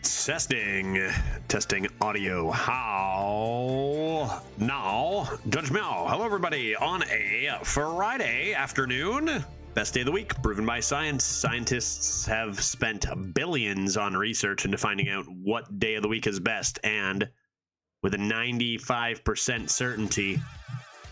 Testing audio. How now? Judge Meow. Hello, everybody, on a Friday afternoon. Best day of the week, proven by science. Scientists have spent billions on research into finding out what day of the week is best, and with a 95% certainty,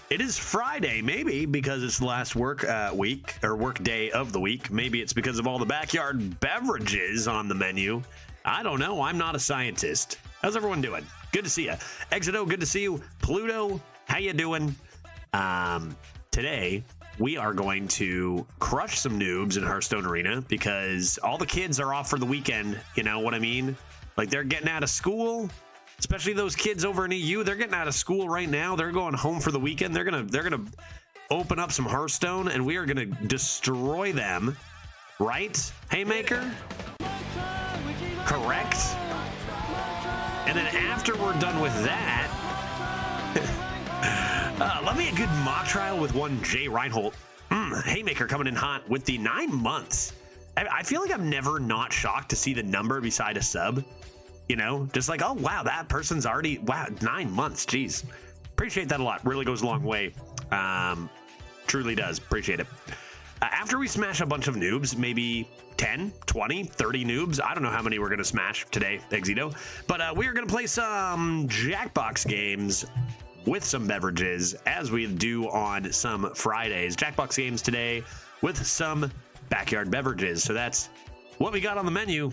it is Friday. Maybe because it's the last work week or work day of the week. Maybe it's because of all the backyard beverages on the menu. I don't know. I'm not a scientist. How's everyone doing? Good to see you. Exito, good to see you. Pluto, how you doing? Today, we are going to crush some noobs in Hearthstone Arena because all the kids are off for the weekend. You know what I mean? Like, they're getting out of school. Especially those kids over in EU, they're getting out of school right now. They're going home for the weekend. They're gonna open up some Hearthstone, and we are gonna destroy them. Right, Haymaker? Correct. And then after we're done with that, love me a good mock trial with one Jay Reinhold. Haymaker coming in hot with the 9 months. I feel like I'm never not shocked to see the number beside a sub. You know, just like, oh, wow, that person's already, wow, 9 months. Jeez. Appreciate that a lot. Really goes a long way. Truly does. Appreciate it. After we smash a bunch of noobs, maybe 10, 20, 30 noobs. I don't know how many we're going to smash today, Exito. But we are going to play some Jackbox games with some beverages, as we do on some Fridays. Jackbox games today with some backyard beverages. So that's what we got on the menu.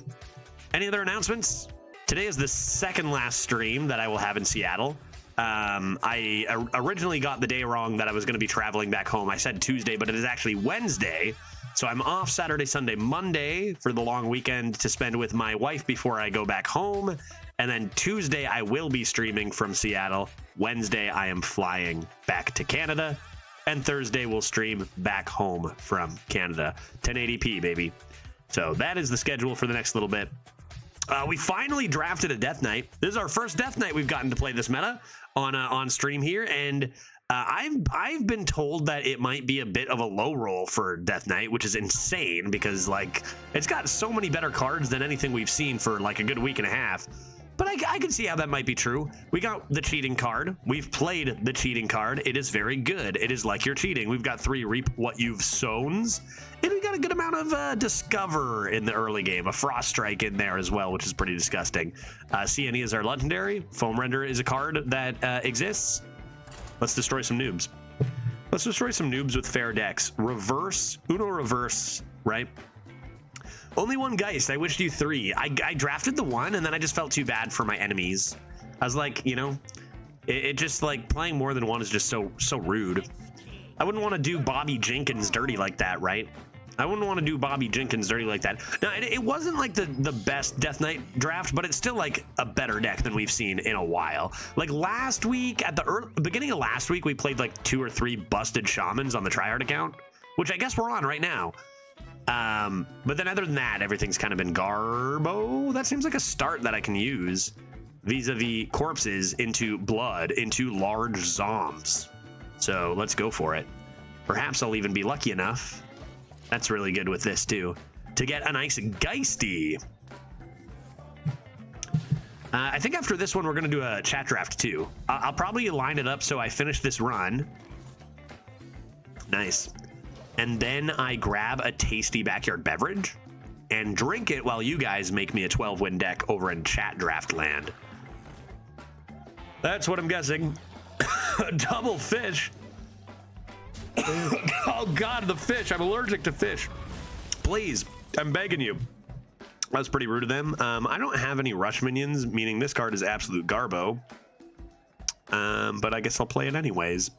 Any other announcements? Today is the second last stream that I will have in Seattle. I originally got the day wrong that I was going to be traveling back home. I said Tuesday, but it is actually Wednesday. So I'm off Saturday, Sunday, Monday for the long weekend to spend with my wife before I go back home. And then Tuesday, I will be streaming from Seattle. Wednesday, I am flying back to Canada. And Thursday, we'll stream back home from Canada. 1080p, baby. So that is the schedule for the next little bit. We finally drafted a Death Knight. This is our first Death Knight we've gotten to play this meta on stream here, and I've been told that it might be a bit of a low roll for Death Knight, which is insane because like it's got so many better cards than anything we've seen for like a good week and a half. But I can see how that might be true. We got the cheating card. We've played the cheating card. It is very good. It is like you're cheating. We've got 3 reap what you've sown's. And we got a good amount of discover in the early game. A frost strike in there as well, which is pretty disgusting. CNE is our legendary. Foam render is a card that exists. Let's destroy some noobs. Let's destroy some noobs with fair decks. Reverse, Uno reverse, right? Only one Geist. I wished you 3. I drafted the 1, and then I just felt too bad for my enemies. I was like, you know, it just like playing more than 1 is just so rude. I wouldn't want to do Bobby Jenkins dirty like that, right? I wouldn't want to do Bobby Jenkins dirty like that. Now, it wasn't like the best Death Knight draft, but it's still like a better deck than we've seen in a while. Like last week, at the beginning of last week, we played like 2 or 3 busted shamans on the tryhard account, which I guess we're on right now. But then other than that, everything's kind of been garbo. That seems like a start that I can use vis-a-vis corpses into blood, into large zombs. So let's go for it. Perhaps I'll even be lucky enough. That's really good with this too, to get a nice Geisty. I think after this one, we're going to do a chat draft too. I'll probably line it up so I finish this run. Nice. And then I grab a tasty backyard beverage and drink it while you guys make me a 12-win deck over in chat draft land. That's what I'm guessing. Double fish. Oh God, the fish. I'm allergic to fish. Please, I'm begging you. That was pretty rude of them. I don't have any rush minions, meaning this card is absolute garbo. But I guess I'll play it anyways.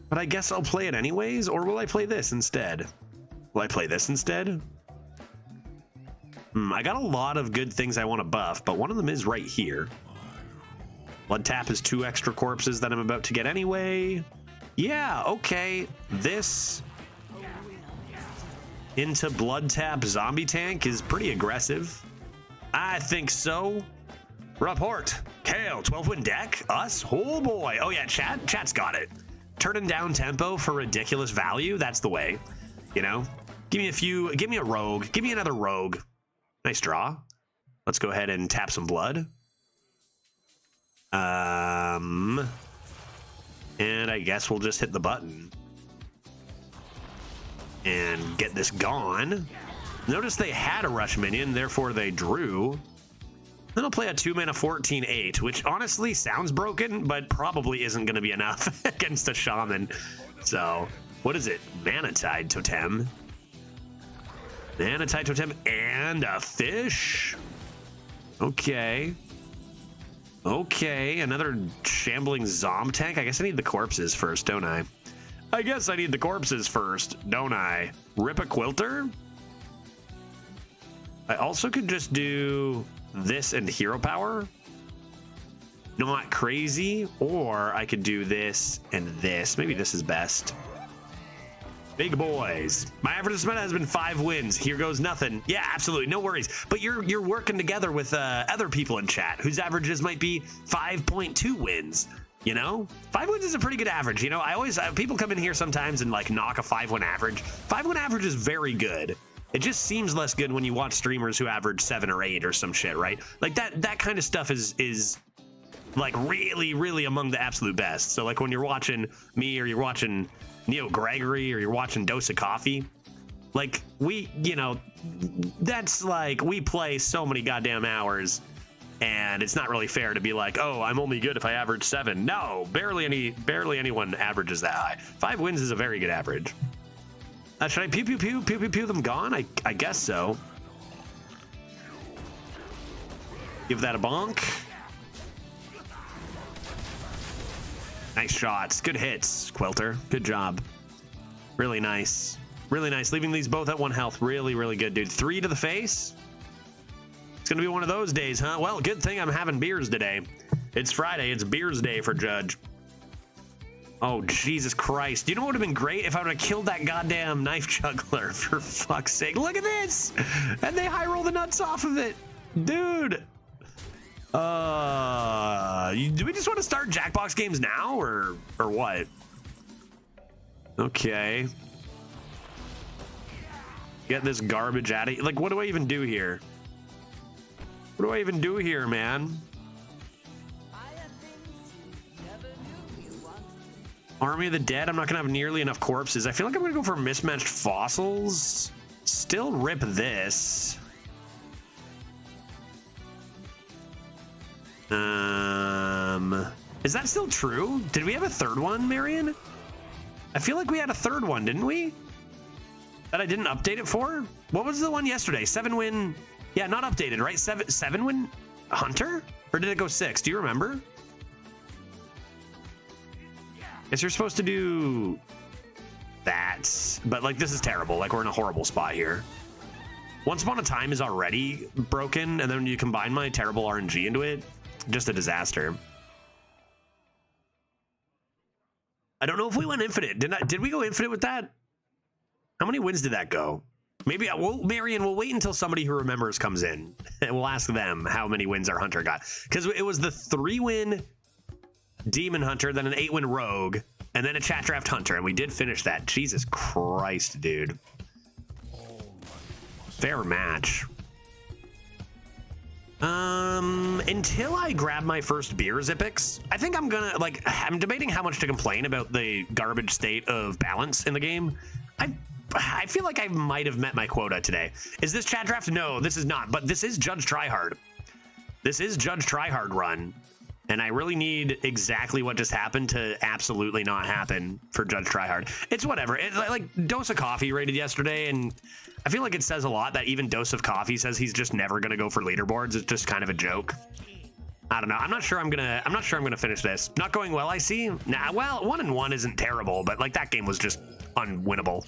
But I guess I'll play it anyways, or will I play this instead? Will I play this instead? I got a lot of good things I want to buff, but one of them is right here. Blood tap is 2 extra corpses that I'm about to get anyway. Yeah, okay. This into blood tap zombie tank is pretty aggressive. I think so. Report. Kale, 12-win deck? Us? Oh boy. Oh yeah, chat's got it. Turning down tempo for ridiculous value, that's the way. You know? Give me a rogue. Give me another rogue. Nice draw. Let's go ahead and tap some blood. And I guess we'll just hit the button and get this gone. Notice they had a rush minion, therefore they drew. Then I'll play a 2-mana 14/8, which honestly sounds broken, but probably isn't going to be enough against a shaman. So, what is it? Mana Tide Totem. Mana Tide Totem and a fish. Okay. Okay, another shambling Zom tank. I guess I need the corpses first, don't I? I guess I need the corpses first, don't I? Rip a Quilter? I also could just do this and hero power. Not crazy. Or I could do this and this. Maybe this is best. Big boys. My average this meta has been 5 wins. Here goes nothing. Yeah, absolutely. No worries. But you're working together with other people in chat whose averages might be 5.2 wins. You know, 5 wins is a pretty good average. You know, I always people come in here sometimes and like knock a 5-win average. 5-win average is very good. It just seems less good when you watch streamers who average 7 or 8 or some shit, right? Like that kind of stuff is like really among the absolute best. So like when you're watching me or you're watching Neo Gregory or you're watching Dose of Coffee, like we, you know, that's like we play so many goddamn hours, and it's not really fair to be like, oh, I'm only good if I average 7. No, barely anyone averages that high. 5 wins is a very good average. Should I pew them gone? I guess so. Give that a bonk. Nice shots. Good hits, Quilter. Good job. Really nice. Really nice. Leaving these both at 1 health. Really good, dude. 3 to the face. It's going to be one of those days, huh? Well, good thing I'm having beers today. It's Friday. It's beers day for Judge. Oh, Jesus Christ. You know what would have been great if I would have killed that goddamn knife juggler, for fuck's sake. Look at this! And they high roll the nuts off of it. Dude. Do we just want to start Jackbox games now, or what? Okay. Get this garbage out of here. Like, what do I even do here? What do I even do here, man? Army of the Dead. I'm not gonna have nearly enough corpses. I feel like I'm gonna go for mismatched fossils. Still rip this. Is that still true? Did we have a 3rd one, Marion? I feel like we had a 3rd one, didn't we? That I didn't update it for? What was the one yesterday? 7-win. Yeah, not updated, right? 7-win Hunter? Or did it go 6? Do you remember? Guess you're supposed to do that, but like this is terrible. Like we're in a horrible spot here. Once Upon a Time is already broken, and then when you combine my terrible RNG into it, just a disaster. I don't know if we went infinite. Did we go infinite with that? How many wins did that go? Maybe Marion, we'll wait until somebody who remembers comes in, and we'll ask them how many wins our Hunter got, because it was the 3-win Demon Hunter, then an 8-win Rogue, and then a Chat Draft Hunter, and we did finish that. Jesus Christ, dude. Fair match. Until I grab my first beer Zippix, I think I'm gonna, like, I'm debating how much to complain about the garbage state of balance in the game. I feel like I might have met my quota today. Is this Chat Draft? No, this is not, but this is Judge Tryhard. This is Judge Tryhard run. And I really need exactly what just happened to absolutely not happen for Judge Tryhard. It's whatever. It's like Dose of Coffee rated yesterday, and I feel like it says a lot that even Dose of Coffee says he's just never gonna go for leaderboards. It's just kind of a joke. I don't know. I'm not sure I'm gonna finish this. Not going well, I see. Nah, well, 1-1 isn't terrible, but like that game was just unwinnable.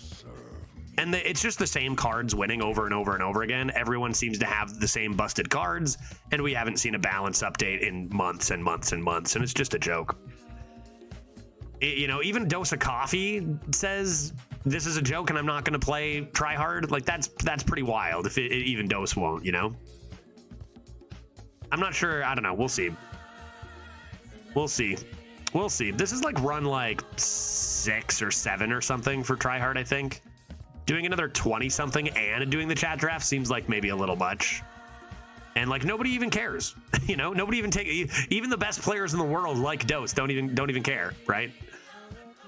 And it's just the same cards winning over and over and over again. Everyone seems to have the same busted cards, and we haven't seen a balance update in months and months and months, and it's just a joke. You know, even Dose of Coffee says this is a joke and I'm not going to play Tryhard. Like, that's pretty wild if even Dose won't, you know? I'm not sure. I don't know. We'll see. We'll see. We'll see. This is like run like 6 or 7 or something for Tryhard, I think. Doing another 20 something and doing the Chat Draft seems like maybe a little much. And like nobody even cares, you know. Nobody even the best players in the world like Dose don't even care, right?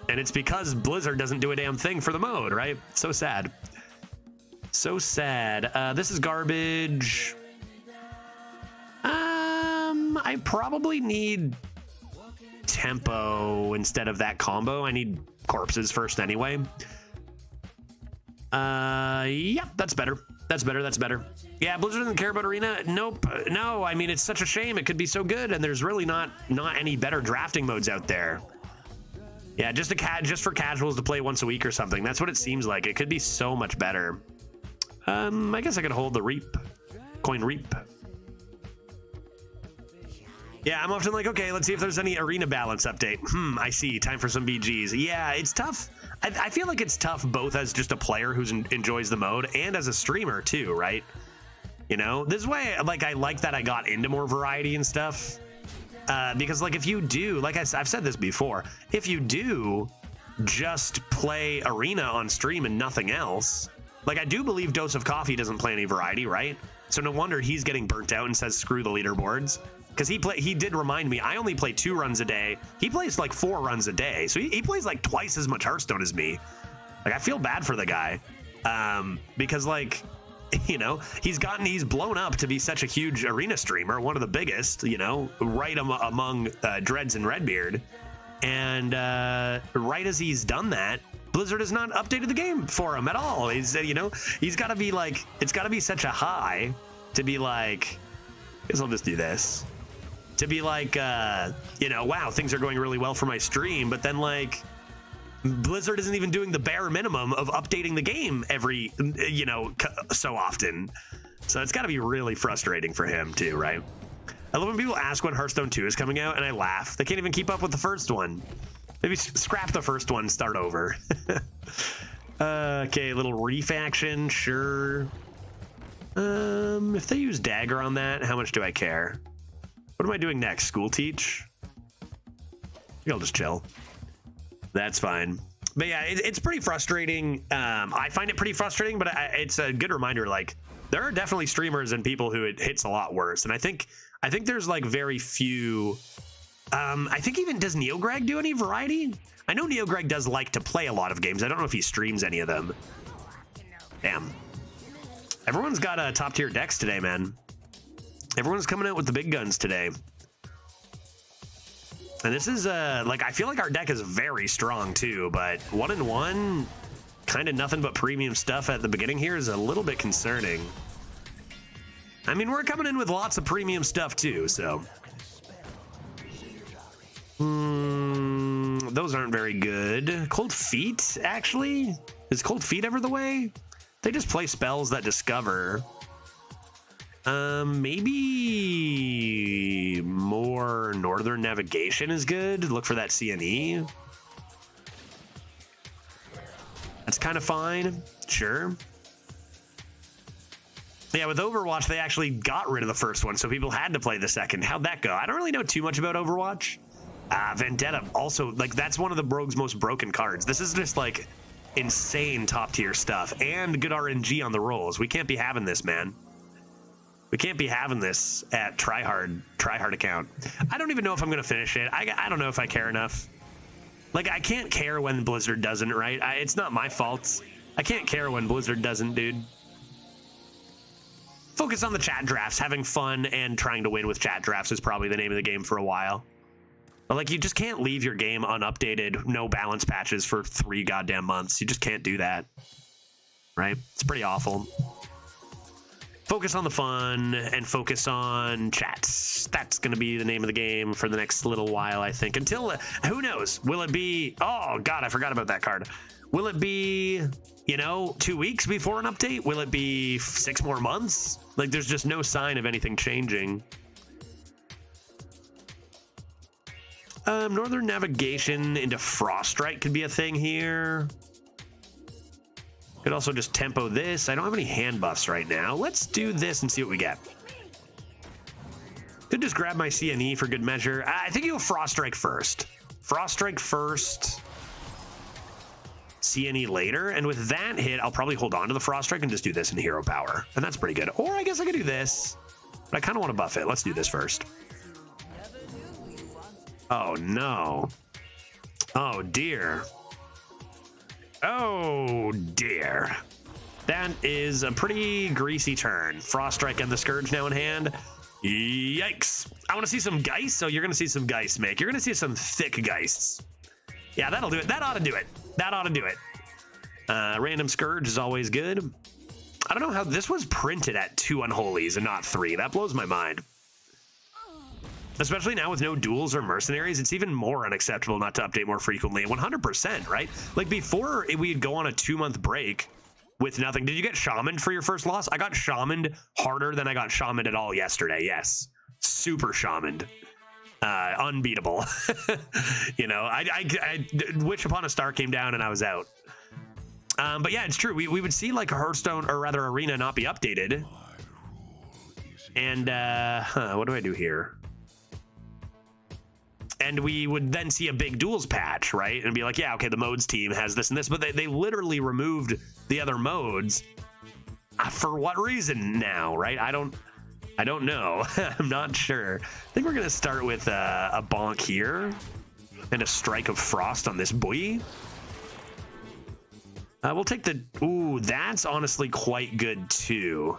And it's because Blizzard doesn't do a damn thing for the mode, right? So sad. So sad. This is garbage. I probably need tempo instead of that combo. I need corpses first anyway. Yeah, that's better. That's better. Yeah, Blizzard doesn't care about Arena. Nope. No, I mean, it's such a shame. It could be so good, and there's really not any better drafting modes out there. Yeah, just for casuals to play once a week or something. That's what it seems like. It could be so much better. I guess I could hold the Reap. Coin Reap. Yeah, I'm often like, okay, let's see if there's any arena balance update. I see. Time for some BGs. Yeah, it's tough. I feel like it's tough both as just a player who enjoys the mode and as a streamer too, right? You know, this is why like I like that I got into more variety and stuff. Because like if you do, like I've said this before, if you do just play arena on stream and nothing else, like I do believe Dose of Coffee doesn't play any variety, right? So no wonder he's getting burnt out and says screw the leaderboards. Because he did remind me, I only play 2 runs a day. He plays like 4 runs a day. So he plays like twice as much Hearthstone as me. Like I feel bad for the guy. Because like, you know, he's blown up to be such a huge arena streamer, one of the biggest, you know, right among Dreads and Redbeard. And right as he's done that, Blizzard has not updated the game for him at all. He's, you know, he's got to be like, it's got to be such a high to be like, I guess I'll just do this. To be like, you know, wow, things are going really well for my stream, but then like Blizzard isn't even doing the bare minimum of updating the game every, you know, so often. So it's got to be really frustrating for him too, right? I love when people ask when Hearthstone 2 is coming out, and I laugh. They can't even keep up with the first one. Maybe scrap the first one, start over. Okay, little reef action, sure. If they use dagger on that, how much do I care? What am I doing next? School teach? I think I'll just chill. That's fine. But yeah, it's pretty frustrating. I find it pretty frustrating, but it's a good reminder. Like, there are definitely streamers and people who it hits a lot worse. And I think there's like very few. I think even does NeoGreg do any variety? I know NeoGreg does like to play a lot of games. I don't know if he streams any of them. Damn. Everyone's got top tier decks today, man. Everyone's coming out with the big guns today. And this is like, I feel like our deck is very strong too, but 1-in-1, kind of nothing but premium stuff at the beginning here is a little bit concerning. I mean, we're coming in with lots of premium stuff too, so. Those aren't very good. Cold Feet, actually? Is Cold Feet ever the way? They just play spells that discover. Maybe more Northern Navigation is good. Look for that CNE. That's kind of fine. Sure. Yeah, with Overwatch, they actually got rid of the first one, so people had to play the second. How'd that go? I don't really know too much about Overwatch. Vendetta also, like, that's one of the Rogue's most broken cards. This is just like insane top tier stuff and good RNG on the rolls. We can't be having this, man. We can't be having this at tryhard account. I don't even know if I'm gonna finish it. I don't know if I care enough. Like, I can't care when Blizzard doesn't, right? It's not my fault. I can't care when Blizzard doesn't, dude. Focus on the chat drafts. Having fun and trying to win with chat drafts is probably the name of the game for a while. But like, you just can't leave your game unupdated, no balance patches for 3 goddamn months. You just can't do that, right? It's pretty awful. Focus on the fun and focus on chats. That's going to be the name of the game for the next little while, I think. Until, who knows? Will it be, oh God, I forgot about that card. Will it be, you know, 2 weeks before an update? Will it be 6 more months? Like, there's just no sign of anything changing. Northern Navigation into Froststrike could be a thing here. Could also just tempo this. I don't have any hand buffs right now. Let's do this and see what we get. Could just grab my CNE for good measure. I think you go Froststrike first. Froststrike first. CNE later. And with that hit, I'll probably hold on to the Froststrike and just do this in hero power. And that's pretty good. Or I guess I could do this. But I kind of want to buff it. Let's do this first. Oh, no. Oh, dear. Oh, dear. That is a pretty greasy turn. Frost Strike and the Scourge now in hand. Yikes. I want to see some Geist, so you're going to see some Geist make. You're going to see some thick Geists. Yeah, that'll do it. That ought to do it. That ought to do it. Random Scourge is always good. I don't know how this was printed at 2 Unholies and not 3. That blows my mind. Especially now with no duels or mercenaries, it's even more unacceptable not to update more frequently. 100%, right? Like before we'd go on a 2-month break with nothing. Did you get shamaned for your first loss? I got shamaned harder than I got shamaned at all yesterday. Yes. Super shamaned. Unbeatable. You know, I Witch Upon a Star came down and I was out. But yeah, it's true. We would see like a Hearthstone, or rather Arena, not be updated. And what do I do here? And we would then see a big duels patch, right? And be like, yeah, okay, the modes team has this and this, but they literally removed the other modes. For what reason now, right? I don't know. I'm not sure. I think we're gonna start with a bonk here and a strike of frost on this boy. We'll take the... Ooh, that's honestly quite good, too.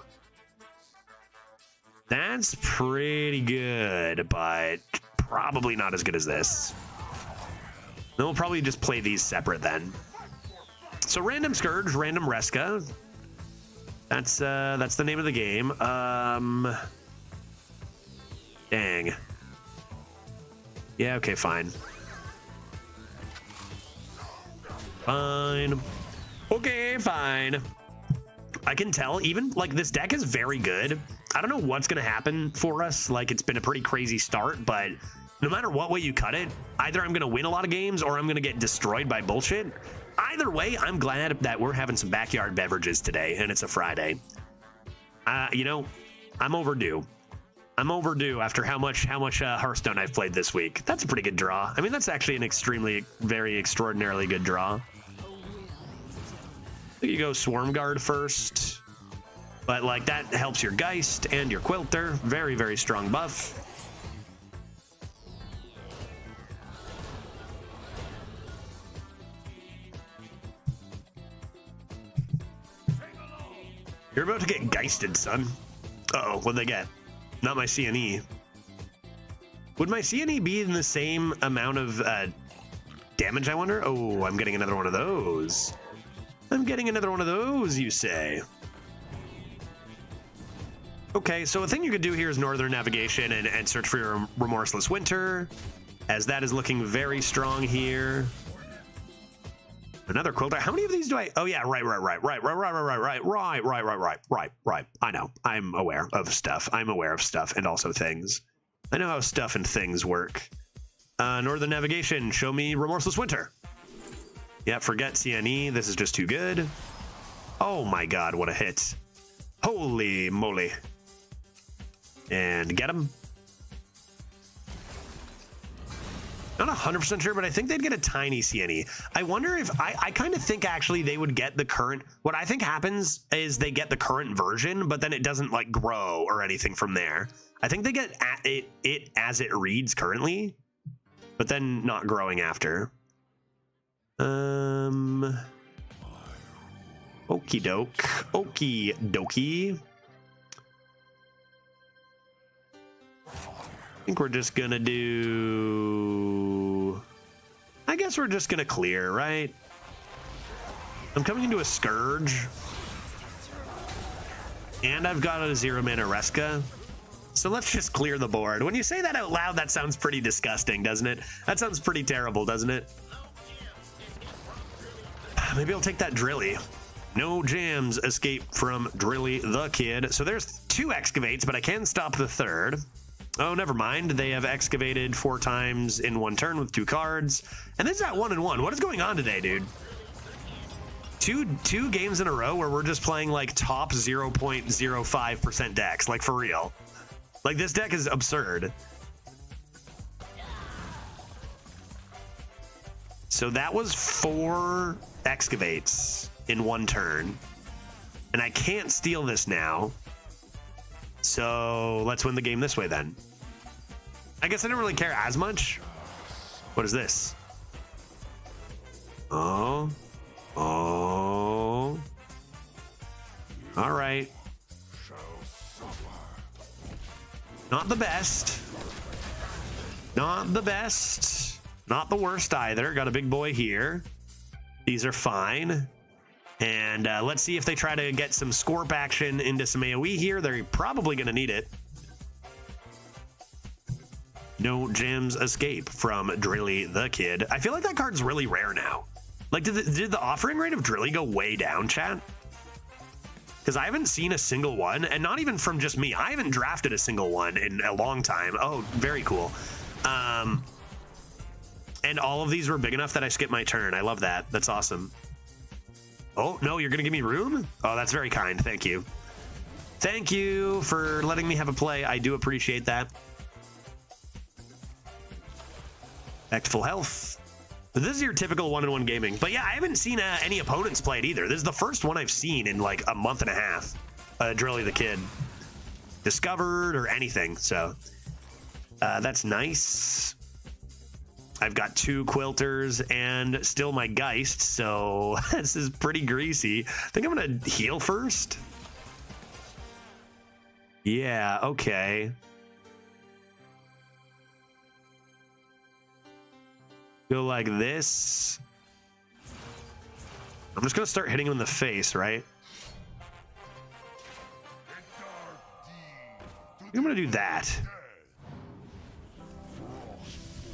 That's pretty good, but probably not as good as this. Then we'll probably just play these separate then. So random Scourge, random Reska. That's the name of the game. Dang. Yeah, okay, fine. Fine. Okay, fine. I can tell even like this deck is very good. I don't know what's going to happen for us. Like it's been a pretty crazy start, but no matter what way you cut it, either I'm going to win a lot of games or I'm going to get destroyed by bullshit. Either way, I'm glad that we're having some backyard beverages today and it's a Friday. You know, I'm overdue. I'm overdue after how much Hearthstone I've played this week. That's a pretty good draw. I mean, that's actually an very extraordinarily good draw. You go Swarm Guard first, but like that helps your Geist and your Quilter. Very, very strong buff. You're about to get Geisted, son. Uh-oh, what'd they get? Not my CNE. Would my CNE be in the same amount of damage, I wonder? Oh, I'm getting another one of those. I'm getting another one of those, you say? Okay, so a thing you could do here is Northern Navigation and search for your Remorseless Winter, as that is looking very strong here. Another Quilter. How many of these do I... Oh, yeah, right. I know. I'm aware of stuff. I'm aware of stuff and also things. I know how stuff and things work. Northern Navigation, show me Remorseless Winter. Yeah, forget CNE. This is just too good. Oh my god, what a hit. Holy moly. And get him. Not 100% sure, but I think they'd get a tiny CNE. I wonder if... I kind of think actually they would get the current... What I think happens is they get the current version, but then it doesn't like grow or anything from there. I think they get it as it reads currently, but then not growing after. Okie doke. Okie dokie. I think we're just gonna do... I guess we're just gonna clear, right? I'm coming into a Scourge. And I've got a 0-mana Reska. So let's just clear the board. When you say that out loud, that sounds pretty disgusting, doesn't it? That sounds pretty terrible, doesn't it? Maybe I'll take that Drilly. No jams escape from Drilly the Kid. So there's 2 Excavates, but I can stop the third. Oh, never mind. They have excavated 4 times in 1 turn with 2 cards. And this is at 1-1. What is going on today, dude? Two games in a row where we're just playing like top 0.05% decks. Like for real. Like this deck is absurd. So that was 4 Excavates in 1 turn. And I can't steal this now. So let's win the game this way then. I guess I don't really care as much. What is this? Oh. Oh. All right. Not the best. Not the best. Not the worst either. Got a big boy here. These are fine. And let's see if they try to get some Scorp action into some AoE here. They're probably going to need it. No gems escape from Drilly the Kid. I feel like that card's really rare now. Like, did the offering rate of Drilly go way down, chat? Because I haven't seen a single one, and not even from just me. I haven't drafted a single one in a long time. Oh, very cool. And all of these were big enough that I skipped my turn. I love that. That's awesome. Oh, no, you're going to give me room? Oh, that's very kind. Thank you. Thank you for letting me have a play. I do appreciate that. Back to full health. This is your typical one-on-one gaming. But yeah, I haven't seen any opponents play it either. This is the first one I've seen in like a month and a half. Drilly the Kid. Discovered or anything. So that's nice. I've got 2 Quilters and still my Geist, so this is pretty greasy. I think I'm going to heal first. Yeah, okay. Go like this. I'm just going to start hitting him in the face, right? I'm going to do that.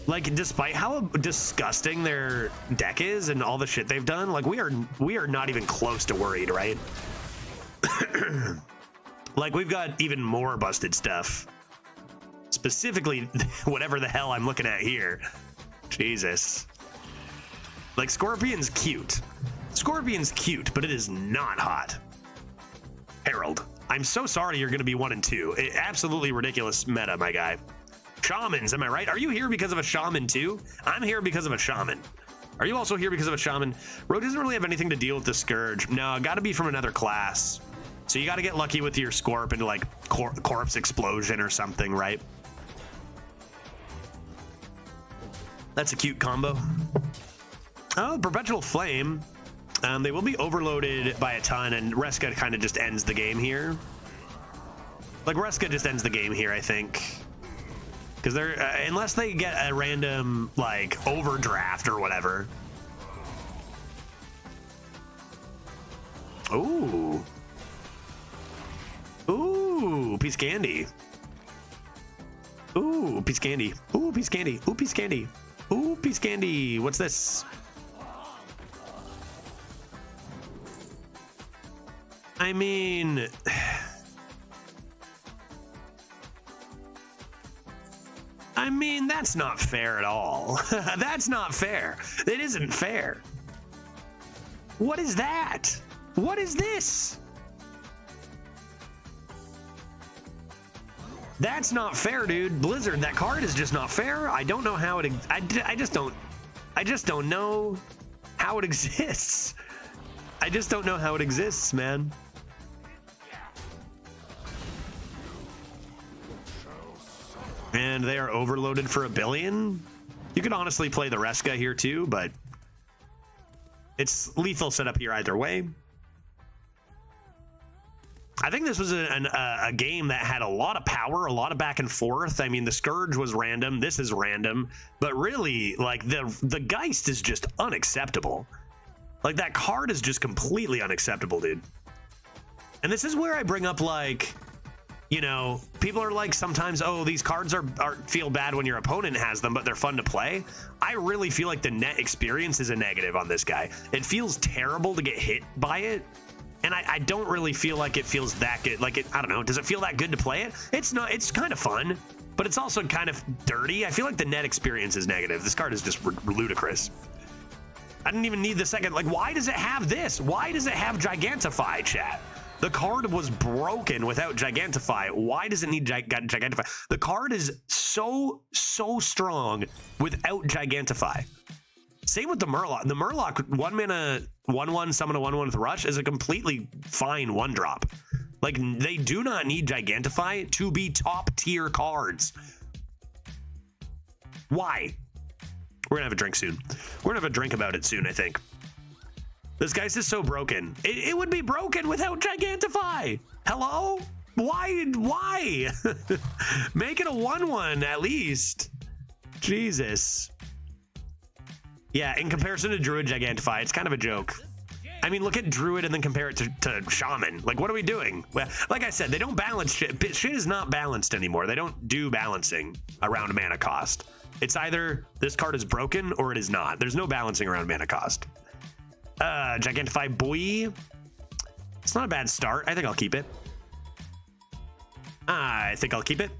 Like, despite how disgusting their deck is and all the shit they've done, like we are not even close to worried, right? Like, we've got even more busted stuff. Specifically, whatever the hell I'm looking at here. Jesus. Like, Scorpion's cute. Scorpion's cute, but it is not hot. Herald, I'm so sorry you're going to be 1 and 2. Absolutely ridiculous meta, my guy. Shamans, am I right? Are you here because of a shaman too? I'm here because of a shaman. Are you also here because of a shaman? Rogue doesn't really have anything to deal with the Scourge. No, got to be from another class. So you got to get lucky with your Scorp into like Corpse Explosion or something, right? That's a cute combo. Oh, Perpetual Flame. They will be overloaded by a ton, and Reska kind of just ends the game here. Like, Reska just ends the game here, I think. Because they're, unless they get a random, like, overdraft or whatever. Ooh. Ooh, piece of candy. Ooh, piece of candy. Ooh, piece of candy. Ooh, piece of candy. Ooh, piece of candy. What's this? I mean... that's not fair at all. That's not fair. It isn't fair. What is that? What is this? That's not fair, dude. Blizzard, that card is just not fair. I don't know how it... I just don't know how it exists. I just don't know how it exists, man. And they are overloaded for 1 billion. You could honestly play the Reska here too, but it's lethal setup here either way. I think this was a game that had a lot of power, a lot of back and forth. I mean, the Scourge was random. This is random. But really, like, the Geist is just unacceptable. Like, that card is just completely unacceptable, dude. And this is where I bring up, like... You know, people are like sometimes, oh, these cards are feel bad when your opponent has them, but they're fun to play. I really feel like the net experience is a negative on this guy. It feels terrible to get hit by it. And I don't really feel like it feels that good. Like, I don't know. Does it feel that good to play it? It's not. It's kind of fun, but it's also kind of dirty. I feel like the net experience is negative. This card is just ludicrous. I didn't even need the second. Like, why does it have this? Why does it have Gigantify, chat? The card was broken without Gigantify. Why does it need Gigantify? The card is so strong without Gigantify. Same with the Murloc. The Murloc, 1 mana, 1/1, summon a 1/1 with Rush is a completely fine 1-drop. Like, they do not need Gigantify to be top tier cards. Why? We're gonna have a drink soon. We're gonna have a drink about it soon, I think. This Geist is so broken. It would be broken without Gigantify. Hello? Why? Make it a 1/1 at least. Jesus. Yeah, in comparison to Druid Gigantify, it's kind of a joke. I mean, look at Druid and then compare it to Shaman. Like, what are we doing? Well, like I said, they don't balance shit. Shit is not balanced anymore. They don't do balancing around mana cost. It's either this card is broken or it is not. There's no balancing around mana cost. Gigantify boy. It's not a bad start. I think I'll keep it. I think I'll keep it.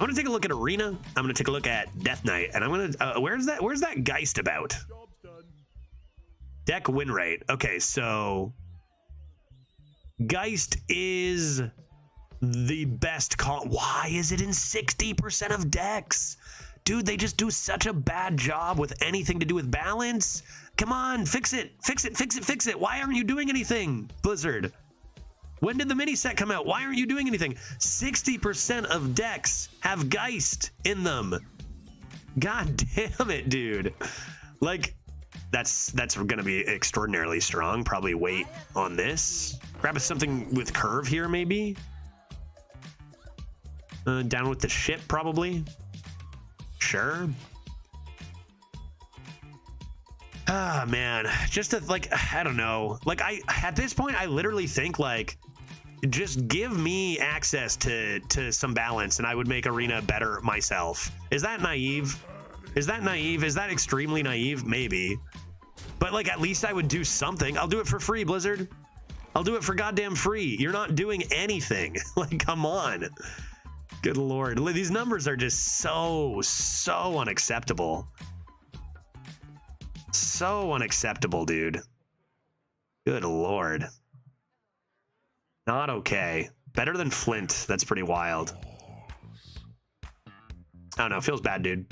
I'm gonna take a look at Arena. I'm gonna take a look at Death Knight, and I'm gonna where's that Geist about? Deck win rate. Okay, so Geist is the best call. Why is it in 60% of decks? Dude, they just do such a bad job with anything to do with balance. Come on, fix it. Why aren't you doing anything, Blizzard? When did the mini set come out? Why aren't you doing anything? 60% of decks have Geist in them. God damn it, dude. Like, that's gonna be extraordinarily strong. Probably wait on this. Grab something with curve here, maybe. Down with the ship, probably. Sure. Ah, man, just to, like, I don't know. Like, at this point, I literally think, like, just give me access to some balance and I would make Arena better myself. Is that naive? Is that naive? Is that extremely naive? Maybe. But, like, at least I would do something. I'll do it for free, Blizzard. I'll do it for goddamn free. You're not doing anything. Like, come on. Good Lord. These numbers are just so unacceptable. So unacceptable, dude. Good Lord. Not okay. Better than Flint. That's pretty wild. I don't know. Feels bad, dude.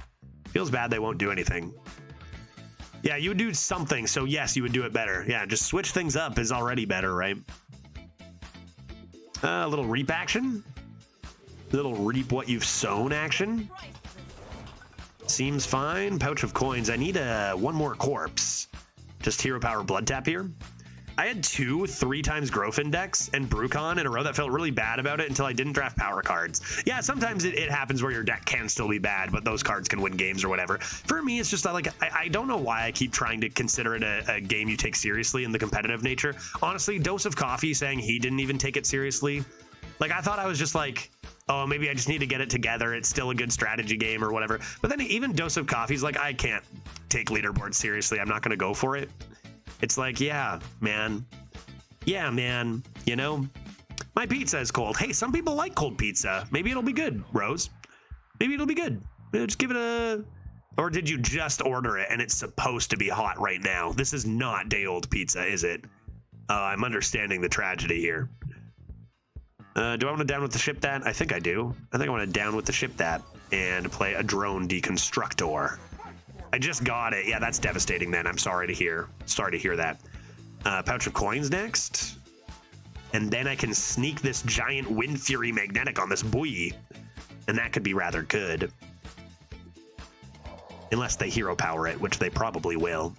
Feels bad they won't do anything. Yeah, you would do something, so yes, you would do it better. Yeah, just switch things up is already better, right? A little reap action. A little reap what you've sown action. Seems fine. Pouch of coins. I need one more corpse. Just hero power blood tap here. I had 3 times Growth decks and Brucon in a row that felt really bad about it until I didn't draft power cards. Yeah, sometimes it happens where your deck can still be bad, but those cards can win games or whatever. For me, it's just like, I don't know why I keep trying to consider it a game you take seriously in the competitive nature. Honestly, Dose of Coffee saying he didn't even take it seriously. Like, I thought I was just like, oh, maybe I just need to get it together. It's still a good strategy game or whatever. But then even Dose of Coffee's like, I can't take leaderboard seriously. I'm not going to go for it. It's like, yeah, man. Yeah, man. You know, my pizza is cold. Hey, some people like cold pizza. Maybe it'll be good, Rose. Maybe it'll be good. Just give it a... Or did you just order it and it's supposed to be hot right now? This is not day-old pizza, is it? I'm understanding the tragedy here. Do I want to down with the ship that? I think I do. I think I want to down with the ship that and play a drone deconstructor. I just got it. Yeah, that's devastating then. I'm sorry to hear. Sorry to hear that. Pouch of coins next. And then I can sneak this giant Wind Fury Magnetic on this buoy. And that could be rather good. Unless they hero power it, which they probably will.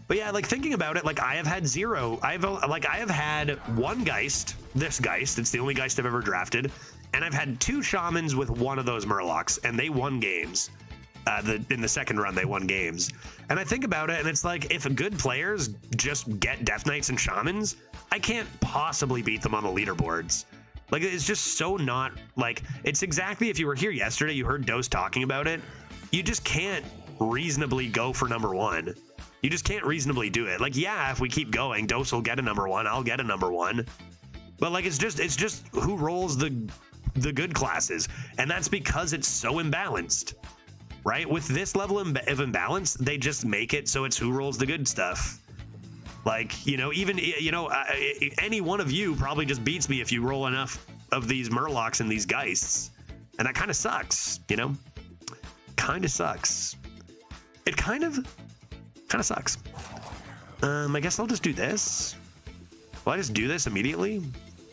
But yeah, like thinking about it, like I have had I have had one Geist, this Geist, it's the only Geist I've ever drafted, and I've had 2 Shamans with one of those Murlocs, and they won games. In the second run, they won games. And I think about it, and it's like, if good players just get Death Knights and Shamans, I can't possibly beat them on the leaderboards. Like, it's just so not, like, it's exactly, if you were here yesterday, you heard Dose talking about it, you just can't reasonably go for number 1. You just can't reasonably do it. Like, yeah, if we keep going, Dose will get a number 1, I'll get a number 1. But, like, it's just who rolls the good classes. And that's because it's so imbalanced. Right? With this level of imbalance, they just make it so it's who rolls the good stuff. Like, you know, even, you know, any one of you probably just beats me if you roll enough of these Murlocs and these Geists. And that kind of sucks, you know? Kind of sucks. It kind of sucks. I guess I'll just do this. Will I just do this immediately?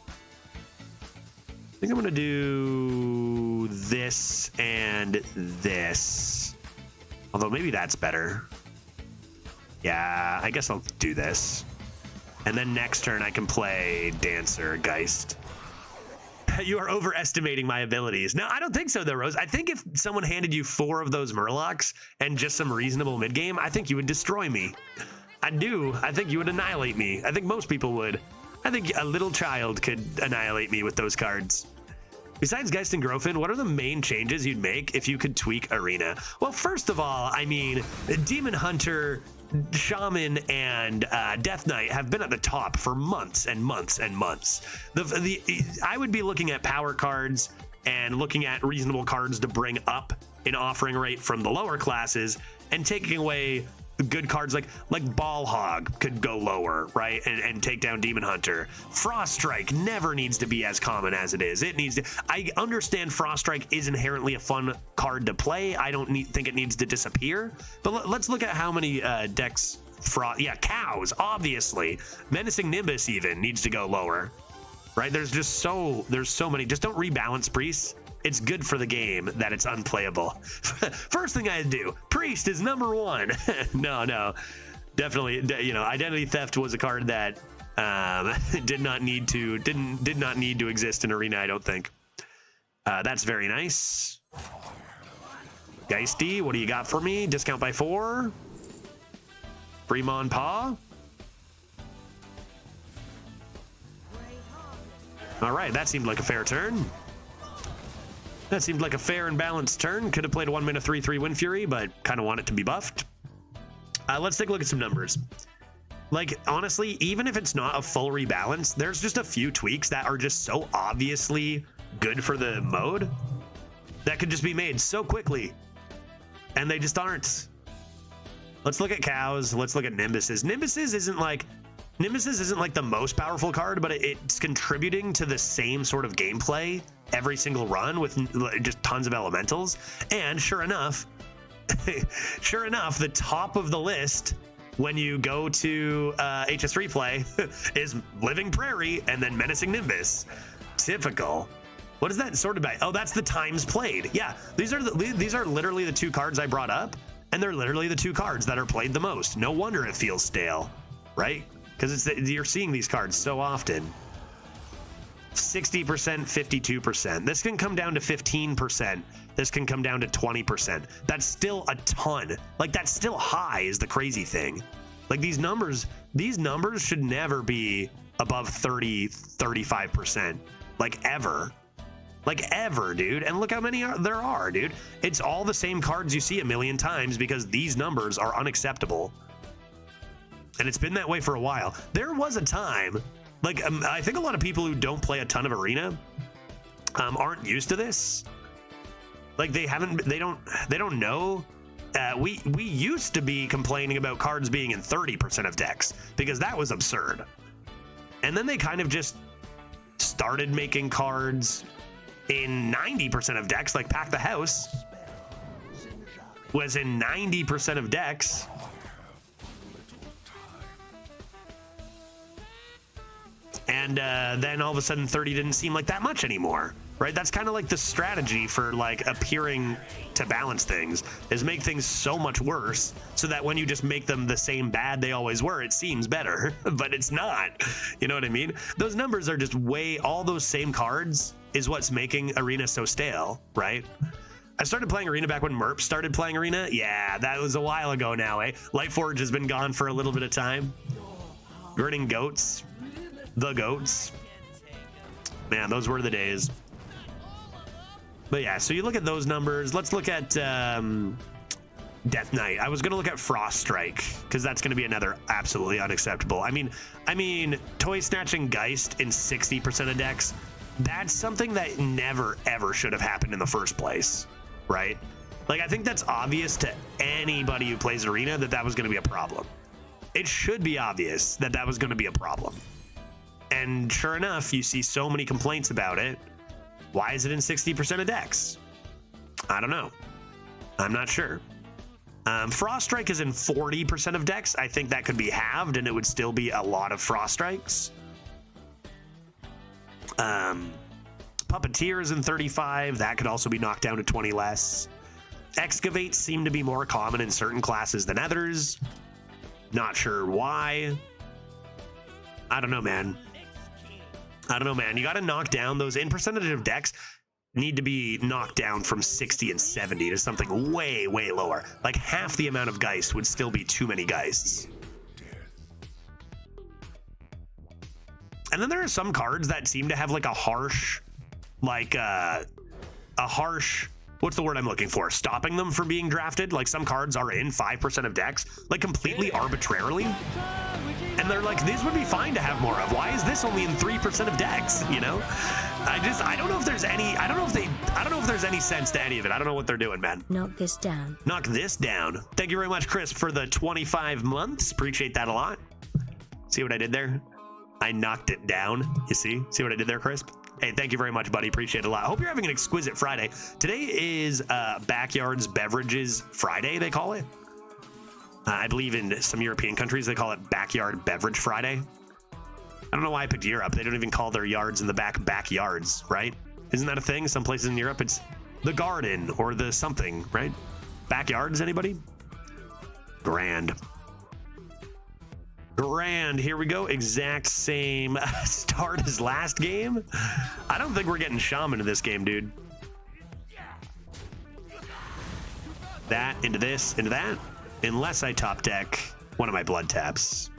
I think I'm gonna do this and this. Although maybe that's better. Yeah, I guess I'll do this. And then next turn I can play Dancer, Geist. You are overestimating my abilities. No, I don't think so though, Rose. I think if someone handed you 4 of those Murlocs and just some reasonable mid game, I think you would destroy me. I do. I think you would annihilate me. I think most people would. I think a little child could annihilate me with those cards. Besides Geist and Grofin, what are the main changes you'd make if you could tweak Arena? Well, first of all, I mean, Demon Hunter, Shaman, and Death Knight have been at the top for months and months and months. I would be looking at power cards and looking at reasonable cards to bring up an offering rate from the lower classes and taking away good cards like Ball Hog could go lower, right, and take down Demon Hunter. Frost Strike never needs to be as common as it is. It needs to. I understand Frost Strike is inherently a fun card to play. I don't think it needs to disappear. But let's look at how many decks. Yeah, Cows, obviously. Menacing Nimbus even needs to go lower, right? There's so many. Just don't rebalance Priests. It's good for the game that it's unplayable. First thing I do, Priest is number 1. No, definitely. You know, Identity Theft was a card that did not need to exist in Arena. I don't think. That's very nice. Geisty, what do you got for me? Discount by 4. Fremon Paw. All right, that seemed like a fair turn. That seemed like a fair and balanced turn. Could have played a 1-mana 3/3 Wind Fury, but kind of want it to be buffed. Let's take a look at some numbers. Like, honestly, even if it's not a full rebalance, there's just a few tweaks that are just so obviously good for the mode that could just be made so quickly. And they just aren't. Let's look at Cows. Let's look at Nimbuses. Nimbuses isn't like the most powerful card, but it's contributing to the same sort of gameplay every single run with just tons of elementals. And sure enough, the top of the list when you go to HS3 play is Living Prairie and then Menacing Nimbus. Typical. What is that sorted by? Oh, that's the times played. Yeah, these are literally the 2 cards I brought up, and they're literally the 2 cards that are played the most. No wonder it feels stale, right? Because you're seeing these cards so often. 60%, 52%. This can come down to 15%. This can come down to 20%. That's still a ton. Like, that's still high is the crazy thing. Like, these numbers should never be above 30, 35%. Like, ever. Like, ever, dude. And look how many there are, dude. It's all the same cards you see a million times because these numbers are unacceptable. And it's been that way for a while. There was a time, like, I think a lot of people who don't play a ton of Arena aren't used to this. Like, they don't know. We used to be complaining about cards being in 30% of decks because that was absurd. And then they kind of just started making cards in 90% of decks, like Pack the House was in 90% of decks. And then all of a sudden 30 didn't seem like that much anymore, right? That's kind of like the strategy for like appearing to balance things, is make things so much worse so that when you just make them the same bad they always were, it seems better, but it's not. You know what I mean? Those numbers are just all those same cards is what's making Arena so stale, right? I started playing Arena back when Merp started playing Arena. Yeah, that was a while ago now, eh? Lightforge has been gone for a little bit of time. Grinning Goats. The Goats. Man, those were the days. But yeah, so you look at those numbers. Let's look at Death Knight. I was going to look at Frost Strike because that's going to be another absolutely unacceptable. I mean, Toy Snatching Geist in 60% of decks, that's something that never, ever should have happened in the first place, right? Like, I think that's obvious to anybody who plays Arena that was going to be a problem. It should be obvious that was going to be a problem. And sure enough, you see so many complaints about it. Why is it in 60% of decks? I don't know. I'm not sure. Frost Strike is in 40% of decks. I think that could be halved and it would still be a lot of Frost Strikes. Puppeteer is in 35. That could also be knocked down to 20 less. Excavates seem to be more common in certain classes than others. Not sure why. I don't know, man. You got to knock down those in percentage of decks need to be knocked down from 60 and 70 to something way, way lower. Like half the amount of Geist would still be too many Geists. And then there are some cards that seem to have like a harsh, what's the word I'm looking for? Stopping them from being drafted. Like some cards are in 5% of decks, like completely arbitrarily. And they're like, these would be fine to have more of. Why is this only in 3% of decks? You know? I don't know if there's any, I don't know if there's any sense to any of it. I don't know what they're doing, man. Knock this down. Knock this down. Thank you very much, Chris, for the 25 months. Appreciate that a lot. See what I did there? I knocked it down. You see? See what I did there, Chris? Hey, thank you very much, buddy. Appreciate it a lot. I hope you're having an exquisite Friday. Today is Backyards Beverages Friday, they call it. I believe in some European countries, they call it Backyard Beverage Friday. I don't know why I picked Europe. They don't even call their yards in the backyards, right? Isn't that a thing? Some places in Europe, it's the garden or the something, right? Backyards, anybody? Grand. Here we go. Exact same start as last game. I don't think we're getting Shaman in this game, dude. That, into this, into that. Unless I top deck one of my blood taps.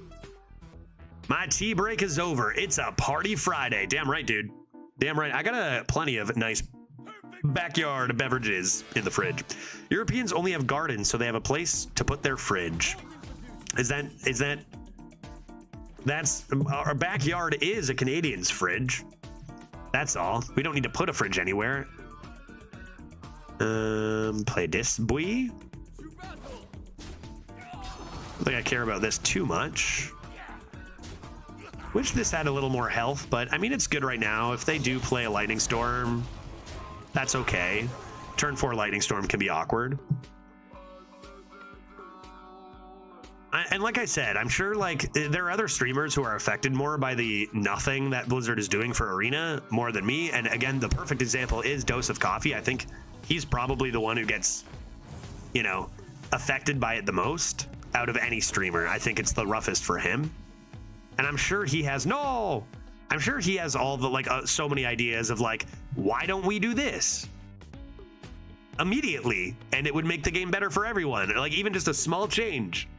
My tea break is over. It's a party Friday. Damn right, dude. Damn right. I got plenty of nice backyard beverages in the fridge. Europeans only have gardens, so they have a place to put their fridge. That's our backyard is a Canadian's fridge. That's all. We don't need to put a fridge anywhere. Play this boy. I don't think I care about this too much. Wish this had a little more health, but I mean, it's good right now. If they do play a Lightning Storm, that's okay. Turn 4 Lightning Storm can be awkward. And like I said, I'm sure like there are other streamers who are affected more by the nothing that Blizzard is doing for Arena more than me. And again, the perfect example is Dose of Coffee. I think he's probably the one who gets, you know, affected by it the most out of any streamer. I think it's the roughest for him. And I'm sure he has all the like so many ideas of like, why don't we do this immediately? And it would make the game better for everyone. Like even just a small change.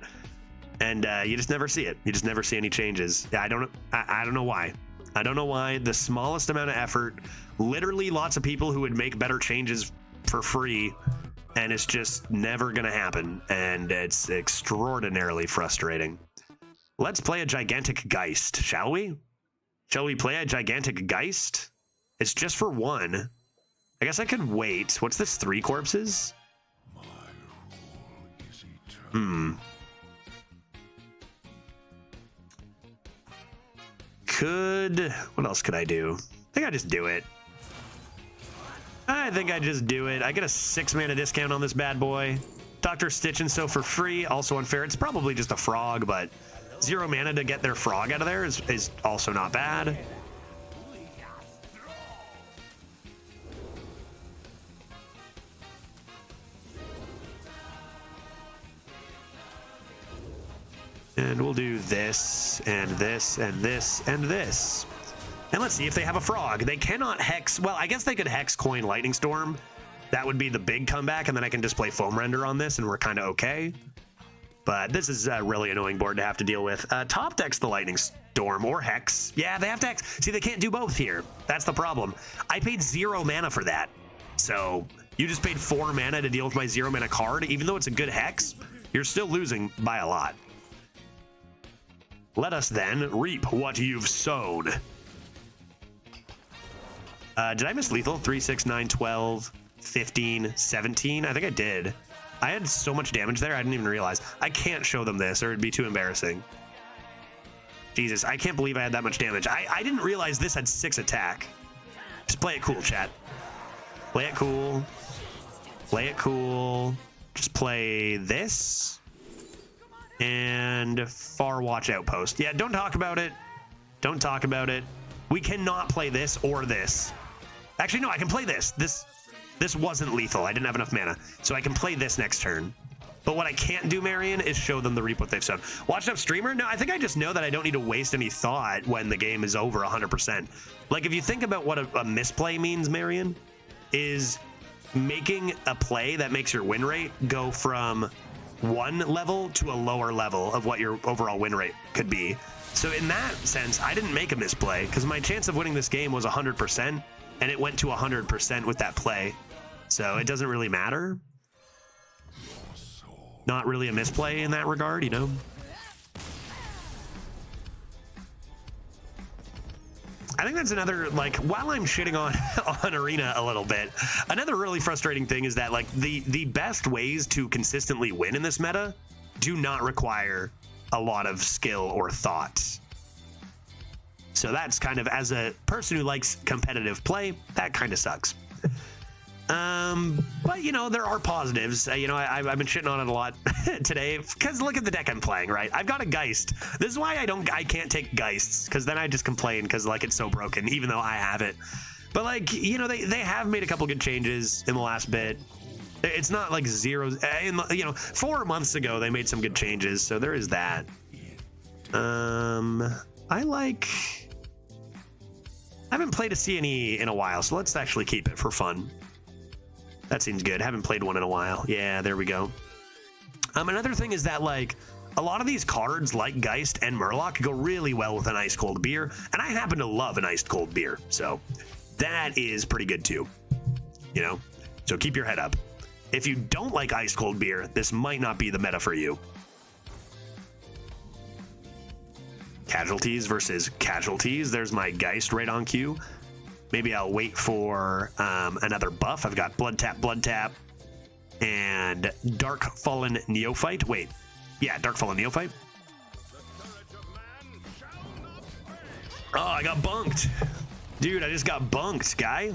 And you just never see it. You just never see any changes. Yeah, I don't know why. I don't know why. The smallest amount of effort, literally lots of people who would make better changes for free, and it's just never gonna happen. And it's extraordinarily frustrating. Let's play a gigantic Geist, shall we? Shall we play a gigantic Geist? It's just for one. I guess I could wait. What's this? 3 corpses? What else could I do? I think I just do it. I get a 6 mana discount on this bad boy. Dr. Stitch and so for free, also unfair. It's probably just a frog, but 0 mana to get their frog out of there is also not bad. And we'll do this, and this, and this, and this. And let's see if they have a frog. They cannot hex. Well, I guess they could hex coin Lightning Storm. That would be the big comeback, and then I can just play Foam Render on this, and we're kind of okay. But this is a really annoying board to have to deal with. Top deck's the Lightning Storm or Hex. Yeah, they have to Hex. See, they can't do both here. That's the problem. I paid 0 mana for that. So you just paid 4 mana to deal with my 0 mana card. Even though it's a good Hex, you're still losing by a lot. Let us then reap what you've sown. Did I miss lethal? 3, 6, 9, 12, 15, 17? I think I did. I had so much damage there, I didn't even realize. I can't show them this, or it'd be too embarrassing. Jesus, I can't believe I had that much damage. I didn't realize this had 6 attack. Just play it cool, chat. Play it cool. Play it cool. Just play this. And Far Watch Outpost. Yeah, don't talk about it. Don't talk about it. We cannot play this or this. Actually, no, I can play this. This wasn't lethal. I didn't have enough mana. So I can play this next turn. But what I can't do, Marion, is show them the reap what they've sown. Watched up streamer? No, I think I just know that I don't need to waste any thought when the game is over 100%. Like, if you think about what a misplay means, Marion, is making a play that makes your win rate go from one level to a lower level of what your overall win rate could be. So in that sense, I didn't make a misplay because my chance of winning this game was 100%, and it went to 100% with that play. So it doesn't really matter. Not really a misplay in that regard, you know? I think that's another, like, while I'm shitting on Arena a little bit, another really frustrating thing is that, like, the best ways to consistently win in this meta do not require a lot of skill or thought. So that's kind of, as a person who likes competitive play, that kind of sucks. But you know, there are positives. You know, I've been shitting on it a lot today because look at the deck I'm playing, right? I've got a Geist. This is why I can't take Geists, because then I just complain because like it's so broken, even though I have it. But like, you know, they have made a couple good changes in the last bit. It's not like zeros. You know, 4 months ago they made some good changes, so there is that. I haven't played a CNE in a while, so let's actually keep it for fun. That seems good. Haven't played one in a while. Yeah, there we go. Another thing is that, like, a lot of these cards, like Geist and Murloc, go really well with an ice cold beer, and I happen to love an ice cold beer, so that is pretty good too. You know, so keep your head up. If you don't like ice cold beer, this might not be the meta for you. Casualties versus casualties. There's my Geist right on cue. Maybe I'll wait for another buff. I've got Blood Tap, and Dark Fallen Neophyte. Wait, yeah, Dark Fallen Neophyte. Oh, I got bunked. Dude, I just got bunked, guy.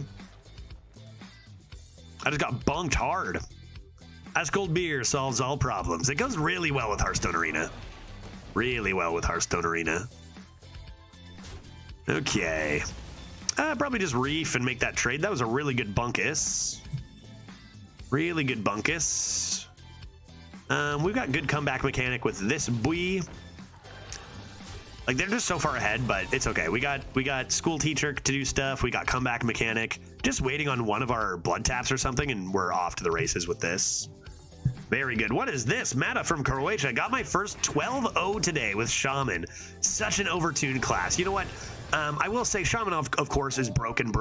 I just got bunked hard. Ice cold beer solves all problems. It goes really well with Hearthstone Arena. Really well with Hearthstone Arena. Okay. Probably just reef and make that trade. That was a really good bunkus. Really good bunkus. We've got good comeback mechanic with this boy. Like, they're just so far ahead, but it's okay. We got school teacher to do stuff. We got comeback mechanic. Just waiting on one of our blood taps or something, and we're off to the races with this. Very good. What is this? Mata from Croatia. Got my first 12-0 today with Shaman. Such an overtuned class. You know what? I will say Shaman, of course, is broken.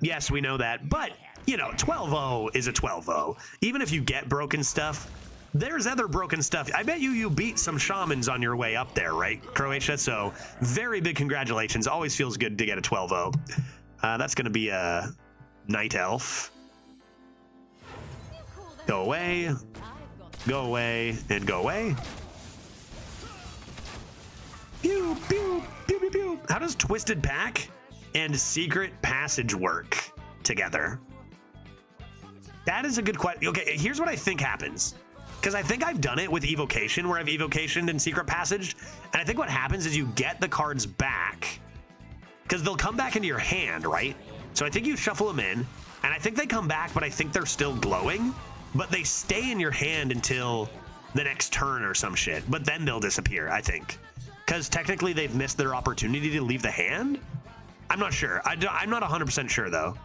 Yes, we know that. But, you know, 12-0 is a 12-0. Even if you get broken stuff, there's other broken stuff. I bet you beat some Shamans on your way up there, right, Croatia? So very big congratulations. Always feels good to get a 12-0. That's going to be a Night Elf. Go away, and go away. Pew, pew, pew, pew, pew. How does Twisted Pack and Secret Passage work together? That is a good question. Okay, here's what I think happens. Because I think I've done it with Evocation, where I've Evocationed and Secret Passaged. And I think what happens is you get the cards back. Because they'll come back into your hand, right? So I think you shuffle them in. And I think they come back, but I think they're still glowing. But they stay in your hand until the next turn or some shit. But then they'll disappear, I think. Because technically they've missed their opportunity to leave the hand? I'm not sure. I'm not 100% sure, though.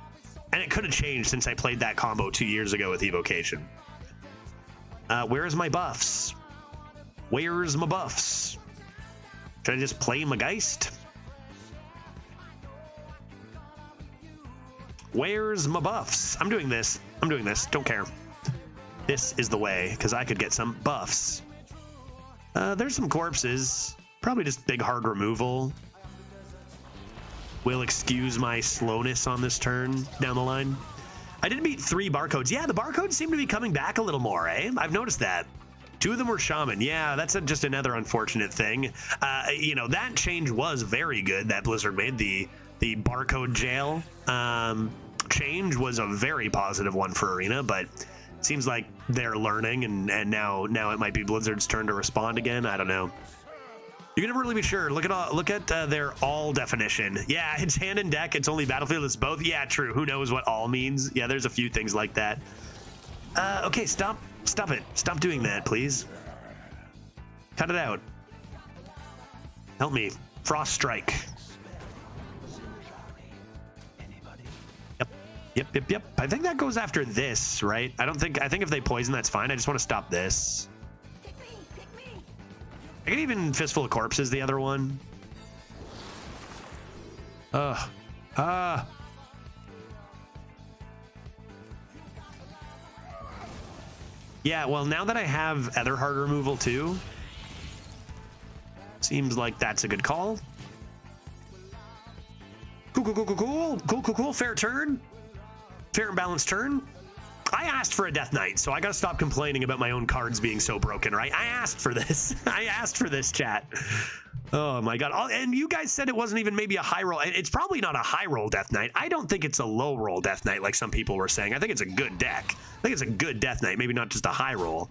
And it could have changed since I played that combo 2 years ago with Evocation. Where's my buffs? Where's my buffs? Should I just play my Geist? Where's my buffs? I'm doing this. Don't care. This is the way, because I could get some buffs. There's some corpses. Probably just big hard removal. Will excuse my slowness on this turn down the line. I did beat 3 barcodes. Yeah, the barcodes seem to be coming back a little more, eh? I've noticed that. 2 of them were Shaman. Yeah, that's just another unfortunate thing. You know, that change was very good that Blizzard made. The barcode jail change was a very positive one for Arena, but it seems like they're learning, and now it might be Blizzard's turn to respond again. I don't know. You can never really be sure. Look at their all definition. Yeah, it's hand and deck. It's only battlefield. It's both. Yeah, true. Who knows what all means? Yeah, there's a few things like that. Okay, stop it. Stop doing that, please. Cut it out. Help me. Frost strike. Yep. I think that goes after this, right? I think if they poison, that's fine. I just want to stop this. I can even Fistful of Corpses the other one. Yeah, well, now that I have Etherheart removal too, seems like that's a good call. Cool. Fair turn. Fair and balanced turn. I asked for a Death Knight, so I gotta stop complaining about my own cards being so broken, right? I asked for this. I asked for this, chat. Oh my god. And you guys said it wasn't even maybe a high roll. It's probably not a high roll Death Knight. I don't think it's a low roll Death Knight like some people were saying. I think it's a good deck. I think it's a good Death Knight, maybe not just a high roll.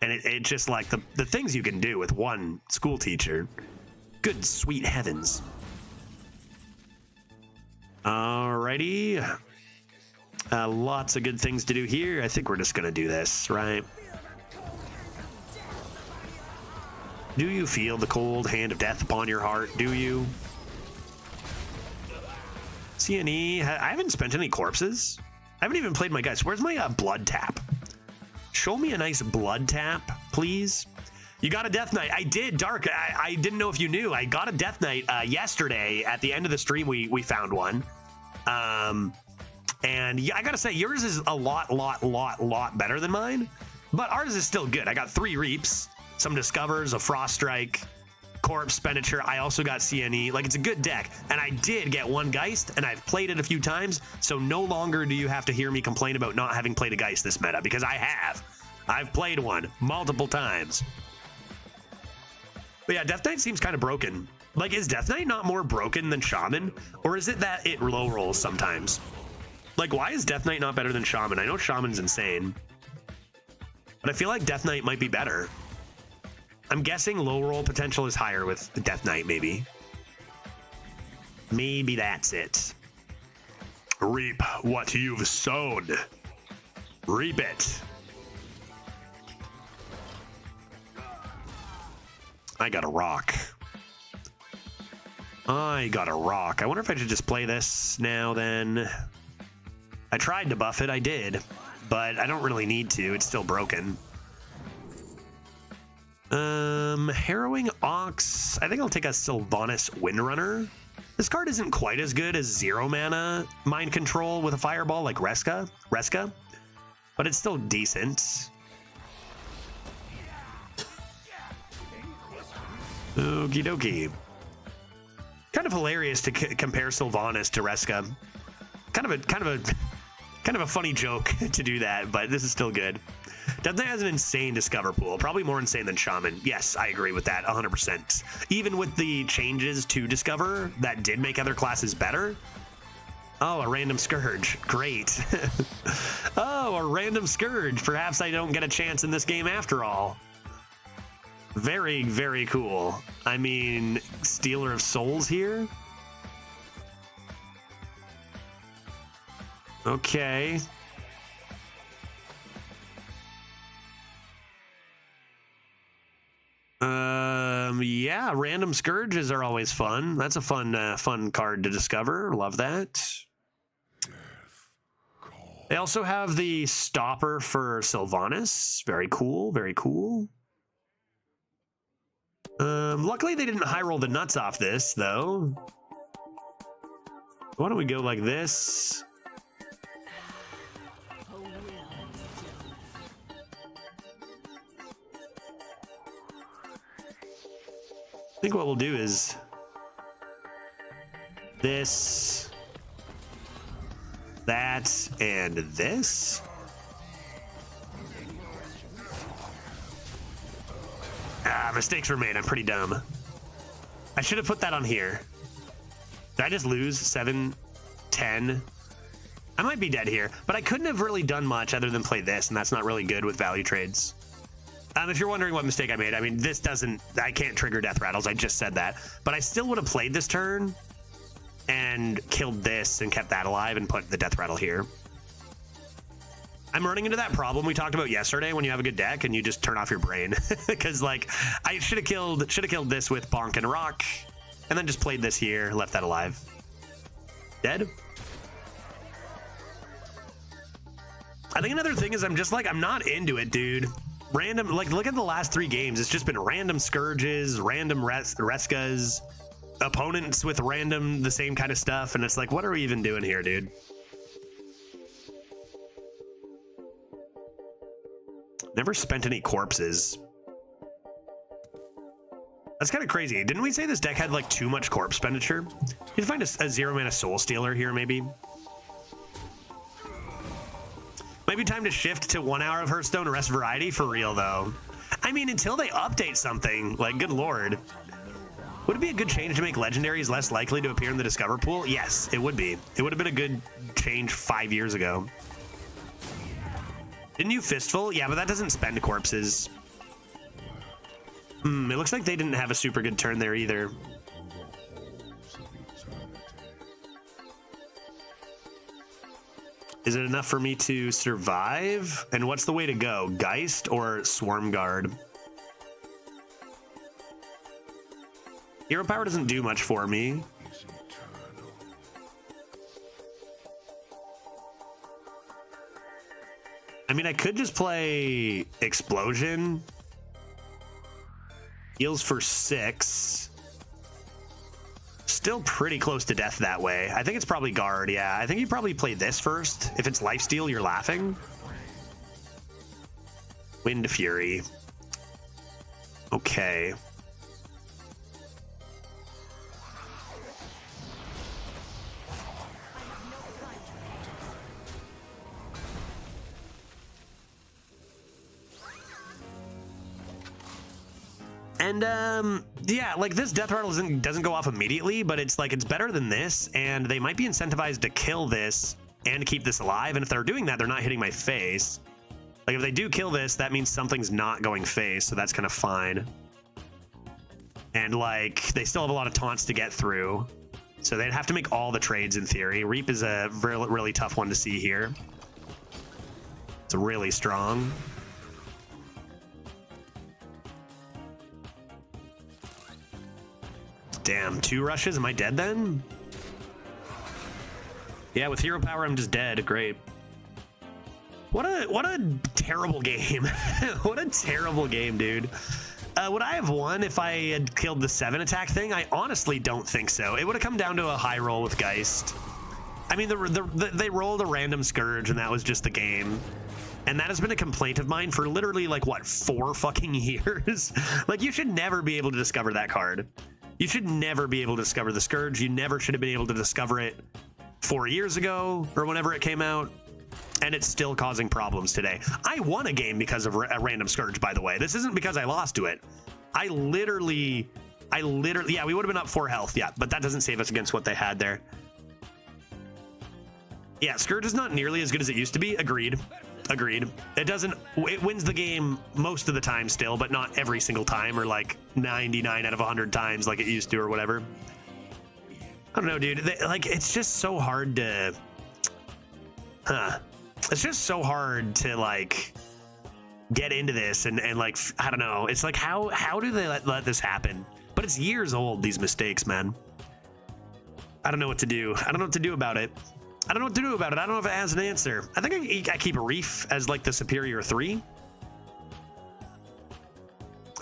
And it's just like the things you can do with one school teacher. Good sweet heavens. Alrighty. Lots of good things to do here. I think we're just gonna do this, right? Do you feel the cold hand of death upon your heart? Do you? CNE, I haven't spent any corpses. I haven't even played my guys. Where's my blood tap? Show me a nice blood tap, please. You got a Death Knight. I did, Dark. I didn't know if you knew. I got a Death Knight yesterday at the end of the stream. We found one. And yeah, I gotta say, yours is a lot better than mine. But ours is still good. I got 3 Reaps, some Discovers, a Frost Strike, Corpse Expenditure. I also got CNE. Like, it's a good deck. And I did get one Geist, and I've played it a few times. So no longer do you have to hear me complain about not having played a Geist this meta, because I have. I've played one multiple times. But yeah, Death Knight seems kind of broken. Like, is Death Knight not more broken than Shaman? Or is it that it low rolls sometimes? Like, why is Death Knight not better than Shaman? I know Shaman's insane, but I feel like Death Knight might be better. I'm guessing low roll potential is higher with the Death Knight, maybe. Maybe that's it. Reap what you've sown. Reap it. I got a rock. I wonder if I should just play this now then. I tried to buff it, I did, but I don't really need to. It's still broken. Harrowing Ox. I think I'll take a Sylvanas Windrunner. This card isn't quite as good as 0 mana Mind Control with a Fireball like Reska, but it's still decent. Okie dokie. Kind of hilarious to compare Sylvanas to Reska. Kind of a funny joke to do that, but this is still good. Death Knight has an insane Discover pool, probably more insane than Shaman. Yes, I agree with that 100%. Even with the changes to Discover that did make other classes better. Oh, a random Scourge. Great. Oh, a random Scourge. Perhaps I don't get a chance in this game after all. Very, very cool. I mean, Stealer of Souls here. Okay. Yeah, random Scourges are always fun. That's a fun card to discover. Love that. They also have the Stopper for Sylvanas. Very cool, very cool. Luckily they didn't high roll the nuts off this, though. Why don't we go like this? I think what we'll do is this, that, and this. Mistakes were made. I'm pretty dumb. I should have put that on here. Did I just lose 7, 10? I might be dead here, but I couldn't have really done much other than play this, and that's not really good with value trades. If you're wondering what mistake I made, I mean, I can't trigger death rattles. I just said that. But I still would have played this turn and killed this and kept that alive and put the death rattle here. I'm running into that problem we talked about yesterday when you have a good deck and you just turn off your brain. Because, like, I should have killed this with Bonk and Rock and then just played this here, left that alive. Dead? I think another thing is I'm not into it, dude. Random, like, look at the last 3 games. It's just been random Scourges, random Reskas, opponents with random the same kind of stuff, and it's like, what are we even doing here, dude? Never spent any corpses. That's kind of crazy. Didn't we say this deck had like too much corpse expenditure? You can find a 0-mana Soul Stealer here, maybe. Might be time to shift to 1 hour of Hearthstone and rest variety for real, though. I mean, until they update something, like, good lord. Would it be a good change to make legendaries less likely to appear in the Discover pool? Yes, it would be. It would have been a good change 5 years ago. Didn't you Fistful? Yeah, but that doesn't spend corpses. It looks like they didn't have a super good turn there either. Is it enough for me to survive? And what's the way to go? Geist or Swarm Guard? Hero Power doesn't do much for me. I mean, I could just play Explosion. Heals for 6. Still pretty close to death that way. I think it's probably Guard, yeah. I think you probably play this first. If it's Lifesteal, you're laughing. Wind Fury. Okay. And yeah, like this death rattle doesn't go off immediately, but it's like it's better than this, and they might be incentivized to kill this and keep this alive. And if they're doing that, they're not hitting my face. Like if they do kill this, that means something's not going face, so that's kind of fine. And like they still have a lot of taunts to get through, so they'd have to make all the trades in theory. Reap is a really tough one to see here. It's really strong. Damn, 2 rushes? Am I dead then? Yeah, with hero power, I'm just dead. Great. What a terrible game. What a terrible game, dude. Would I have won if I had killed the 7 attack thing? I honestly don't think so. It would have come down to a high roll with Geist. I mean, they rolled a random Scourge, and that was just the game. And that has been a complaint of mine for literally, like, what, 4 fucking years? Like, you should never be able to discover that card. You should never be able to discover the Scourge. You never should have been able to discover it 4 years ago or whenever it came out. And it's still causing problems today. I won a game because of a random Scourge, by the way. This isn't because I lost to it. I literally, yeah, we would have been up 4 health, yeah, but that doesn't save us against what they had there. Yeah, Scourge is not nearly as good as it used to be. Agreed. Agreed. It wins the game most of the time still, but not every single time, or like 99 out of 100 times like it used to or whatever. I don't know, dude. Like, it's just so hard to... It's just so hard to, like, get into this and like, I don't know. It's like, how do they let this happen? But it's years old, these mistakes, man. I don't know what to do. I don't know what to do about it. I don't know what to do about it. I don't know if it has an answer. I think I keep a Reef as like the superior 3.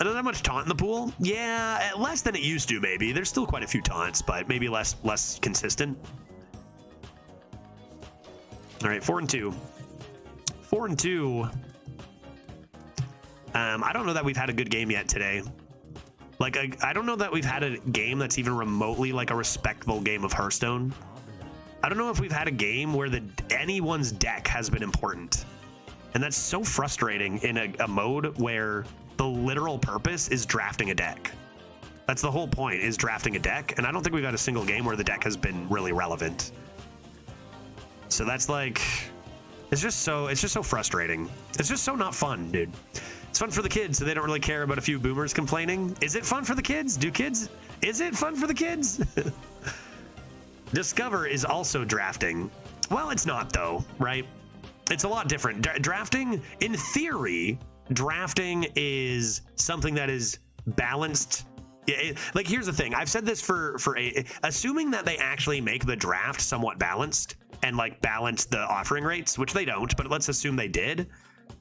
I don't have much taunt in the pool. Yeah, less than it used to, maybe. There's still quite a few taunts, but maybe less consistent. All right, 4 and 2. 4 and 2. I don't know that we've had a good game yet today. Like, I don't know that we've had a game that's even remotely like a respectable game of Hearthstone. I don't know if we've had a game where anyone's deck has been important. And that's so frustrating in a mode where the literal purpose is drafting a deck. That's the whole point, is drafting a deck. And I don't think we've had a single game where the deck has been really relevant. So that's like, it's just so frustrating. It's just so not fun, dude. It's fun for the kids, so they don't really care about a few boomers complaining. Is it fun for the kids? Is it fun for the kids? Discover is also drafting. Well, it's not though, right? It's a lot different. Drafting, in theory, drafting is something that is balanced. Like, here's the thing. I've said this assuming that they actually make the draft somewhat balanced and like balance the offering rates, which they don't, but let's assume they did.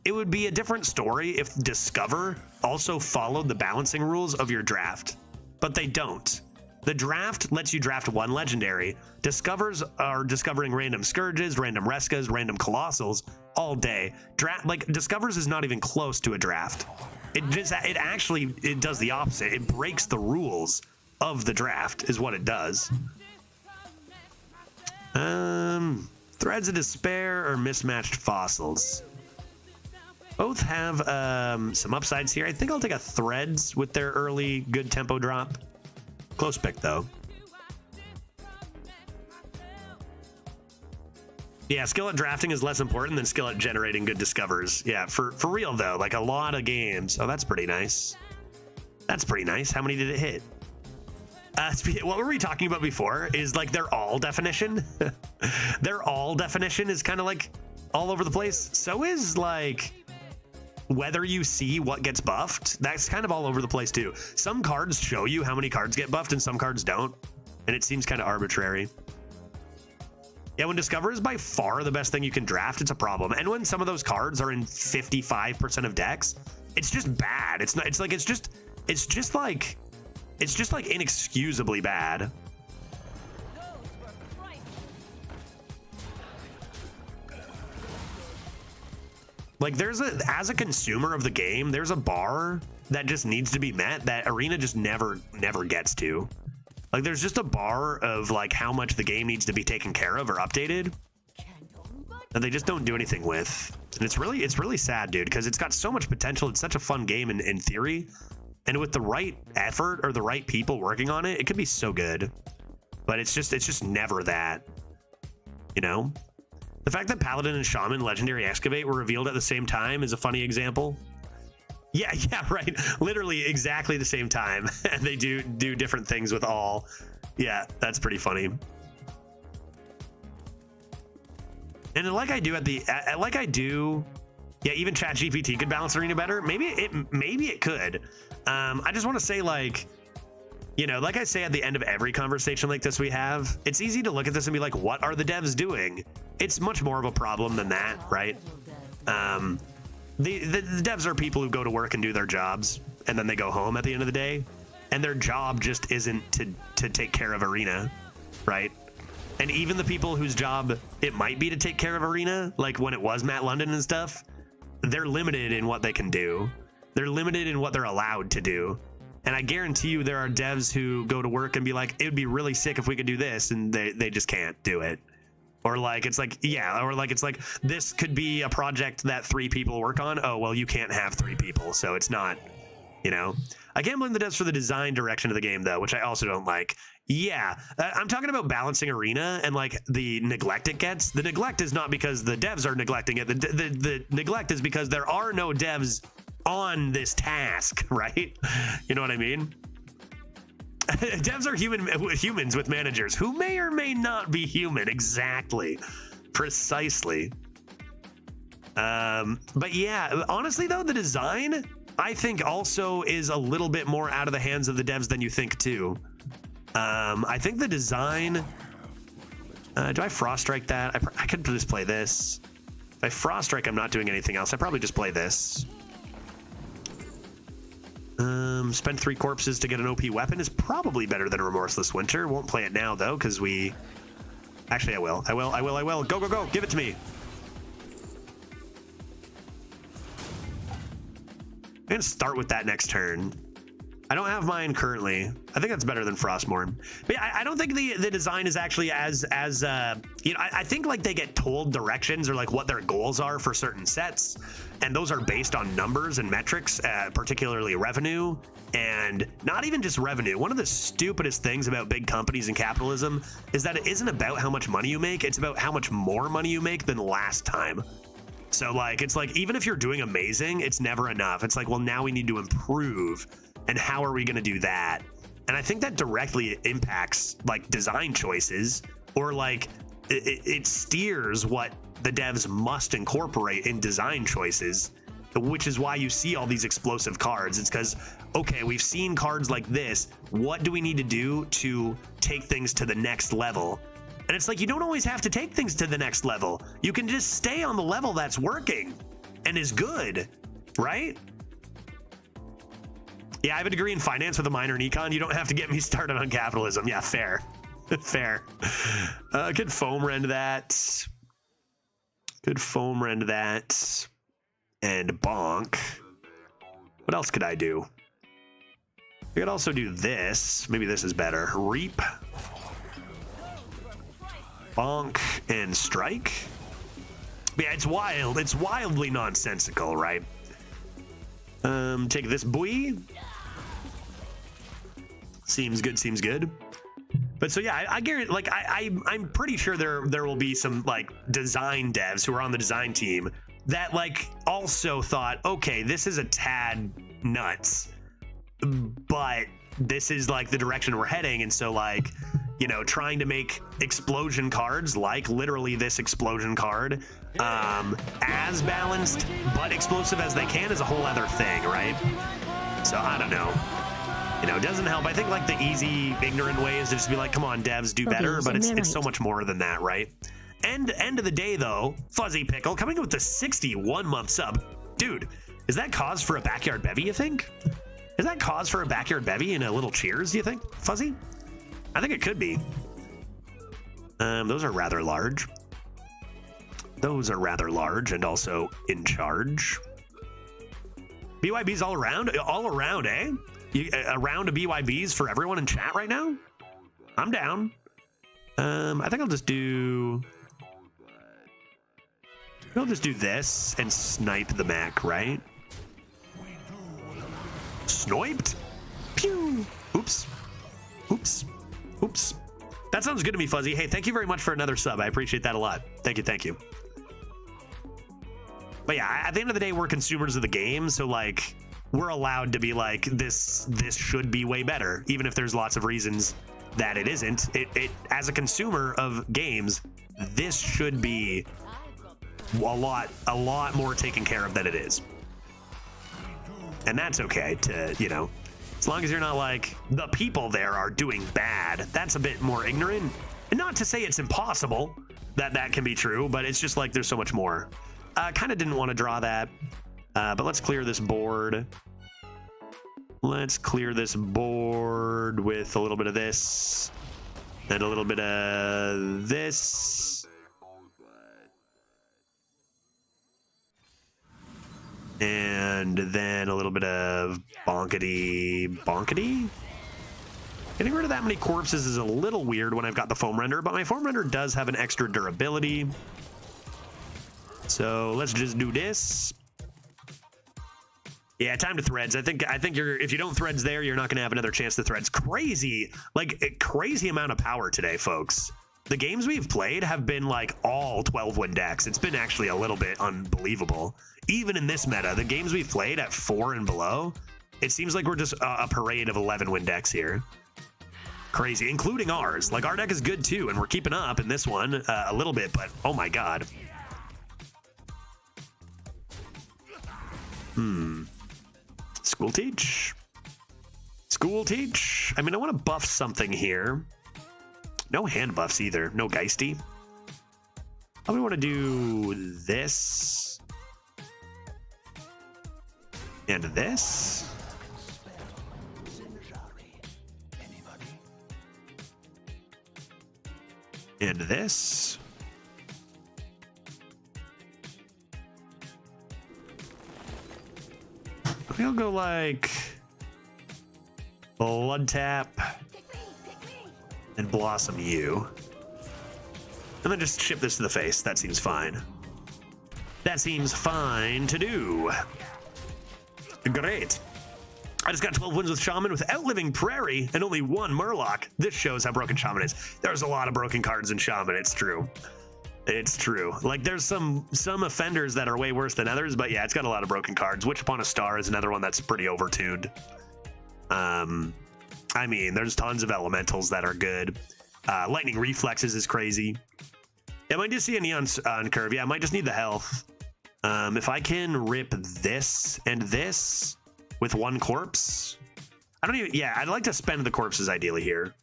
It would be a different story if Discover also followed the balancing rules of your draft, but they don't. The draft lets you draft one legendary. Discovers are discovering random Scourges, random Reskas, random Colossals all day. Discovers is not even close to a draft. It actually does the opposite. It breaks the rules of the draft is what it does. Threads of Despair or Mismatched Fossils. Both have some upsides here. I think I'll take a Threads with their early good tempo drop. Close pick, though. Yeah, skill at drafting is less important than skill at generating good discovers. Yeah, for real, though. Like, a lot of games. Oh, that's pretty nice. That's pretty nice. How many did it hit? What were we talking about before is, like, their all definition. Their all definition is kind of, like, all over the place. So is, like... whether you see what gets buffed, that's kind of all over the place too. Some cards show you how many cards get buffed and some cards don't, and it seems kind of arbitrary. Yeah, when Discover is by far the best thing you can draft, it's a problem. And when some of those cards are in 55% of decks, it's just bad. It's just like inexcusably bad. Like, as a consumer of the game, there's a bar that just needs to be met that Arena just never gets to. Like, there's just a bar of, like, how much the game needs to be taken care of or updated that they just don't do anything with. And it's really sad, dude, because it's got so much potential. It's such a fun game in theory. And with the right effort or the right people working on it, it could be so good. But it's just never that, you know? The fact that Paladin and Shaman Legendary Excavate were revealed at the same time is a funny example. Yeah, right. Literally exactly the same time. And they do different things with all. Yeah, that's pretty funny. And like I do yeah, even ChatGPT could balance Arena better. Maybe it could. I just want to say, like, you know, like I say at the end of every conversation like this we have, it's easy to look at this and be like, what are the devs doing? It's much more of a problem than that, right? The devs are people who go to work and do their jobs, and then they go home at the end of the day, and their job just isn't to take care of Arena, right? And even the people whose job it might be to take care of Arena, like when it was Matt London and stuff, they're limited in what they can do. They're limited in what they're allowed to do. And I guarantee you there are devs who go to work and be like, it would be really sick if we could do this, and they just can't do it. Or like, it's like, yeah, or like, it's like, this could be a project that 3 people work on. Oh, well, you can't have 3 people, so it's not, you know. I can't blame the devs for the design direction of the game, though, which I also don't like. Yeah, I'm talking about balancing Arena and, like, the neglect it gets. The neglect is not because the devs are neglecting it. The neglect is because there are no devs on this task, right? You know what I mean? Devs are humans with managers who may or may not be human. Exactly. Precisely. But yeah, honestly though, the design, I think also is a little bit more out of the hands of the devs than you think too. I think the design, do I Frost Strike that? I could just play this. If I Frost Strike, I'm not doing anything else. I probably just play this. Spend 3 corpses to get an OP weapon is probably better than a Remorseless Winter. Won't play it now though, because actually I will. Go, go, go. Give it to me. I'm gonna start with that next turn. I don't have mine currently. I think that's better than Frostmourne. But yeah, I don't think the design is actually as you know, I think like they get told directions or like what their goals are for certain sets, and those are based on numbers and metrics, particularly revenue, and not even just revenue. One of the stupidest things about big companies and capitalism is that it isn't about how much money you make, it's about how much more money you make than last time. So like, it's like, even if you're doing amazing, it's never enough. It's like, well, now we need to improve. And how are we going to do that? And I think that directly impacts like design choices, or like it steers what the devs must incorporate in design choices, which is why you see all these explosive cards. It's because, okay, we've seen cards like this. What do we need to do to take things to the next level? And it's like, you don't always have to take things to the next level. You can just stay on the level that's working and is good, right? Yeah, I have a degree in finance with a minor in econ. You don't have to get me started on capitalism. Yeah, fair. Fair. Could foam rend that. Could foam rend that. And bonk. What else could I do? I could also do this. Maybe this is better. Reap. Bonk and strike. Yeah, it's wild. It's wildly nonsensical, right? Take this buoy. Seems good, seems good. But so yeah, I guarantee, like, I'm pretty sure there will be some like design devs who are on the design team that like also thought, okay, this is a tad nuts, but this is like the direction we're heading. And so like, you know, trying to make explosion cards, like literally this explosion card, as balanced but explosive as they can is a whole other thing, right? So I don't know. You know, it doesn't help. I think like the easy, ignorant way is to just be like, come on, devs, do better. But it's so much more than that, right? End of the day, though, Fuzzy Pickle coming with the 61-month sub. Dude, is that cause for a backyard bevy, you think? Is that cause for a backyard bevy and a little cheers, do you think, Fuzzy? I think it could be. Those are rather large. Those are rather large and also in charge. BYBs all around? All around, eh? A round of BYBs for everyone in chat right now? I'm down. I think I'll just do this and snipe the mech, right? Sniped? Pew! Oops. Oops. Oops. That sounds good to me, Fuzzy. Hey, thank you very much for another sub. I appreciate that a lot. Thank you, thank you. But yeah, at the end of the day, we're consumers of the game, so like, we're allowed to be like, this should be way better, even if there's lots of reasons that it isn't. It as a consumer of games, this should be a lot more taken care of than it is. And that's okay to, you know, as long as you're not like, the people there are doing bad. That's a bit more ignorant. And not to say it's impossible that that can be true, but it's just like there's so much more. Kind of didn't want to draw that, but let's clear this board. Let's clear this board with a little bit of this and a little bit of this. And then a little bit of bonkety. Getting rid of that many corpses is a little weird when I've got the foam render, but my foam render does have an extra durability. So let's just do this. Yeah, time to threads. I think you're, if you don't threads there, you're not going to have another chance to threads. Crazy, like a crazy amount of power today, folks. The games we've played have been like all 12-win decks. It's been actually a little bit unbelievable. Even in this meta, the games we've played at 4 and below, it seems like we're just a parade of 11-win decks here. Crazy, including ours. Like, our deck is good too, and we're keeping up in this one a little bit, but oh my god. School teach. School teach. I mean, I want to buff something here. No hand buffs either. No Geisty. Probably want to do this. And this. And this. We'll go like Blood Tap and Blossom You. And then just ship this to the face. That seems fine. That seems fine to do. Great. I just got 12 wins with Shaman without living Prairie and only 1 Murloc. This shows how broken Shaman is. There's a lot of broken cards in Shaman, it's true. It's true. Like there's some offenders that are way worse than others, but yeah, it's got a lot of broken cards. Witch Upon a Star is another one that's pretty overtuned. I mean, there's tons of elementals that are good. Lightning Reflexes is crazy. I might just see a Neon on curve. Yeah, I might just need the health. If I can rip this and this with one corpse, I don't even. Yeah, I'd like to spend the corpses ideally here.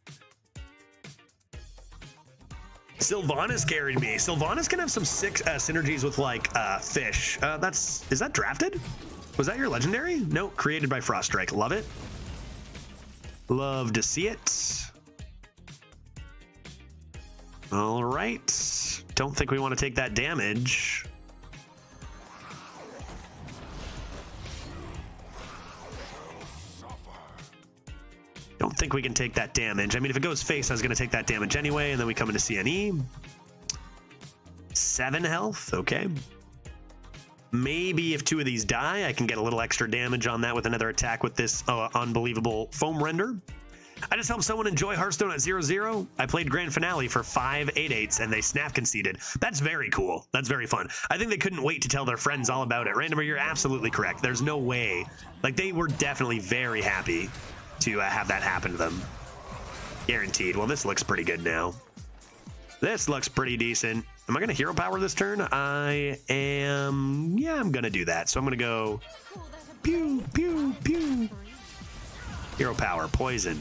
Sylvanas carried me. Sylvanas can have some sick synergies with like fish. Is that drafted? Was that your legendary? No, created by Froststrike. Love it. Love to see it. All right. Don't think we want to take that damage. Don't think we can take that damage. I mean, if it goes face, I was going to take that damage anyway, and then we come into CNE. 7 health, okay. Maybe if 2 of these die, I can get a little extra damage on that with another attack with this unbelievable foam render. I just helped someone enjoy Hearthstone at 0-0. I played Grand Finale for 5 8/8s, and they snap conceded. That's very cool. That's very fun. I think they couldn't wait to tell their friends all about it. Randomer, you're absolutely correct. There's no way. Like, they were definitely very happy to have that happen to them. Guaranteed. Well, this looks pretty good now. This looks pretty decent. Am I going to hero power this turn? I am. Yeah, I'm going to do that. So I'm going to go pew, pew, pew. Hero power, poison.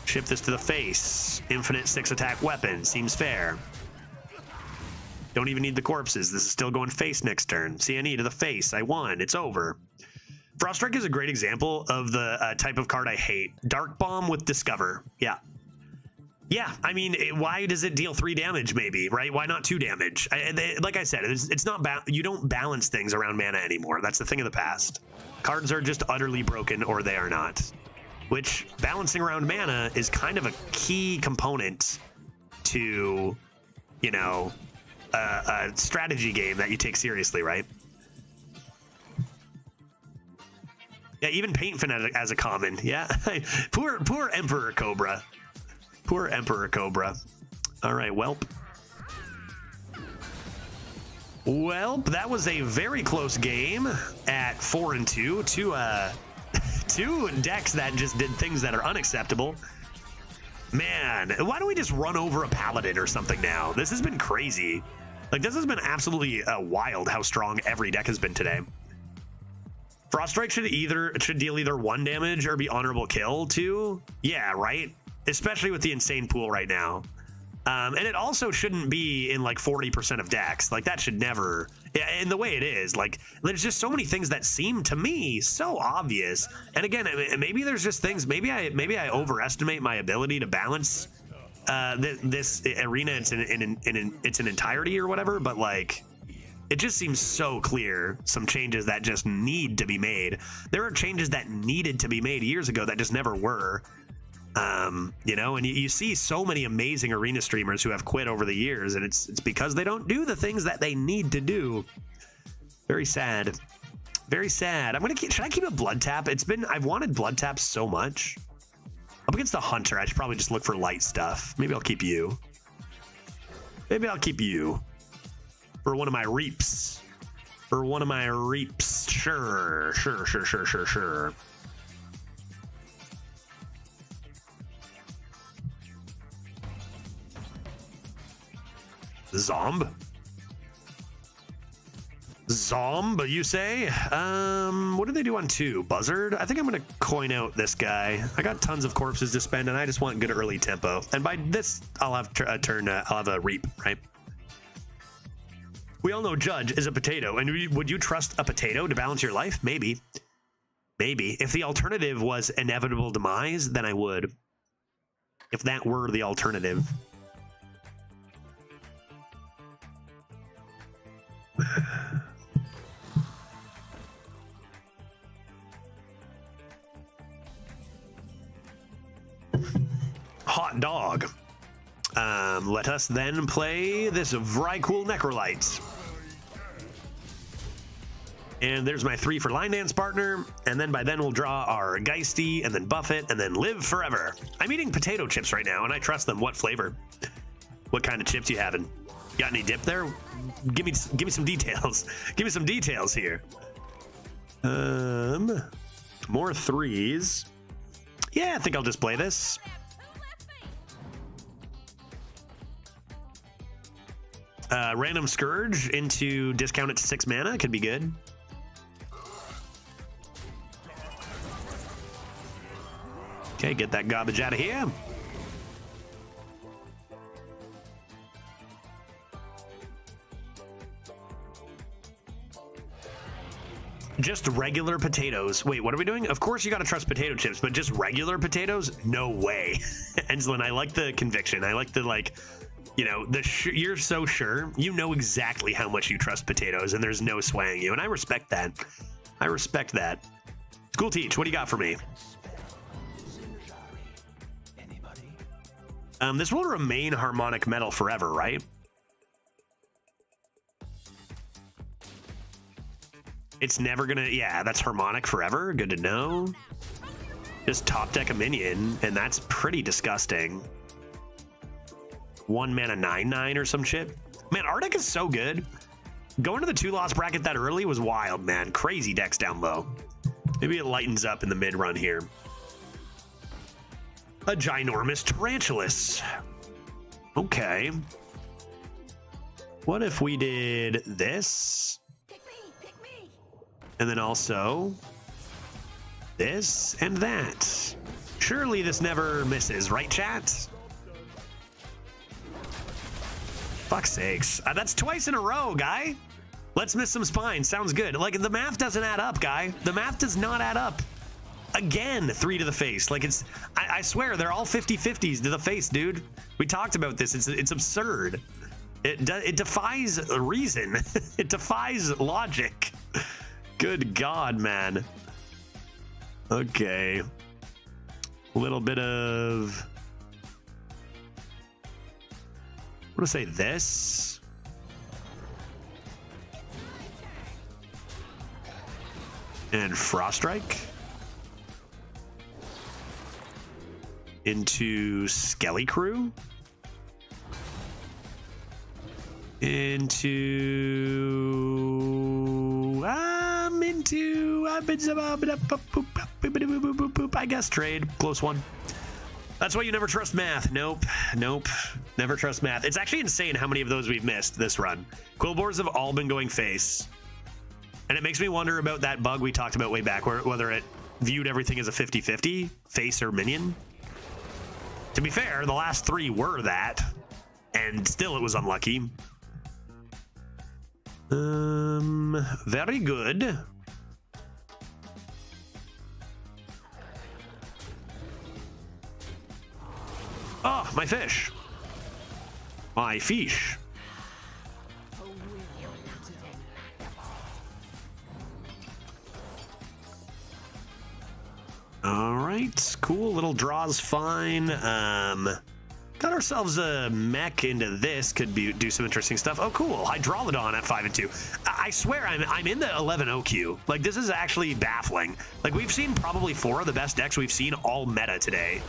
Ship this to the face. Infinite 6 attack weapon. Seems fair. Don't even need the corpses. This is still going face next turn. CNE to the face. I won. It's over. Froststrike is a great example of the type of card I hate. Dark Bomb with Discover. Yeah. Yeah, I mean, why does it deal 3 damage maybe, right? Why not 2 damage? Like I said, it's not you don't balance things around mana anymore. That's the thing of the past. Cards are just utterly broken or they are not. Which, balancing around mana is kind of a key component to, you know, a strategy game that you take seriously, right? Yeah, even Paint Fanatic as a common. Yeah, poor Emperor Cobra. Poor Emperor Cobra. All right, welp. Welp, that was a very close game at 4-2. Two decks that just did things that are unacceptable. Man, why don't we just run over a Paladin or something now? This has been crazy. Like, this has been absolutely wild how strong every deck has been today. Froststrike should deal either 1 damage or be honorable kill too. Yeah, right? Especially with the insane pool right now. And it also shouldn't be in like 40% of decks. Like that should never, in the way it is. Like there's just so many things that seem to me so obvious. And again, maybe there's just things, maybe I overestimate my ability to balance this arena in its entirety or whatever, but like, it just seems so clear some changes that just need to be made. There are changes that needed to be made years ago that just never were. You know, and you see so many amazing arena streamers who have quit over the years, and it's because they don't do the things that they need to do. Very sad. Very sad. Should I keep a blood tap? I've wanted blood tap so much. Up against the hunter, I should probably just look for light stuff. Maybe I'll keep you. Maybe I'll keep you. For one of my reaps. For one of my reaps. Sure. Zomb, you say? What do they do on 2? Buzzard? I think I'm gonna coin out this guy. I got tons of corpses to spend, and I just want good early tempo. And by this, I'll have I'll have a reap, right? We all know Judge is a potato, and would you trust a potato to balance your life? Maybe. Maybe. If the alternative was inevitable demise, then I would. If that were the alternative. Hot dog. Let us then play this Vrykul Necrolite. And there's my 3 for Line Dance partner, and then by then we'll draw our Geisty, and then buff it, and then live forever. I'm eating potato chips right now, and I trust them. What flavor? What kind of chips you having? Got any dip there? Give me some details. Give me some details here. More threes. Yeah, I think I'll just play this. Random Scourge into discount it to 6 mana could be good. Okay, get that garbage out of here. Just regular potatoes. Wait, what are we doing? Of course you gotta trust potato chips, but just regular potatoes? No way. Enslin, I like the conviction. I like the, like, you know, you're so sure. You know exactly how much you trust potatoes, and there's no swaying you, and I respect that. I respect that. School Teach, what do you got for me? This will remain harmonic metal forever, right? It's never gonna, yeah, that's harmonic forever. Good to know. Just top deck a minion, and that's pretty disgusting. 1 mana 9/9 or some shit. Man, Arctic is so good. Going to the 2-loss bracket that early was wild, man. Crazy decks down low. Maybe it lightens up in the mid run here. A ginormous Tarantulas. Okay. What if we did this? And then also this and that. Surely this never misses, right, chat? Fuck's sakes. That's twice in a row, guy. Let's miss some spines. Sounds good. Like, the math doesn't add up, guy. The math does not add up. Again, 3 to the face. Like, it's, I swear, they're all 50-50s to the face, dude. We talked about this. It's absurd. It defies reason. It defies logic. Good God, man. Okay. A little bit of... I'm gonna say this. And Frost Strike. Into Skelly Crew. I guess trade. Close one. That's why you never trust math. Nope. Nope. Never trust math. It's actually insane how many of those we've missed this run. Quillbores have all been going face. And it makes me wonder about that bug we talked about way back, whether it viewed everything as a 50-50, face or minion. To be fair, the last 3 were that, and still it was unlucky. Very good. Oh, my fish. My fish. All right, cool. Little draw's fine. Got ourselves a mech into this. Could do some interesting stuff. Oh, cool. Hydrolodon at 5 and 2. I swear I'm in the 11-0 queue. Like, this is actually baffling. Like, we've seen probably 4 of the best decks we've seen all meta today.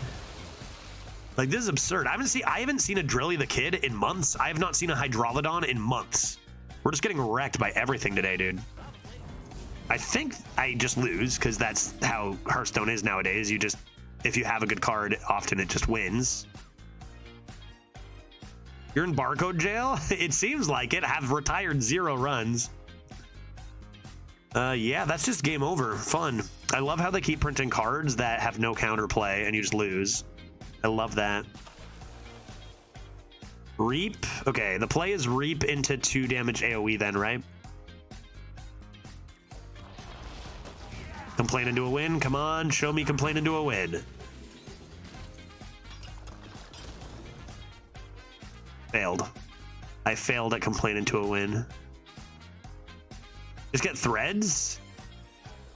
Like, this is absurd. I haven't seen a Drilly the Kid in months. I have not seen a Hydrolodon in months. We're just getting wrecked by everything today, dude. I think I just lose, because that's how Hearthstone is nowadays. You just, if you have a good card, often it just wins. You're in barcode jail? It seems like it. Have retired 0 runs. Yeah, that's just game over. Fun. I love how they keep printing cards that have no counterplay and you just lose. I love that. Reap. Okay, the play is Reap into 2 damage AoE then, right? Complain into a win. Come on, show me complain into a win. Failed. I failed at complain into a win. Just get Threads.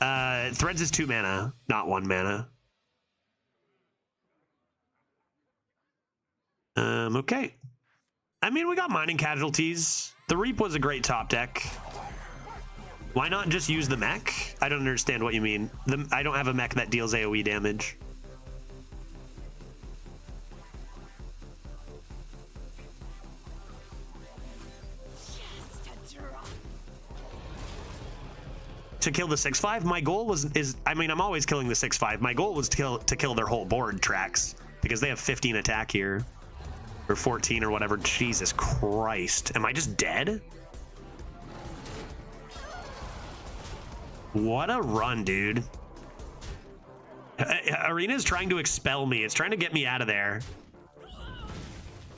Threads is 2 mana, not 1 mana. Okay. I mean, we got Mining Casualties. The Reap was a great top deck. Why not just use the mech? I don't understand what you mean. I don't have a mech that deals AoE damage. to kill the 6/5. My goal I mean, I'm always killing the 6/5. My goal was to kill their whole board tracks because they have 15 attack here, or 14 or whatever. Jesus Christ, am I just dead? What a run, dude. Arena is trying to expel me. It's trying to get me out of there.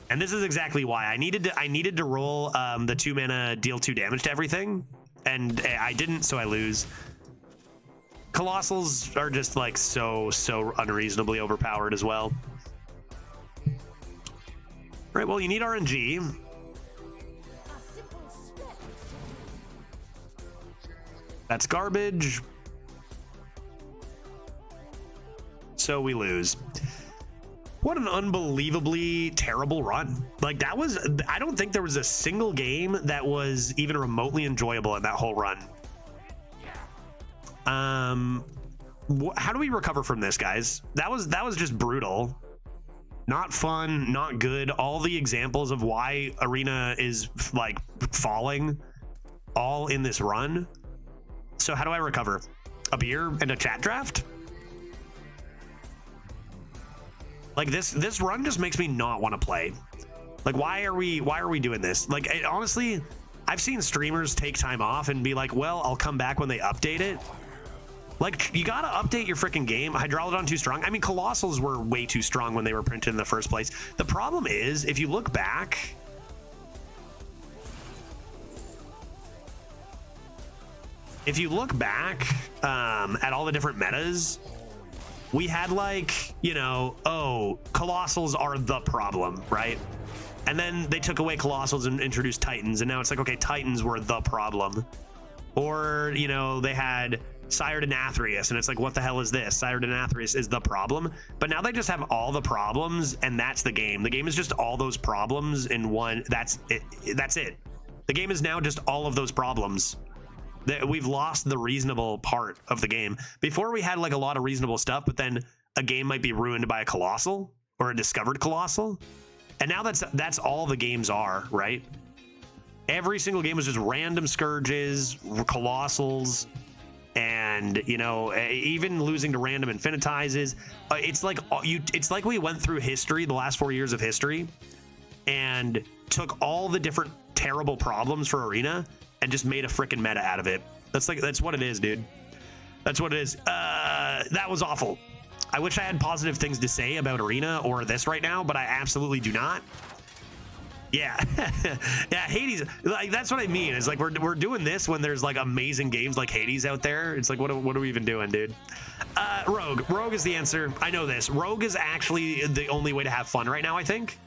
And this is exactly why I needed to roll the 2 mana deal 2 damage to everything, and I didn't, so I lose. Colossals are just like so unreasonably overpowered as well. Right, well, you need RNG. That's garbage. So we lose. What an unbelievably terrible run. Like, that was, I don't think there was a single game that was even remotely enjoyable in that whole run. How do we recover from this, guys? That was just brutal. Not fun, not good. All the examples of why Arena is like falling, all in this run. So how do I recover? A beer and a chat draft? Like, this run just makes me not want to play. Like, why are we doing this? Like, honestly, I've seen streamers take time off and be like, well, I'll come back when they update it. Like, you gotta update your freaking game. Hydralodon too strong. I mean, Colossals were way too strong when they were printed in the first place. The problem is, if you look back, at all the different metas, we had, like, you know, oh, Colossals are the problem, right? And then they took away Colossals and introduced Titans, and now it's like, okay, Titans were the problem. Or, you know, they had Sire Denathrius, and it's like, what the hell is this? Sire Denathrius is the problem. But now they just have all the problems, and that's the game. The game is just all those problems in one. That's it. That's it. The game is now just all of those problems. We've lost the reasonable part of the game. Before, we had like a lot of reasonable stuff, but then a game might be ruined by a Colossal or a discovered Colossal. And now that's all the games are, right? Every single game was just random Scourges, Colossals, and, you know, even losing to random Infinitizes. It's like we went through history, the last 4 years of history, and took all the different terrible problems for Arena and just made a freaking meta out of it. That's what it is, dude. That's what it is. That was awful. I wish I had positive things to say about Arena or this right now, but I absolutely do not. Yeah. Yeah, Hades, like, that's what I mean. It's like we're doing this when there's like amazing games like Hades out there. It's like, what are we even doing, dude? Rogue is the answer. I know this. Rogue is actually the only way to have fun right now, I think.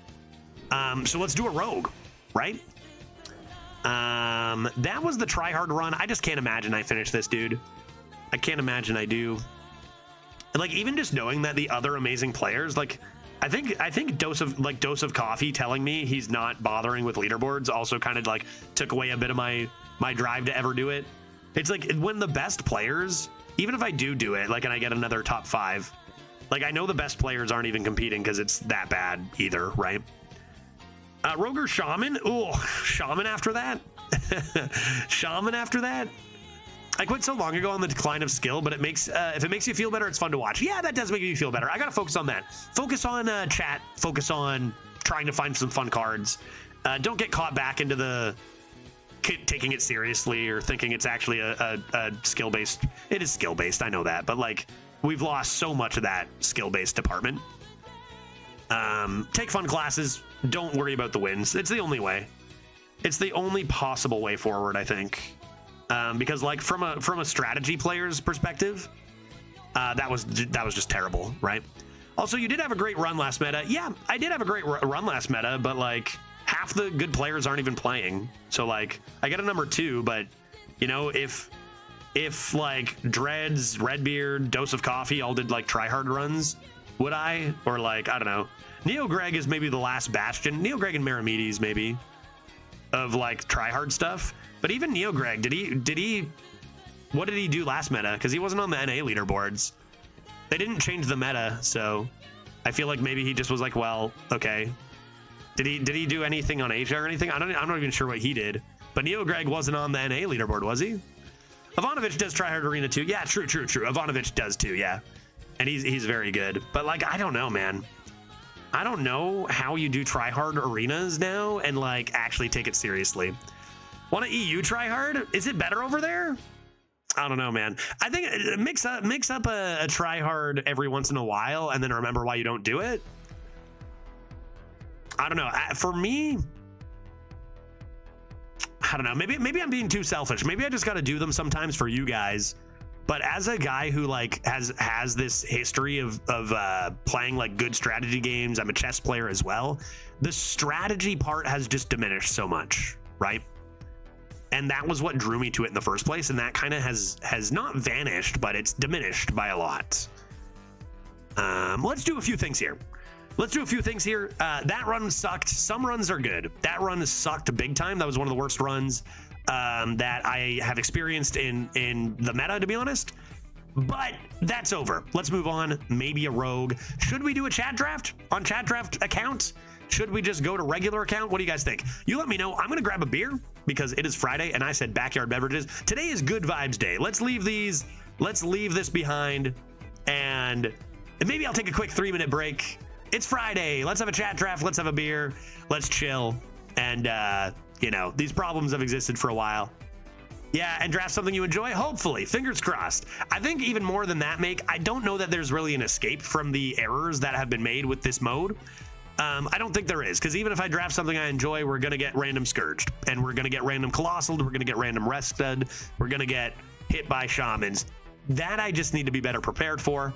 So let's do a Rogue, right? That was the tryhard run. I just can't imagine I finish this, dude. I can't imagine I do. And like, even just knowing that the other amazing players, like, I think Dose of Coffee telling me he's not bothering with leaderboards also kind of like took away a bit of my drive to ever do it. It's like, when the best players, even if I do it, like, and I get another top 5, like, I know the best players aren't even competing because it's that bad either, right? Rogue or Shaman? Ooh, Shaman after that? Shaman after that? I quit so long ago on the decline of skill, but it makes if it makes you feel better, it's fun to watch. Yeah, that does make you feel better. I gotta focus on that. Focus on chat. Focus on trying to find some fun cards. Don't get caught back into the taking it seriously or thinking it's actually a skill-based. It is skill-based, I know that, but like, we've lost so much of that skill-based department. Take fun classes. Don't worry about the wins. It's the only way. It's the only possible way forward, I think. Because like, from a strategy player's perspective, that was just terrible, right? Also, you did have a great run last meta. Yeah, I did have a great run last meta, but like, half the good players aren't even playing. So like, I got a number 2, but, you know, if like Dreads, Redbeard, Dose of Coffee all did like tryhard runs, would I? Or like, I don't know. Neo Greg is maybe the last bastion. Neo Greg and Meramedes maybe of like tryhard stuff. But even Neo Greg, what did he do last meta? Because he wasn't on the NA leaderboards. They didn't change the meta, so I feel like maybe he just was like, well, okay. Did he do anything on Asia or anything? I'm not even sure what he did. But Neo Greg wasn't on the NA leaderboard, was he? Ivanovic does try hard arena too. Yeah, true. Ivanovic does too, yeah. And he's very good. But like, I don't know, man. I don't know how you do try hard arenas now and like actually take it seriously. Want to EU try hard? Is it better over there? I don't know, man. I think mix up a try hard every once in a while and then remember why you don't do it. I don't know. For me, I don't know. Maybe I'm being too selfish. Maybe I just got to do them sometimes for you guys. But as a guy who like has this history of playing like good strategy games, I'm a chess player as well. The strategy part has just diminished so much, right? And that was what drew me to it in the first place, and that kind of has not vanished, but it's diminished by a lot. Let's do a few things here. That run sucked. Some runs are good. That run sucked big time. That was one of the worst runs that I have experienced in the meta, to be honest. But that's over. Let's move on. Maybe a rogue. Should we do a chat draft on chat draft account? Should we just go to regular account? What do you guys think? You let me know. I'm going to grab a beer because it is Friday and I said backyard beverages. Today is good vibes day. Let's leave this behind and maybe I'll take a quick 3-minute break. It's Friday. Let's have a chat draft. Let's have a beer. Let's chill. And, you know, these problems have existed for a while. Yeah, and draft something you enjoy, hopefully. Fingers crossed. I think even more than that, I don't know that there's really an escape from the errors that have been made with this mode. I don't think there is, because even if I draft something I enjoy, we're going to get random Scourged, and we're going to get random Colossaled, we're going to get random Rested, we're going to get hit by Shamans. That I just need to be better prepared for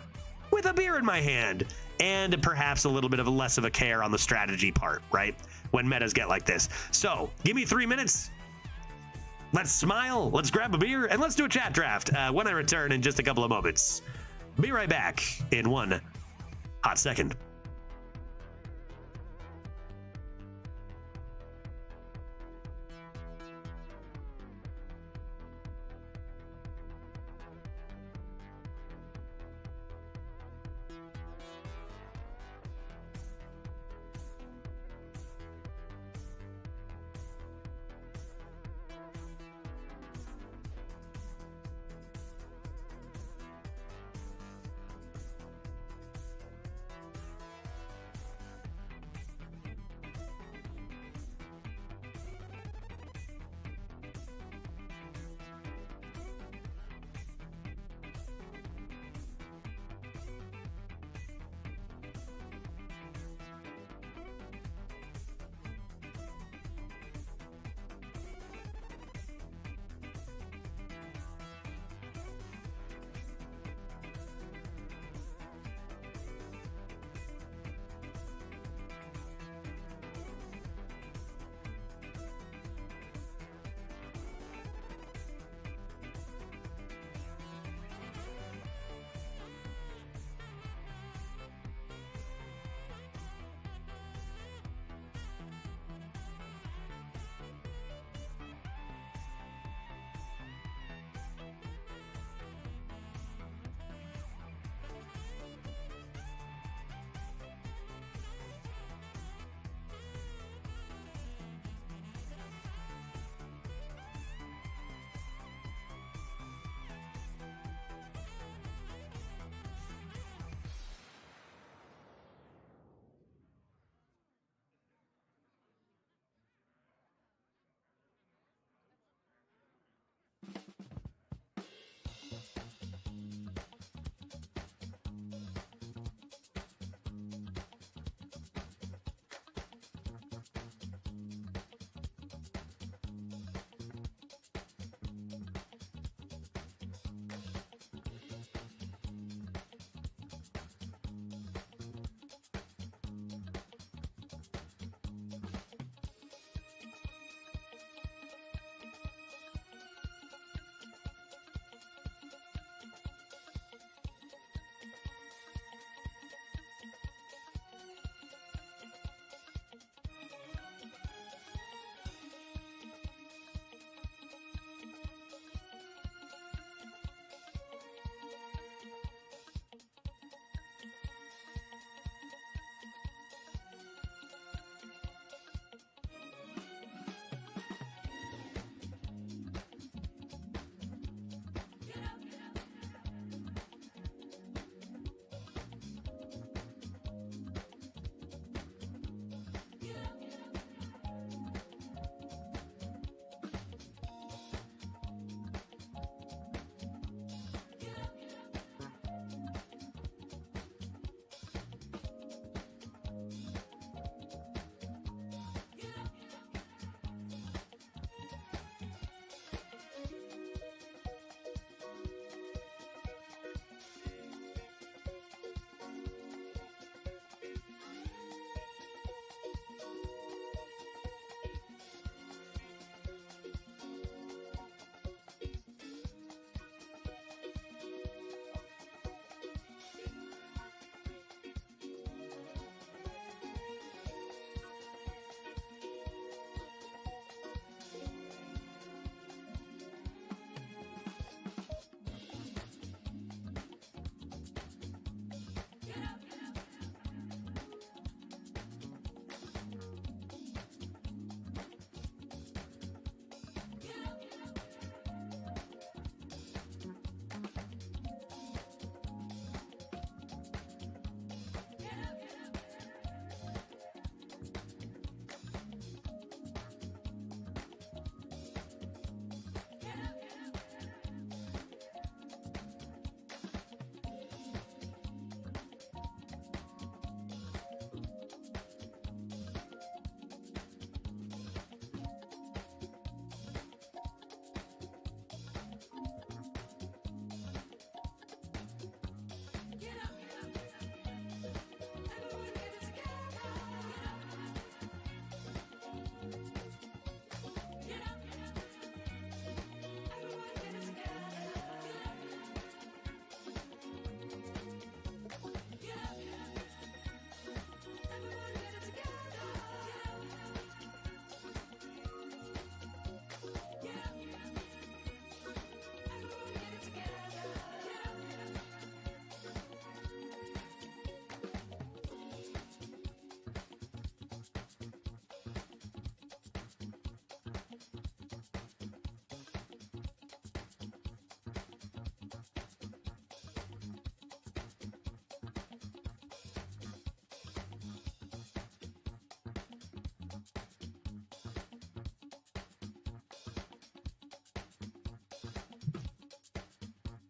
with a beer in my hand, and perhaps a little bit of less of a care on the strategy part, right? When metas get like this. So, give me 3 minutes. Let's smile, let's grab a beer, and let's do a chat draft when I return in just a couple of moments. Be right back in one hot second.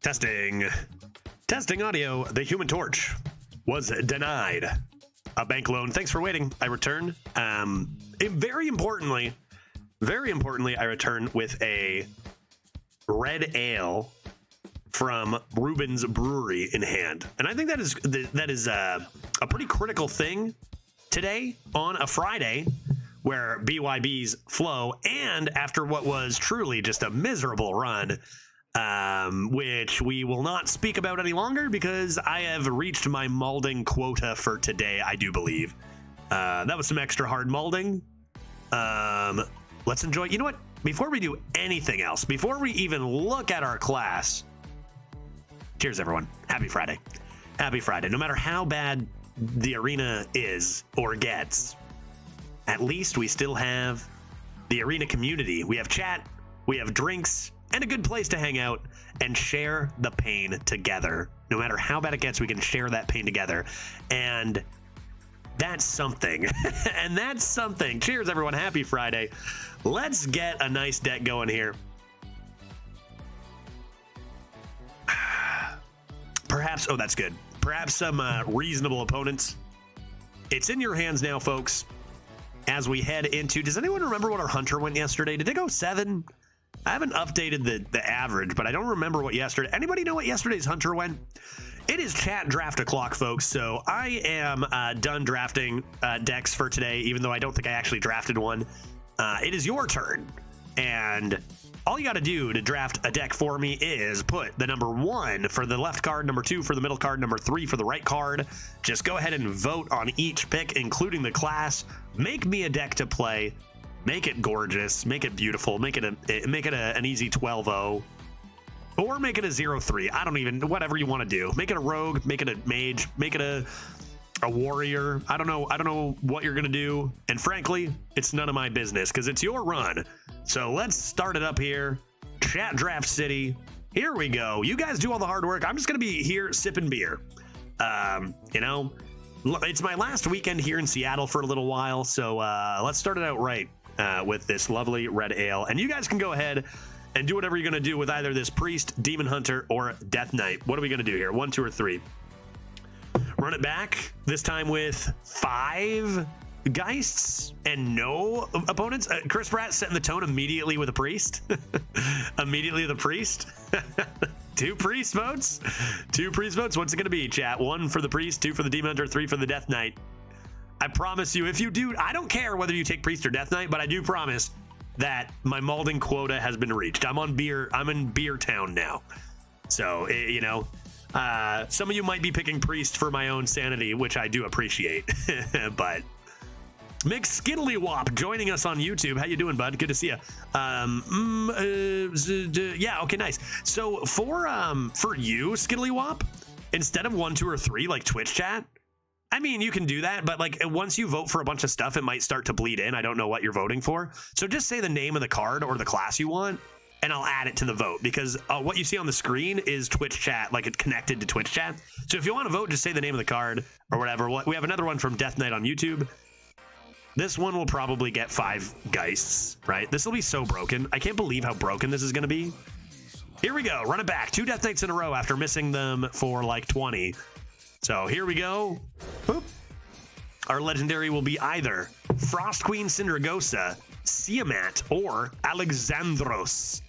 Testing. Testing audio. The Human Torch was denied. A bank loan. Thanks for waiting. I return. Very importantly, I return with a red ale from Ruben's Brewery in hand, and I think that is a pretty critical thing today on a Friday, where BYBs flow, and after what was truly just a miserable run, which we will not speak about any longer because I have reached my malding quota for today, I do believe. That was some extra hard malding. Let's enjoy. You know what? Before we do anything else, before we even look at our class, cheers, everyone. Happy Friday. Happy Friday. No matter how bad the arena is or gets, at least we still have the arena community. We have chat, we have drinks, and a good place to hang out and share the pain together. No matter how bad it gets, we can share that pain together. And that's something. And that's something. Cheers, everyone. Happy Friday. Let's get a nice deck going here. Perhaps, oh, that's good. Perhaps some reasonable opponents. It's in your hands now, folks, as we head into... Does anyone remember what our Hunter went yesterday? Did it go 7? I haven't updated the average, but I don't remember what yesterday... Anybody know what yesterday's Hunter went? It is chat draft o'clock, folks, so I am done drafting decks for today, even though I don't think I actually drafted one. It is your turn, and all you got to do to draft a deck for me is put the number 1 for the left card, number 2 for the middle card, number 3 for the right card. Just go ahead and vote on each pick, including the class. Make me a deck to play. Make it gorgeous. Make it beautiful. Make it an easy 12-0. Or make it a 0-3. I don't even, whatever you want to do. Make it a rogue, make it a mage, make it a warrior. I don't know what you're gonna do. And frankly, it's none of my business because it's your run. So let's start it up here. Chat Draft City. Here we go. You guys do all the hard work. I'm just gonna be here sipping beer. You know, it's my last weekend here in Seattle for a little while. So let's start it out right with this lovely red ale. And you guys can go ahead and do whatever you're going to do with either this Priest, Demon Hunter, or Death Knight. What are we going to do here? 1, 2, or 3? Run it back, this time with 5 Geists and no opponents. Chris Pratt setting the tone immediately with a Priest. Immediately with a Priest. 2 Priest votes. 2 Priest votes. What's it going to be, chat? 1 for the Priest, 2 for the Demon Hunter, 3 for the Death Knight. I promise you, if you do, I don't care whether you take Priest or Death Knight, but I do promise that my malding quota has been reached. I'm in beer town now. So, you know, some of you might be picking Priest for my own sanity, which I do appreciate. But Mick Skiddlywop joining us on YouTube. How you doing, bud? Good to see you. Yeah, okay, nice. So for you, Skiddlywop, instead of 1, 2, or 3 like Twitch chat, I mean, you can do that, but like once you vote for a bunch of stuff, it might start to bleed in. I don't know what you're voting for. So just say the name of the card or the class you want, and I'll add it to the vote because what you see on the screen is Twitch chat, like it's connected to Twitch chat. So if you want to vote, just say the name of the card or whatever. We have another one from Death Knight on YouTube. This one will probably get 5 Geists, right? This will be so broken. I can't believe how broken this is going to be. Here we go. Run it back. 2 Death Knights in a row after missing them for like 20. So here we go. Boop. Our legendary will be either Frost Queen Syndragosa, Siamat, or Alexandros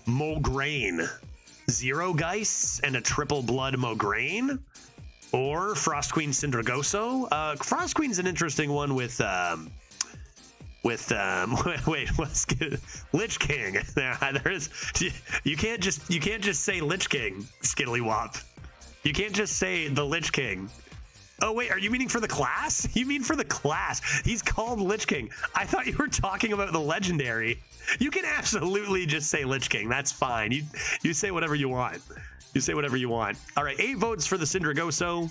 Mograine. 0 Geists and a triple blood Mograine, or Frost Queen Syndragoso. Frost Queen's an interesting one with wait, what's good? Lich King. There is, you can't just say Lich King, Skiddlywop. You can't just say the Lich King. Oh, wait, are you meaning for the class? You mean for the class. He's called Lich King. I thought you were talking about the legendary. You can absolutely just say Lich King. That's fine. You say whatever you want. You say whatever you want. All right, 8 votes for the Syndragoso.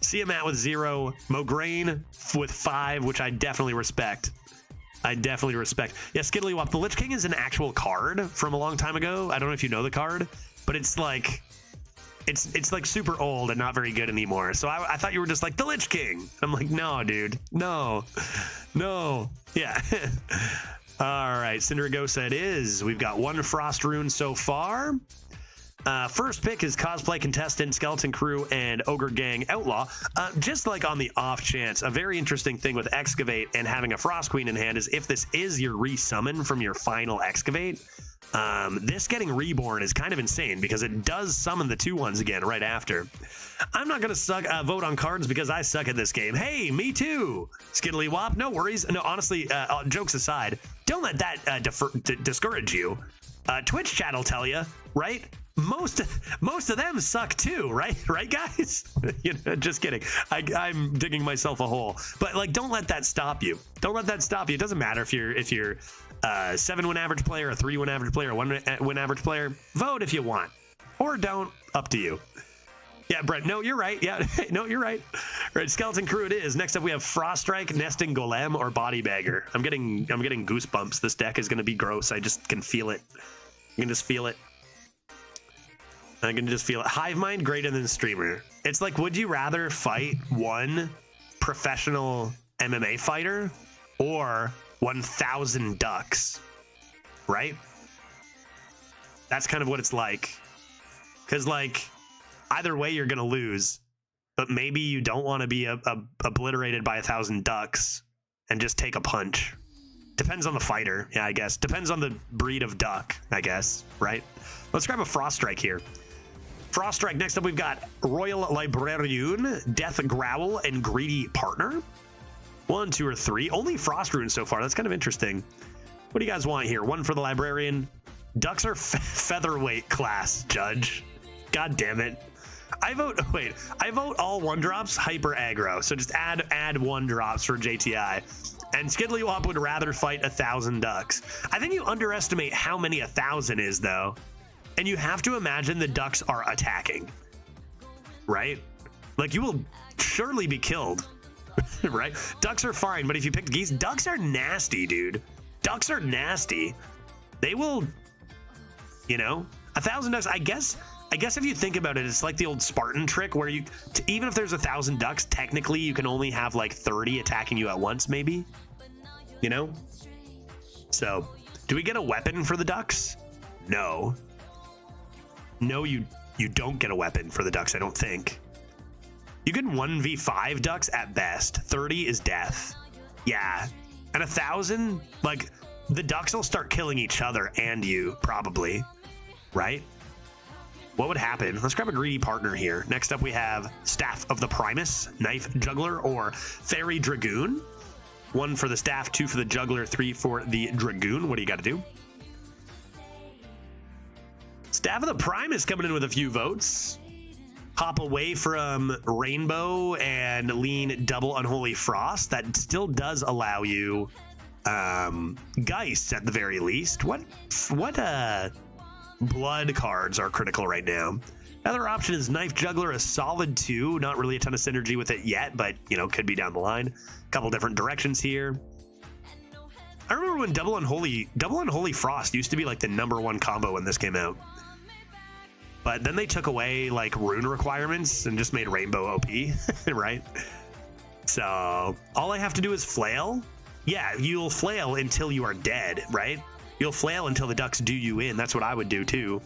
Siamat with 0. Mograine with 5, which I definitely respect. I definitely respect. Yeah, Skiddlywop, the Lich King is an actual card from a long time ago. I don't know if you know the card, but it's like... It's like super old and not very good anymore. So I thought you were just like the Lich King. I'm like, no, dude, no. Yeah. All right, Syndragosa it is. We've got 1 Frost rune so far. First pick is Cosplay Contestant, Skeleton Crew, and Ogre Gang Outlaw. Just like on the off chance, a very interesting thing with Excavate and having a Frost Queen in hand is if this is your resummon from your final Excavate, this getting reborn is kind of insane because it does summon the 2/1s again right after. I'm not going to vote on cards because I suck at this game. Hey, me too. Skiddly Wop, no worries. No, honestly, jokes aside, don't let that discourage you. Twitch chat will tell you, right? Most of them suck too, right? Right, guys? You know, just kidding. I'm digging myself a hole. But like, don't let that stop you. Don't let that stop you. It doesn't matter if you're 7-win average player, a 3-win average player, a 1-win average player. Vote if you want, or don't. Up to you. Yeah, Brett. No, you're right. Yeah, no, you're right. All right, Skeleton Crew it is. Next up, we have Frost Strike, Nesting Golem, or Body Bagger. I'm getting goosebumps. This deck is going to be gross. I just can feel it. I can just feel it. I can just feel it. Hive Mind greater than Streamer. It's like, would you rather fight one professional MMA fighter or 1,000 ducks? Right? That's kind of what it's like. Because like, either way you're gonna lose, but maybe you don't want to be obliterated by 1,000 ducks and just take a punch. Depends on the fighter, yeah, I guess. Depends on the breed of duck, I guess, right? Let's grab a Frost Strike here. Frost Strike, next up we've got Royal Librarian, Death Growl, and Greedy Partner. 1, 2, or 3. Only Frost Runes so far, that's kind of interesting. What do you guys want here? 1 for the Librarian. Ducks are featherweight class, Judge. God damn it. I vote all 1-drops hyper aggro. So just add 1-drops for JTI. And Skiddly Wop would rather fight 1,000 ducks. I think you underestimate how many 1,000 is though. And you have to imagine the ducks are attacking. Right? Like you will surely be killed. Right? Ducks are fine, but if you pick geese, ducks are nasty, dude. Ducks are nasty. They will, you know, 1,000 ducks, I guess if you think about it, it's like the old Spartan trick where even if there's 1,000 ducks, technically you can only have like 30 attacking you at once, maybe, you know? So do we get a weapon for the ducks? No, you don't get a weapon for the ducks. I don't think you can 1v5 ducks at best. 30 is death. Yeah. And 1,000, like the ducks will start killing each other and you probably, right? What would happen? Let's grab a Greedy Partner here. Next up, we have Staff of the Primus, Knife Juggler, or Fairy Dragoon. 1 for the Staff, 2 for the Juggler, 3 for the Dragoon. What do you got to do? Staff of the Primus coming in with a few votes. Hop away from Rainbow and lean double Unholy Frost. That still does allow you Geist at the very least. What blood cards are critical right now? Other option is Knife Juggler, a solid 2. Not really a ton of synergy with it yet, but you know, could be down the line. A couple different directions here. I remember when double Unholy Frost used to be like the #1 combo when this came out. But then they took away like rune requirements and just made Rainbow OP, right? So all I have to do is flail. Yeah, you'll flail until you are dead, right? You'll flail until the ducks do you in. That's what I would do too.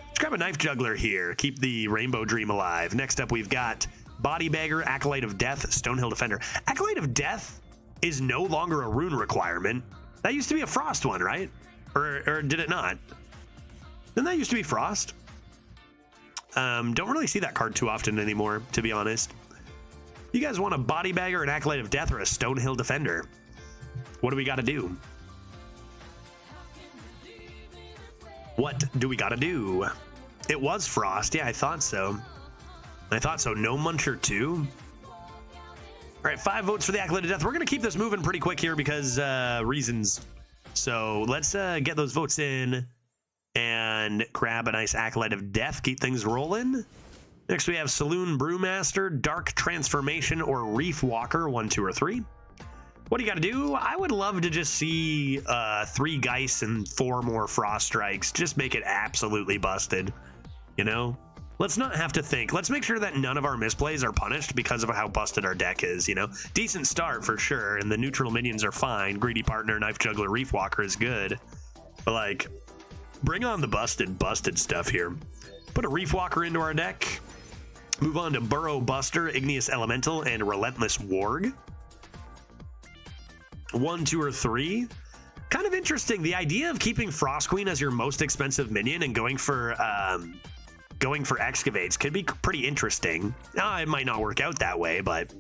Let's grab a Knife Juggler here. Keep the Rainbow Dream alive. Next up, we've got Body Bagger, Acolyte of Death, Stonehill Defender. Acolyte of Death is no longer a rune requirement. That used to be a Frost one, right? Or did it not? Didn't that used to be Frost? Don't really see that card too often anymore, to be honest. You guys want a Body Bagger, an Acolyte of Death, or a Stonehill Defender? What do we got to do? What do we got to do? It was Frost. Yeah, I thought so. No Muncher 2. All right, 5 votes for the Acolyte of Death. We're going to keep this moving pretty quick here because reasons. So let's get those votes in and grab a nice Acolyte of Death. Keep things rolling. Next, we have Saloon Brewmaster, Dark Transformation, or Reef Walker, 1, 2, or 3. What do you got to do? I would love to just see 3 Geists and 4 more Frost Strikes. Just make it absolutely busted, you know? Let's not have to think. Let's make sure that none of our misplays are punished because of how busted our deck is, you know? Decent start for sure, and the neutral minions are fine. Greedy Partner, Knife Juggler, Reef Walker is good. But, like, Bring on the busted stuff here. Put a Reef Walker into our deck. Move on to Burrow Buster, Igneous Elemental, and Relentless Warg. 1, 2, or 3. Kind of interesting. The idea of keeping Frost Queen as your most expensive minion and going for Excavates could be pretty interesting. It might not work out that way, but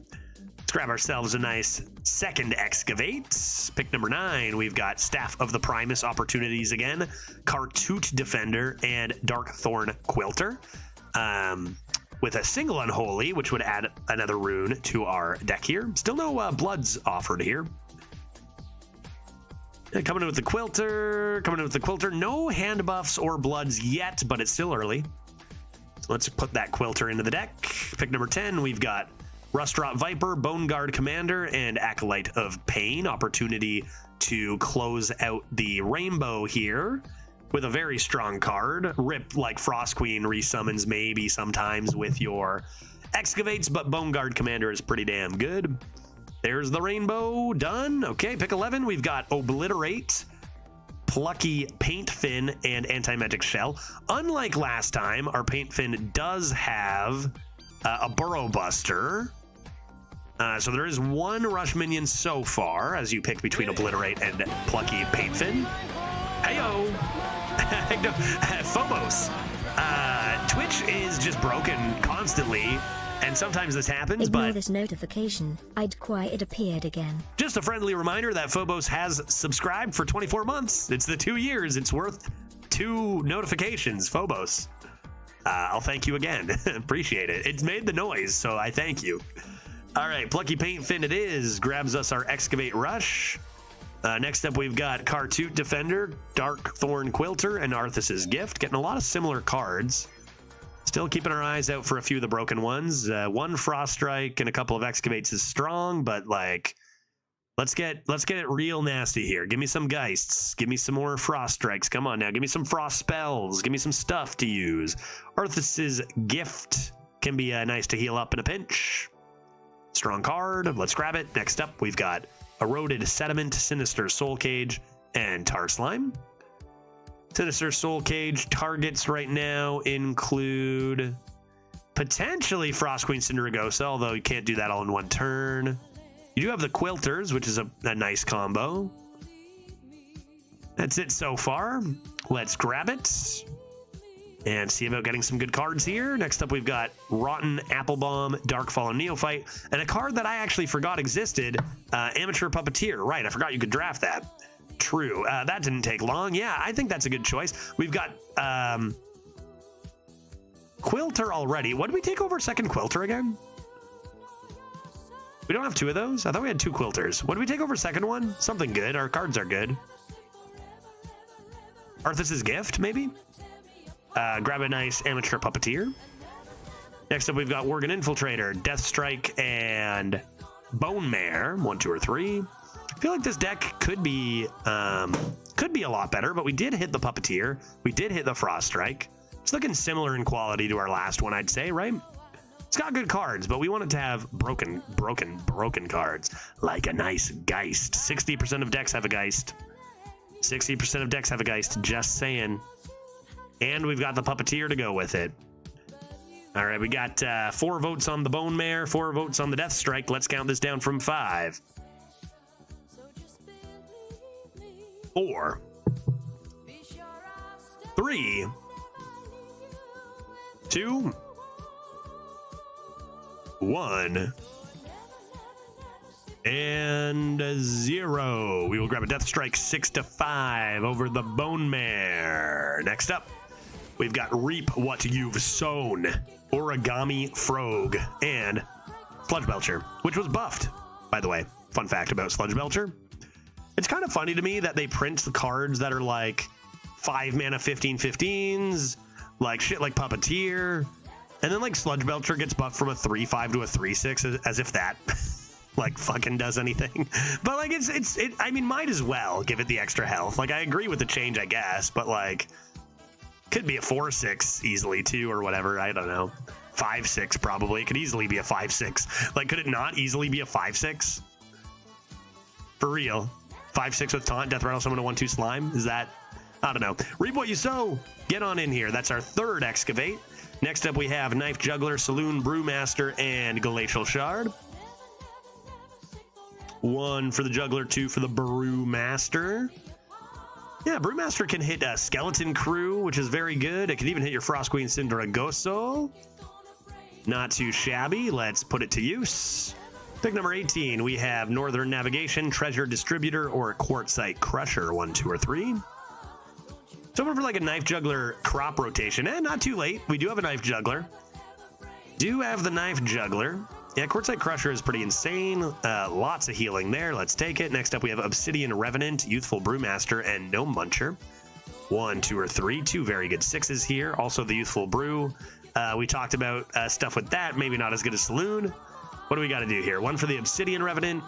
let's grab ourselves a nice second Excavate. Pick number 9, we've got Staff of the Primus opportunities again, Kartut Defender, and Darkthorn Quilter. With a single Unholy, which would add another rune to our deck here. Still no Bloods offered here. And coming in with the Quilter, no hand buffs or Bloods yet, but it's still early. So let's put that Quilter into the deck. Pick number 10, we've got Rustrot Viper, Bone Guard Commander, and Acolyte of Pain. Opportunity to close out the rainbow here with a very strong card. Rip like Frost Queen resummons maybe sometimes with your Excavates, but Bone Guard Commander is pretty damn good. There's the rainbow done. Okay, pick 11. We've got Obliterate, Plucky Paint Fin, and Anti-Magic Shell. Unlike last time, our Paint Fin does have a Burrow Buster. So there is one rush minion so far as you pick between Obliterate and Plucky Paint Fin. Heyo! Phobos. Twitch is just broken constantly, and sometimes this happens. Ignore but this notification. It appeared again. Just a friendly reminder that Phobos has subscribed for 24 months. It's the 2 years. It's worth 2 notifications, Phobos. I'll thank you again. Appreciate it. It's made the noise, so I thank you. All right, Plucky Paint Fin it is. Grabs us our Excavate Rush. Next up, we've got Kartut Defender, Darkthorn Quilter, and Arthas's Gift. Getting a lot of similar cards. Still keeping our eyes out for a few of the broken ones. One Frost Strike and a couple of Excavates is strong, but like, let's get it real nasty here. Give me some Geists. Give me some more Frost Strikes. Come on now. Give me some Frost Spells. Give me some stuff to use. Arthas's Gift can be nice to heal up in a pinch. Strong card. Let's grab it. Next up, we've got Eroded Sediment, Sinister Soul Cage, and Tar Slime. Sinister Soul Cage targets right now include potentially Frost Queen Cinderagosa, although you can't do that all in one turn. You do have the Quilters, which is a nice combo. That's it so far. Let's grab it and see about getting some good cards here. Next up, we've got Rotten Applebomb, Darkfall, and Neophyte, and a card that I actually forgot existed, Amateur Puppeteer. Right, I forgot you could draft that. True. That didn't take long. Yeah, I think that's a good choice. We've got Quilter already. What did we take over second Quilter again? We don't have 2 of those? I thought we had 2 Quilters. What did we take over second one? Something good. Our cards are good. Arthas's Gift, maybe? Grab a nice Amateur Puppeteer. Next up, we've got Worgen Infiltrator, Death Strike, and Bone Mare. 1, 2, or 3. I feel like this deck could be a lot better, but we did hit the Puppeteer. We did hit the Frost Strike. It's looking similar in quality to our last one, I'd say, right? It's got good cards, but we want it to have broken cards, like a nice Geist. 60% of decks have a Geist. 60% of decks have a Geist, just saying. And we've got the Puppeteer to go with it. All right, we got 4 votes on the Bone Mare, 4 votes on the Death Strike. Let's count this down from 5. 4, 3, 2, 1, and 0. We will grab a Death Strike 6 to 5 over the Bone Mare. Next up, we've got Reap What You've Sown, Origami Frog, and Sludge Belcher, which was buffed, by the way. Fun fact about Sludge Belcher. It's kind of funny to me that they print the cards that are like 5 mana 15/15s, like shit like Puppeteer, and then like Sludge Belcher gets buffed from a 3/5 to a 3/6 as if that like fucking does anything. But like I mean, might as well give it the extra health. Like I agree with the change, I guess, but like could be a 4/6 easily too, or whatever. I don't know. 5/6 probably. It could easily be a 5/6. Like could it not easily be a 5/6? For real. 5/6 with taunt, death rattle, summon a 1/2 slime. Is that I don't know. Reap what you sow. Get on in here. That's our third excavate. Next up, we have Knife Juggler, Saloon Brewmaster, and Glacial Shard. 1 for the Juggler, 2 for the Brewmaster. Yeah, Brewmaster can hit a Skeleton Crew, which is very good. It can even hit your Frost Queen Cindragoso. Not too shabby. Let's put it to use. Pick number 18, we have Northern Navigation, Treasure Distributor, or Quartzite Crusher. 1, 2, or 3. So over for like a Knife Juggler crop rotation. Not too late. We do have a Knife Juggler. Do have the Knife Juggler. Yeah, Quartzite Crusher is pretty insane. Lots of healing there. Let's take it. Next up, we have Obsidian Revenant, Youthful Brewmaster, and Gnome Muncher. 1, 2, or 3. 2 very good 6s here. Also the Youthful Brew. We talked about stuff with that. Maybe not as good as Saloon. What do we got to do here? 1 for the Obsidian Revenant,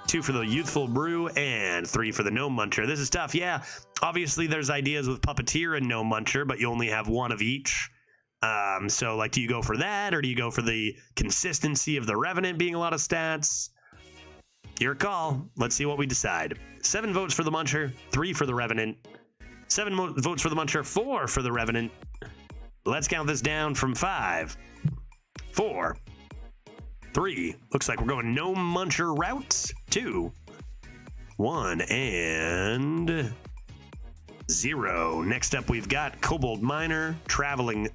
2 for the Youthful Brew, and 3 for the Gnome Muncher. This is tough. Yeah, obviously there's ideas with Puppeteer and Gnome Muncher, but you only have 1 of each. So like, do you go for that, or do you go for the consistency of the Revenant being a lot of stats? Your call. Let's see what we decide. 7 votes for the Muncher, 3 for the Revenant. 7 votes for the Muncher, 4 for the Revenant. Let's count this down from 5, 4, 3. Looks like we're going Gnome Muncher route. 2, 1, and 0. Next up, we've got Kobold Miner, Traveling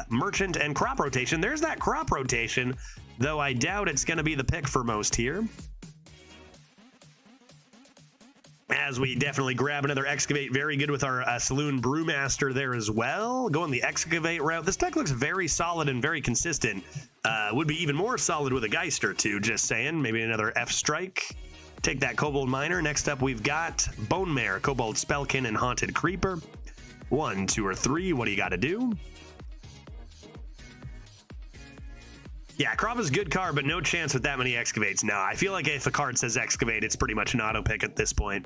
Merchant, and Crop Rotation. There's that Crop Rotation, though I doubt it's going to be the pick for most here. As we definitely grab another Excavate. Very good with our Saloon Brewmaster there as well. Going the Excavate route. This deck looks very solid and very consistent. Would be even more solid with a Geist or 2, just saying. Maybe another F-Strike. Take that Kobold Miner. Next up, we've got Bone Mare, Kobold Spellkin, and Haunted Creeper. 1, 2, or 3. What do you got to do? Yeah, Crop is a good card, but no chance with that many Excavates. No, I feel like if a card says Excavate, it's pretty much an auto pick at this point.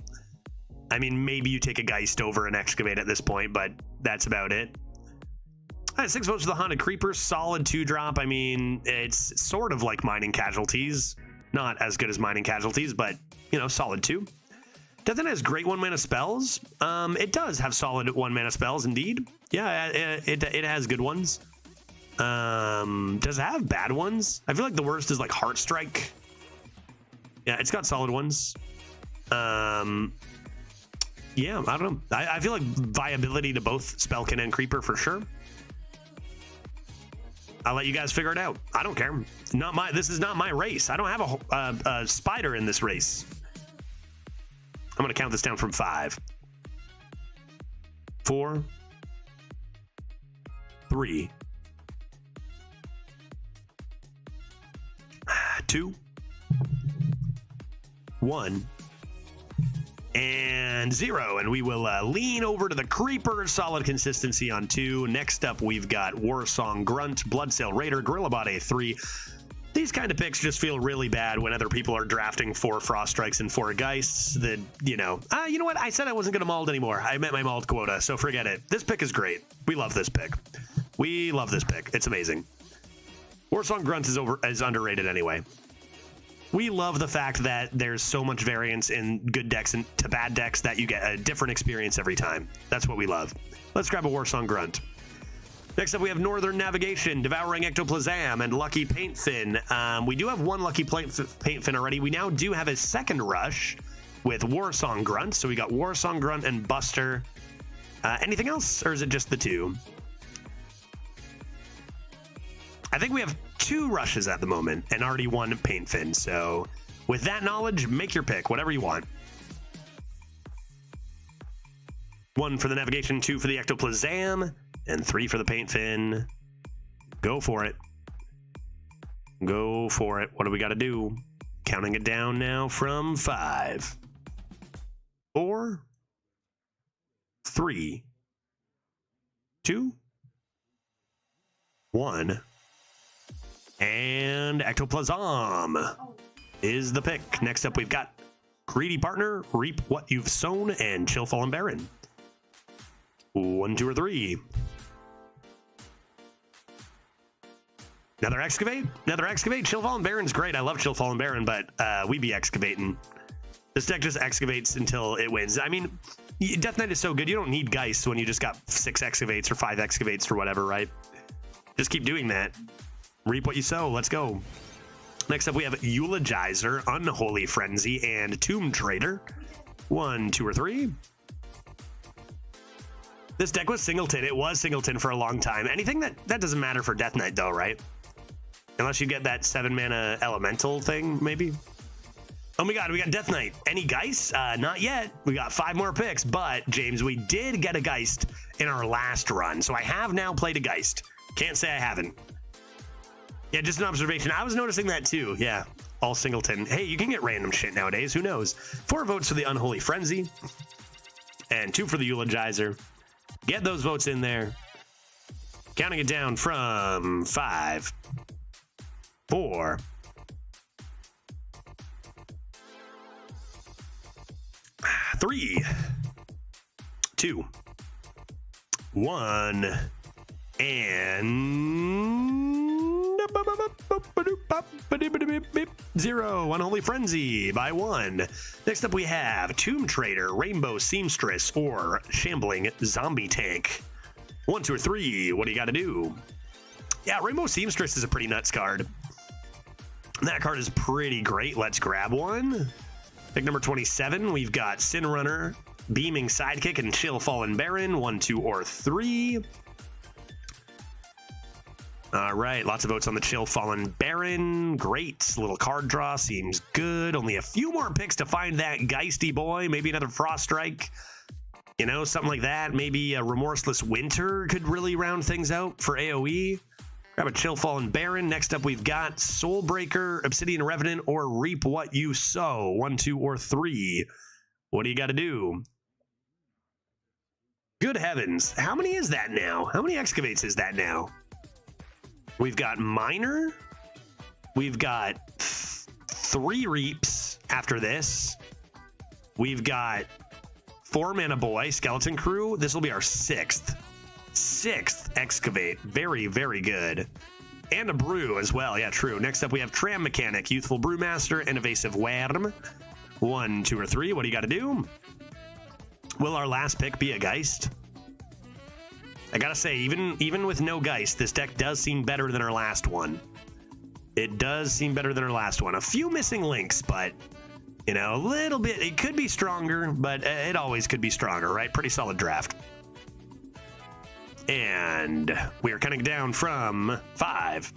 I mean, maybe you take a Geist over an Excavate at this point, but that's about it. All right, 6 votes for the Haunted Creeper. Solid 2-drop. I mean, it's sort of like Mining Casualties. Not as good as Mining Casualties, but, you know, solid 2. Doesn't it has great 1-mana spells? It does have solid 1-mana spells, indeed. Yeah, it has good ones. Does it have bad ones? I feel like the worst is like Heartstrike. Yeah, it's got solid ones. Yeah, I don't know. I feel like viability to both Spellkin and Creeper for sure. I'll let you guys figure it out. I don't care. This is not my race. I don't have a spider in this race. I'm gonna count this down from 5, 4, 3, 2, 1, and 0. And we will lean over to the Creeper. Solid consistency on 2. Next up, we've got Warsong Grunt, Bloodsail Raider, Gorillabot A3. These kind of picks just feel really bad when other people are drafting 4 Frost Strikes and 4 Geists. That, you know what? I said I wasn't going to Mauled anymore. I met my Mauled quota, so forget it. This pick is great. We love this pick. We love this pick. It's amazing. Warsong Grunt is underrated anyway. We love the fact that there's so much variance in good decks and to bad decks that you get a different experience every time. That's what we love. Let's grab a Warsong Grunt. Next up, we have Northern Navigation, Devouring Ectoplasm, and Lucky Paintfin. We do have 1 Lucky Paintfin already. We now do have a second rush with Warsong Grunt. So we got Warsong Grunt and Buster. Anything else, or is it just the 2? I think we have 2 rushes at the moment and already 1 Paintfin. So with that knowledge, make your pick, whatever you want. 1 for the Navigation, 2 for the Ectoplasm, and 3 for the Paintfin. Go for it. Go for it. What do we got to do? Counting it down now from 5, 4, 3, 2, 1. And Ectoplasm is the pick. Next up, we've got Greedy Partner, Reap What You've Sown, and Chill Fallen Baron. 1, 2, or 3. Another Excavate? Another Excavate? Chill Fallen Baron's great. I love Chill Fallen Baron, but we be excavating. This deck just excavates until it wins. I mean, Death Knight is so good. You don't need Geist when you just got 6 excavates or 5 excavates or whatever, right? Just keep doing that. Reap what you sow. Let's go. Next up, we have Eulogizer, Unholy Frenzy, and Tomb Trader. 1, 2, or 3. This deck was Singleton. It was Singleton for a long time. Anything that doesn't matter for Death Knight, though, right? Unless you get that 7-mana elemental thing, maybe. Oh my god, we got Death Knight. Any Geist? Not yet. We got 5 more picks, but, James, we did get a Geist in our last run, so I have now played a Geist. Can't say I haven't. Yeah, just an observation. I was noticing that too. Yeah, all Singleton. Hey, you can get random shit nowadays. Who knows? 4 votes for the Unholy Frenzy and 2 for the Eulogizer. Get those votes in there. Counting it down from 5, 4, 3, 2, 1, and 0. Unholy Frenzy by 1. Next up we have Tomb Trader, Rainbow Seamstress, or Shambling Zombie Tank. 1, 2, or 3. What do you got to do? Yeah, Rainbow Seamstress is a pretty nuts card. That card is pretty great. Let's grab one. Pick number 27. We've got Sin Runner, Beaming Sidekick, and Chill Fallen Baron. 1, 2, or 3. All right, lots of votes on the Chill Fallen Baron. Great. Little card draw seems good. Only a few more picks to find that Geisty boy. Maybe another Frost Strike. You know, something like that. Maybe a Remorseless Winter could really round things out for AoE. Grab a Chill Fallen Baron. Next up, we've got Soulbreaker, Obsidian Revenant, or Reap What You Sow. 1, 2, or 3. What do you got to do? Good heavens. How many is that now? How many excavates is that now? We've got Miner. We've got 3 Reaps after this. We've got 4 Mana Boy, Skeleton Crew. This will be our 6th Excavate. Very, very good. And a Brew as well. Yeah, true. Next up, we have Tram Mechanic, Youthful Brewmaster, and Evasive Worm. 1, 2, or 3. What do you got to do? Will our last pick be a Geist? I gotta say, even with no Geist, this deck does seem better than our last one. It does seem better than our last one. A few missing links, but, you know, a little bit. It could be stronger, but it always could be stronger, right? Pretty solid draft. And we are counting down from 5,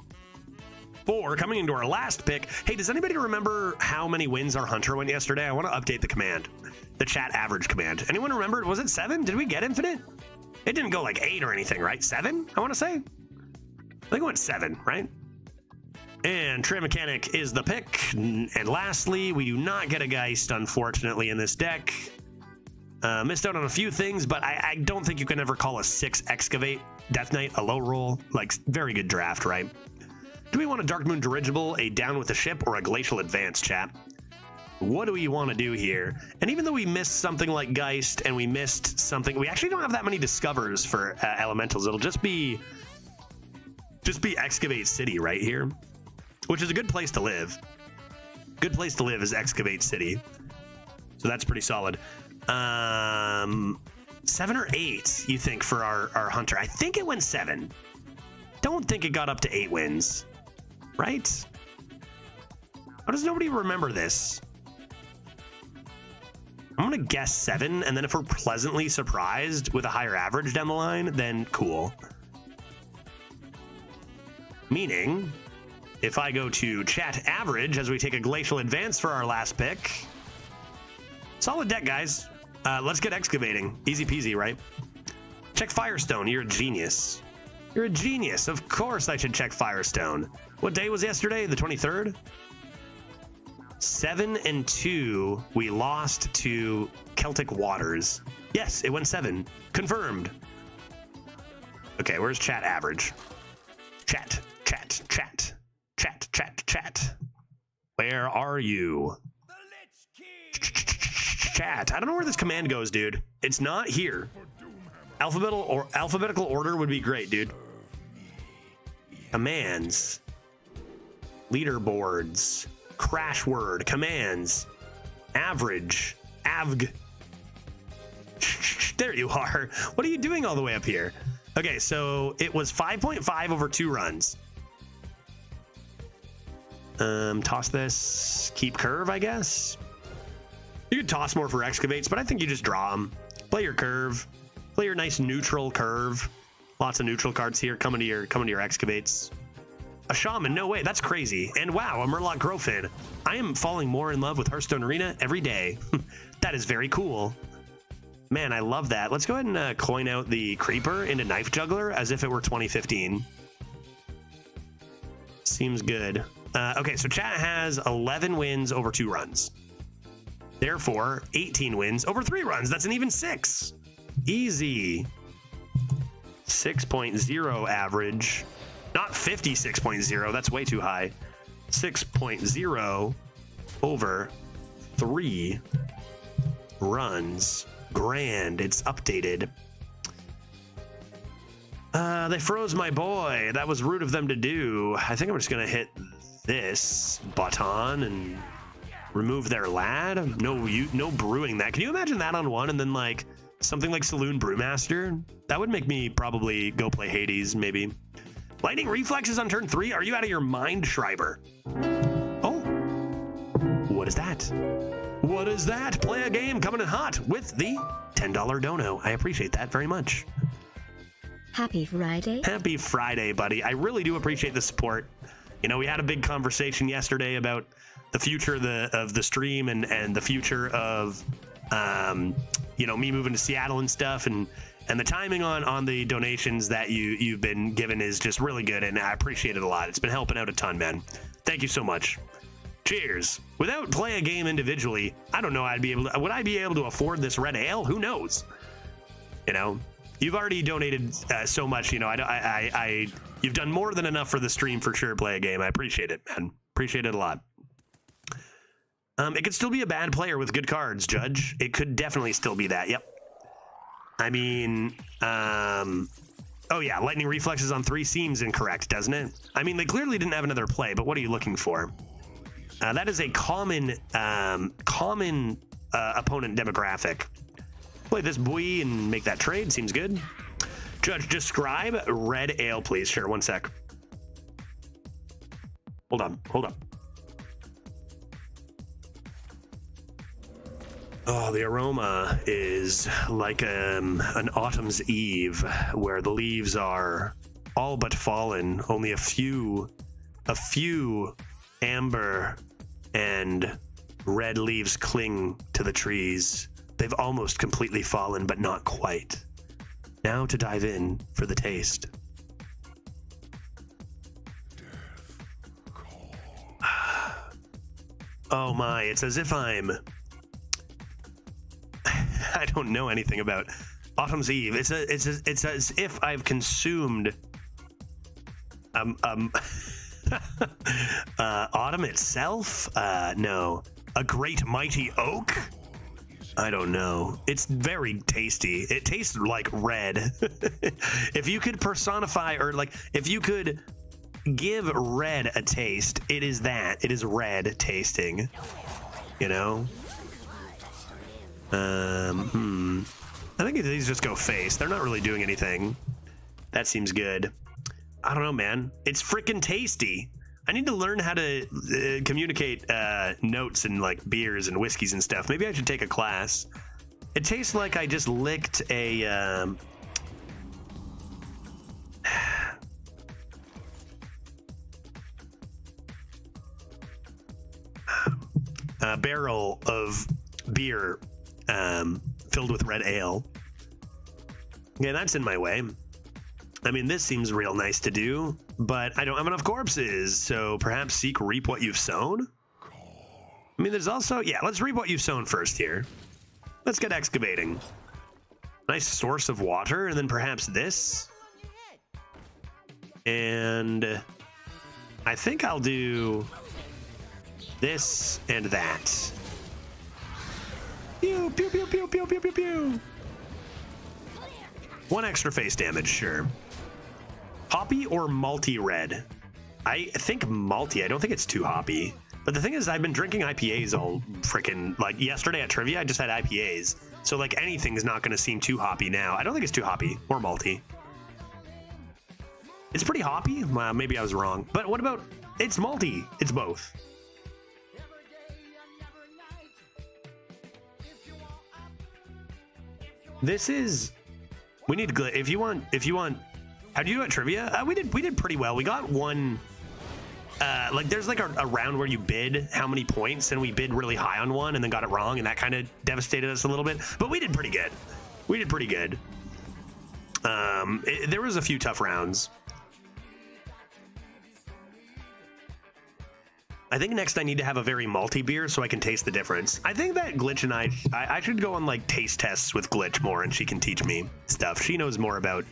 4, coming into our last pick. Hey, does anybody remember how many wins our Hunter went yesterday? I want to update the command, the chat average command. Anyone remember? Was it 7? Did we get Infinite? It didn't go like 8 or anything, right? 7, I want to say. I think it went 7, right? And Tram Mechanic is the pick. And lastly, we do not get a Geist, unfortunately, in this deck. Missed out on a few things, but I don't think you can ever call a 6 Excavate Death Knight a low roll. Like, very good draft, right? Do we want a Dark Moon Dirigible, a Down with the Ship, or a Glacial Advance, chat? What do we want to do here? And even though we missed something like Geist and we missed something, we actually don't have that many discovers for elementals. It'll just be Excavate City right here, which is a good place to live. Good place to live is Excavate City. So that's pretty solid. 7 or 8, you think, for our Hunter? I think it went 7. Don't think it got up to 8 wins, right? How does nobody remember this? I'm gonna guess 7, and then if we're pleasantly surprised with a higher average down the line, then cool. Meaning, if I go to chat average as we take a Glacial Advance for our last pick, solid deck, guys. Let's get excavating. Easy peasy, right? Check Firestone. You're a genius. You're a genius. Of course I should check Firestone. What day was yesterday? The 23rd? 7 and 2, we lost to Celtic Waters. Yes, it went 7. Confirmed. Okay, where's chat average? Chat. Where are you? Chat. I don't know where this command goes, dude. It's not here. Alphabetical order would be great, dude. Commands. Leaderboards. Crash word, commands, average, avg, There you are. What are you doing all the way up here? Okay, so it was 5.5 over 2 runs. Toss this. Keep curve, I guess. You could toss more for excavates, but I think you just draw them. Play your curve. Play your nice neutral curve. Lots of neutral cards here coming to your excavates. A shaman, no way, that's crazy. And wow, a Murloc Growfin. I am falling more in love with Hearthstone Arena every day. That is very cool. Man, I love that. Let's go ahead and coin out the Creeper into Knife Juggler as if it were 2015. Seems good. Okay, so chat has 11 wins over 2 runs. Therefore, 18 wins over 3 runs. That's an even 6. Easy. 6.0 average. Not 56.0. That's way too high. 6.0 over 3 runs. Grand. It's updated. They froze my boy. That was rude of them to do. I think I'm just going to hit this button and remove their lad. No brewing that. Can you imagine that on 1 and then like something like Saloon Brewmaster? That would make me probably go play Hades, maybe. Lightning Reflexes on turn 3? Are you out of your mind, Schreiber? Oh. What is that? What is that? Play a game coming in hot with the $10 dono. I appreciate that very much. Happy Friday. Happy Friday, buddy. I really do appreciate the support. You know, we had a big conversation yesterday about the future of the stream and the future of, you know, me moving to Seattle and stuff. And the timing on the donations that you've been given is just really good. And I appreciate it a lot. It's been helping out a ton, man. Thank you so much. Cheers. Without play a game individually, I don't know. Would I be able to afford this red ale? Who knows? You know, you've already donated so much. You know, you've done more than enough for the stream for sure. Play a game. I appreciate it, man. Appreciate it a lot. It could still be a bad player with good cards, Judge. It could definitely still be that. Yep. I mean, oh yeah, Lightning Reflexes on 3 seems incorrect, doesn't it? I mean, they clearly didn't have another play, but what are you looking for? That is a common opponent demographic. Play this boy and make that trade. Seems good. Judge, describe red ale, please. Sure, 1 sec. Hold on. Oh, the aroma is like an autumn's eve where the leaves are all but fallen. Only a few amber and red leaves cling to the trees. They've almost completely fallen, but not quite. Now to dive in for the taste. Oh my, it's as if I'm... I don't know anything about Autumn's Eve. It's as if I've consumed autumn itself. No, a great mighty oak. I don't know. It's very tasty. It tastes like red. If you could personify, or like if you could give red a taste, it is that. It is red tasting. You know. I think these just go face. They're not really doing anything. That seems good. I don't know, man. It's freaking tasty. I need to learn how to communicate notes and like beers and whiskeys and stuff. Maybe I should take a class. It tastes like I just licked a barrel of beer filled with red ale. Yeah, that's in my way. I mean, this seems real nice to do, but I don't have enough corpses, so perhaps seek reap what you've sown? I mean, there's also... Yeah, let's reap what you've sown first here. Let's get excavating. Nice source of water, and then perhaps this. And I think I'll do this and that. Pew, pew, pew, pew, pew, pew, pew, pew. 1 extra face damage, sure. Hoppy or malty red? I think malty. I don't think it's too hoppy. But the thing is, I've been drinking IPAs all freaking... Like, yesterday at Trivia, I just had IPAs. So like anything's not going to seem too hoppy now. I don't think it's too hoppy or malty. It's pretty hoppy. Well, maybe I was wrong. But what about it's malty? It's both. This is. We need glitch. If you want. How do you do at trivia? We did pretty well. We got one. Like there's like a round where you bid how many points, and we bid really high on one and then got it wrong, and that kind of devastated us a little bit. But we did pretty good. We did pretty good. There was a few tough rounds. I think next I need to have a very malty beer so I can taste the difference. I think that Glitch and I should go on like taste tests with Glitch more, and she can teach me stuff. She knows more about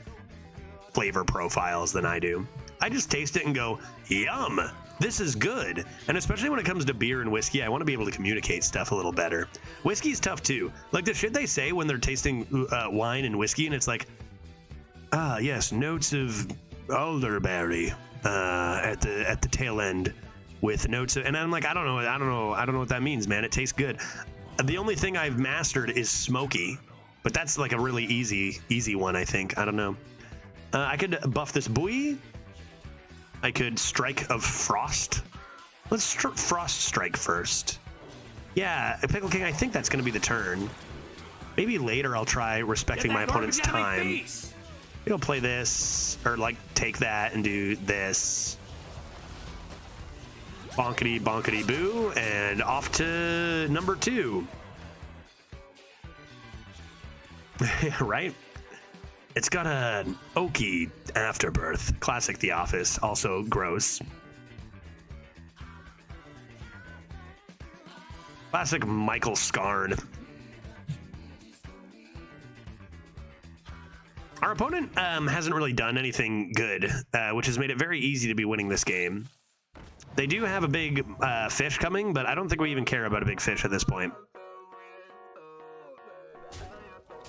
flavor profiles than I do. I just taste it and go, yum, this is good. And especially when it comes to beer and whiskey, I want to be able to communicate stuff a little better. Whiskey's tough too. Like the shit they say when they're tasting wine and whiskey, and it's like, ah, yes, notes of elderberry at the tail end with notes of, and I'm like, I don't know what that means, man. It tastes good. The only thing I've mastered is smoky, but that's like a really easy one, I think. I don't know. I could buff this buoy. I could strike of frost. Let's frost strike first. Yeah, Pickle King, I think that's going to be the turn. Maybe later I'll try respecting my opponent's time. Maybe I'll play this, or like take that and do this. Bonkety bonkety boo, and off to number 2. Right? It's got an oaky afterbirth. Classic The Office. Also gross. Classic Michael Scarn. Our opponent hasn't really done anything good, which has made it very easy to be winning this game. They do have a big fish coming, but I don't think we even care about a big fish at this point.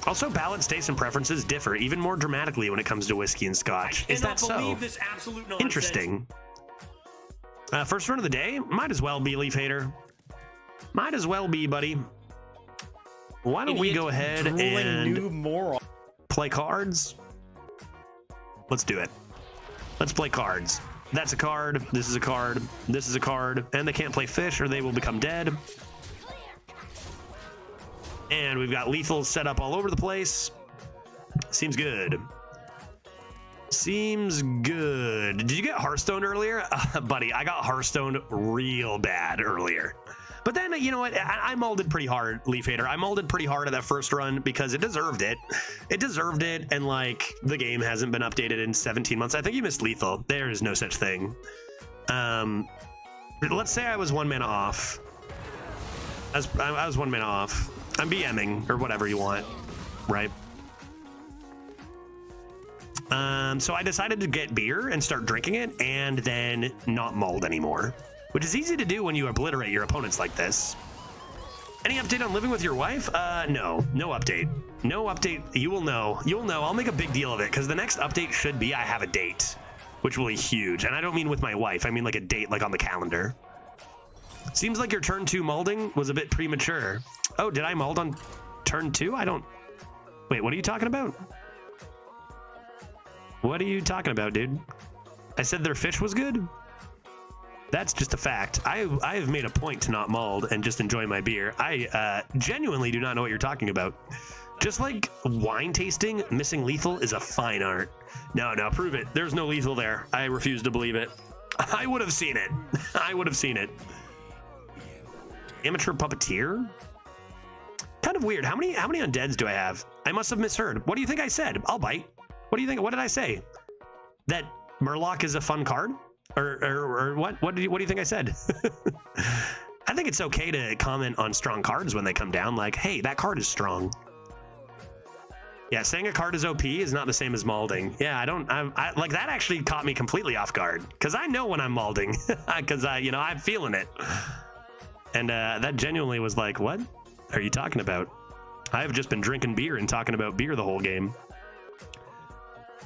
Also, balanced tastes and preferences differ even more dramatically when it comes to whiskey and scotch. Is that so? This absolute nonsense. Interesting. First run of the day? Might as well be, Leaf Hater. Might as well be, buddy. Why don't we go ahead and play cards? Let's do it. Let's play cards. That's a card. This is a card. This is a card. And they can't play fish or they will become dead. And we've got lethals set up all over the place. Seems good. Seems good. Did you get Hearthstone earlier? Buddy, I got Hearthstone real bad earlier. But then, you know what? I molded pretty hard, Leaf Hater. I molded pretty hard at that first run because it deserved it. It deserved it, and like the game hasn't been updated in 17 months. I think you missed lethal. There is no such thing. Let's say I was 1 mana off. I was 1 mana off. I'm BMing or whatever you want, right? So I decided to get beer and start drinking it and then not mold anymore, which is easy to do when you obliterate your opponents like this. Any update on living with your wife? No update. No update. You'll know. I'll make a big deal of it because the next update should be I have a date, which will be huge. And I don't mean with my wife. I mean like a date like on the calendar. Seems like your turn 2 molding was a bit premature. Oh, did I mold on turn 2? I don't... Wait, what are you talking about? What are you talking about, dude? I said their fish was good? That's just a fact. I have made a point to not mold and just enjoy my beer. I genuinely do not know what you're talking about. Just like wine tasting, missing lethal is a fine art. No, prove it. There's no lethal there. I refuse to believe it. I would have seen it. I would have seen it. Amateur puppeteer? Kind of weird. How many undeads do I have? I must have misheard. What do you think I said? I'll bite. What do you think? What did I say? That Murloc is a fun card? Or what? What do you think I said? I think it's okay to comment on strong cards when they come down. Like, hey, that card is strong. Yeah, saying a card is OP is not the same as molding. Yeah, I like that actually caught me completely off guard because I know when I'm molding because I'm feeling it. And that genuinely was like, what are you talking about? I've just been drinking beer and talking about beer the whole game.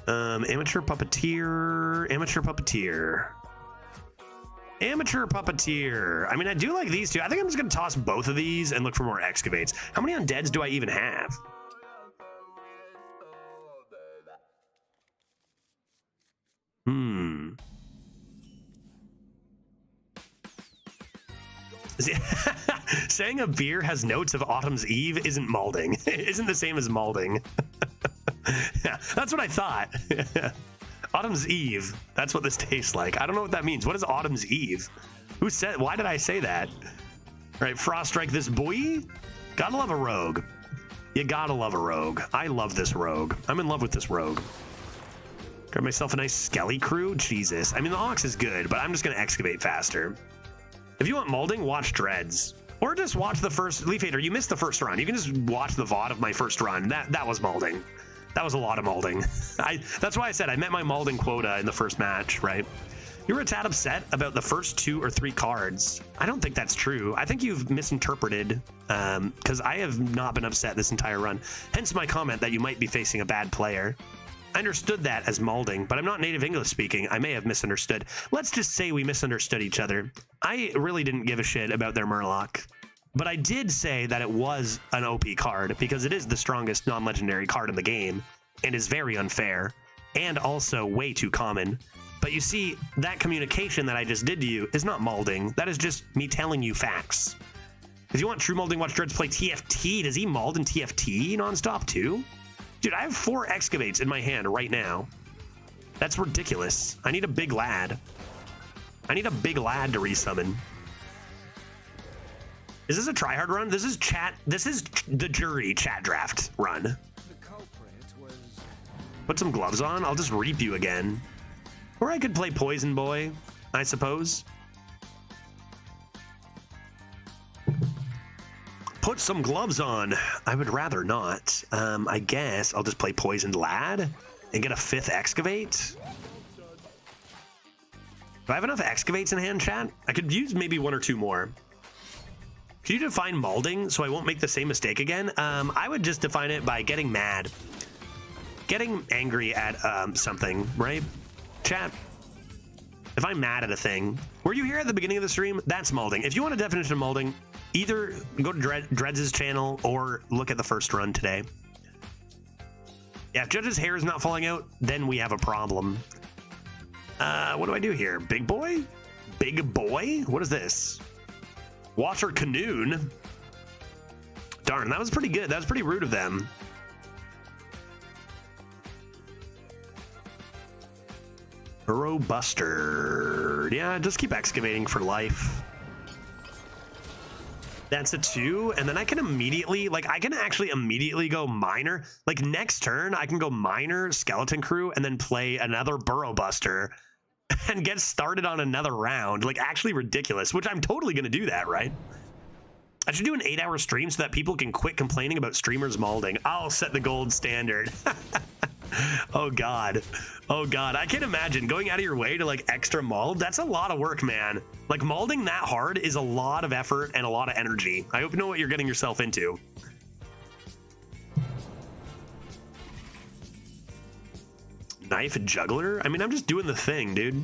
Amateur puppeteer. Amateur puppeteer. I mean, I do like these two. I think I'm just gonna toss both of these and look for more excavates. How many undeads do I even have? Saying a beer has notes of Autumn's Eve isn't malding. Isn't the same as malding. Yeah, that's what I thought. Autumn's Eve. That's what this tastes like. I don't know what that means. What is Autumn's Eve? Who said? Why did I say that? All right, Frost Strike this boy. Gotta love a rogue. You gotta love a rogue. I love this rogue. I'm in love with this rogue. Grab myself a nice Skelly crew. Jesus. I mean, the Ox is good, but I'm just gonna excavate faster. If you want molding, watch Dreads. Or just watch the first Leaf Hater. You missed the first run. You can just watch the VOD of my first run. That was molding. That was a lot of molding. That's why I said I met my molding quota in the first match, right? You were a tad upset about the first 2 or 3 cards. I don't think that's true. I think you've misinterpreted, because I have not been upset this entire run. Hence my comment that you might be facing a bad player. I understood that as molding, but I'm not native English speaking. I may have misunderstood. Let's just say we misunderstood each other. I really didn't give a shit about their Murloc. But I did say that it was an OP card because it is the strongest non-legendary card in the game and is very unfair and also way too common. But you see, that communication that I just did to you is not molding. That is just me telling you facts. If you want true molding, watch Dreads play TFT. Does he mold in TFT nonstop too? Dude, I have 4 excavates in my hand right now. That's ridiculous. I need a big lad. I need a big lad to resummon. Is this a tryhard run? This is chat. This is the jury chat draft run. Put some gloves on. I'll just reap you again. Or I could play Poison Boy, I suppose. Put some gloves on. I would rather not. I guess I'll just play Poisoned Lad and get a 5th excavate. Do I have enough excavates in hand, chat? I could use maybe 1 or 2 more. Could you define molding so I won't make the same mistake again? I would just define it by getting mad. Getting angry at something, right? Chat, if I'm mad at a thing, were you here at the beginning of the stream? That's molding. If you want a definition of molding, either go to Dreads' channel or look at the first run today. Yeah, if Judge's hair is not falling out, then we have a problem. What do I do here? Big boy? Big boy? What is this? Water Canoon? Darn, that was pretty good. That was pretty rude of them. Burrow Buster. Yeah, just keep excavating for life. That's a 2, and then I can immediately, like, I can actually immediately go Miner. Like, next turn, I can go Miner, Skeleton Crew, and then play another Burrow Buster and get started on another round. Like, actually ridiculous, which I'm totally going to do that, right? I should do an 8-hour stream so that people can quit complaining about streamers molding. I'll set the gold standard. Oh, God. Oh, God. I can't imagine going out of your way to, like, extra mold. That's a lot of work, man. Like, molding that hard is a lot of effort and a lot of energy. I hope you know what you're getting yourself into. Knife Juggler? I mean, I'm just doing the thing, dude.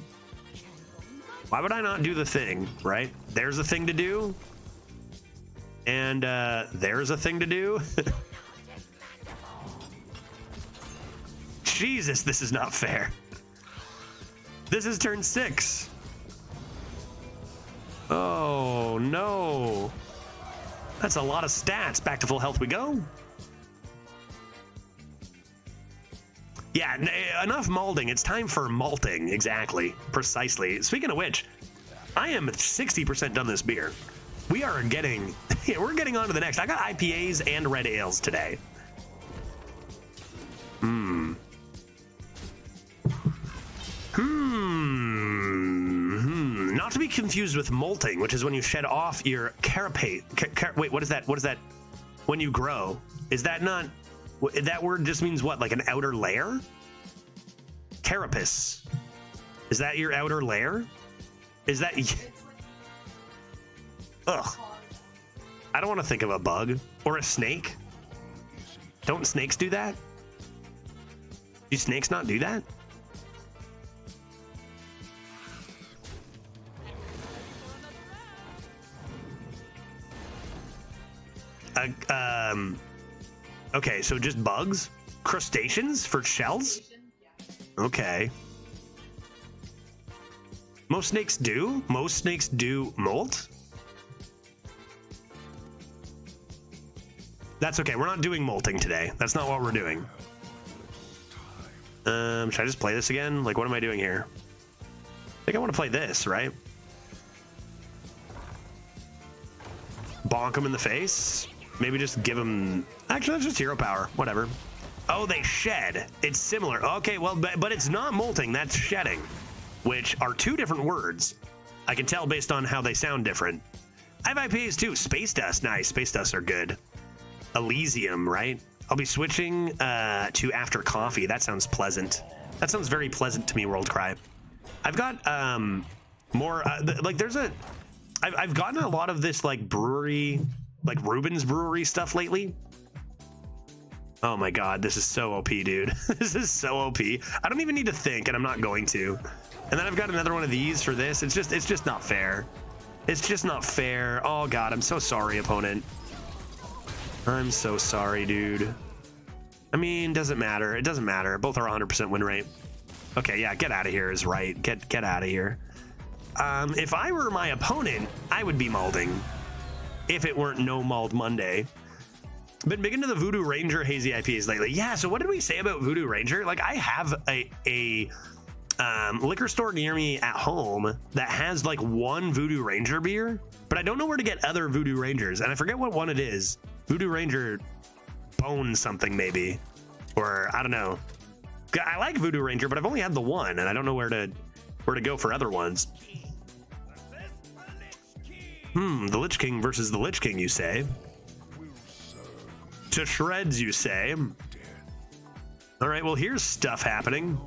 Why would I not do the thing, right? There's a thing to do. And there's a thing to do. Jesus, this is not fair. This is turn 6. Oh, no. That's a lot of stats. Back to full health we go. Yeah, enough molding. It's time for malting. Exactly. Precisely. Speaking of which, I am 60% done this beer. We are getting, we're getting on to the next. I got IPAs and red ales today. Not to be confused with molting, which is when you shed off your carapace. Wait, what is that? What is that? When you grow. Is that not, that word just means what? Like an outer layer? Carapace. Is that your outer layer? Is that... Ugh. I don't want to think of a bug. Or a snake. Don't snakes do that? Do snakes not do that? Okay, so just bugs? Crustaceans for shells? Okay. Most snakes do? Most snakes do molt? That's okay. We're not doing molting today. That's not what we're doing. Should I just play this again? Like, what am I doing here? I think I want to play this, right? Bonk him in the face. Maybe just give him... Actually, that's just hero power. Whatever. Oh, they shed. It's similar. Okay, well, but it's not molting. That's shedding, which are two different words. I can tell based on how they sound different. I have IPAs too. Space dust. Nice. Space dust are good. Elysium, right? I'll be switching to after coffee. That sounds pleasant. That sounds very pleasant to me, World Cry. I've got more... like, there's a... I've gotten a lot of this, like, brewery... like Reuben's Brewery stuff lately. Oh my god, this is so OP, dude. This is so OP. I don't even need to think, and I'm not going to. And then I've got another one of these for this. It's just not fair. It's just not fair. Oh god, I'm so sorry, opponent. I'm so sorry, dude. I mean, doesn't matter. It doesn't matter. Both are 100% win rate. Okay, yeah, get out of here is right. Get out of here. If I were my opponent, I would be malding. If it weren't No Mald Monday. Been big into the Voodoo Ranger hazy IPAs lately. Yeah, so what did we say about Voodoo Ranger? Like, I have a liquor store near me at home that has like one Voodoo Ranger beer, but I don't know where to get other Voodoo Rangers, and I forget what one it is. Voodoo Ranger Bone something maybe, or I don't know. I like Voodoo Ranger, but I've only had the one, and I don't know where to go for other ones. The Lich King versus the Lich King, you say? To shreds, you say? All right, well, here's stuff happening.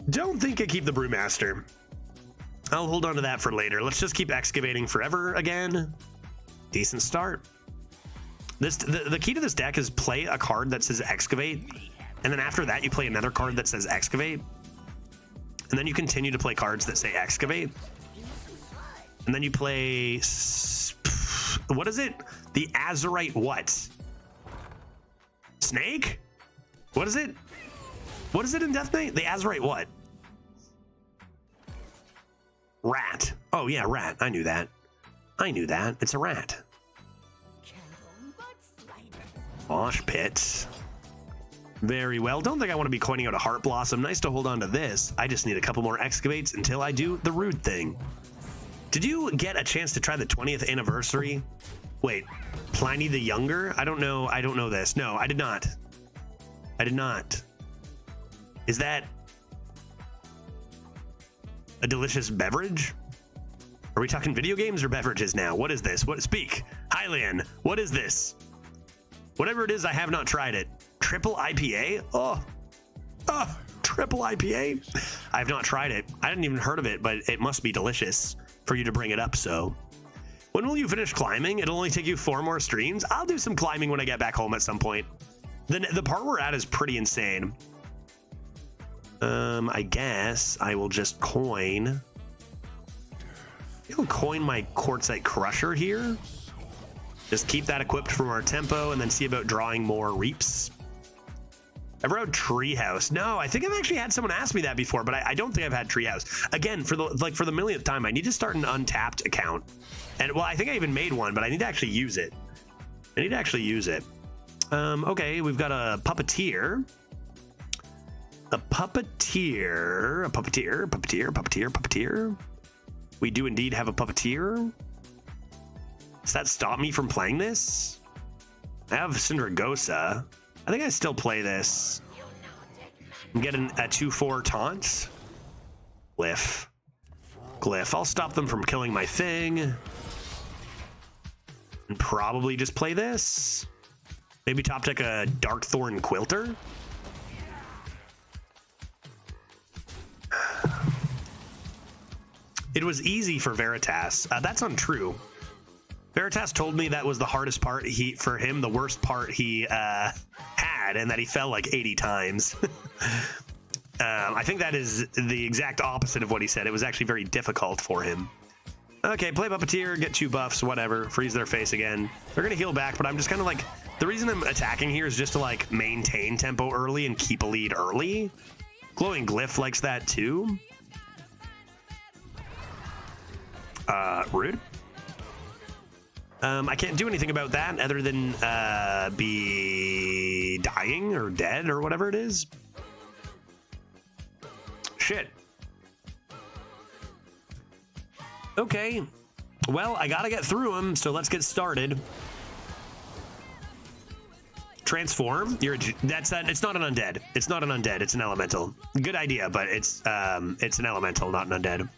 Don't think I keep the Brewmaster. I'll hold on to that for later. Let's just keep excavating forever again. Decent start. The key to this deck is play a card that says excavate, and then after that you play another card that says excavate, and then you continue to play cards that say excavate, and then you play... what is it? The Azurite what? Snake? What is it? What is it in Death Knight? The Azurite what? Rat. Oh yeah, rat. I knew that. I knew that. It's a rat. Mosh pits. Very well. Don't think I want to be coining out a Heart Blossom. Nice to hold on to this. I just need a couple more excavates until I do the rude thing. Did you get a chance to try the 20th anniversary? Wait, Pliny the Younger? I don't know. I don't know this. No, I did not. I did not. Is that a delicious beverage? Are we talking video games or beverages now? What is this? What? Speak. Hylian, what is this? Whatever it is, I have not tried it. Triple IPA? Oh, triple IPA? I have not tried it. I hadn't even heard of it, but it must be delicious for you to bring it up, so. When will you finish climbing? It'll only take you 4 more streams. I'll do some climbing when I get back home at some point. The part we're at is pretty insane. I guess I will just coin. I'll coin my Quartzite Crusher here. Just keep that equipped from our tempo and then see about drawing more reaps. I wrote Treehouse. No, I think I've actually had someone ask me that before, but I don't think I've had Treehouse. Again, for the millionth time, I need to start an Untapped account. And well, I think I even made one, but I need to actually use it. Okay, we've got a Puppeteer. A Puppeteer. We do indeed have a Puppeteer. Does that stop me from playing this? I have Syndragosa. I think I still play this. I'm getting a 2/4 taunt. Glyph. I'll stop them from killing my thing. And probably just play this. Maybe top deck a Darkthorn Quilter. It was easy for Veritas. That's untrue. Veritas told me that was the hardest part for him, the worst part he had, and that he fell like 80 times. I think that is the exact opposite of what he said. It was actually very difficult for him. Okay, play Puppeteer, get 2 buffs, whatever. Freeze their face again. They're gonna heal back, but I'm just kind of like, the reason I'm attacking here is just to like maintain tempo early and keep a lead early. Glowing Glyph likes that too. Rude. I can't do anything about that other than be dying or dead or whatever it is. Shit. Okay. Well, I gotta get through them, so let's get started. Transform. That's that. It's not an undead. It's not an undead. It's an elemental. Good idea, but it's an elemental, not an undead.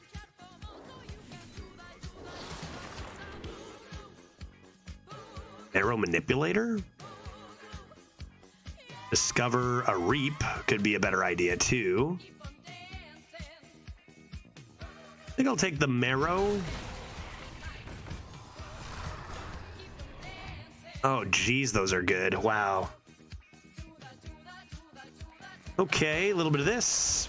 Arrow Manipulator. Discover a Reap could be a better idea too. I think I'll take the Marrow. Oh, geez, those are good. Wow. Okay, a little bit of this.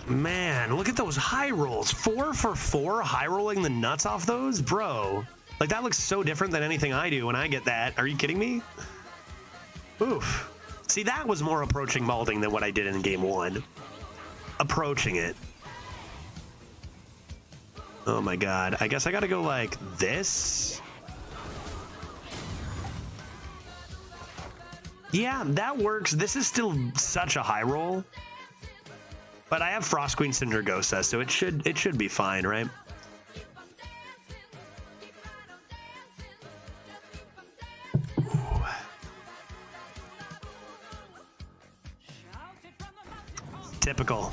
Man, look at those high rolls. 4 for 4 high rolling the nuts off those? Bro, like that looks so different than anything I do when I get that. Are you kidding me? Oof. See, that was more approaching Malding than what I did in game 1. Approaching it. Oh my god. I guess I gotta go like this. Yeah, that works. This is still such a high roll. But I have Frost Queen Syndragosa, so it should be fine, right? Ooh. Typical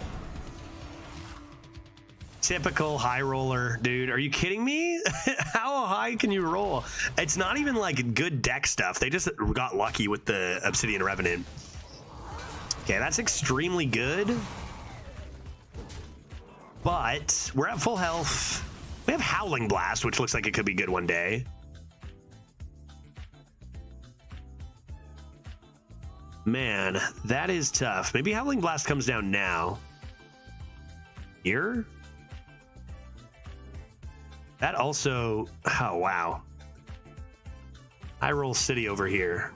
high roller, dude. Are you kidding me? How high can you roll? It's not even like good deck stuff. They just got lucky with the Obsidian Revenant. Okay, that's extremely good. But we're at full health. We have Howling Blast, which looks like it could be good one day. Man, that is tough. Maybe Howling Blast comes down now. Here? That also... Oh, wow. I roll City over here.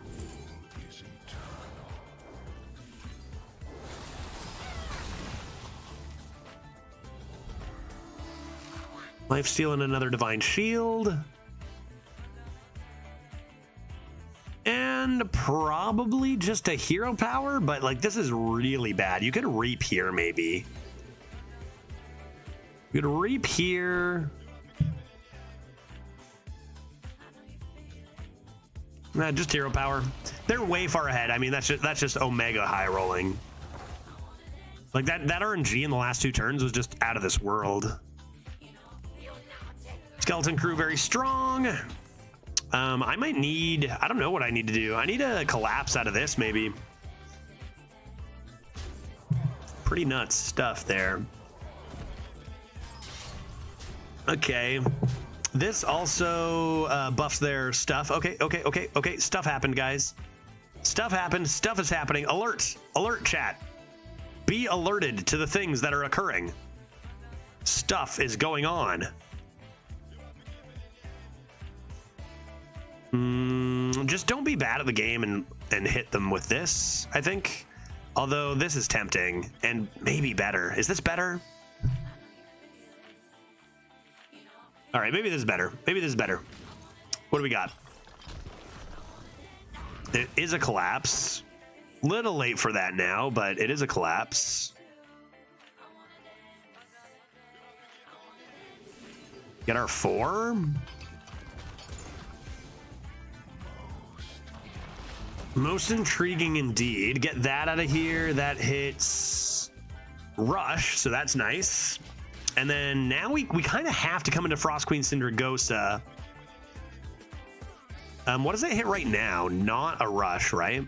Lifesteal and another Divine Shield. And probably just a Hero Power, but like this is really bad. You could Reap here maybe. You could Reap here. Nah, just Hero Power. They're way far ahead. I mean, that's just Omega high rolling. Like that RNG in the last 2 turns was just out of this world. Skeleton Crew very strong. I might need, I don't know what I need to do. I need a collapse out of this maybe. Pretty nuts stuff there. Okay. This also buffs their stuff. Okay. Stuff happened, guys. Stuff happened. Stuff is happening. Alert. Alert, chat. Be alerted to the things that are occurring. Stuff is going on. Just don't be bad at the game and hit them with this, I think. Although this is tempting and maybe better. Is this better? All right, maybe this is better. Maybe this is better. What do we got? It is a collapse. Little late for that now, but it is a collapse. Get our 4. Most intriguing indeed. Get that out of here. That hits Rush, so that's nice. And then now we kind of have to come into Frost Queen Syndragosa. What does it hit right now? Not a Rush, right?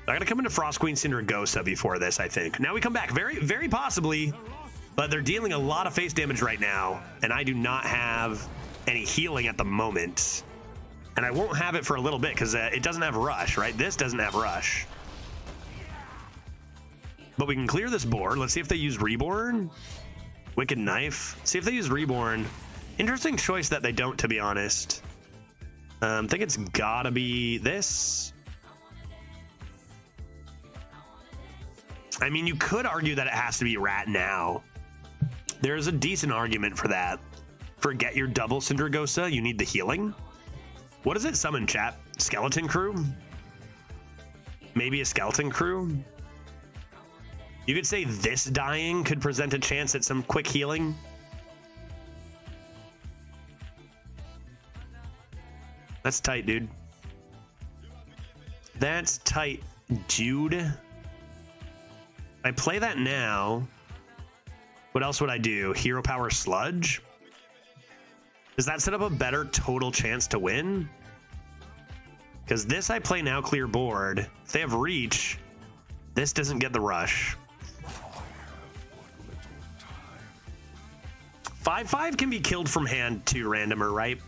I gotta come into Frost Queen Syndragosa before this, I think. Now we come back, very, very possibly, but they're dealing a lot of face damage right now, and I do not have any healing at the moment. And I won't have it for a little bit because it doesn't have Rush, right? This doesn't have Rush. But we can clear this board. Let's see if they use Reborn. Wicked Knife. See if they use Reborn. Interesting choice that they don't, to be honest. I think it's gotta be this. I mean, you could argue that it has to be Rat now. There's a decent argument for that. Forget your double Syndragosa, you need the healing. What does it summon, chat? Skeleton Crew? Maybe a Skeleton Crew? You could say this dying could present a chance at some quick healing. That's tight, dude. That's tight, dude. I play that now. What else would I do? Hero Power Sludge? Does that set up a better total chance to win? Because this I play now, clear board. If they have reach, this doesn't get the rush. 5/5 can be killed from hand too, randomer, right?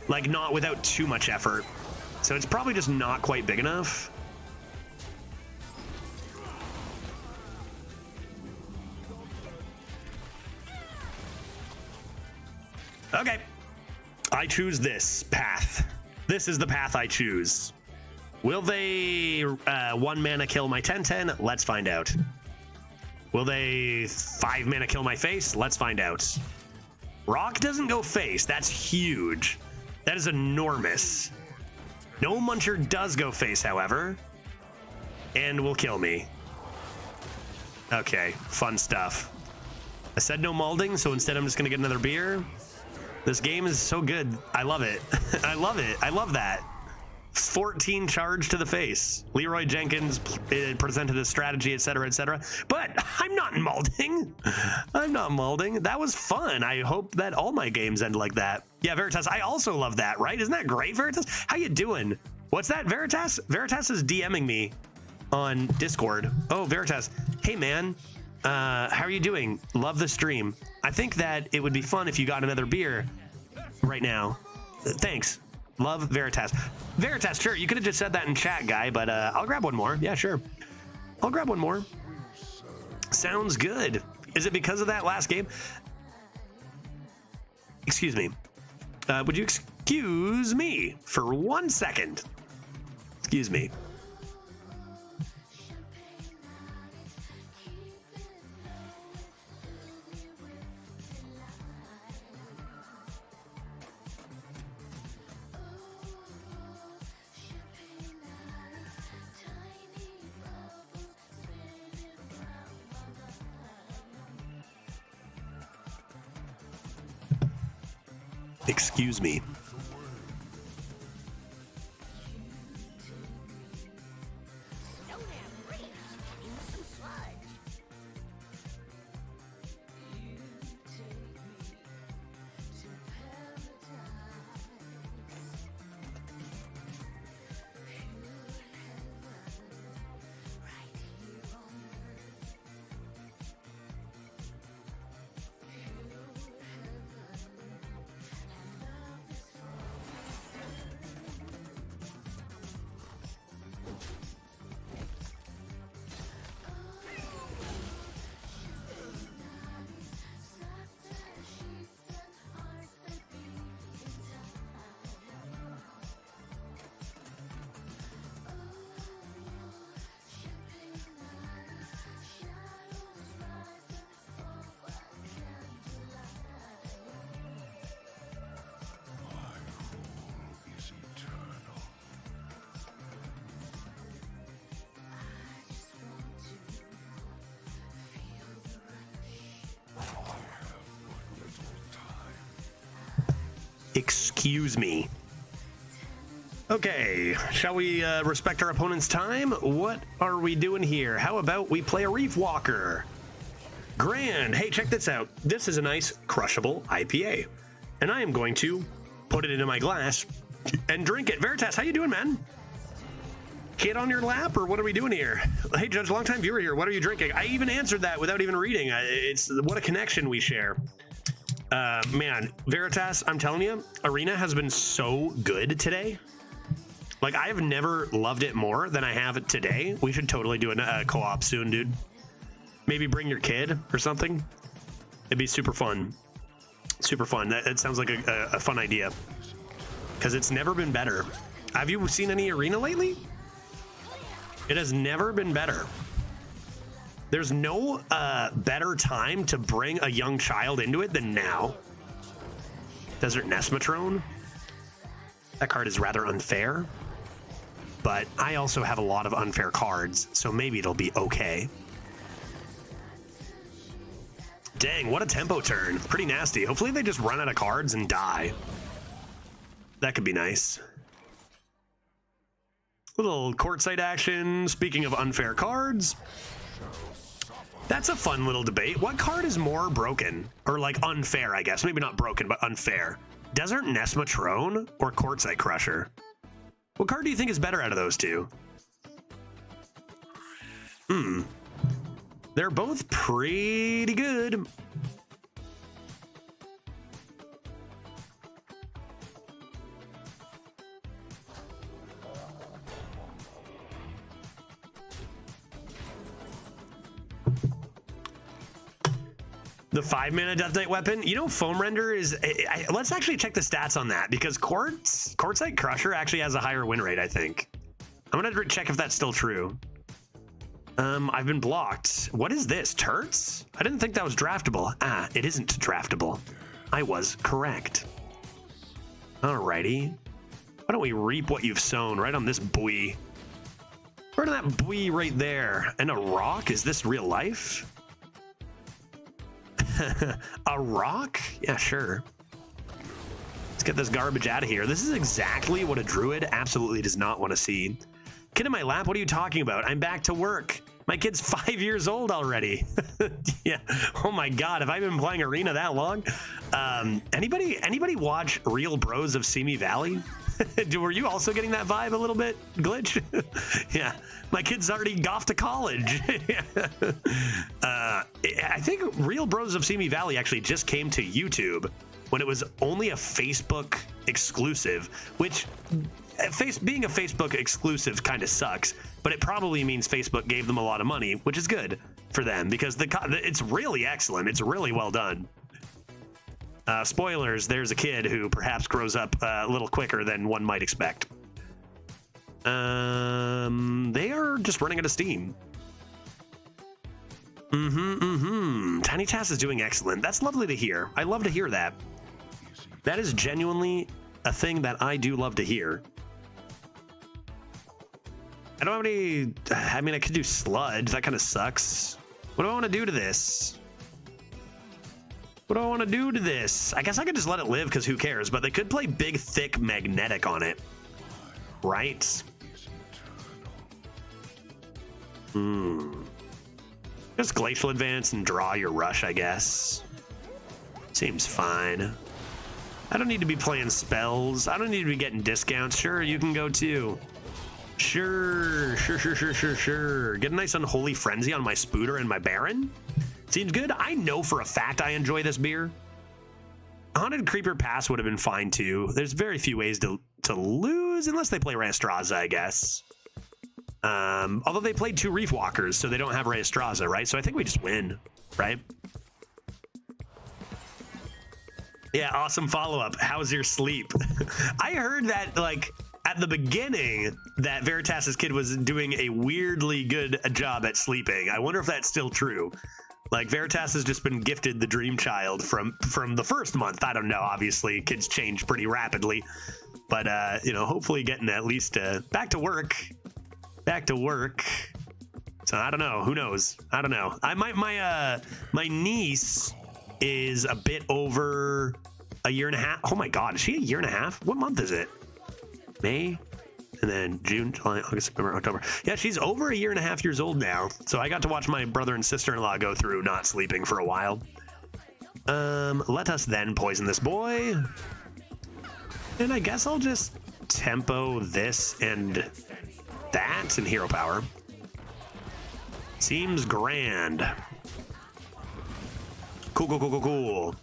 Like, not without too much effort. So it's probably just not quite big enough. Okay. I choose this path. This is the path I choose. Will they 1 mana kill my 10/10? Let's find out. Will they 5 mana kill my face? Let's find out. Rock doesn't go face. That's huge. That is enormous. No Muncher does go face, however, and will kill me. Okay, fun stuff. I said no malding, so instead I'm just gonna get another beer. This game is so good. I love it. I love it. I love that. 14 charge to the face. Leroy Jenkins presented a strategy, etc., etc. But I'm not malding. I'm not malding. That was fun. I hope that all my games end like that. Yeah, Veritas, I also love that, right? Isn't that great, Veritas? How you doing? What's that, Veritas? Veritas is DMing me on Discord. Oh, Veritas. Hey, man. How are you doing? Love the stream. I think that it would be fun if you got another beer right now. Thanks. Love Veritas. Veritas, sure, you could have just said that in chat, guy, but I'll grab one more. Yeah, sure. I'll grab one more. Sounds good. Is it because of that last game? Excuse me. Would you excuse me for 1 second? Excuse me. Excuse me. Excuse me. Okay, shall we respect our opponent's time? What are we doing here? How about we play a Reef Walker? Grand. Hey, check this out. This is a nice crushable IPA, and I am going to put it into my glass and drink it. Veritas, how you doing, man? Kid on your lap, or what are we doing here? Hey, Judge, long-time viewer here. What are you drinking? I even answered that without even reading. It's what a connection we share. Man, Veritas, I'm telling you, Arena has been so good today. Like, I have never loved it more than I have it today. We should totally do a co-op soon, dude. Maybe bring your kid or something. It'd be super fun. Super fun. That sounds like a fun idea. Because it's never been better. Have you seen any arena lately? It has never been better. There's no better time to bring a young child into it than now. Desert Nesmatrone. That card is rather unfair. But I also have a lot of unfair cards, so maybe it'll be okay. Dang, what a tempo turn. Pretty nasty. Hopefully they just run out of cards and die. That could be nice. Little courtside action. Speaking of unfair cards, that's a fun little debate. What card is more broken? Or like unfair, I guess. Maybe not broken, but unfair. Desert Nesmatrone or Courtside Crusher? What card do you think is better out of those two? They're both pretty good. The 5-mana Death Knight weapon, you know, Foam Render is. Let's actually check the stats on that because Courtside Crusher actually has a higher win rate, I think. I'm gonna check if that's still true. I've been blocked. What is this? Turts? I didn't think that was draftable. Ah, it isn't draftable. I was correct. Alrighty. Why don't we reap what you've sown right on this buoy? Right on that buoy right there. And a rock? Is this real life? A rock? Yeah, sure. Let's get this garbage out of here. This is exactly what a druid absolutely does not want to see. Kid in my lap, what are you talking about? I'm back to work. My kid's 5 years old already. Yeah. Oh my God. Have I been playing Arena that long? Anybody watch Real Bros of Simi Valley? Were you also getting that vibe a little bit, Glitch? Yeah. My kid's already off to college. I think Real Bros of Simi Valley actually just came to YouTube when it was only a Facebook exclusive, which being a Facebook exclusive kind of sucks, but it probably means Facebook gave them a lot of money, which is good for them because it's really excellent. It's really well done. Spoilers, there's a kid who perhaps grows up a little quicker than one might expect. They are just running out of steam. Tiny Tass is doing excellent. That's lovely to hear. I love to hear that. That is genuinely a thing that I do love to hear. I don't have any. I mean, I could do Sludge. That kind of sucks. What do I want to do to this? What do I want to do to this? I guess I could just let it live because who cares? But they could play big, thick Magnetic on it. Right? Just Glacial Advance and draw your Rush, I guess. Seems fine. I don't need to be playing spells. I don't need to be getting discounts. Sure, you can go too. Sure. Get a nice Unholy Frenzy on my Spooter and my Baron. Seems good. I know for a fact I enjoy this beer. Haunted Creeper Pass would have been fine too. There's very few ways to lose unless they play Rayastraza, I guess. Although they played 2 Reef Walkers, so they don't have Rayastraza, right? So I think we just win, right? Yeah, awesome follow-up. How's your sleep? I heard that, like, at the beginning, that Veritas's kid was doing a weirdly good job at sleeping. I wonder if that's still true. Like, Veritas has just been gifted the dream child from the first month. I don't know. Obviously, kids change pretty rapidly. But, you know, hopefully getting at least back to work. Back to work. So, I don't know. Who knows? I don't know. My niece is a bit over a year and a half. Oh, my God. Is she a year and a half? What month is it? May? And then June, July, August, September, October. Yeah, she's over a year and a half years old now. So I got to watch my brother and sister-in-law go through not sleeping for a while. Let us then poison this boy. And I guess I'll just tempo this and that and hero power. Seems grand. Cool.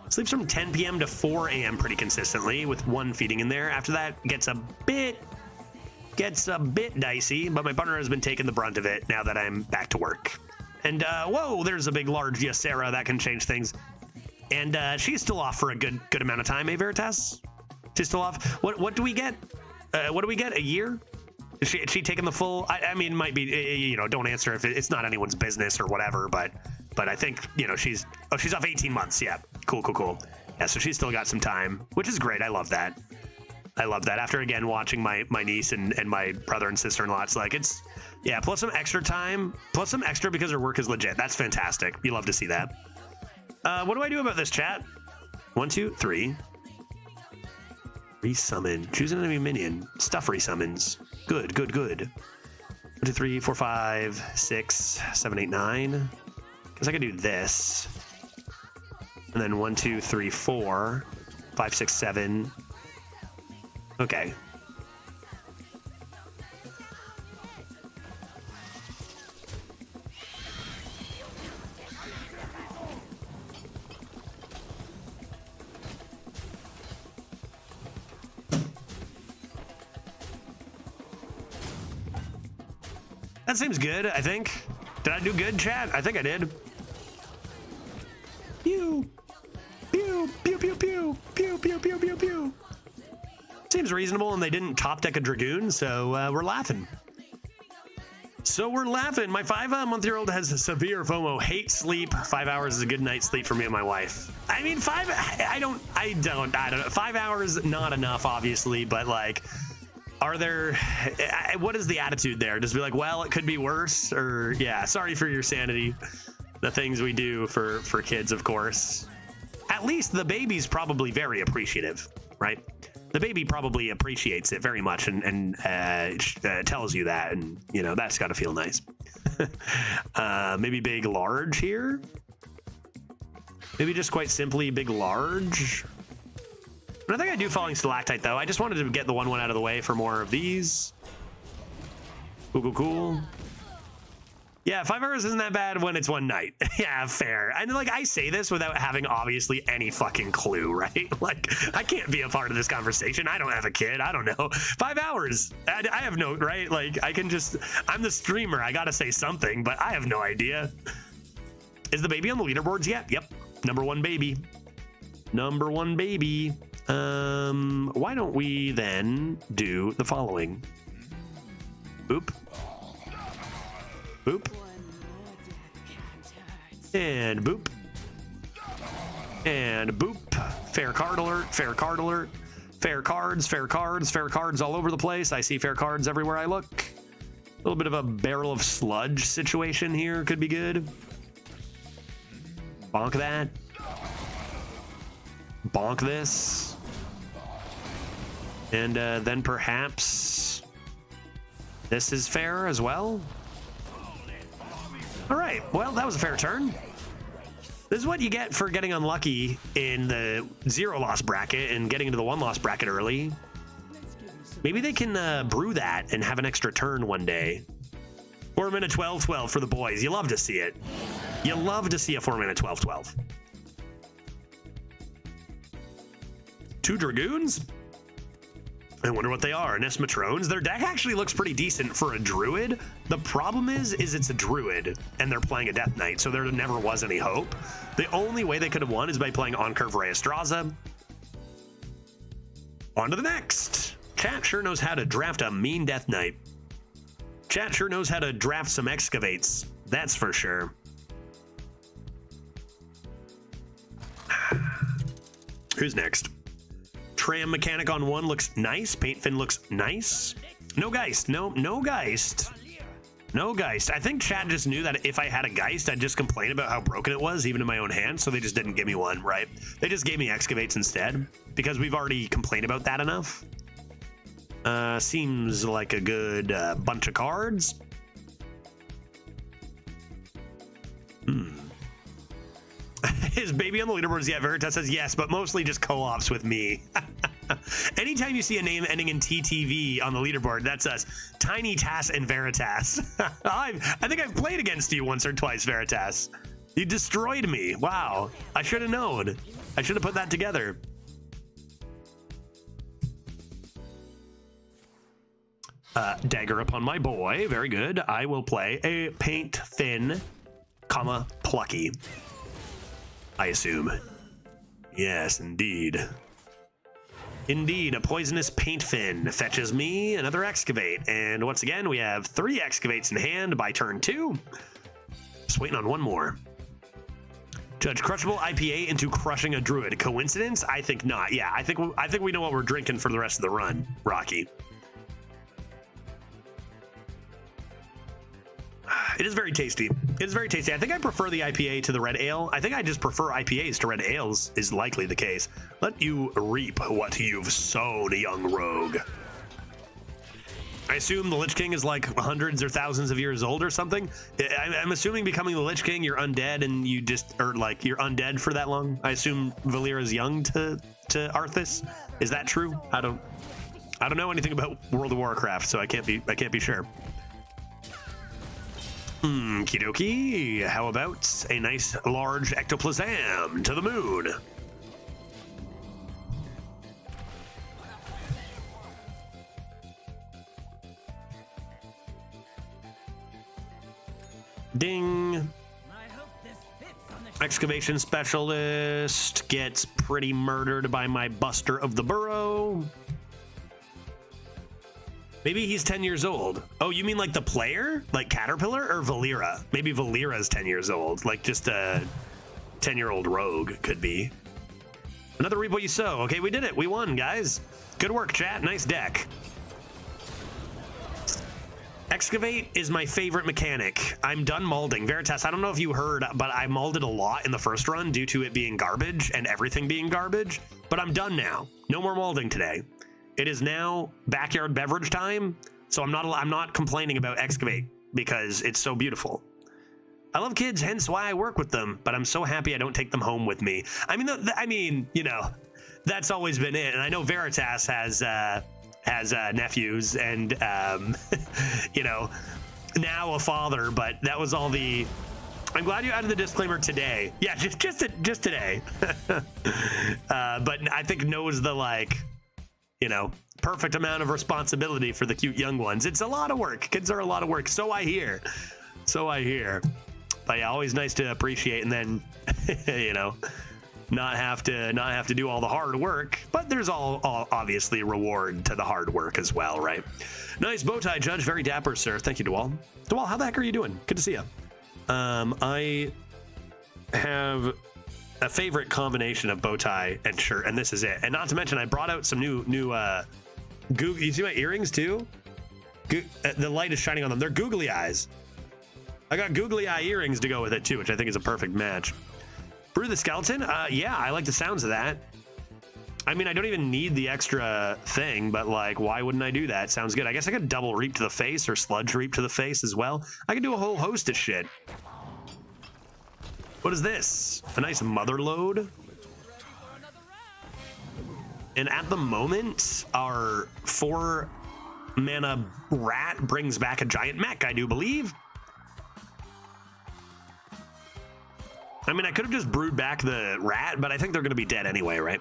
Sleeps from 10 p.m. to 4 a.m. pretty consistently, with 1 feeding in there. After that, gets a bit gets a bit dicey, but my partner has been taking the brunt of it now that I'm back to work. And whoa, there's a big large yes Sarah that can change things. And she's still off for a good amount of time, eh, Veritas? She's still off. What do we get? What do we get? A year? Is she taking the full? I mean, might be. You know, don't answer if it's not anyone's business or whatever. But I think, you know, she's off 18 months. Yeah, cool. Yeah, so she's still got some time, which is great. I love that. After again watching my niece and my brother and sister-in-law, it's like plus some extra time, plus some extra because her work is legit. That's fantastic. You love to see that. What do I do about this, chat? 1, 2, 3. Resummon. Choose an enemy minion. Stuff resummons. Good. 1, 2, 3, 4, 5, 6, 7, 8, 9. Because I could do this. And then 1, 2, 3, 4, 5, 6, 7. Okay. That seems good, I think. Did I do good, chat? I think I did. Pew. Pew, pew, pew, pew. Pew, pew, pew, pew, pew. Seems reasonable, and they didn't top deck a Dragoon, so we're laughing. My 5-month-year-old has a severe FOMO, hates sleep. 5 hours is a good night's sleep for me and my wife. I mean, I don't know. 5 hours, not enough, obviously, but like, what is the attitude there? Just be like, well, it could be worse, or yeah, sorry for your sanity. The things we do for kids, of course. At least the baby's probably very appreciative, right? The baby probably appreciates it very much and tells you that, and you know that's got to feel nice. Maybe big large here. Maybe just quite simply big large. I think I do falling stalactite though. I just wanted to get the 1/1 out of the way for more of these. Cool. Yeah, 5 hours isn't that bad when it's one night. Yeah, fair. And like, I say this without having obviously any fucking clue, right? Like, I can't be a part of this conversation. I don't have a kid. I don't know. 5 hours. I have no, right? Like, I'm the streamer. I gotta say something, but I have no idea. Is the baby on the leaderboards yet? Yep. Number 1 baby. Why don't we then do the following? Boop. Boop. And boop. And boop. Fair card alert. Fair card alert. Fair cards. Fair cards. Fair cards all over the place. I see fair cards everywhere I look. A little bit of a barrel of sludge situation here could be good. Bonk that. Bonk this. And then perhaps this is fair as well. All right, well, that was a fair turn. This is what you get for getting unlucky in the 0-loss bracket and getting into the 1-loss bracket early. Maybe they can brew that and have an extra turn one day. 4-minute 12-12 for the boys. You love to see it. You love to see a 4-minute 12-12. 2 Dragoons? I wonder what they are. Nest Matrones? Their deck actually looks pretty decent for a Druid. The problem is it's a Druid, and they're playing a Death Knight, so there never was any hope. The only way they could have won is by playing On-Curve Rheastraza. On to the next. Chat sure knows how to draft a mean Death Knight. Chat sure knows how to draft some Excavates. That's for sure. Who's next? Tram Mechanic on 1 looks nice. Paint Fin looks nice. No Geist. No Geist. No Geist. I think chat just knew that if I had a Geist, I'd just complain about how broken it was, even in my own hand, so they just didn't give me one, right? They just gave me Excavates instead, because we've already complained about that enough. Seems like a good bunch of cards. Is baby on the leaderboards yet? Veritas says yes, but mostly just co-ops with me. Anytime you see a name ending in TTV on the leaderboard, that's us. Tiny Tass and Veritas. I think I've played against you once or twice, Veritas. You destroyed me. Wow. I should have known. I should have put that together. Dagger upon my boy. Very good. I will play a Paint Fin, comma, Plucky. I assume. Yes, indeed. Indeed, a poisonous Paint Fin fetches me another Excavate. And once again, we have 3 Excavates in hand by turn 2. Just waiting on one more. Judge crushable IPA into crushing a druid. Coincidence? I think not. Yeah, I think we know what we're drinking for the rest of the run, Rocky. It is very tasty. It is very tasty. I think I prefer the IPA to the red ale. I think I just prefer IPAs to red ales is likely the case. Let you reap what you've sown, young rogue. I assume the Lich King is like hundreds or thousands of years old or something. I'm assuming becoming the Lich King, you're undead and you just, or like you're undead for that long. I assume Valera's young to Arthas. Is that true? I don't know anything about World of Warcraft, so I can't be sure. Kidoki, how about a nice large ectoplasm to the moon? Ding. Excavation specialist gets pretty murdered by my Buster of the Burrow. Maybe he's 10 years old. Oh, you mean like the player? Like Caterpillar or Valera? Maybe Valera's 10 years old. Like just a 10-year-old rogue could be. Another reap what you sow. Okay, we did it. We won, guys. Good work, chat. Nice deck. Excavate is my favorite mechanic. I'm done molding. Veritas, I don't know if you heard, but I molded a lot in the first run due to it being garbage and everything being garbage. But I'm done now. No more molding today. It is now backyard beverage time, so I'm not complaining about Excavate because it's so beautiful. I love kids, hence why I work with them, but I'm so happy I don't take them home with me. I mean, you know, that's always been it. And I know Veritas has nephews and, you know, now a father, but that was all the... I'm glad you added the disclaimer today. Yeah, just today. But I think knows the, like... you know, perfect amount of responsibility for the cute young ones. It's a lot of work. Kids are a lot of work. So I hear. But yeah, always nice to appreciate and then, you know, not have to do all the hard work. But there's all obviously reward to the hard work as well, right? Nice bow tie, Judge. Very dapper, sir. Thank you, Dewal. Dewal, how the heck are you doing? Good to see you. I have a favorite combination of bow tie and shirt, and this is it. And not to mention, I brought out some new you see my earrings too? The light is shining on them. They're googly eyes. I got googly eye earrings to go with it too, which I think is a perfect match. Brew the skeleton? Yeah, I like the sounds of that. I mean, I don't even need the extra thing, but like, why wouldn't I do that? Sounds good. I guess I could double reap to the face or sludge reap to the face as well. I could do a whole host of shit. What is this? A nice mother load. And at the moment, our 4 mana rat brings back a giant mech, I do believe. I mean, I could have just brewed back the rat, but I think they're going to be dead anyway, right?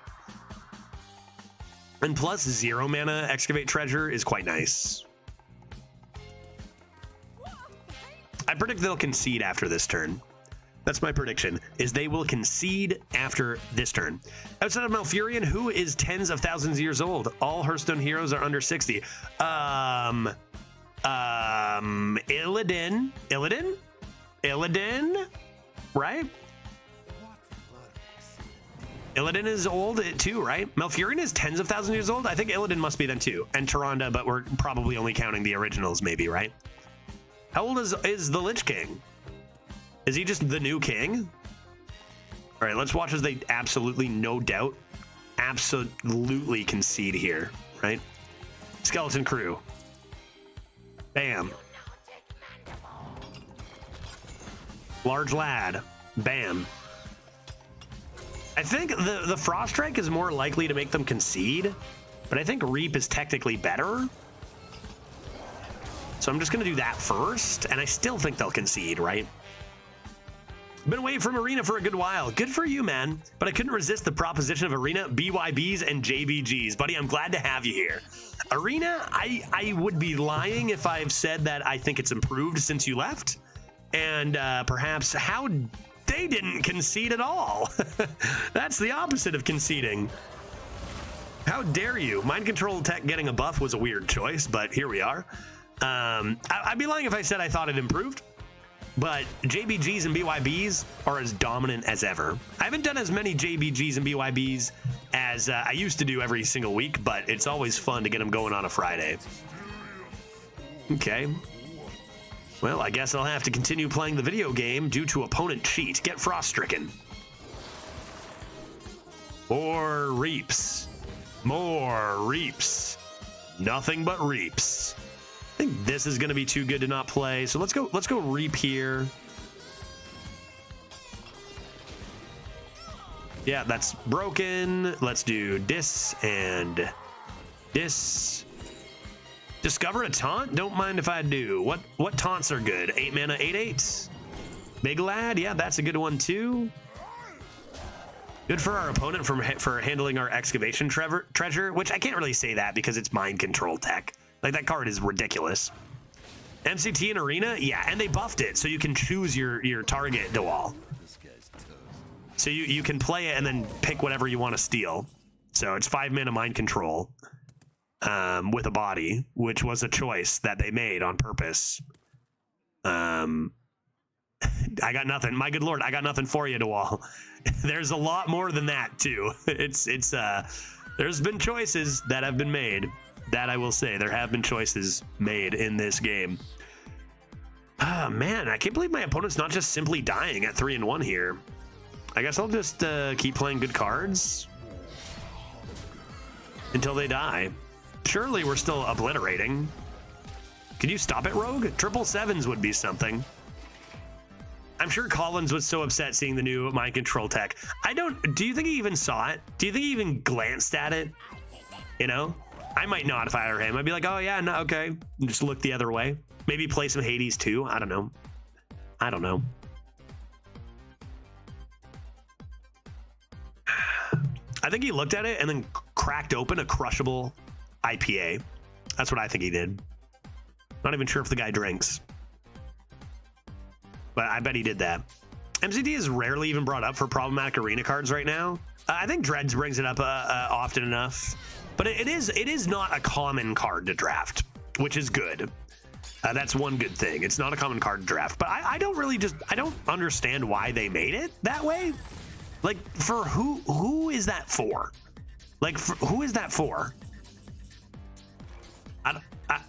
And plus 0 mana excavate treasure is quite nice. I predict they'll concede after this turn. That's my prediction, is they will concede after this turn. Outside of Malfurion, who is tens of thousands of years old? All Hearthstone heroes are under 60. Illidan, right? Illidan is old too, right? Malfurion is tens of thousands of years old. I think Illidan must be then too, and Tyrande, but we're probably only counting the originals, maybe, right? How old is the Lich King? Is he just the new king? All right, let's watch as they absolutely, no doubt, absolutely concede here, right? Skeleton crew. Bam. Large lad. Bam. I think the Frost Strike is more likely to make them concede, but I think Reap is technically better. So I'm just going to do that first, and I still think they'll concede, right? Been away from Arena for a good while. Good for you, man. But I couldn't resist the proposition of Arena, BYBs, and JBGs. Buddy, I'm glad to have you here. Arena, I would be lying if I've said that I think it's improved since you left. And perhaps how they didn't concede at all. That's the opposite of conceding. How dare you? Mind control tech getting a buff was a weird choice, but here we are. I'd be lying if I said I thought it improved, but JBGs and BYBs are as dominant as ever. I haven't done as many JBGs and BYBs as I used to do every single week, but it's always fun to get them going on a Friday. Okay. Well, I guess I'll have to continue playing the video game due to opponent cheat. Get frost-stricken. More reaps. More reaps. Nothing but reaps. I think this is going to be too good to not play. So let's go reap here. Yeah, that's broken. Let's do this and this. Discover a taunt? Don't mind if I do. What taunts are good? 8 mana, 8/8. Big lad, yeah, that's a good one too. Good for our opponent for handling our excavation treasure, which I can't really say that because it's mind control tech. Like, that card is ridiculous. MCT and Arena, yeah, and they buffed it so you can choose your target Dewall. So you can play it and then pick whatever you want to steal. So it's 5 mana mind control with a body, which was a choice that they made on purpose. I got nothing. My good lord, I got nothing for you, Dewall. There's a lot more than that too. There's been choices that have been made. That I will say, there have been choices made in this game. Ah, man, I can't believe my opponent's not just simply dying at 3-1 here. I guess I'll just keep playing good cards until they die. Surely we're still obliterating. Can you stop it, Rogue? 777s would be something. I'm sure Collins was so upset seeing the new mind control tech. Do you think he even saw it? Do you think he even glanced at it? You know? I might not if I were him. I'd be like, oh yeah, no, okay. And just look the other way. Maybe play some Hades too. I don't know. I think he looked at it and then cracked open a crushable IPA. That's what I think he did. Not even sure if the guy drinks, but I bet he did that. MCT is rarely even brought up for problematic arena cards right now. I think Dreads brings it up often enough, but it is not a common card to draft, which is good. That's one good thing. It's not a common card to draft, but I don't understand why they made it that way. Like, for who is that for? Like, who is that for?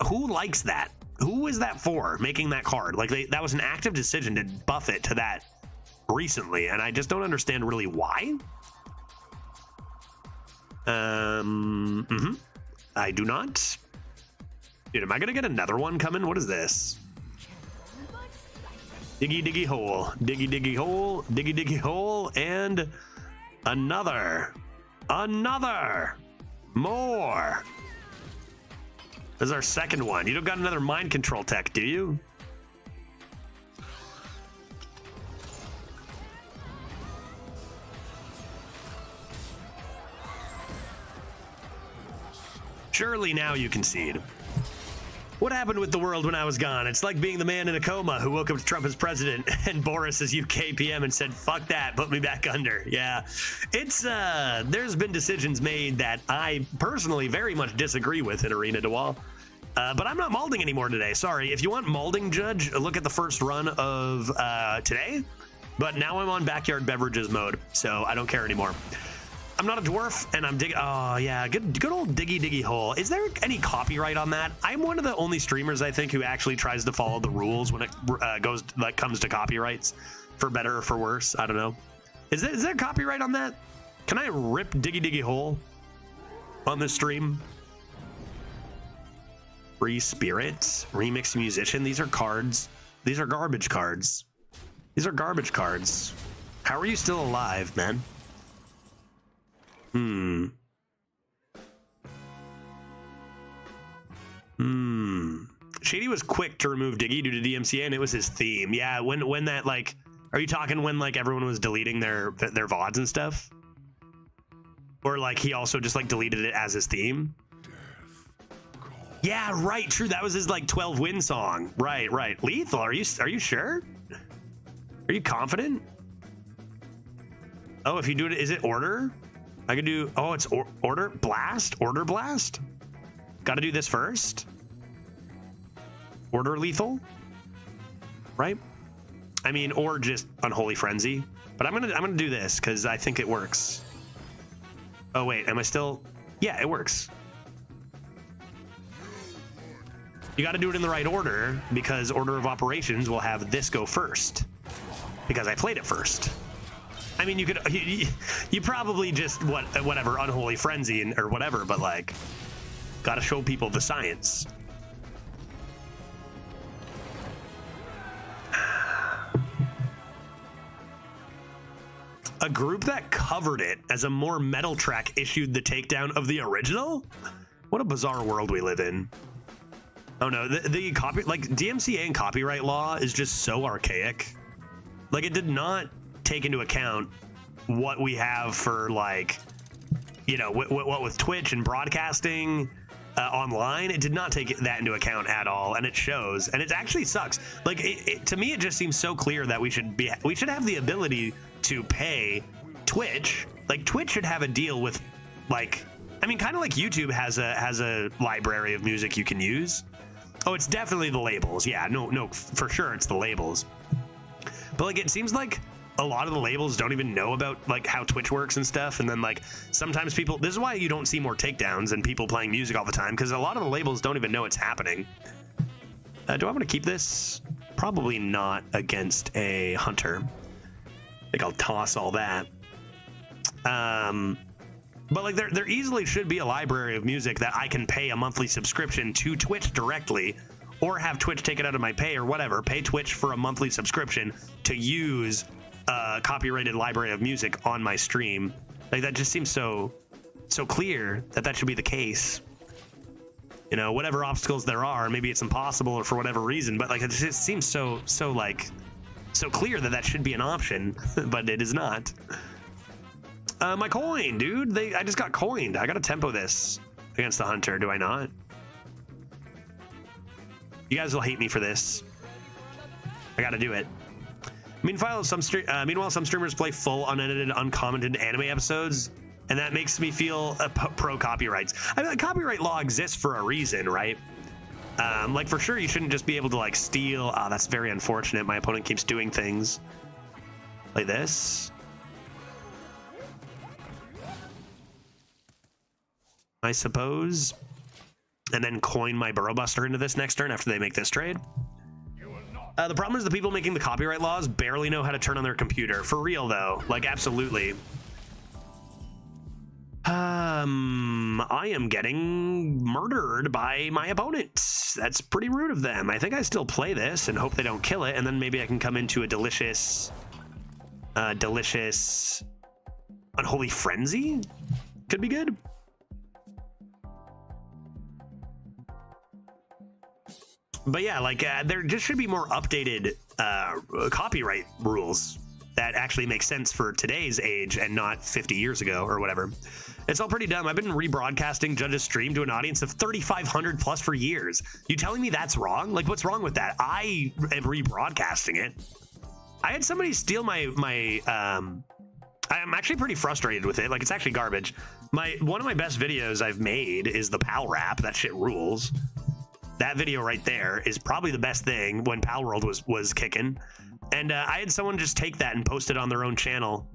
Who likes that? Who is that for, making that card? Like, that was an active decision to buff it to that recently, and I just don't understand really why. I do not. Dude, am I gonna get another one coming? What is this? Diggy diggy hole, diggy diggy hole, diggy diggy hole, and another more. This is our second one. You don't got another mind control tech, do you? Surely now you concede. What happened with the world when I was gone? It's like being the man in a coma who woke up to Trump as president and Boris as UK PM and said, fuck that, put me back under. Yeah, it's, there's been decisions made that I personally very much disagree with in Arena Dewall. But I'm not malding anymore today. Sorry. If you want malding, Judge, look at the first run of today. But now I'm on backyard beverages mode, so I don't care anymore. I'm not a dwarf, and I'm digging. Oh yeah, good old diggy diggy hole. Is there any copyright on that? I'm one of the only streamers I think who actually tries to follow the rules when it comes to copyrights, for better or for worse. I don't know. Is there copyright on that? Can I rip diggy diggy hole on this stream? Free spirits, remix musician. These are cards. These are garbage cards. These are garbage cards. How are you still alive, man? Shady was quick to remove Diggy due to DMCA, and it was his theme. Yeah, when that, like, are you talking when like everyone was deleting their VODs and stuff? Or like he also just like deleted it as his theme? Yeah, right. True. That was his like 12 win song. Right. Lethal. Are you sure? Are you confident? Oh, if you do it, is it order? I could do. Oh, it's order blast. Order blast. Got to do this first. Order lethal. Right. I mean, or just unholy frenzy. But I'm gonna do this because I think it works. Oh wait, am I still? Yeah, it works. You got to do it in the right order because order of operations will have this go first because I played it first. I mean, you probably just whatever unholy frenzy or whatever, but like, got to show people the science. A group that covered it as a more metal track issued the takedown of the original? What a bizarre world we live in. Oh no, the copy, like DMCA and copyright law is just so archaic. Like it did not take into account what we have for like, you know, what with Twitch and broadcasting online. It did not take that into account at all, and it shows. And it actually sucks. Like to me, it just seems so clear that we should have the ability to pay Twitch. Like Twitch should have a deal with, like, I mean, kind of like YouTube has a library of music you can use. Oh, it's definitely the labels. Yeah, no, for sure it's the labels. But like, it seems like a lot of the labels don't even know about like how Twitch works and stuff. And then like sometimes people, this is why you don't see more takedowns and people playing music all the time, because a lot of the labels don't even know it's happening. Do I want to keep this? Probably not against a hunter. I think I'll toss all that. But like there easily should be a library of music that I can pay a monthly subscription to Twitch directly, or have Twitch take it out of my pay or whatever. Pay Twitch for a monthly subscription to use a copyrighted library of music on my stream. Like that just seems so clear that should be the case. You know, whatever obstacles there are, maybe it's impossible or for whatever reason, but like it just seems so clear that should be an option, but it is not. My coin, dude. I just got coined. I gotta tempo this against the hunter, do I not? You guys will hate me for this. I gotta do it. Meanwhile, some streamers play full, unedited, uncommented anime episodes, and that makes me feel pro copyrights. I mean, copyright law exists for a reason, right? Like for sure, you shouldn't just be able to like steal. Oh, that's very unfortunate. My opponent keeps doing things like this. I suppose, and then coin my Burrow Buster into this next turn after they make this trade. The problem is the people making the copyright laws barely know how to turn on their computer. For real, though. Like, absolutely. I am getting murdered by my opponent. That's pretty rude of them. I think I still play this and hope they don't kill it, and then maybe I can come into a delicious Unholy Frenzy? Could be good. But yeah, like there just should be more updated copyright rules that actually make sense for today's age and not 50 years ago or whatever. It's all pretty dumb. I've been rebroadcasting Judge's stream to an audience of 3,500 plus for years. You telling me that's wrong? Like, what's wrong with that? I am rebroadcasting it. I had somebody steal I'm actually pretty frustrated with it. Like, it's actually garbage. One of my best videos I've made is the PAL rap. That shit rules. That video right there is probably the best thing when Pal World was kicking. And I had someone just take that and post it on their own channel.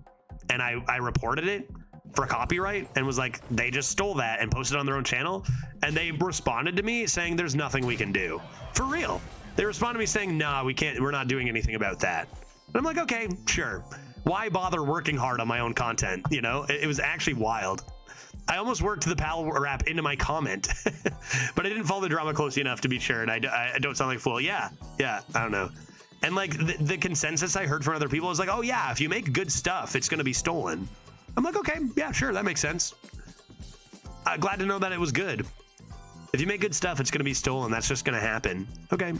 And I reported it for copyright and was like, they just stole that and posted it on their own channel. And they responded to me saying, there's nothing we can do. For real. They responded to me saying, nah, we're not doing anything about that. And I'm like, okay, sure. Why bother working hard on my own content? You know, it was actually wild. I almost worked the PAL rap into my comment, but I didn't follow the drama closely enough to be sure, and I don't sound like a fool. Yeah, I don't know. And like the consensus I heard from other people is like, oh yeah, if you make good stuff, it's going to be stolen. I'm like, okay, yeah, sure, that makes sense. Glad to know that it was good. If you make good stuff, it's going to be stolen. That's just going to happen. Okay.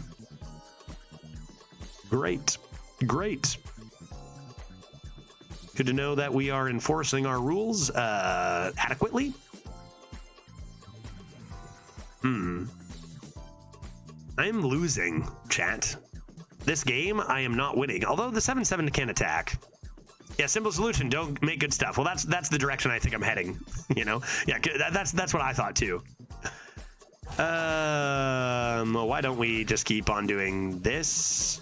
Great. Good to know that we are enforcing our rules adequately. I am losing, chat. This game, I am not winning. Although the 7/7 can attack. Yeah, simple solution. Don't make good stuff. Well, that's the direction I think I'm heading. You know, yeah, that's what I thought too. Why don't we just keep on doing this?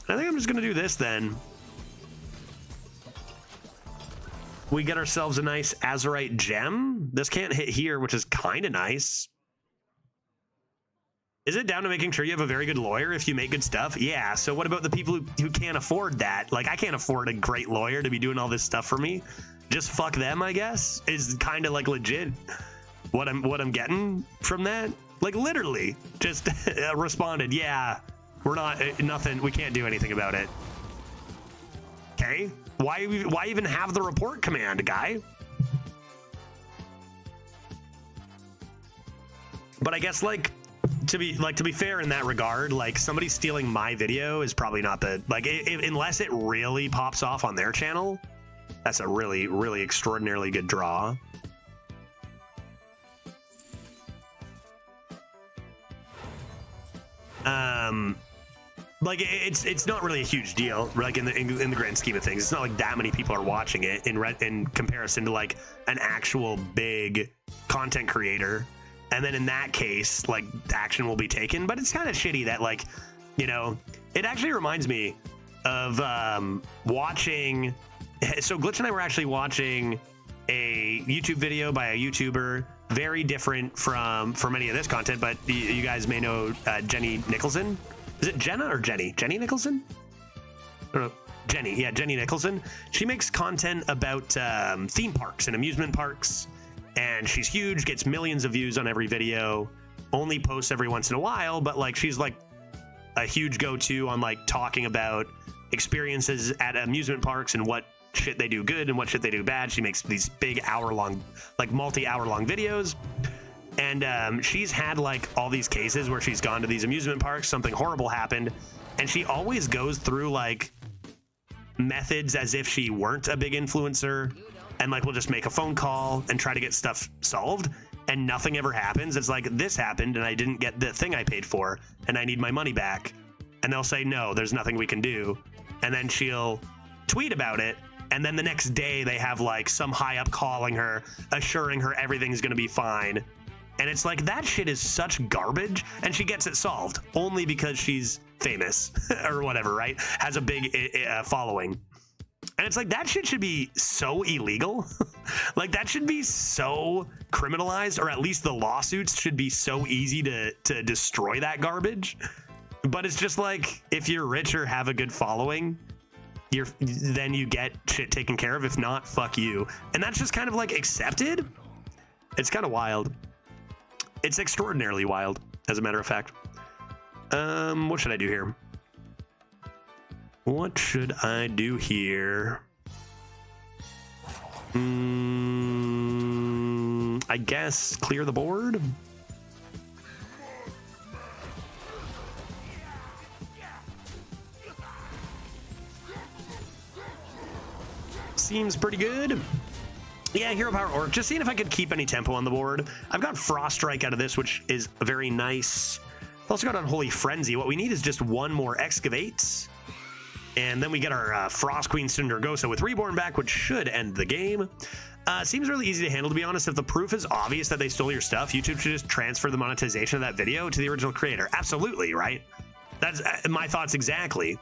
I think I'm just gonna do this then. We get ourselves a nice Azurite gem. This can't hit here, which is kind of nice. Is it down to making sure you have a very good lawyer if you make good stuff? Yeah, so what about the people who can't afford that? Like, I can't afford a great lawyer to be doing all this stuff for me. Just fuck them, I guess, is kind of like legit what I'm getting from that. Like, literally, just responded, yeah, we're not, nothing, we can't do anything about it. Okay, why even have the report command, guy? But I guess, like, to be fair in that regard, like, somebody stealing my video is probably not the, like, unless it really pops off on their channel, that's a really, really extraordinarily good draw. Like, it's not really a huge deal, like, in the grand scheme of things. It's not like that many people are watching it in comparison to, like, an actual big content creator. And then in that case, like, action will be taken. But it's kind of shitty that, like, you know, it actually reminds me of watching. So Glitch and I were actually watching a YouTube video by a YouTuber, very different from any of this content. But you guys may know Jenny Nicholson. Is it Jenna or Jenny? Jenny Nicholson? I don't know. Jenny. Yeah, Jenny Nicholson. She makes content about theme parks and amusement parks. And she's huge, gets millions of views on every video, only posts every once in a while, but, like, she's like a huge go-to on, like, talking about experiences at amusement parks and what shit they do good and what shit they do bad. She makes these big hour-long, like, multi-hour-long videos. And she's had, like, all these cases where she's gone to these amusement parks, something horrible happened, and she always goes through, like, methods as if she weren't a big influencer. And, like, we'll just make a phone call and try to get stuff solved, and nothing ever happens. It's like, this happened and I didn't get the thing I paid for and I need my money back. And they'll say, no, there's nothing we can do. And then she'll tweet about it, and then the next day they have, like, some high up calling her, assuring her everything's gonna be fine. And it's like, that shit is such garbage, and she gets it solved only because she's famous or whatever, right? Has a big following. And it's like, that shit should be so illegal. Like, that should be so criminalized, or at least the lawsuits should be so easy to destroy that garbage. But it's just like, if you're rich or have a good following, then you get shit taken care of. If not, fuck you. And that's just kind of, like, accepted. It's kind of wild. It's extraordinarily wild, as a matter of fact. What should I do here? What should I do here? I guess clear the board. Seems pretty good. Yeah, Hero Power Orc. Just seeing if I could keep any tempo on the board. I've got Frost Strike out of this, which is very nice. I've also got Unholy Frenzy. What we need is just one more Excavates. And then we get our Frost Queen Syndergosa with Reborn back, which should end the game. Seems really easy to handle, to be honest. If the proof is obvious that they stole your stuff, YouTube should just transfer the monetization of that video to the original creator. Absolutely, right? That's my thoughts exactly.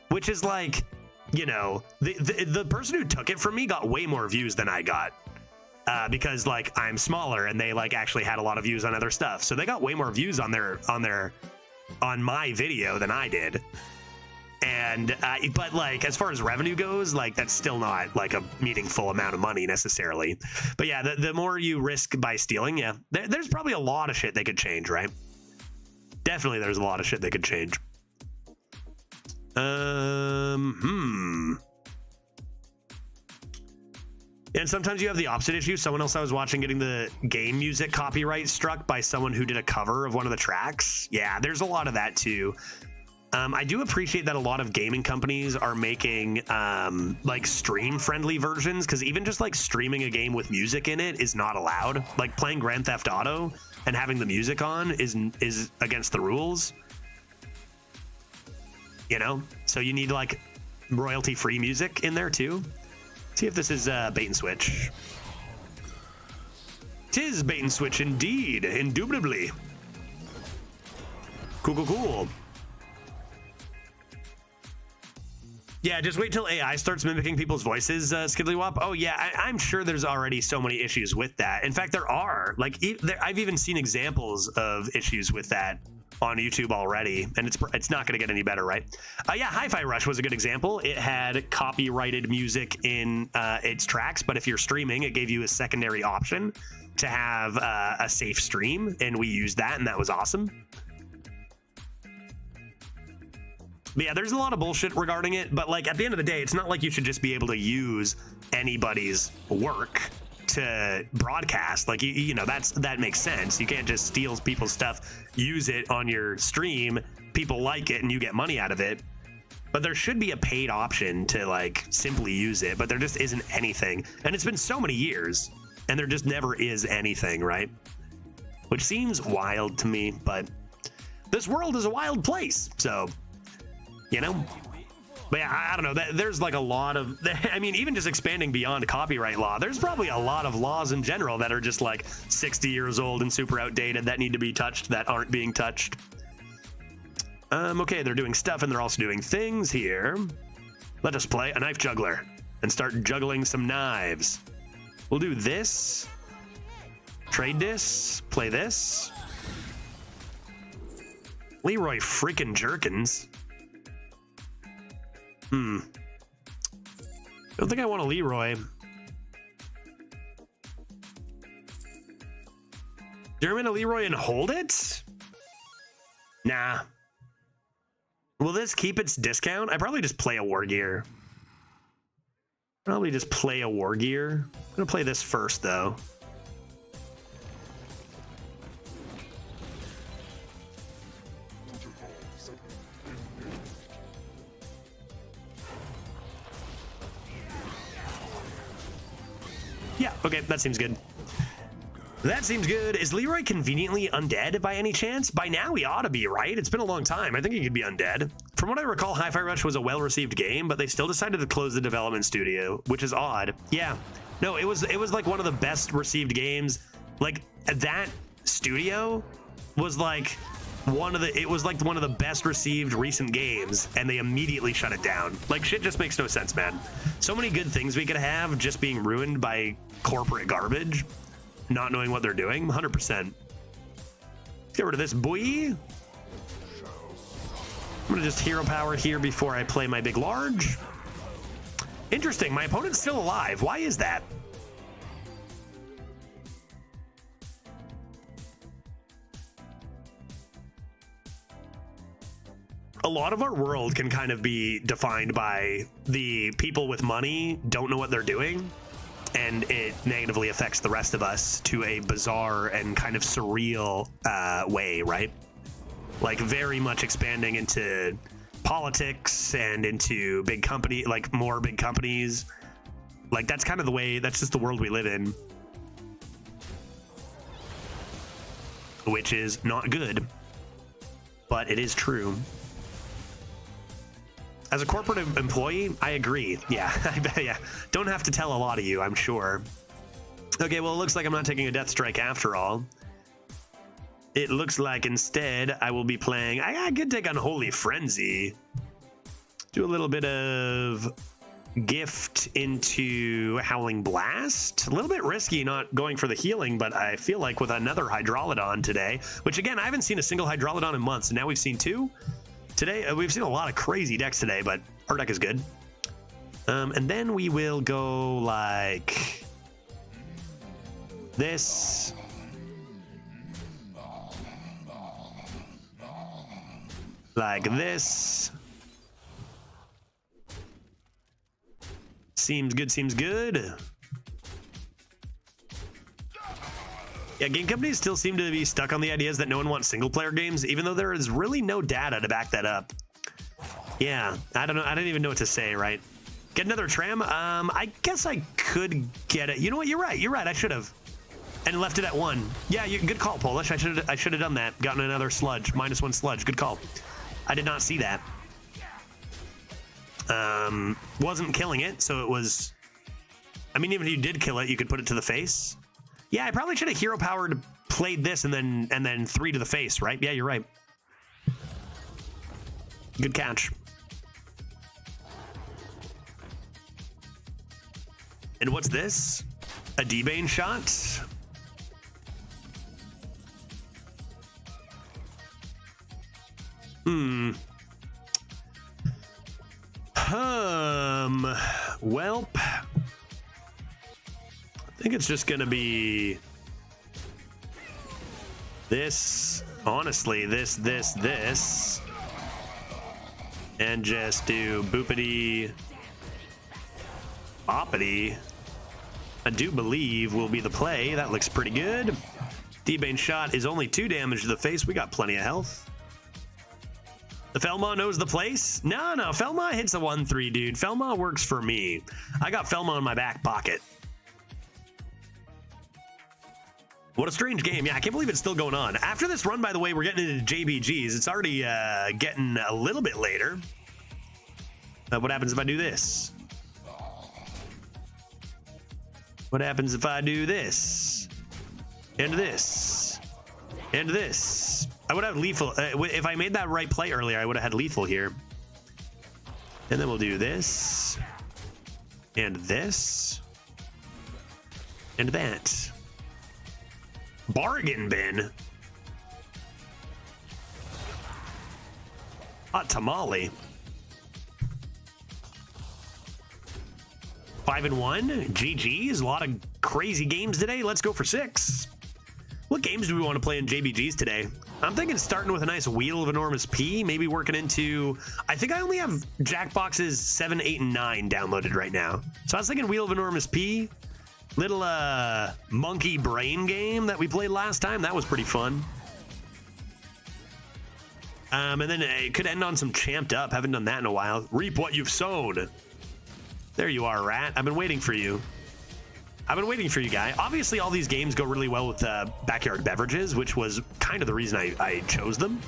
Which is like, you know, the person who took it from me got way more views than I got. Because, like, I'm smaller and they, like, actually had a lot of views on other stuff. So they got way more views on my video than I did. And but, like, as far as revenue goes, like, that's still not, like, a meaningful amount of money necessarily. But yeah, the more you risk by stealing, yeah, there's probably a lot of shit they could change, right? Definitely there's a lot of shit they could change. And sometimes you have the opposite issue. Someone else I was watching getting the game music copyright struck by someone who did a cover of one of the tracks. Yeah, there's a lot of that too. I do appreciate that a lot of gaming companies are making like stream-friendly versions, because even just like streaming a game with music in it is not allowed. Like playing Grand Theft Auto and having the music on is against the rules. You know, so you need like royalty-free music in there too. See if this is bait and switch. Tis bait and switch indeed, indubitably. Cool. Yeah, just wait till AI starts mimicking people's voices, Skiddlywop. Oh yeah, I'm sure there's already so many issues with that. In fact, there are. Like, I've even seen examples of issues with that on YouTube already, and it's not going to get any better, right? Yeah, Hi-Fi Rush was a good example. It had copyrighted music in its tracks, but if you're streaming, it gave you a secondary option to have a safe stream, and we used that, and that was awesome. But yeah, there's a lot of bullshit regarding it, but like at the end of the day, it's not like you should just be able to use anybody's work to broadcast. Like you know, that makes sense. You can't just steal people's stuff, use it on your stream, people like it, and you get money out of it. But there should be a paid option to like simply use it, but there just isn't anything. And it's been so many years, and there just never is anything, right? Which seems wild to me, but this world is a wild place, so. You know, but yeah, I don't know. There's like a lot of, I mean, even just expanding beyond copyright law, there's probably a lot of laws in general that are just like 60 years old and super outdated that need to be touched that aren't being touched. Okay, they're doing stuff and they're also doing things here. Let us play a knife juggler and start juggling some knives. We'll do this, trade this, play this. Leroy freaking Jerkins. I don't think I want a Leroy. German a Leroy and hold it? Nah. Will this keep its discount? I probably just play a War Gear. I'm gonna play this first though. Yeah, okay, that seems good. That seems good. Is Leroy conveniently undead by any chance? By now he ought to be, right? It's been a long time. I think he could be undead. From what I recall, Hi-Fi Rush was a well-received game, but they still decided to close the development studio, which is odd. Yeah. No, it was like one of the best received games. Like that studio was like one of the best received recent games, and they immediately shut it down. Like shit just makes no sense, man. So many good things we could have just being ruined by corporate garbage, not knowing what they're doing. 100%. Let's get rid of this boy. I'm gonna just hero power here before I play my big large. Interesting, my opponent's still alive. Why is that? A lot of our world can kind of be defined by the people with money don't know what they're doing, and it negatively affects the rest of us to a bizarre and kind of surreal way, right? Like very much expanding into politics and into big company, like more big companies. Like that's kind of the way, that's just the world we live in, which is not good, but it is true. As a corporate employee, I agree. Yeah, yeah. Don't have to tell a lot of you, I'm sure. Okay, well, it looks like I'm not taking a death strike after all. It looks like instead I will be playing, I could take Unholy Frenzy. Do a little bit of gift into Howling Blast. A little bit risky not going for the healing, but I feel like with another Hydrolodon today, which again, I haven't seen a single Hydrolodon in months, and now we've seen two. Today, we've seen a lot of crazy decks today, but our deck is good. And then we will go like this. Like this. Seems good, seems good. Yeah, game companies still seem to be stuck on the ideas that no one wants single player games, even though there is really no data to back that up. Yeah, I don't know. I don't even know what to say, right? Get another tram? I guess I could get it. You know what? You're right. You're right. I should have. And left it at 1. Yeah, good call, Polish. I should have done that. Gotten another sludge. -1 sludge. Good call. I did not see that. Wasn't killing it, so it was... I mean, even if you did kill it, you could put it to the face. Yeah, I probably should have hero powered, played this, and then 3 to the face, right? Yeah, you're right. Good catch. And what's this? A D-Bane shot? Welp. I think it's just gonna be this. Honestly, this. And just do boopity boppity. I do believe will be the play. That looks pretty good. D-Bane shot is only 2 damage to the face. We got plenty of health. The Felma knows the place? No, Felma hits a 1-3, dude. Felma works for me. I got Felma in my back pocket. What a strange game. Yeah, I can't believe it's still going on. After this run, by the way, we're getting into JBGs. It's already getting a little bit later. What happens if I do this? What happens if I do this? And this? And this? I would have lethal. If I made that right play earlier, I would have had lethal here. And then we'll do this. And this. And that. Bargain bin. Hot tamale. 5-1. GGs. A lot of crazy games today. Let's go for 6. What games do we want to play in JBGs today? I'm thinking starting with a nice Wheel of Enormous P, maybe working into... I think I only have Jackboxes 7, 8, and 9 downloaded right now. So I was thinking Wheel of Enormous P. Little monkey brain game that we played last time. That was pretty fun. And then it could end on some Champed Up. Haven't done that in a while. Reap what you've sown. There you are, Rat. I've been waiting for you. I've been waiting for you, guy. Obviously, all these games go really well with backyard beverages, which was kind of the reason I chose them.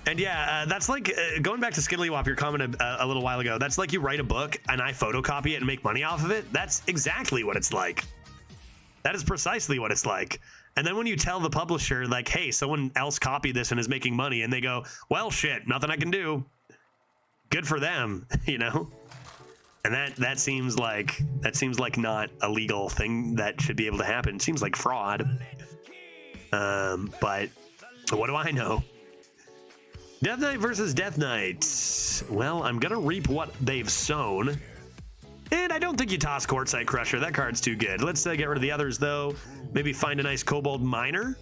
And yeah, that's like going back to Skiddlywop, your comment a little while ago. That's like you write a book and I photocopy it and make money off of it. That's exactly what it's like. That is precisely what it's like. And then when you tell the publisher, like, hey, someone else copied this and is making money, and they go, well, shit, nothing I can do. Good for them, you know? And that seems like not a legal thing that should be able to happen. It seems like fraud. But what do I know? Death Knight versus Death Knight. Well, I'm gonna reap what they've sown. And I don't think you toss Quartzite Crusher. That card's too good. Let's get rid of the others, though. Maybe find a nice Kobold Miner.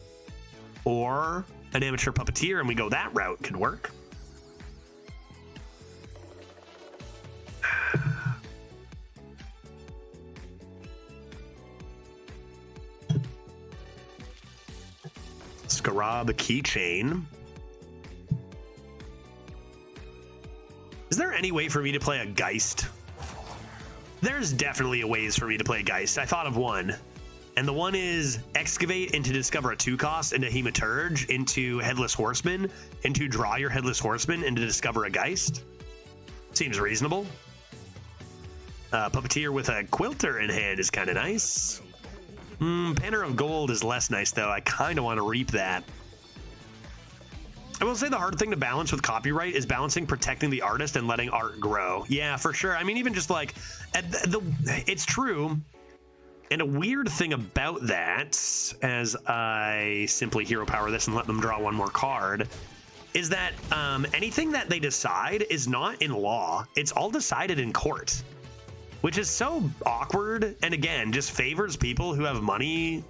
Or an Amateur Puppeteer, and we go that route. Could work. Scarab Keychain. Is there any way for me to play a Geist? There's definitely a ways for me to play Geist. I thought of one. And the one is Excavate into discover a 2-cost, into Hematurge, into Headless Horseman, into draw your Headless Horseman, and to discover a Geist. Seems reasonable. Puppeteer with a Quilter in hand is kind of nice. Banner of Gold is less nice, though. I kind of want to reap that. I will say the hard thing to balance with copyright is balancing protecting the artist and letting art grow. Yeah, for sure. I mean, even just like, it's true. And a weird thing about that, as I simply hero power this and let them draw one more card, is that anything that they decide is not in law. It's all decided in court, which is so awkward. And again, just favors people who have money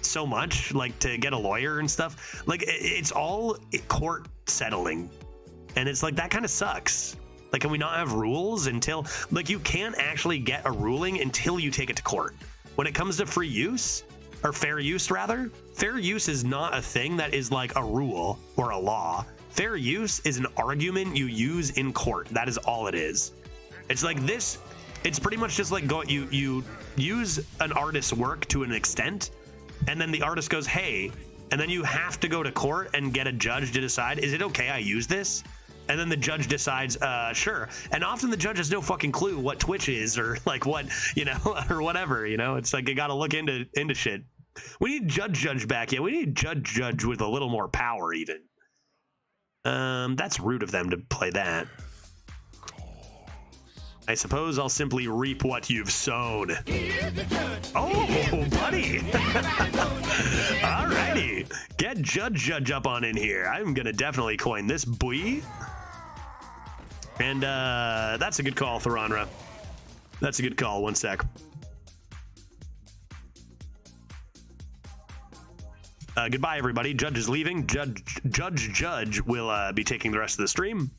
so much, like to get a lawyer and stuff. Like it's all court settling, and it's like that kind of sucks. Like, can we not have rules until, like, you can't actually get a ruling until you take it to court? When it comes to free use, or fair use rather. Fair use is not a thing that is like a rule or a law. Fair use is an argument you use in court. That is all it is. It's like this. It's pretty much just like you use an artist's work to an extent, and then the artist goes, hey, and then you have to go to court and get a judge to decide, is it okay I use this? And then the judge decides, sure. And often the judge has no fucking clue what Twitch is or like what, you know, or whatever, you know. It's like you got to look into shit. We need judge back. Yeah, we need judge with a little more power even. That's rude of them to play that. I suppose I'll simply reap what you've sown. Oh, buddy. Alrighty. Get judge up on in here. I'm going to definitely coin this boy. And that's a good call, Thoranra. That's a good call. One sec. Goodbye, everybody. Judge is leaving. Judge will be taking the rest of the stream.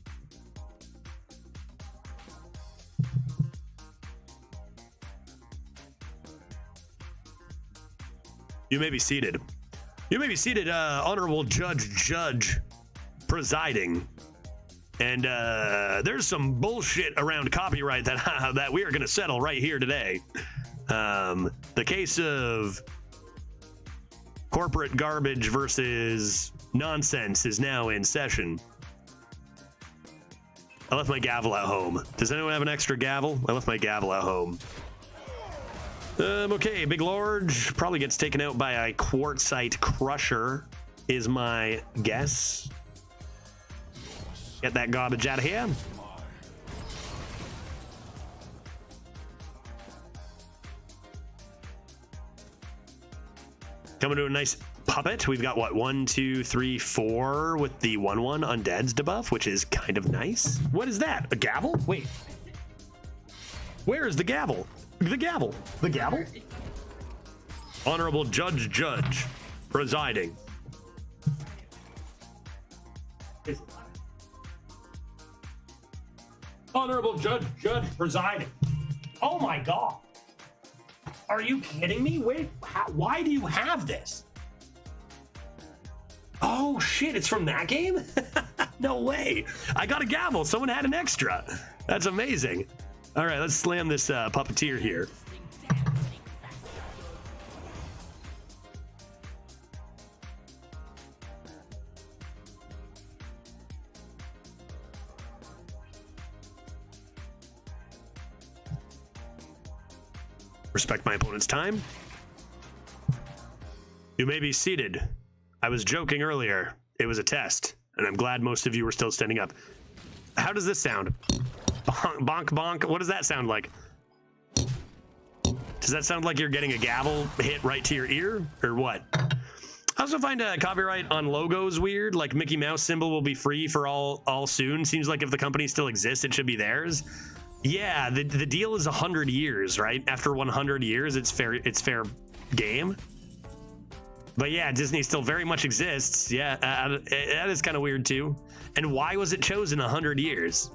You may be seated. You may be seated, Honorable Judge presiding. And there's some bullshit around copyright that we are going to settle right here today. The case of corporate garbage versus nonsense is now in session. I left my gavel at home. Does anyone have an extra gavel? I left my gavel at home. Okay, Big Large probably gets taken out by a quartzite crusher is my guess. Get that garbage out of here. Coming to a nice puppet. We've got what, 1, 2, 3, 4 with the 1/1 undead's debuff, which is kind of nice. What is that? A gavel? Wait. Where is the gavel? The gavel. The gavel? Honorable Judge presiding. Honorable Judge presiding. Oh my God. Are you kidding me? Wait, why do you have this? Oh shit, it's from that game? No way. I got a gavel. Someone had an extra. That's amazing. All right, let's slam this puppeteer here. Respect my opponent's time. You may be seated. I was joking earlier. It was a test, and I'm glad most of you were still standing up. How does this sound? Bonk, bonk, bonk. What does that sound like? Does that sound like you're getting a gavel hit right to your ear, or what? I also find copyright on logos weird. Like Mickey Mouse symbol will be free for all soon. Seems like if the company still exists, it should be theirs. Yeah, the deal is 100 years, right? After 100 years, it's fair game. But yeah, Disney still very much exists. Yeah, that is kind of weird too. And why was it chosen 100 years?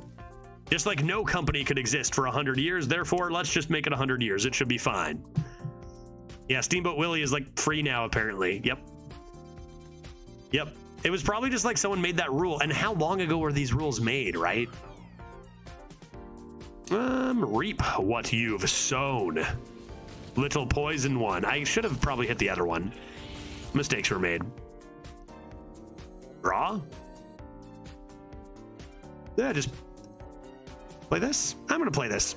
Just like no company could exist for 100 years, therefore let's just make it 100 years. It should be fine. Yeah, Steamboat Willie is like free now apparently. Yep. It was probably just like someone made that rule. And how long ago were these rules made, right? Reap what you've sown. Little poison one. I should have probably hit the other one. Mistakes were made. Draw? Yeah, just play this. I'm gonna play this.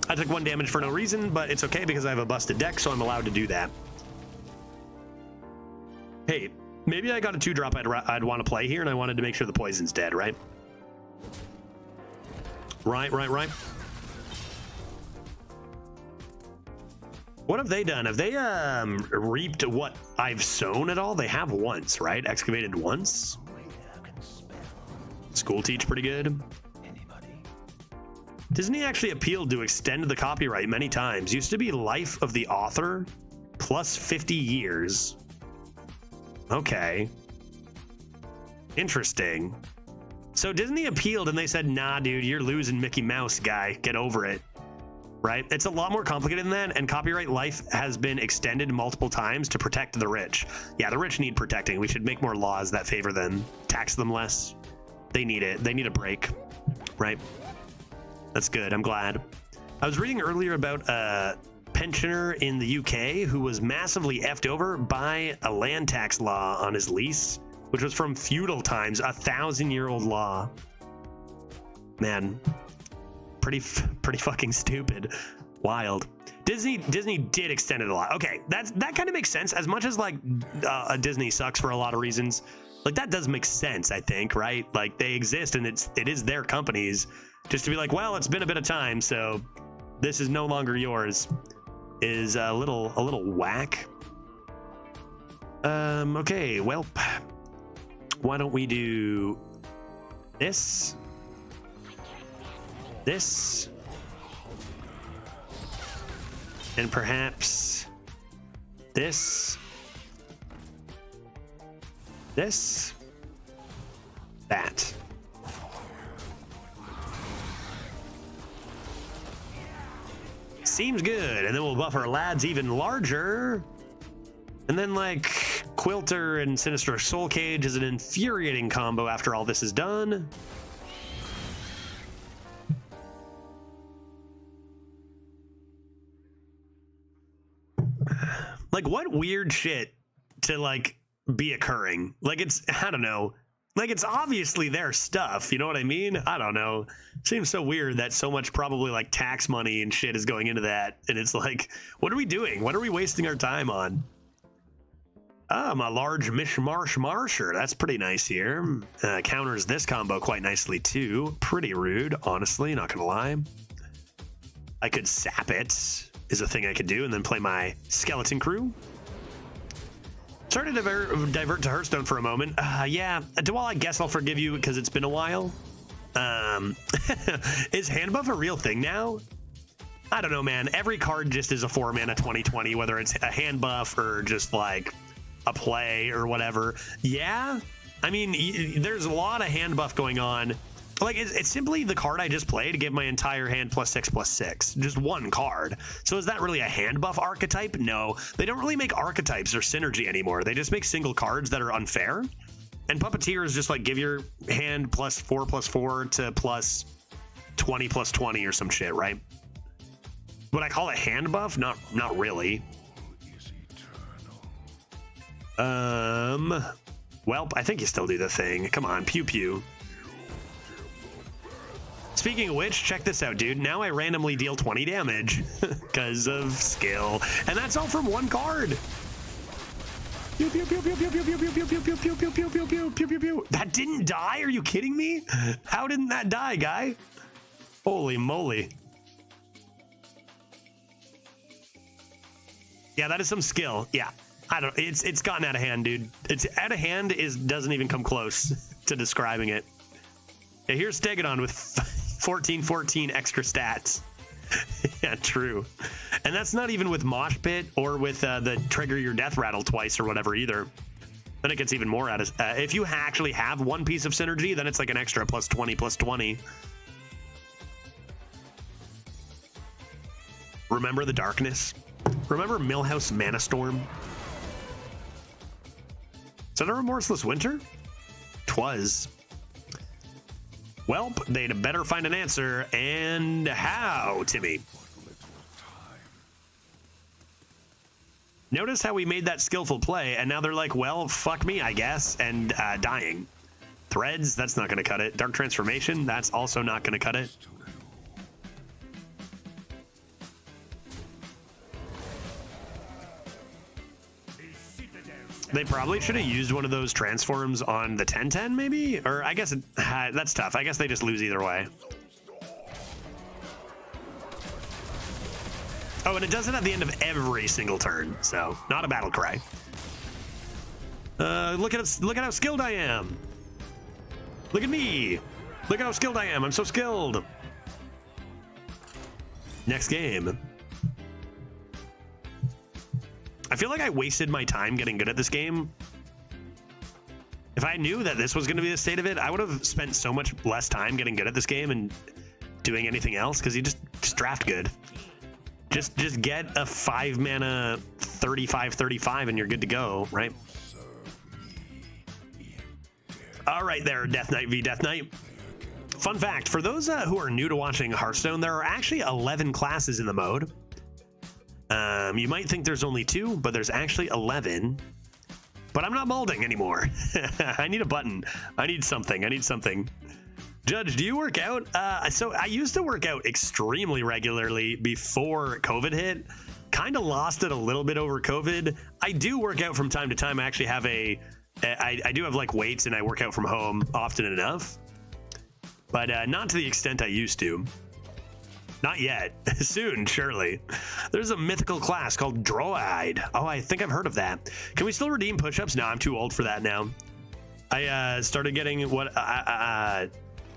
I took 1 damage for no reason, but it's okay because I have a busted deck, so I'm allowed to do that. Hey, maybe I got a 2-drop I'd want to play here, and I wanted to make sure the poison's dead, right? Right. What have they done? Have they reaped what I've sown at all? They have once, right? Excavated once. School teach pretty good. Disney actually appealed to extend the copyright many times. Used to be life of the author plus 50 years. Okay. Interesting. So Disney appealed and they said, nah, dude, you're losing, Mickey Mouse guy. Get over it. right? It's a lot more complicated than that, and copyright life has been extended multiple times to protect the rich. Yeah, the rich need protecting. We should make more laws that favor them, tax them less. They need it. They need a break, right? That's good. I'm glad. I was reading earlier about a pensioner in the UK who was massively effed over by a land tax law on his lease, which was from feudal times, 1,000-year-old law. Man, pretty fucking stupid. Wild. Disney did extend it a lot. Okay, that kind of makes sense. As much as like Disney sucks for a lot of reasons, like that does make sense, I think, right? Like they exist and it is their companies. Just to be like, well, it's been a bit of time, so this is no longer yours, is a little whack. Okay, well, why don't we do this, and perhaps this, that. Seems good. And then we'll buff our lads even larger. And then like Quilter and Sinister Soul Cage is an infuriating combo after all this is done. Like what weird shit to like be occurring. Like it's, I don't know. Like it's obviously their stuff, you know what I mean? I don't know. Seems so weird that so much probably like tax money and shit is going into that. And it's like, what are we doing? What are we wasting our time on? My large Mishmarsh Marsher. That's pretty nice here. Counters this combo quite nicely too. Pretty rude, honestly, not gonna lie. I could sap it, is a thing I could do, and then play my Skeleton Crew. Sorry to divert to Hearthstone for a moment. Yeah, Dewall, I guess I'll forgive you because it's been a while. Is hand buff a real thing now? I don't know, man. Every card just is a 4-mana 20/20, whether it's a hand buff or just like a play or whatever. Yeah, I mean, there's a lot of hand buff going on. Like it's simply the card I just played to give my entire hand +6/+6, just one card. So is that really a hand buff archetype? No, they don't really make archetypes or synergy anymore. They just make single cards that are unfair. And Puppeteer is just like give your hand +4/+4 to +20/+20 or some shit, right? Would I call it hand buff? Not really. Well, I think you still do the thing. Come on, pew pew. Speaking of which, check this out, dude. Now I randomly deal 20 damage because of skill, and that's all from one card. Pew pew pew pew pew pew pew pew pew pew pew pew pew pew pew pew pew pew pew. That didn't die? Are you kidding me? How didn't that die, guy? Holy moly! Yeah, that is some skill. Yeah, I don't. It's gotten out of hand, dude. It's out of hand doesn't even come close to describing it. Yeah, here's Stegodon with 14/14 extra stats. Yeah, true. And that's not even with Mosh Pit or with the trigger your death rattle twice or whatever either. Then it gets even more out of if you actually have one piece of synergy, then it's like an extra +20/+20. Remember the darkness? Remember Millhouse Mana Storm? Is that a remorseless winter? 'Twas. Welp, they'd better find an answer, and how, Timmy? Notice how we made that skillful play, and now they're like, well, fuck me, I guess, and dying. Threads, that's not going to cut it. Dark Transformation, that's also not going to cut it. They probably should have used one of those transforms on the 10/10 maybe? Or I guess that's tough. I guess they just lose either way. Oh, and it does it at the end of every single turn, so not a battle cry. Look at how skilled I am. Look at me. Look at how skilled I am. I'm so skilled. Next game. I feel like I wasted my time getting good at this game. If I knew that this was going to be the state of it, I would have spent so much less time getting good at this game and doing anything else, because you just draft good. Just get a 5 mana 35/35 and you're good to go, right? All right there, Death Knight v Death Knight. Fun fact, for those who are new to watching Hearthstone, there are actually 11 classes in the mode. You might think there's only 2, but there's actually 11. But I'm not molding anymore. I need a button. I need something. Judge, do you work out? So I used to work out extremely regularly before COVID hit. Kind of lost it a little bit over COVID. I do work out from time to time. I actually have I do have like weights and I work out from home often enough. But not to the extent I used to. Not yet. Soon, surely. There's a mythical class called Droid. Oh, I think I've heard of that. Can we still redeem push-ups? No, I'm too old for that now. I started getting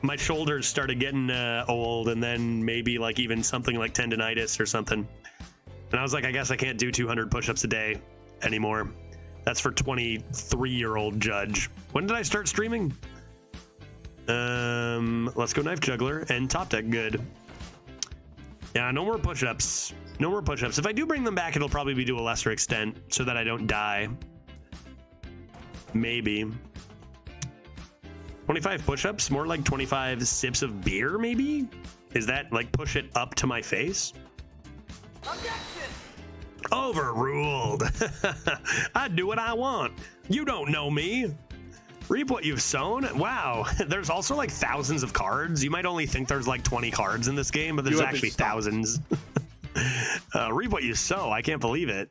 my shoulders started getting old, and then maybe like even something like tendonitis or something. And I was like, I guess I can't do 200 push-ups a day anymore. That's for 23-year-old Judge. When did I start streaming? Let's go Knife Juggler and Top Deck. Good. Yeah, no more push-ups. No more push-ups. If I do bring them back, it'll probably be to a lesser extent so that I don't die. Maybe. 25 push-ups? More like 25 sips of beer, maybe? Is that like push it up to my face? Objection! Overruled. I do what I want. You don't know me. Reap what you've sown. Wow. There's also like thousands of cards. You might only think there's like 20 cards in this game, but there's actually thousands. Reap what you sow. I can't believe it.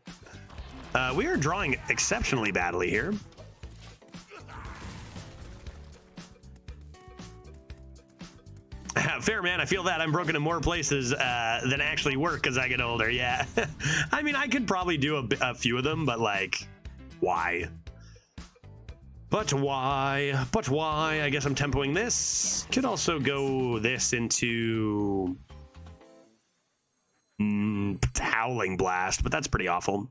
We are drawing exceptionally badly here. Fair, man. I feel that I'm broken in more places than actually work as I get older. Yeah. I mean, I could probably do a few of them, but like, why? But why? But why? I guess I'm tempoing this. Could also go this into Howling Blast, but that's pretty awful.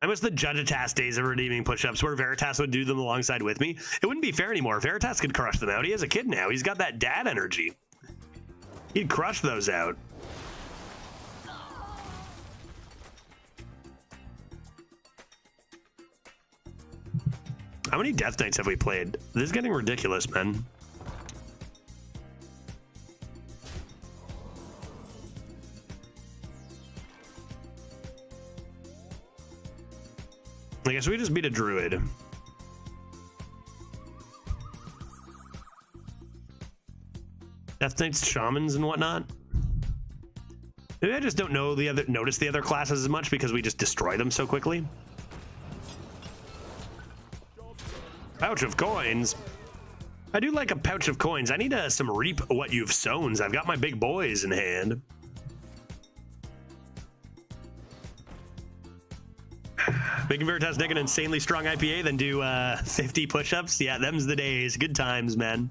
I miss the Judgitas days of redeeming push-ups where Veritas would do them alongside with me. It wouldn't be fair anymore. Veritas could crush them out. He has a kid now. He's got that dad energy. He'd crush those out. How many Death Knights have we played? This is getting ridiculous, man. I guess we just beat a druid. Death Knights, shamans, and whatnot. Maybe I just don't know notice the other classes as much because we just destroy them so quickly. Pouch of coins. I do like a pouch of coins. I need some reap what you've sown. I've got my big boys in hand. Making Veritas take an insanely strong IPA, then do 50 push-ups. Yeah, them's the days. Good times, man.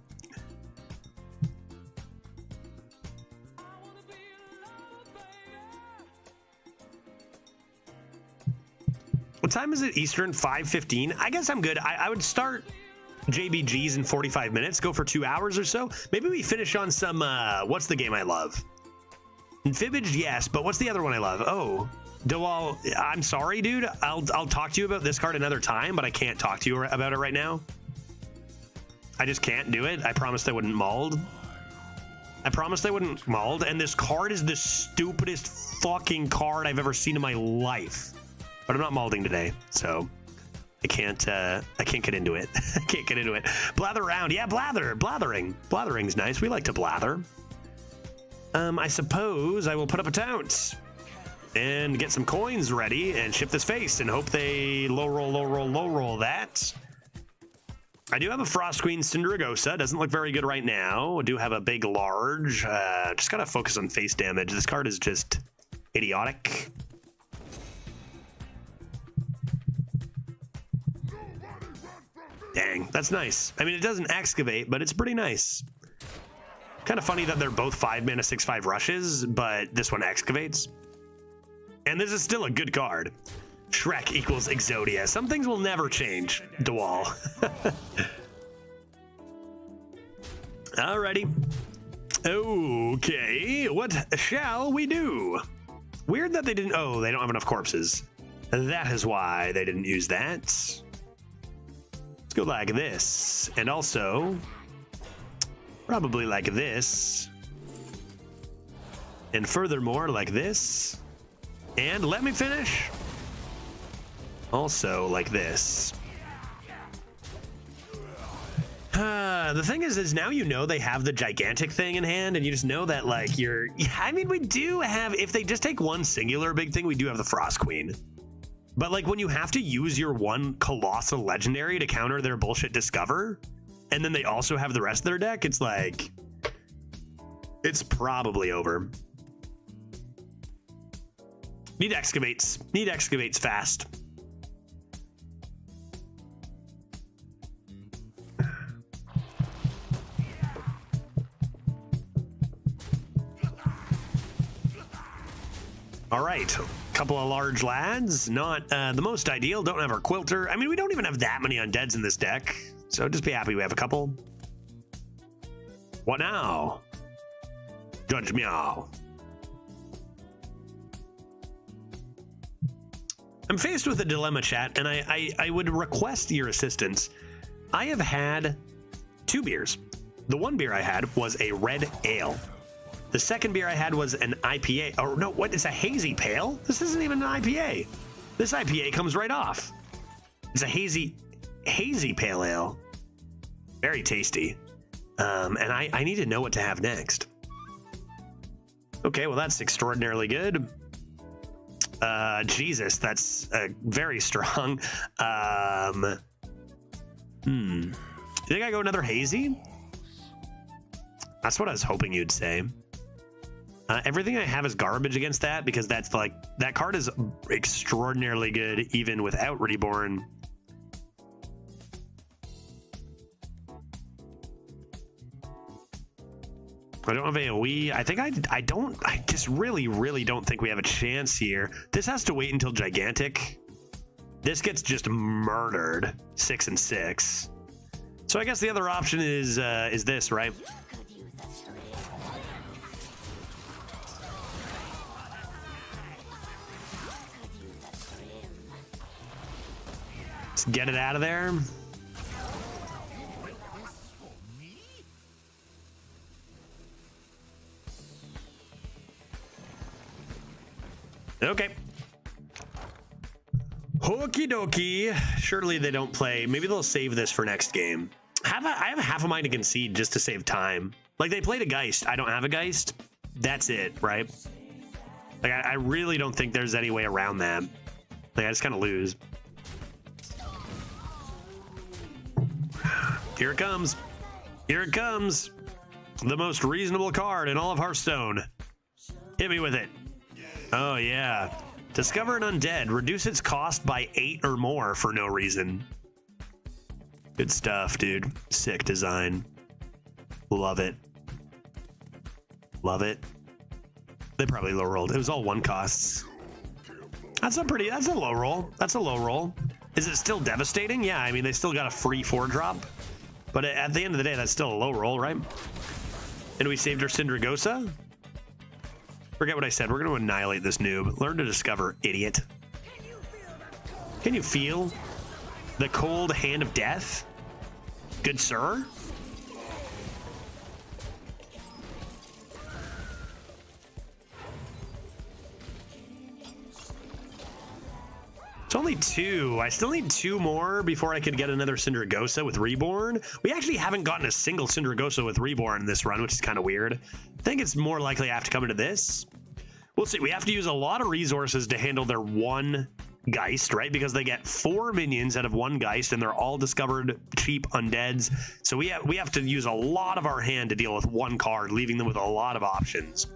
What time is it Eastern? 5:15? I guess I'm good. I would start JBGs in 45 minutes, go for 2 hours or so. Maybe we finish on some, what's the game I love? Fibbage, yes, but what's the other one I love? Oh, Dewall, I'm sorry, dude. I'll talk to you about this card another time, but I can't talk to you about it right now. I just can't do it. I promised I wouldn't mold. And this card is the stupidest fucking card I've ever seen in my life. But I'm not molding today, so I can't get into it. I can't get into it. Blather around. Yeah, blathering. Blathering's nice. We like to blather. I suppose I will put up a taunt and get some coins ready and ship this face and hope they low roll that. I do have a Frost Queen Cinderagosa. Doesn't look very good right now. I do have a big large. Just gotta focus on face damage. This card is just idiotic. Dang, that's nice. I mean, it doesn't excavate, but it's pretty nice. Kind of funny that they're both 5 mana 6/5 rushes, but this one excavates. And this is still a good card. Shrek equals Exodia. Some things will never change, Dewall. Alrighty. Okay, what shall we do? Weird that they didn't. Oh, they don't have enough corpses. That is why they didn't use that. Let's go like this. And also, probably like this. And furthermore, like this. And let me finish. Also like this. The thing is now you know they have the gigantic thing in hand, and you just know that, like, I mean, we do have, if they just take one singular big thing, we do have the Frost Queen. But, like, when you have to use your one colossal legendary to counter their bullshit Discover, and then they also have the rest of their deck, it's like, it's probably over. Need excavates. Need excavates fast. All right, couple of large lads, not the most ideal. Don't have our quilter. I mean, we don't even have that many undeads in this deck, so just be happy we have a couple. What now? Judge meow. I'm faced with a dilemma, chat, and I would request your assistance. I have had 2 beers. The one beer I had was a red ale. The second beer I had was an IPA. Oh, no, what? It's a hazy pale? This isn't even an IPA. This IPA comes right off. It's a hazy pale ale. Very tasty. And I need to know what to have next. Okay, well, that's extraordinarily good. Jesus, that's very strong. You think I go another hazy? That's what I was hoping you'd say. Everything I have is garbage against that, because that's like, that card is extraordinarily good even without Reborn. I don't have AoE. I think I just really don't think we have a chance here. This has to wait until Gigantic. This gets just murdered, 6 and 6. So I guess the other option is this, right? Let's get it out of there. Okay. Okie dokie. Surely they don't play. Maybe they'll save this for next game. I have half a mind to concede just to save time. Like, they played a Geist. I don't have a Geist. That's it, right? Like, I really don't think there's any way around that. Like, I just kind of lose. Here it comes. Here it comes. The most reasonable card in all of Hearthstone. Hit me with it. Oh, yeah. Discover an undead. Reduce its cost by 8 or more for no reason. Good stuff, dude. Sick design. Love it. Love it. They probably low rolled. It was all 1 costs. That's a low roll. That's a low roll. Is it still devastating? Yeah, I mean, they still got a free 4-drop. But at the end of the day, that's still a low roll, right? And we saved our Syndragosa. Forget what I said. We're going to annihilate this noob. Learn to discover, idiot. Can you feel the cold hand of death? Good sir? It's only 2. I still need 2 more before I could get another Syndragosa with Reborn. We actually haven't gotten a single Syndragosa with Reborn in this run, which is kind of weird. I think it's more likely I have to come into this. We'll see. We have to use a lot of resources to handle their 1 Geist, right? Because they get 4 minions out of 1 Geist, and they're all discovered cheap undeads. So we have to use a lot of our hand to deal with 1 card, leaving them with a lot of options.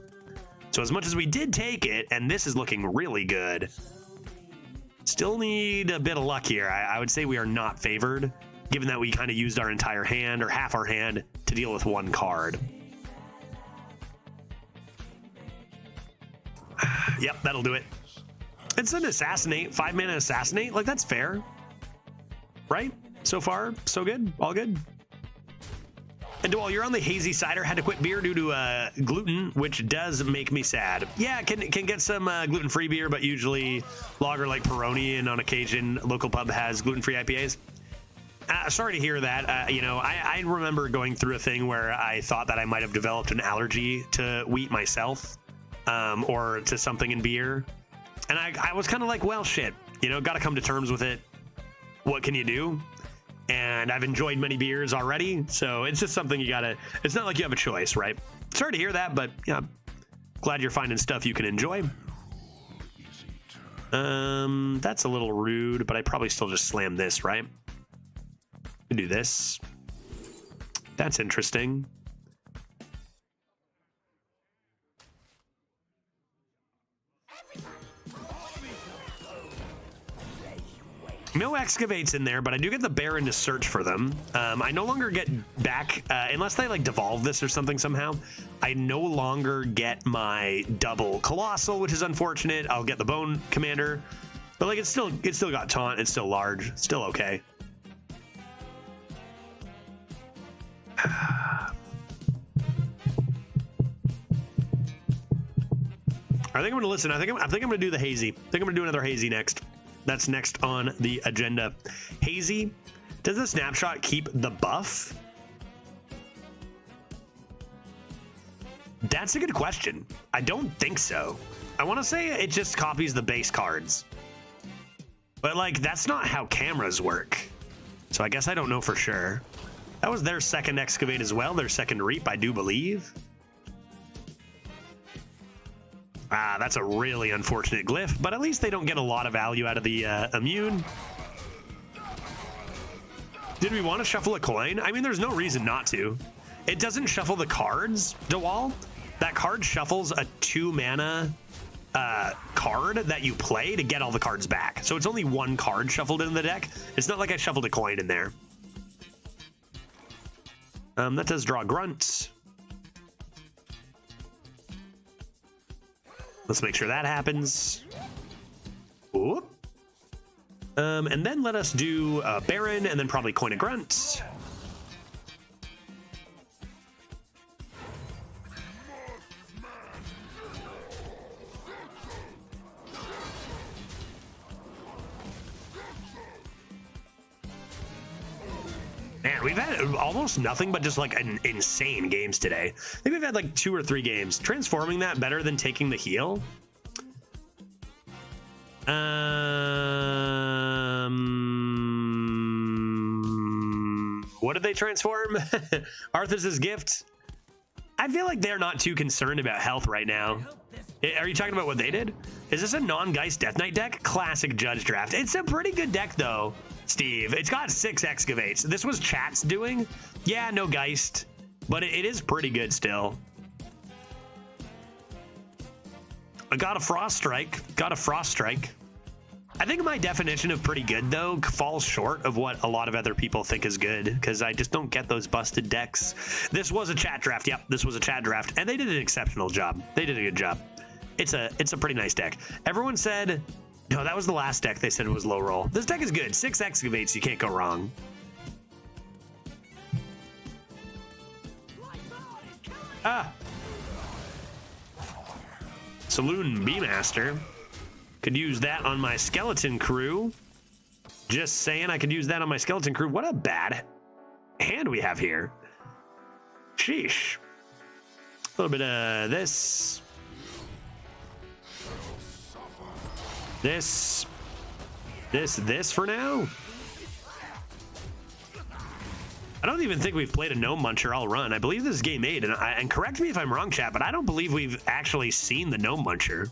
So as much as we did take it, and this is looking really good, still need a bit of luck here. I would say we are not favored, given that we kind of used our entire hand, or half our hand, to deal with 1 card. Yep, that'll do it. It's an assassinate, 5-mana assassinate. Like, that's fair, right? So far, so good. All good. And while you're on the hazy cider, had to quit beer due to gluten, which does make me sad. Yeah, can get some gluten-free beer, but usually lager like Peroni, and on occasion local pub has gluten-free IPAs. Sorry to hear that. You know, I remember going through a thing where I thought that I might have developed an allergy to wheat myself, or to something in beer. And I was kind of like, well, shit, you know, got to come to terms with it. What can you do? And I've enjoyed many beers already, so it's just something you gotta, it's not like you have a choice, right? Sorry to hear that, but yeah, glad you're finding stuff you can enjoy. That's a little rude, but I probably still just slam this, right? Do this. That's interesting. No excavates in there, but I do get the Baron to search for them. I no longer get back, unless they like devolve this or something somehow, I no longer get my double Colossal, which is unfortunate. I'll get the Bone Commander, but like it's still got Taunt, it's still large, still okay. I think I'm gonna listen. I think I'm gonna do the hazy. I think I'm gonna do another hazy next. That's next on the agenda. Hazy, does the snapshot keep the buff? That's a good question. I don't think so. I want to say it just copies the base cards. But like, that's not how cameras work. So I guess I don't know for sure. That was their second excavate as well, their second reap, I do believe. Ah, that's a really unfortunate glyph, but at least they don't get a lot of value out of the immune. Did we want to shuffle a coin? I mean, there's no reason not to. It doesn't shuffle the cards, DeWall. That card shuffles a 2-mana card that you play to get all the cards back. So it's only one card shuffled in the deck. It's not like I shuffled a coin in there. That does draw grunts. Let's make sure that happens. Whoop. And then let us do Baron and then probably Coin of Grunts. Man, we've had almost nothing but just like an insane games today. I think we've had like 2 or 3 games. Transforming that better than taking the heal? What did they transform? Arthas's gift? I feel like they're not too concerned about health right now. Are you talking about what they did? Is this a non-Geist Death Knight deck? Classic Judge Draft. It's a pretty good deck though, Steve. It's got 6 excavates. This was chat's doing. Yeah, no Geist, but it is pretty good still. I got a Frost Strike. Got a Frost Strike. I think my definition of pretty good though falls short of what a lot of other people think is good, because I just don't get those busted decks. This was a chat draft. Yep, this was a chat draft, and they did an exceptional job. They did a good job. It's a pretty nice deck. Everyone said, no, that was the last deck they said it was low roll. This deck is good. 6 excavates, you can't go wrong. Ah. Saloon Beemaster. Could use that on my skeleton crew. Just saying, I could use that on my skeleton crew. What a bad hand we have here. Sheesh. A little bit of this. This for now. I don't even think we've played a Gnome Muncher all run. I believe this is game 8, and correct me if I'm wrong, chat, but I don't believe we've actually seen the Gnome Muncher.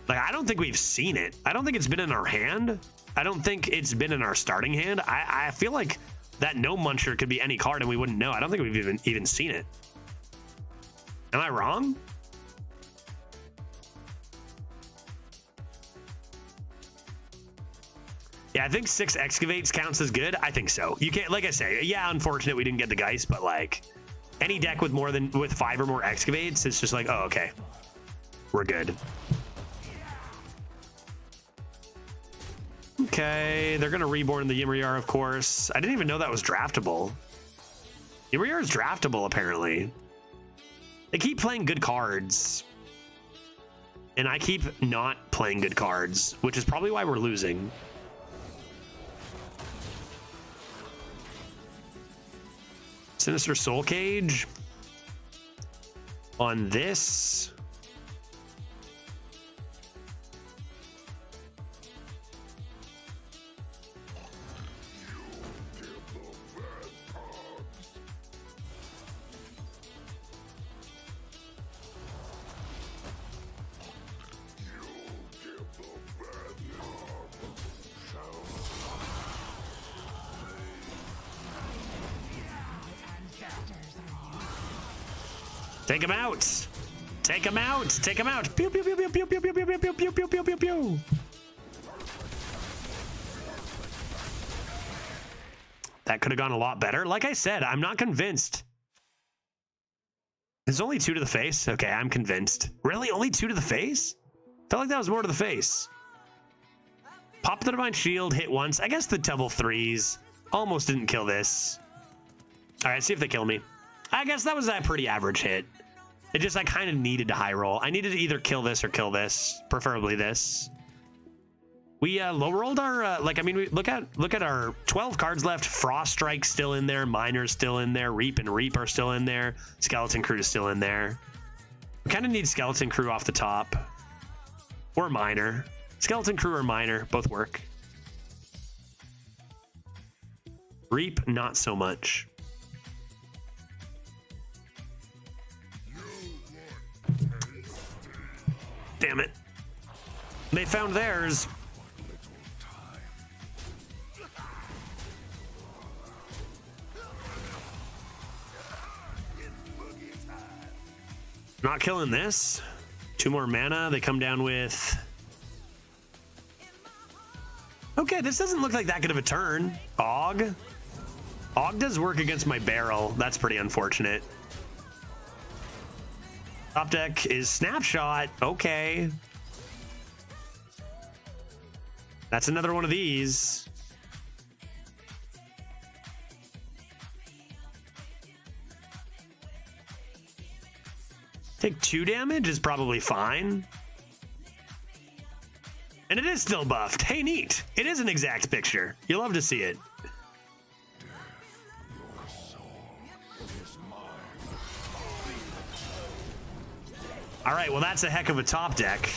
Like, I don't think we've seen it. I don't think it's been in our hand. I don't think it's been in our starting hand. I feel like that Gnome Muncher could be any card and we wouldn't know. I don't think we've even seen it. Am I wrong? Yeah, I think 6 excavates counts as good. I think so. You can't, like I say, yeah, unfortunate we didn't get the Geist, but like any deck with 5 or more excavates, it's just like, oh, okay, we're good. Okay, they're gonna reborn the Ymriar, of course. I didn't even know that was draftable. Ymir is draftable, apparently. They keep playing good cards. And I keep not playing good cards, which is probably why we're losing. Sinister Soul Cage on this. Take him out! Take him out! Take him out! Pew pew pew pew pew pew pew pew pew pew pew pew pew pew pew. That could have gone a lot better. Like I said, I'm not convinced. There's only 2 to the face? Okay, I'm convinced. Really? Only 2 to the face? Felt like that was more to the face. Pop the Divine Shield, hit once. I guess the double 3s almost didn't kill this. All right, see if they kill me. I guess that was a pretty average hit. It just, I kind of needed to high roll. I needed to either kill this or kill this, preferably this. We low rolled our, like, I mean, we look at our 12 cards left. Frost Strike's still in there. Miner's still in there. Reap and Reap are still in there. Skeleton Crew is still in there. We kind of need Skeleton Crew off the top. Or Miner. Skeleton Crew or Miner, both work. Reap, not so much. Damn it. They found theirs. Not killing this. 2 more mana. They come down with... Okay, this doesn't look like that good of a turn. Og. Og does work against my barrel. That's pretty unfortunate. Top deck is Snapshot. Okay. That's another one of these. Take 2 damage is probably fine. And it is still buffed. Hey, neat. It is an exact picture. You'll love to see it. All right, well, that's a heck of a top deck.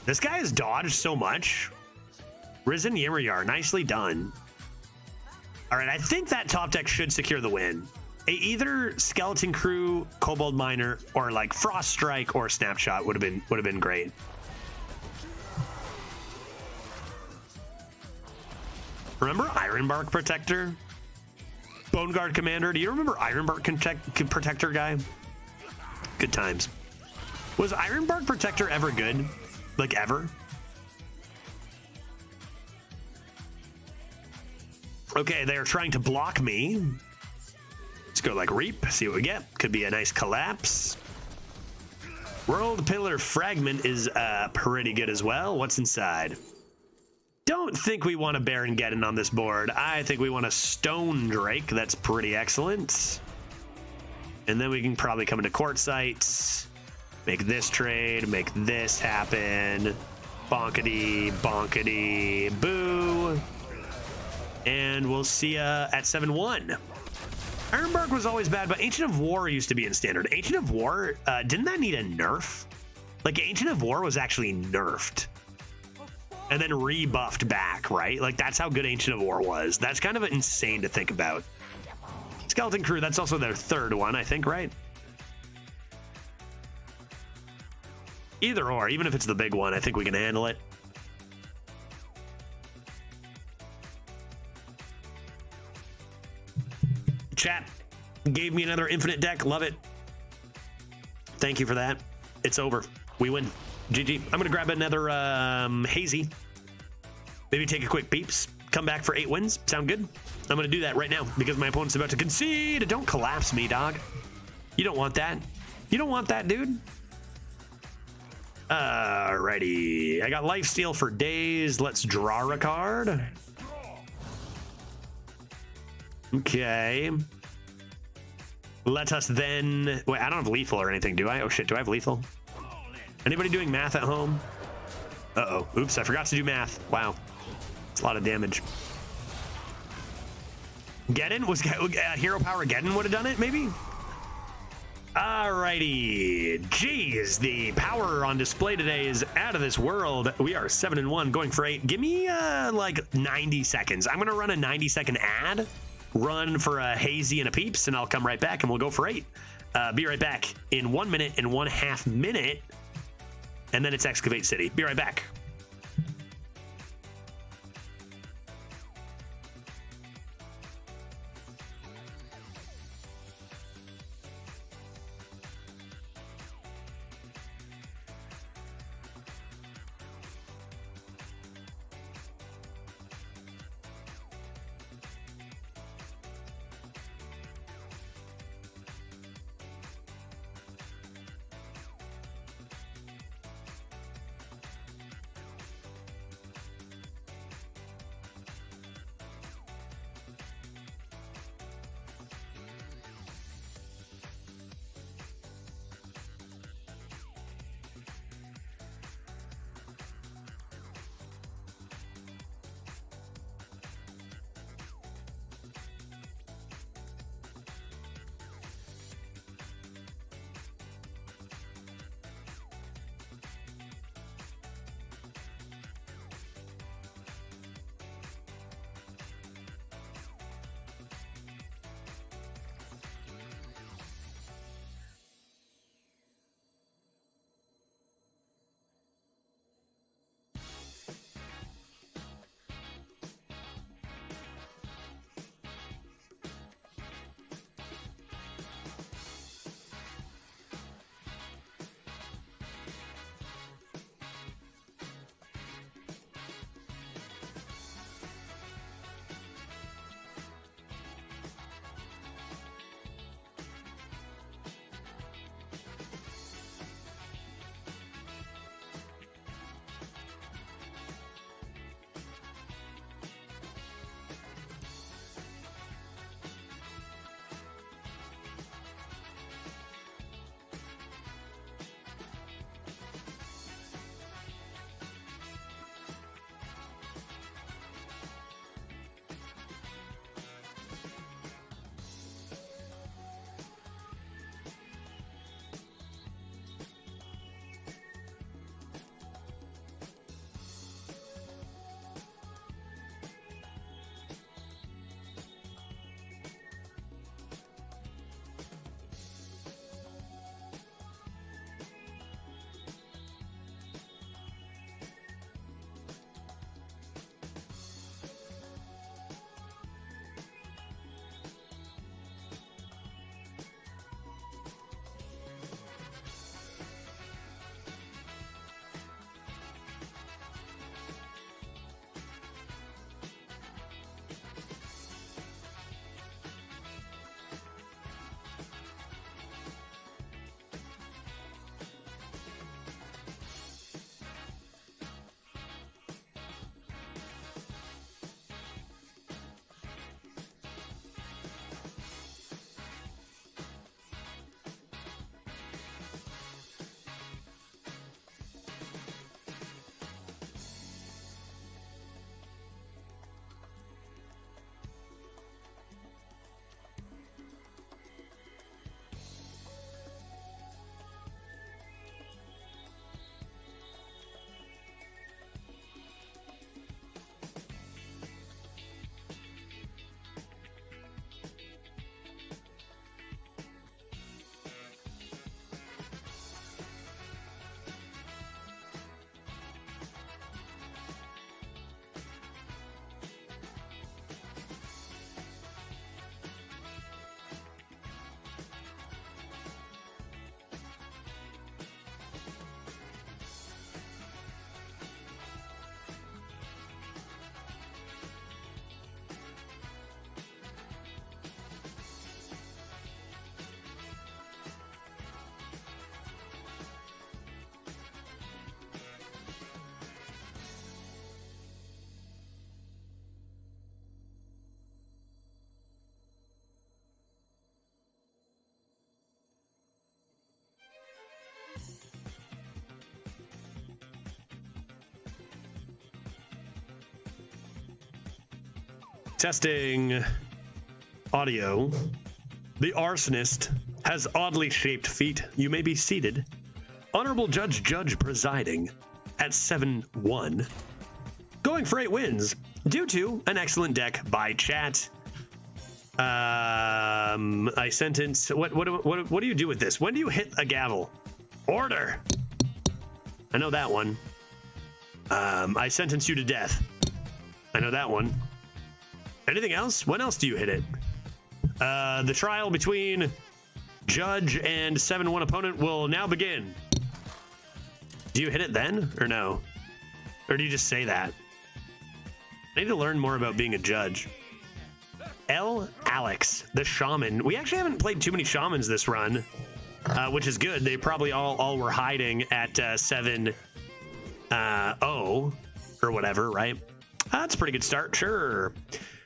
This guy has dodged so much. Risen Ymir, nicely done. All right, I think that top deck should secure the win. Either Skeleton Crew, Kobold Miner, or like Frost Strike or Snapshot would have been great. Remember Ironbark Protector? Bone Guard Commander. Do you remember Ironbark Protector guy? Good times. Was Ironbark Protector ever good? Like ever? Okay, they're trying to block me. Let's go like Reap, see what we get. Could be a nice collapse. World Pillar Fragment is pretty good as well. What's inside? Don't think we want a Baron Geddon on this board. I think we want a Stone Drake. That's pretty excellent. And then we can probably come into Court Sites, make this trade, make this happen. Bonkety, bonkety, boo. And we'll see ya at 7-1. Ironbark was always bad, but Ancient of War used to be in Standard. Ancient of War, didn't that need a nerf? Like, Ancient of War was actually nerfed. And then rebuffed back, right? Like, that's how good Ancient of War was. That's kind of insane to think about. Skeleton Crew, that's also their 3rd one, I think, right? Either or, even if it's the big one, I think we can handle it. Chat gave me another infinite deck. Love it. Thank you for that. It's over. We win. GG. I'm going to grab another hazy. Maybe take a quick peeps. Come back for 8 wins. Sound good? I'm going to do that right now because my opponent's about to concede. Don't collapse me, dog. You don't want that. You don't want that, dude. Alrighty. I got lifesteal for days. Let's draw a card. Okay. Let us then... Wait, I don't have lethal or anything, do I? Oh shit, do I have lethal? Anybody doing math at home? Uh-oh. Oops, I forgot to do math. Wow. It's a lot of damage. Geddon? Was Hero Power Geddon would have done it, maybe? Alrighty. Jeez, the power on display today is out of this world. We are 7-1, going for 8. Give me like 90 seconds. I'm gonna run a 90-second ad, run for a hazy and a peeps, and I'll come right back and we'll go for 8. Be right back in 1 minute and 1/2 minute, and then it's Excavate City. Be right back. Testing audio. The arsonist has oddly shaped feet. You may be seated. Honorable Judge presiding at 7-1. Going for 8 wins due to an excellent deck by chat. I sentence. What do you do with this? When do you hit a gavel? Order. I know that one. I sentence you to death. I know that one. Anything else? When else do you hit it? The trial between Judge and 7-1 opponent will now begin. Do you hit it then or no? Or do you just say that? I need to learn more about being a judge. Alex, the shaman. We actually haven't played too many shamans this run, which is good. They probably all were hiding at 7-0 or whatever, right? That's a pretty good start, sure.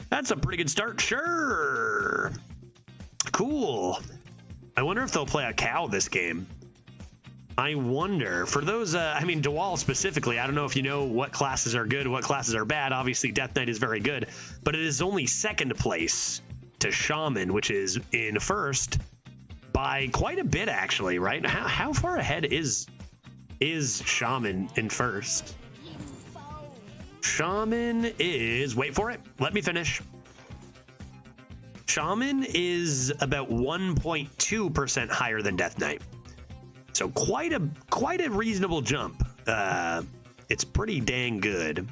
That's a pretty good start, sure. Cool. I wonder if they'll play a cow this game. I wonder. For those, I mean, Dewall specifically, I don't know if you know what classes are good, what classes are bad. Obviously, Death Knight is very good, but it is only second place to Shaman, which is in first by quite a bit, actually, right? How far ahead is Shaman in first? Shaman is, wait for it, let me finish. Shaman is about 1.2% higher than Death Knight. So quite a reasonable jump. It's pretty dang good.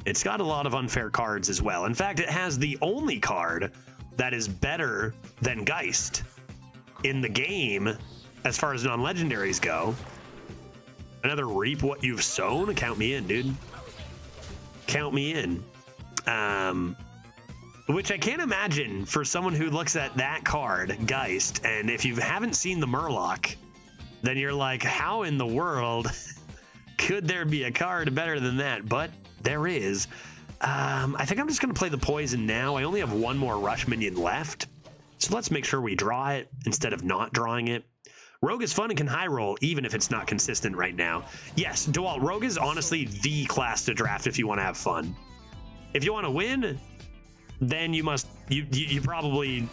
It's got a lot of unfair cards as well. In fact, it has the only card that is better than Geist in the game as far as non-legendaries go. Another reap what you've sown? Count me in, dude. Count me in. Which I can't imagine for someone who looks at that card, Geist, and if you haven't seen the Murloc, then you're like, how in the world could there be a card better than that? But there is. I think I'm just going to play the poison now. I only have one more rush minion left. So let's make sure we draw it instead of not drawing it. Rogue is fun and can high roll, even if it's not consistent right now. Yes, Dewalt, Rogue is honestly the class to draft if you want to have fun. If you want to win, then you probably...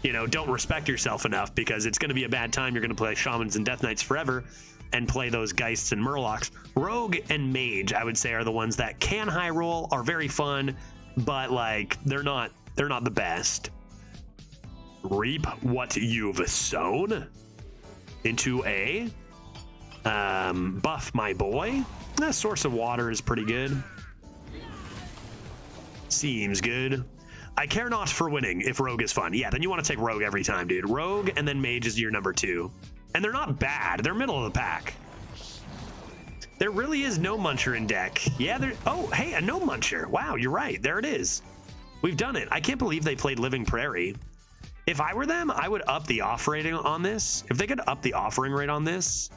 you know, don't respect yourself enough, because it's going to be a bad time. You're going to play Shamans and Death Knights forever and play those Geists and Murlocs. Rogue and Mage, I would say, are the ones that can high roll, are very fun, but like they're not the best. Reap what you've sown into a buff, my boy. That Source of Water is pretty good. Seems good. I care not for winning if Rogue is fun. Yeah, then you want to take Rogue every time, dude. Rogue and then Mage is your number 2. And they're not bad. They're middle of the pack. There really is no Muncher in deck. Yeah, there... Oh, hey, a no Muncher. Wow, you're right. There it is. We've done it. I can't believe they played Living Prairie. If I were them, I would up the off rating on this. If they could up the offering rate on this,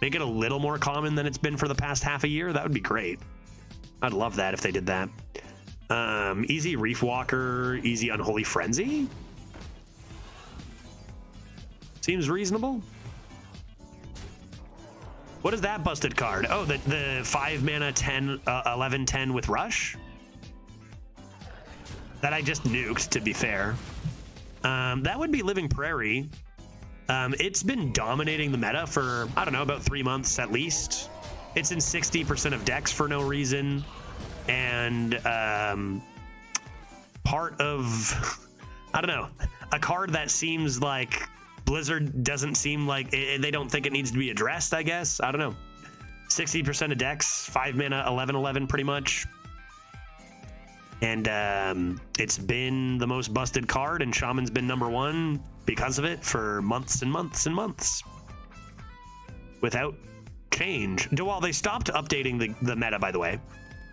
make it a little more common than it's been for the past half a year, that would be great. I'd love that if they did that. Easy Reef Walker, easy Unholy Frenzy. Seems reasonable. What is that busted card? Oh, the 5 mana 10, 11, 10 with Rush? That I just nuked, to be fair. That would be Living Prairie. It's been dominating the meta for, I don't know, about 3 months at least. It's in 60% of decks for no reason. And part of, I don't know, a card that seems like Blizzard doesn't seem like they don't think it needs to be addressed, I guess. I don't know. 60% of decks, 5 mana, 11/11 pretty much. And it's been the most busted card, and Shaman's been number 1 because of it for months and months and months. Without change. Well, they stopped updating the meta, by the way.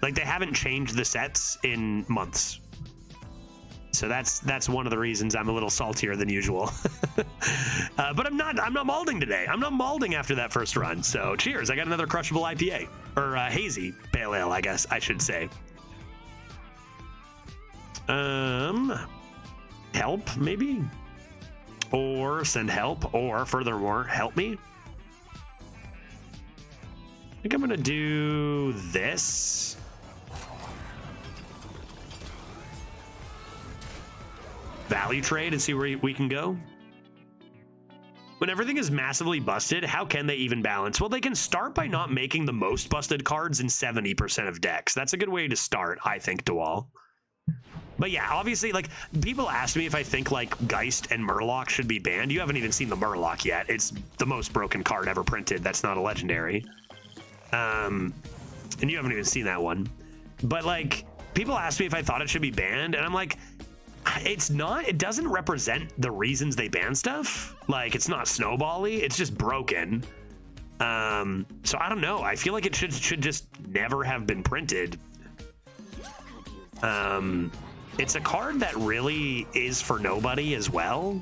Like, they haven't changed the sets in months. So that's one of the reasons I'm a little saltier than usual. But I'm not malding today. I'm not malding after that first run. So cheers. I got another crushable IPA, or hazy pale ale, I guess I should say. Help maybe, or send help, or furthermore, help me. I think I'm gonna do this. value trade and see where we can go. When everything is massively busted, how can they even balance? Well, they can start by not making the most busted cards in 70% of decks. That's a good way to start, I think, Dewall. But yeah, obviously, like, people ask me if I think, like, Geist and Murloc should be banned. You haven't even seen the Murloc yet. It's the most broken card ever printed. That's not a legendary. And you haven't even seen that one. But, like, people ask me if I thought it should be banned, and I'm like, it's not. It doesn't represent the reasons they ban stuff. Like, it's not snowbally. It's just broken. So I don't know. I feel like it should just never have been printed. It's a card that really is for nobody as well,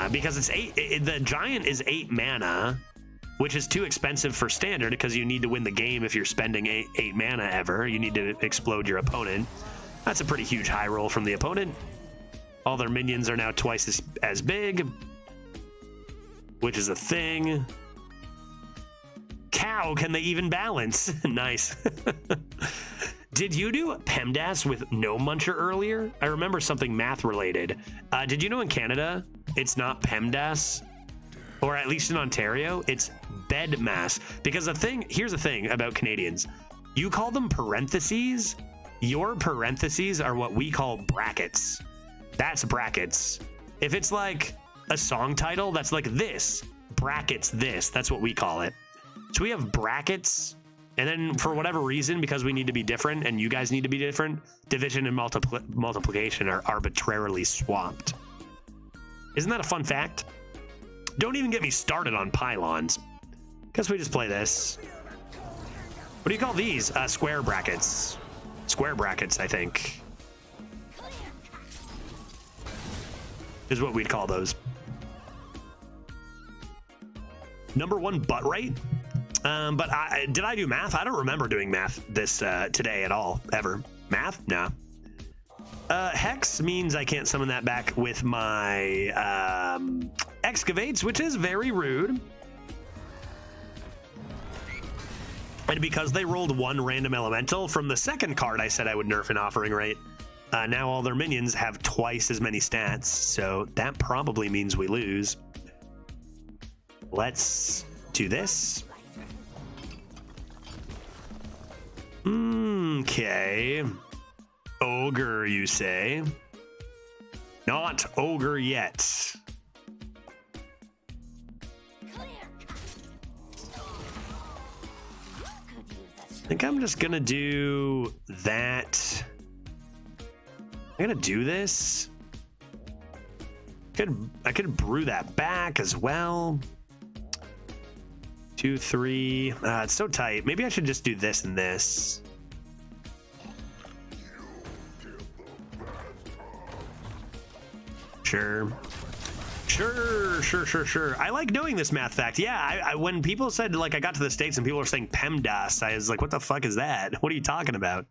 because it's the giant is 8 mana, which is too expensive for standard because you need to win the game if you're spending 8 mana ever. You need to explode your opponent. That's a pretty huge high roll from the opponent. All their minions are now twice as big, which is a thing. Cow, can they even balance? Nice. Did you do PEMDAS with no muncher earlier? I remember something math related. Did you know in Canada, it's not PEMDAS? Or at least in Ontario, it's BEDMAS. Because here's the thing about Canadians. You call them parentheses. Your parentheses are what we call brackets. That's brackets. If it's like a song title, that's like this. Brackets this. That's what we call it. So we have brackets. And then for whatever reason, because we need to be different and you guys need to be different, division and multiplication are arbitrarily swapped. Isn't that a fun fact? Don't even get me started on pylons. Guess we just play this. What do you call these? Square brackets. Square brackets, I think, is what we'd call those. Number 1 butt rate. But did I do math? I don't remember doing math this today at all, ever. Math? No. Hex means I can't summon that back with my excavates, which is very rude. And because they rolled 1 random elemental from the second card I said I would nerf an offering rate, now all their minions have twice as many stats, so that probably means we lose. Let's do this. Okay. Ogre, you say? Not ogre yet. I think I'm just gonna do that. I'm gonna do this. I could brew that back as well. 2, 3. It's so tight. Maybe I should just do this and this. Sure. I like doing this math fact. Yeah, I when people said, like, I got to the States and people were saying PEMDAS, I was like, what the fuck is that? What are you talking about?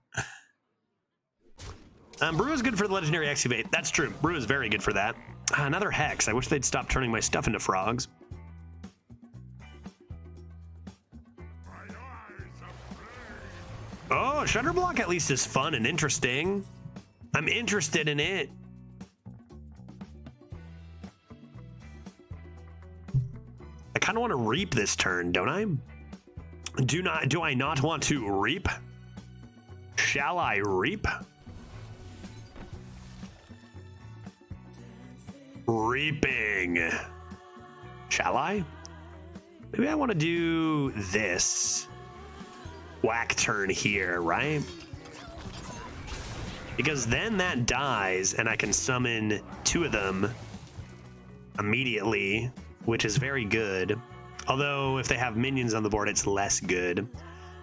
Brew is good for the legendary excavate. That's true. Brew is very good for that. Another hex. I wish they'd stop turning my stuff into frogs. Oh, Shutterblock at least is fun and interesting. I'm interested in it. I kind of want to reap this turn, don't I? Do I not want to reap? Shall I reap? Reaping. Shall I? Maybe I want to do this. Whack turn here, right? Because then that dies and I can summon 2 of them immediately, which is very good. Although if they have minions on the board, it's less good.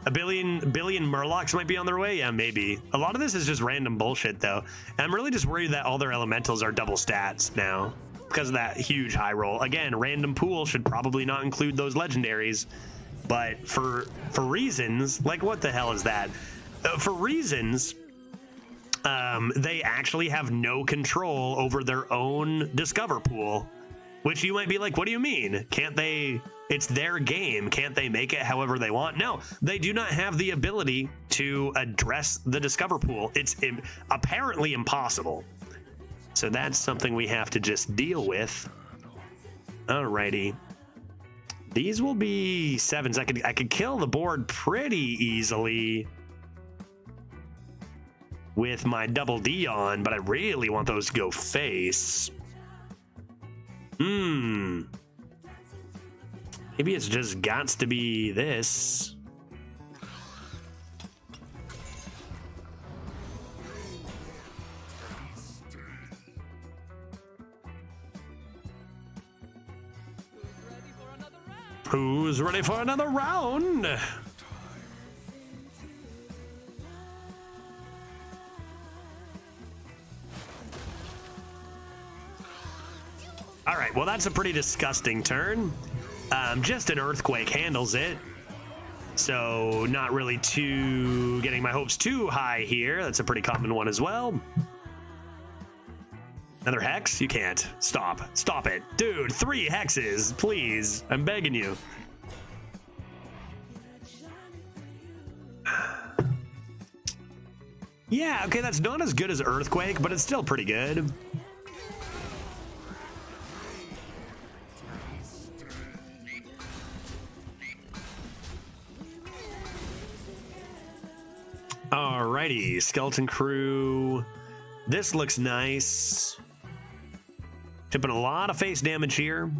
A billion Murlocs might be on their way. Yeah, maybe. A lot of this is just random bullshit though. And I'm really just worried that all their elementals are double stats now because of that huge high roll. Again, random pool should probably not include those legendaries. But for reasons, like what the hell is that? For reasons, they actually have no control over their own Discover pool, which you might be like, what do you mean? Can't they? It's their game. Can't they make it however they want? No, they do not have the ability to address the Discover pool. It's apparently impossible. So that's something we have to just deal with. Alrighty. These will be 7s. I could kill the board pretty easily with my double D on, but I really want those to go face. Maybe it's just gots to be this. Who's ready for another round? All right, well, that's a pretty disgusting turn. Just an earthquake handles it. So not really getting my hopes too high here. That's a pretty common one as well. Another hex? You can't. Stop. Stop it. Dude, 3 hexes, please. I'm begging you. Yeah, okay, that's not as good as Earthquake, but it's still pretty good. Alrighty, Skeleton Crew. This looks nice. Shipping a lot of face damage here.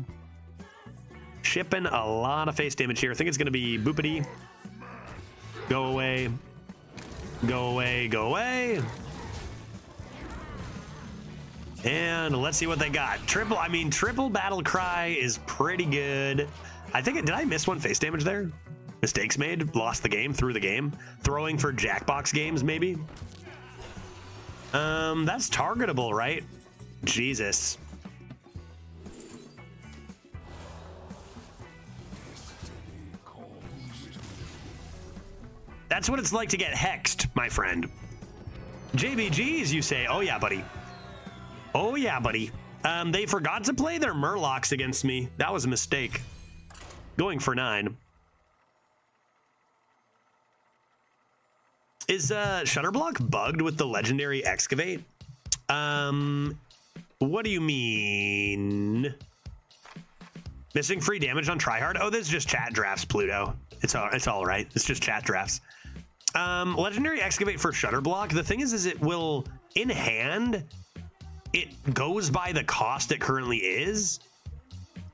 Shipping a lot of face damage here. I think it's going to be boopity. Go away. Go away. Go away. And let's see what they got. Triple Battle Cry is pretty good. I think did I miss one face damage there? Mistakes made. Lost the game. Threw the game. Throwing for Jackbox games, maybe. That's targetable, right? Jesus. That's what it's like to get hexed, my friend. JBGs, you say? Oh yeah, buddy. Oh yeah, buddy. They forgot to play their Murlocs against me. That was a mistake. Going for 9. Is Shutterblock bugged with the legendary Excavate? What do you mean? Missing free damage on tryhard? Oh, this is just chat drafts, Pluto. It's all right. It's just chat drafts. Legendary Excavate for Shutterblock. The thing is it will, in hand, it goes by the cost it currently is.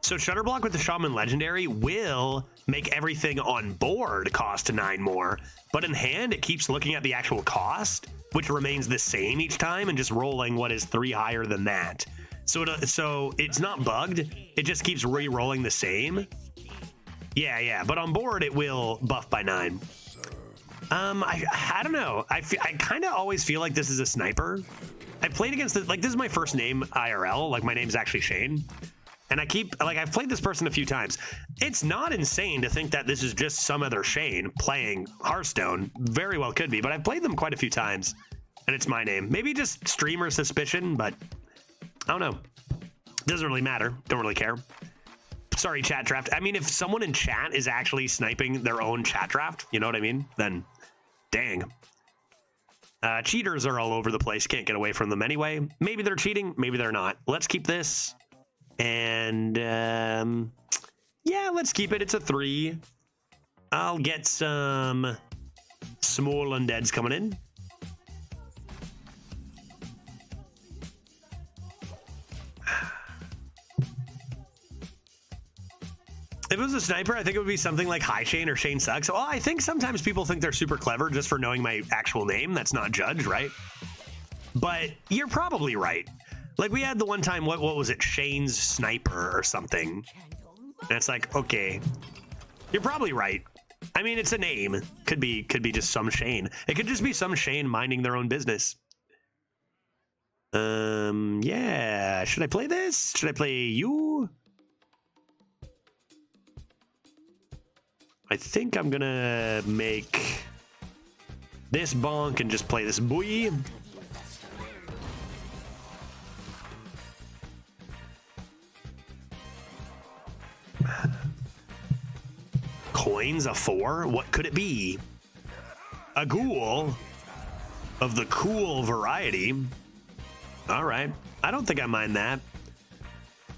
So Shutterblock with the Shaman Legendary will make everything on board cost 9 more, but in hand it keeps looking at the actual cost, which remains the same each time and just rolling what is 3 higher than that. So it's not bugged. It just keeps re-rolling the same. Yeah, but on board it will buff by 9. I don't know. I kind of always feel like this is a sniper. I played against this, like, this is my first name IRL. Like, my name's actually Shane. And I've played this person a few times. It's not insane to think that this is just some other Shane playing Hearthstone. Very well could be, but I've played them quite a few times. And it's my name. Maybe just streamer suspicion, but I don't know. Doesn't really matter. Don't really care. Sorry, chat draft. I mean, if someone in chat is actually sniping their own chat draft, you know what I mean? Then, dang. Cheaters are all over the place. Can't get away from them anyway. Maybe they're cheating. Maybe they're not. Let's keep this. And, yeah, let's keep it. It's a 3. I'll get some small undeads coming in. If it was a sniper, I think it would be something like Hi Shane or Shane Sucks. Well, I think sometimes people think they're super clever just for knowing my actual name. That's not judge, right? But you're probably right. Like, we had the one time, what was it? Shane's Sniper or something. And it's like, okay, you're probably right. I mean, it's a name. Could be just some Shane. It could just be some Shane minding their own business. Yeah. Should I play this? Should I play you? I think I'm gonna make this bonk and just play this boy. Coins, a 4? What could it be? A ghoul of the cool variety. All right. I don't think I mind that.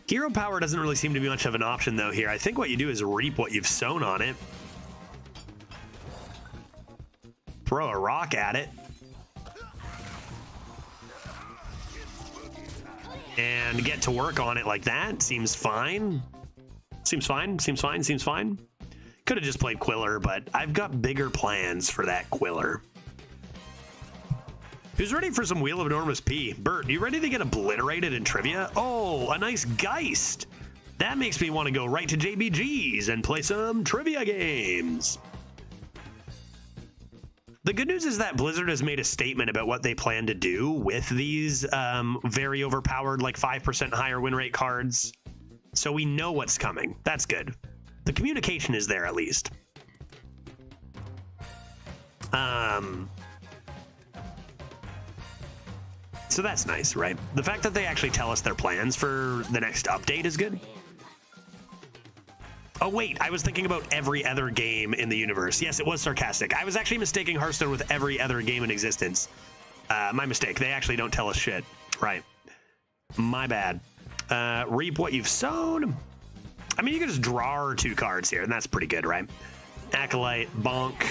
Hero power doesn't really seem to be much of an option though here. I think what you do is reap what you've sown on it. Throw a rock at it. And get to work on it like that. Seems fine. Seems fine. Seems fine. Seems fine. Could have just played Quiller, but I've got bigger plans for that Quiller. Who's ready for some Wheel of Enormous P? Bert, you ready to get obliterated in trivia? Oh, a nice Geist. That makes me want to go right to JBGs and play some trivia games. The good news is that Blizzard has made a statement about what they plan to do with these very overpowered, like 5% higher win rate cards. So we know what's coming. That's good. The communication is there at least. So that's nice, right? The fact that they actually tell us their plans for the next update is good. Oh, wait, I was thinking about every other game in the universe. Yes, it was sarcastic. I was actually mistaking Hearthstone with every other game in existence. My mistake. They actually don't tell us shit. Right. My bad. Reap what you've sown. I mean, you can just draw 2 cards here, and that's pretty good, right? Acolyte, bonk.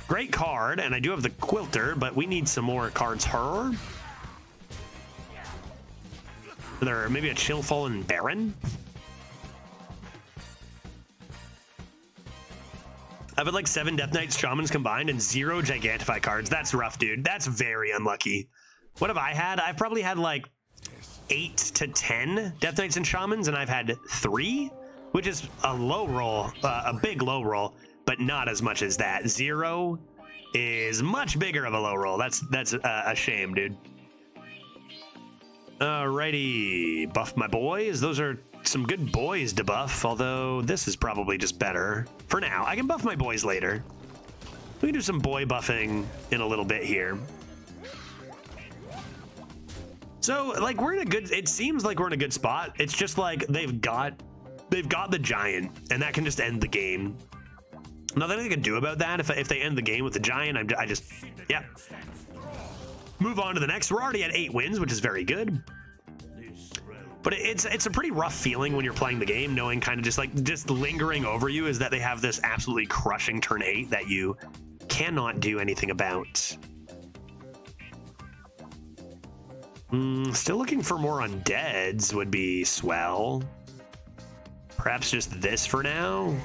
Great card, and I do have the Quilter, but we need some more cards her. There, maybe a Chillfallen Baron. I have like 7 Death Knights Shamans combined and 0 Gigantify cards. That's rough, dude. That's very unlucky. What have I had? I've probably had like 8 to 10 Death Knights and Shamans, and I've had 3, which is a low roll, a big low roll, but not as much as that. 0 is much bigger of a low roll. That's a shame, dude. Alrighty, buff my boys. Those are some good boys to buff, although this is probably just better for now. I can buff my boys later. We can do some boy buffing in a little bit here. So, like, we're in a good, it seems like we're in a good spot. It's just like they've got the giant, and that can just end the game. Nothing I can do about that. If they end the game with the giant, I just, yeah. Move on to the next. We're already at 8 wins, which is very good. But it's a pretty rough feeling when you're playing the game, knowing kind of just lingering over you is that they have this absolutely crushing turn 8 that you cannot do anything about. Still looking for more undeads would be swell. Perhaps just this for now.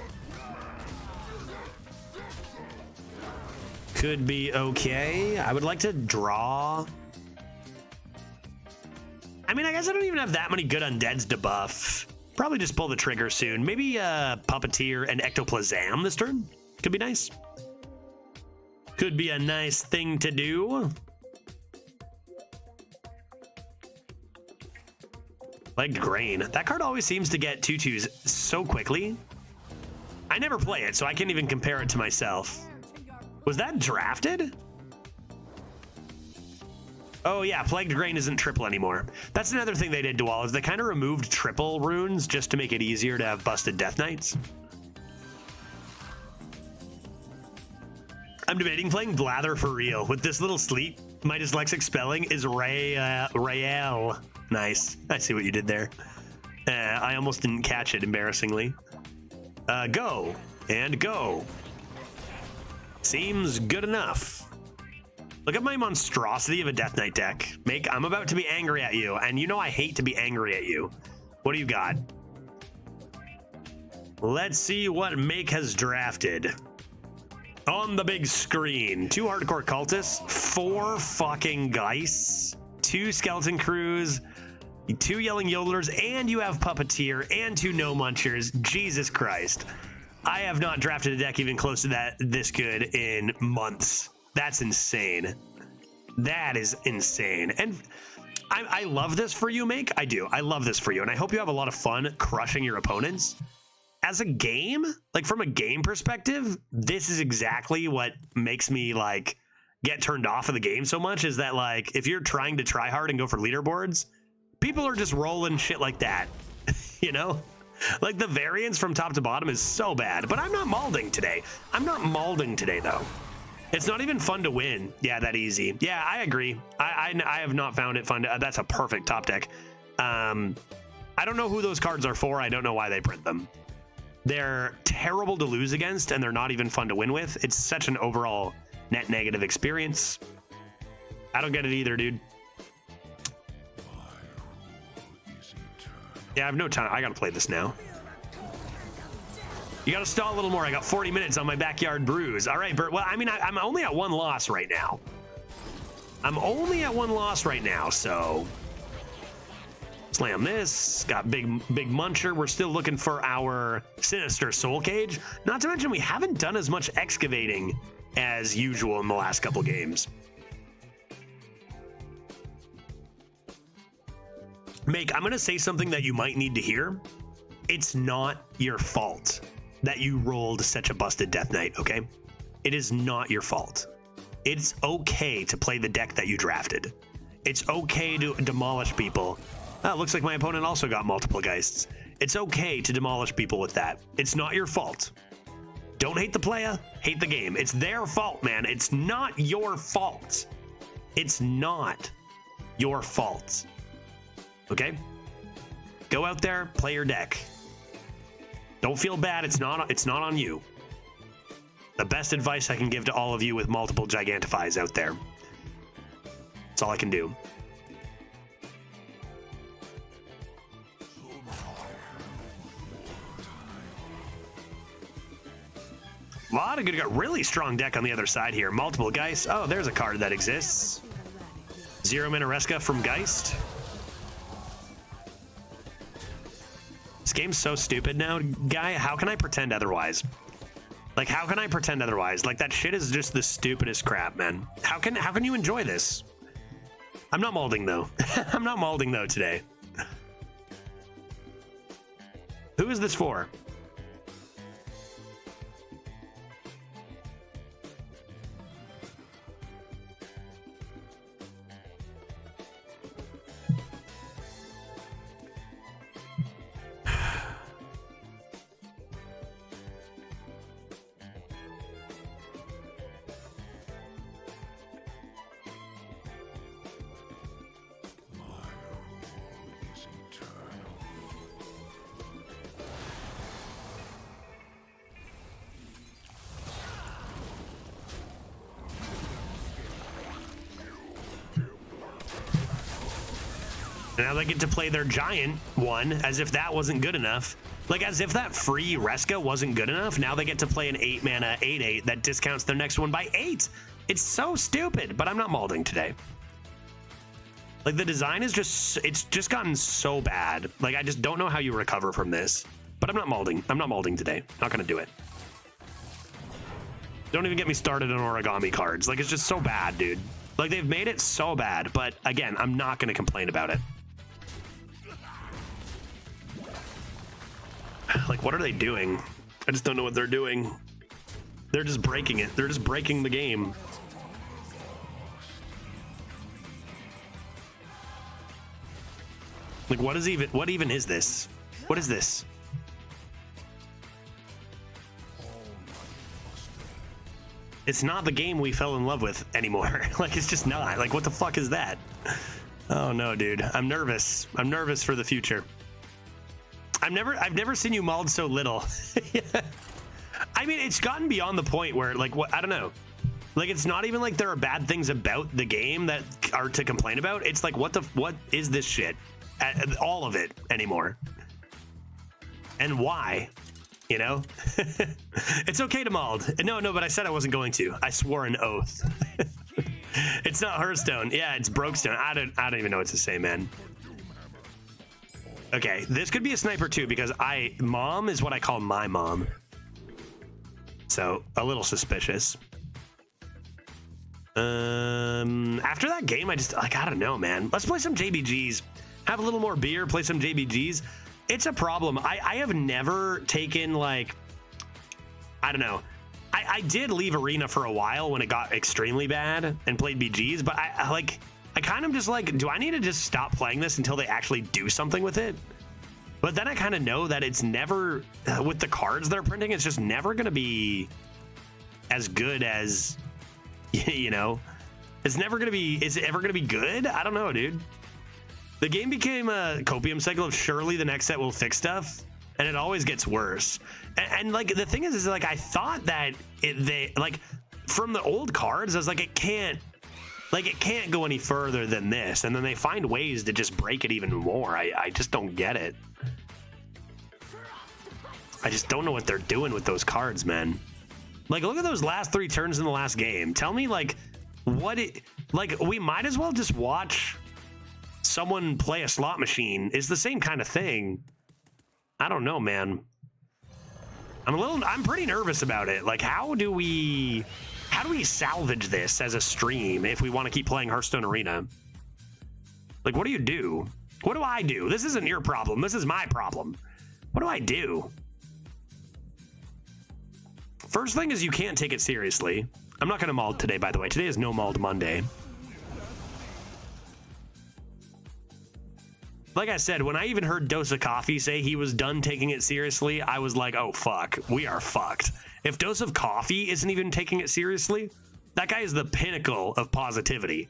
Could be okay. I would like to draw. I mean, I guess I don't even have that many good undeads to buff. Probably just pull the trigger soon. Maybe Puppeteer and Ectoplasm this turn. Could be nice. Could be a nice thing to do. Legged Grain. That card always seems to get 2/2s so quickly. I never play it, so I can't even compare it to myself. Was that drafted? Oh yeah, Plagued Grain isn't triple anymore. That's another thing they did to all, is they kind of removed triple runes just to make it easier to have busted Death Knights. I'm debating playing Blather for real. With this little sleep, my dyslexic spelling is Rael. Nice. I see what you did there. I almost didn't catch it, embarrassingly. Go. And go. Seems good enough. Look at my monstrosity of a Death Knight deck. Make, I'm about to be angry at you, and you know I hate to be angry at you. What do you got? Let's see what Make has drafted. On the big screen, 2 Hardcore Cultists, 4 fucking Geists, 2 Skeleton Crews, 2 Yelling Yodelers, and you have Puppeteer, and 2 No Munchers. Jesus Christ. I have not drafted a deck even close to that this good in months. That's insane. That is insane. And I love this for you, Make. I do. I love this for you. And I hope you have a lot of fun crushing your opponents. As a game, like from a game perspective, this is exactly what makes me like get turned off of the game so much, is that like if you're trying to try hard and go for leaderboards, people are just rolling shit like that. You know? Like the variance from top to bottom is so bad. But I'm not malding today. I'm not malding today though. It's not even fun to win. Yeah, that easy. Yeah, I agree. I have not found it fun. That's a perfect top deck. I don't know who those cards are for. I don't know why they print them. They're terrible to lose against, and they're not even fun to win with. It's such an overall net negative experience. I don't get it either, dude. Yeah, I have no time. I gotta play this now. You gotta stall a little more. I got 40 minutes on my backyard brews. All right, Bert. Well, I mean, I'm only at 1 loss right now. I'm only at 1 loss right now, so slam this. Got big muncher. We're still looking for our Sinister Soul Cage. Not to mention, we haven't done as much excavating as usual in the last couple games. Make, I'm gonna say something that you might need to hear. It's not your fault that you rolled such a busted Death Knight, okay? It is not your fault. It's okay to play the deck that you drafted. It's okay to demolish people. Oh, looks like my opponent also got multiple Geists. It's okay to demolish people with that. It's not your fault. Don't hate the player, hate the game. It's their fault, man. It's not your fault. It's not your fault. Okay? Go out there, play your deck. Don't feel bad. It's not on you. The best advice I can give to all of you with multiple Gigantifies out there. That's all I can do. A lot of good, got really strong deck on the other side here. Multiple Geist. Oh, there's a card that exists. 0-mana Reska from Geist. This game's so stupid now, guy. How can I pretend otherwise? Like, how can I pretend otherwise? Like, that shit is just the stupidest crap, man. How can you enjoy this? I'm not molding though. I'm not molding though today. Who is this for? Now they get to play their giant one as if that wasn't good enough. Like, as if that free Reska wasn't good enough. Now they get to play an 8-mana 8/8 that discounts their next one by 8. It's so stupid, but I'm not molding today. Like, the design is it's just gotten so bad. Like, I just don't know how you recover from this. But I'm not molding. I'm not molding today. Not gonna do it. Don't even get me started on origami cards. Like, it's just so bad, dude. Like, they've made it so bad. But again, I'm not gonna complain about it. Like, what are they doing? I just don't know what they're doing. They're just breaking it. They're just breaking the game. Like, what even is this? What is this? It's not the game we fell in love with anymore. Like, it's just not. Like, what the fuck is that? Oh no, dude. I'm nervous. I'm nervous for the future. I've never seen you mauled so little. I mean, it's gotten beyond the point where, like, what, I don't know. Like, it's not even like there are bad things about the game that are to complain about. It's like, what is this shit? All of it anymore. And why? You know? It's okay to mauled. No, but I said I wasn't going to. I swore an oath. It's not Hearthstone. Yeah, it's Brokestone. I don't even know what to say, man. Okay, this could be a sniper too, because mom is what I call my mom. So, a little suspicious. After that game, I don't know, man. Let's play some JBGs. Have a little more beer, play some JBGs. It's a problem. I have never taken, like, I don't know. I did leave Arena for a while when it got extremely bad and played BGs, but I kind of just like, do I need to just stop playing this until they actually do something with it? But then I kind of know that it's never, with the cards they're printing, it's just never going to be as good as You know, it's never gonna be. Is it ever gonna be good? I don't know, dude. The game became a copium cycle of surely the next set will fix stuff, and it always gets worse. And like the thing is like I thought that they like from the old cards, I was like it can't go any further than this, and then they find ways to just break it even more. I just don't get it. I just don't know what they're doing with those cards, man. Like, look at those last 3 turns in the last game. Tell me, like, we might as well just watch someone play a slot machine. It's the same kind of thing. I don't know, man. I'm pretty nervous about it. Like, how do we salvage this as a stream if we want to keep playing Hearthstone Arena? Like, what do you do? What do I do? This isn't your problem. This is my problem. What do I do? First thing is you can't take it seriously. I'm not going to mauled today, by the way. Today is no mauled Monday. Like I said, when I even heard Dose of Coffee say he was done taking it seriously, I was like, oh, fuck. We are fucked. If Dose of Coffee isn't even taking it seriously, that guy is the pinnacle of positivity.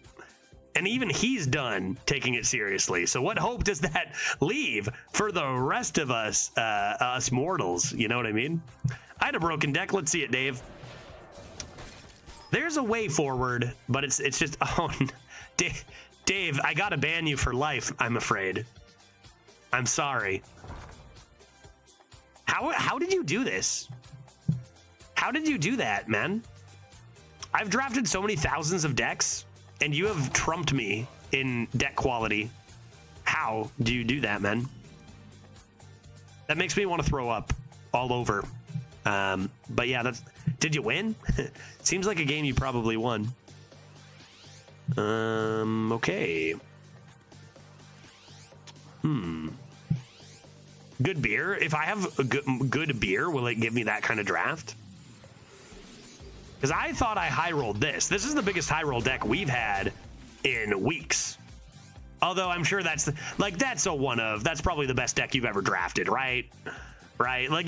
And even he's done taking it seriously. So what hope does that leave for the rest of us, us mortals? You know what I mean? I had a broken deck. Let's see it, Dave. There's a way forward, but it's just, oh, Dave, I gotta ban you for life, I'm afraid. I'm sorry. How did you do this? How did you do that, man? I've drafted so many thousands of decks, and you have trumped me in deck quality. How do you do that, man? That makes me want to throw up all over. But yeah, did you win? Seems like a game you probably won. Okay. Good beer. If I have a good beer, will it give me that kind of draft? Because I thought I high rolled this. This is the biggest high roll deck we've had in weeks. Although I'm sure that's that's probably the best deck you've ever drafted, right? Right? Like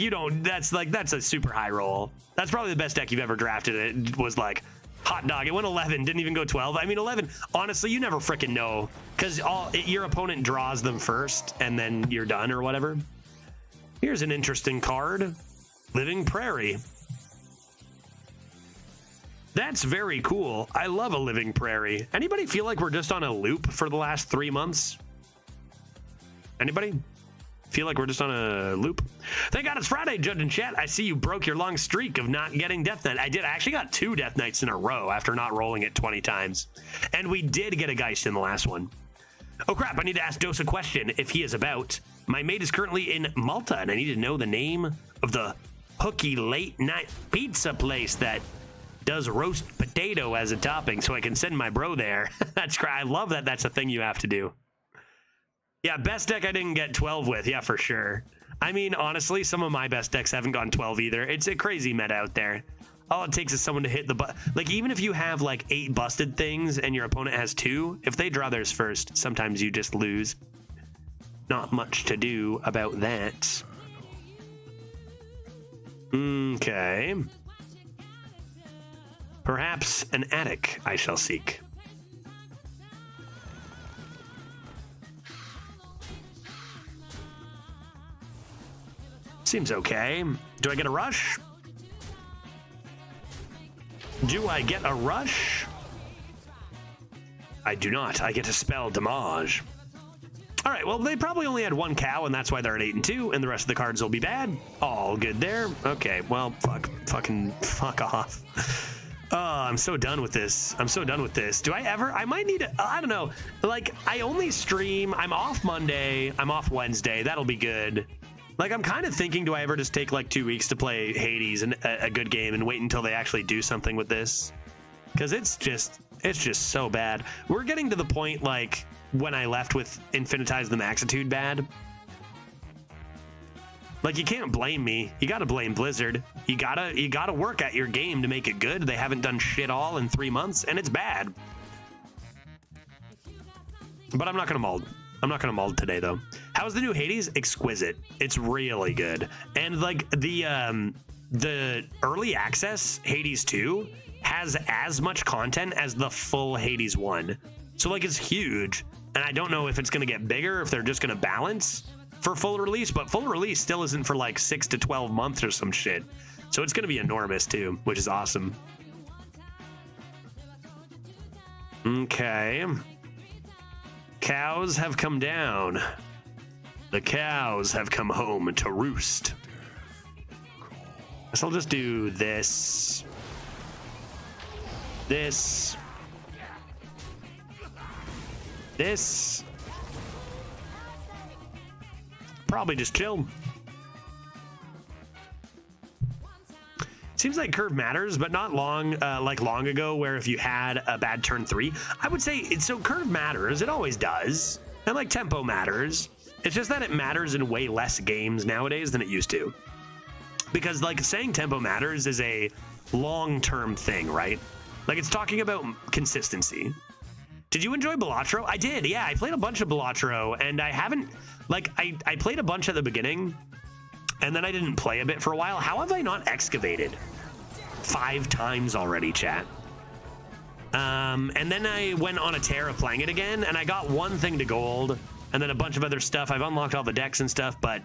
that's a super high roll. That's probably the best deck you've ever drafted. It was like hot dog. It went 11, didn't even go 12. I mean, 11, honestly, you never freaking know because your opponent draws them first and then you're done or whatever. Here's an interesting card. Living Prairie. That's very cool. I love a Living Prairie. Anybody feel like we're just on a loop for the last 3 months? Anybody? Feel like we're just on a loop? Thank God it's Friday, Judge and Chat. I see you broke your long streak of not getting Death Knight. I did. I actually got 2 Death Knights in a row after not rolling it 20 times. And we did get a Geist in the last one. Oh crap, I need to ask Dose a question if he is about. My mate is currently in Malta, and I need to know the name of the hooky late night pizza place that does roast potato as a topping so I can send my bro there. That's great. I love that that's a thing you have to do. Yeah, best deck I didn't get 12 with. Yeah, for sure. I mean, honestly, some of my best decks haven't gone 12 either. It's a crazy meta out there. All it takes is someone to hit the like, even if you have like 8 busted things and your opponent has 2, if they draw theirs first, sometimes you just lose. Not much to do about that. Okay. Perhaps an attic I shall seek. Seems okay. Do I get a rush? Do I get a rush? I do not. I get to spell damage. All right, well, they probably only had 1 cow, and that's why they're at 8 and 2, and the rest of the cards will be bad. All good there. Okay, well, fuck off. Oh, I'm so done with this. I'm so done with this. Do I might need to, I don't know. Like, I only stream, I'm off Monday, I'm off Wednesday. That'll be good. Like, I'm kind of thinking, do I ever just take like 2 weeks to play Hades and a good game and wait until they actually do something with this? Because it's just so bad. We're getting to the point, like, when I left with Infinitize the Maxitude bad. Like, you can't blame me. You gotta blame Blizzard. You gotta work at your game to make it good. They haven't done shit all in 3 months, and it's bad. But I'm not gonna mold. I'm not gonna mold today, though. How's the new Hades? Exquisite. It's really good. And like the early access Hades 2 has as much content as the full Hades one. So like it's huge, and I don't know if it's going to get bigger, if they're just going to balance for full release, but full release still isn't for like 6 to 12 months or some shit. So it's going to be enormous too, which is awesome. Okay. Cows have come down. The cows have come home to roost. Guess I'll just do this. This. This. Probably just chill. Seems like curve matters, but not long, like long ago, where if you had a bad turn 3, I would say it's so curve matters. It always does. And like tempo matters. It's just that it matters in way less games nowadays than it used to. Because like saying tempo matters is a long-term thing, right? Like it's talking about consistency. Did you enjoy Balatro? I did, yeah. I played a bunch of Balatro, and I haven't, like, I played a bunch at the beginning, and then I didn't play a bit for a while. How have I not excavated? 5 times already, chat. And then I went on a tear of playing it again, and I got one thing to gold, and then a bunch of other stuff. I've unlocked all the decks and stuff, but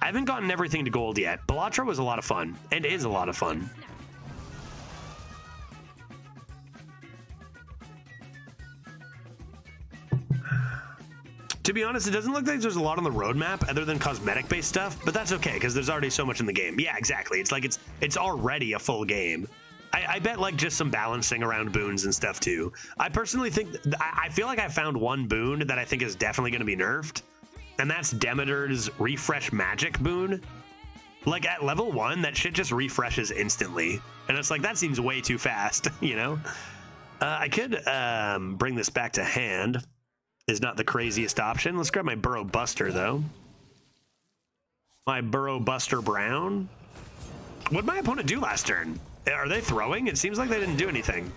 I haven't gotten everything to gold yet. Balatro was a lot of fun, and is a lot of fun. To be honest, it doesn't look like there's a lot on the roadmap other than cosmetic-based stuff, but that's okay because there's already so much in the game. Yeah, exactly. It's like it's already a full game. I bet like just some balancing around boons and stuff too. I personally think I feel like I found one boon that I think is definitely going to be nerfed, and that's Demeter's refresh magic boon. Like at level 1, that shit just refreshes instantly, and it's like that seems way too fast, you know. I could bring this back to hand. Is not the craziest option. Let's grab my Burrow Buster, though. My Burrow Buster Brown. What did my opponent do last turn? Are they throwing? It seems like they didn't do anything.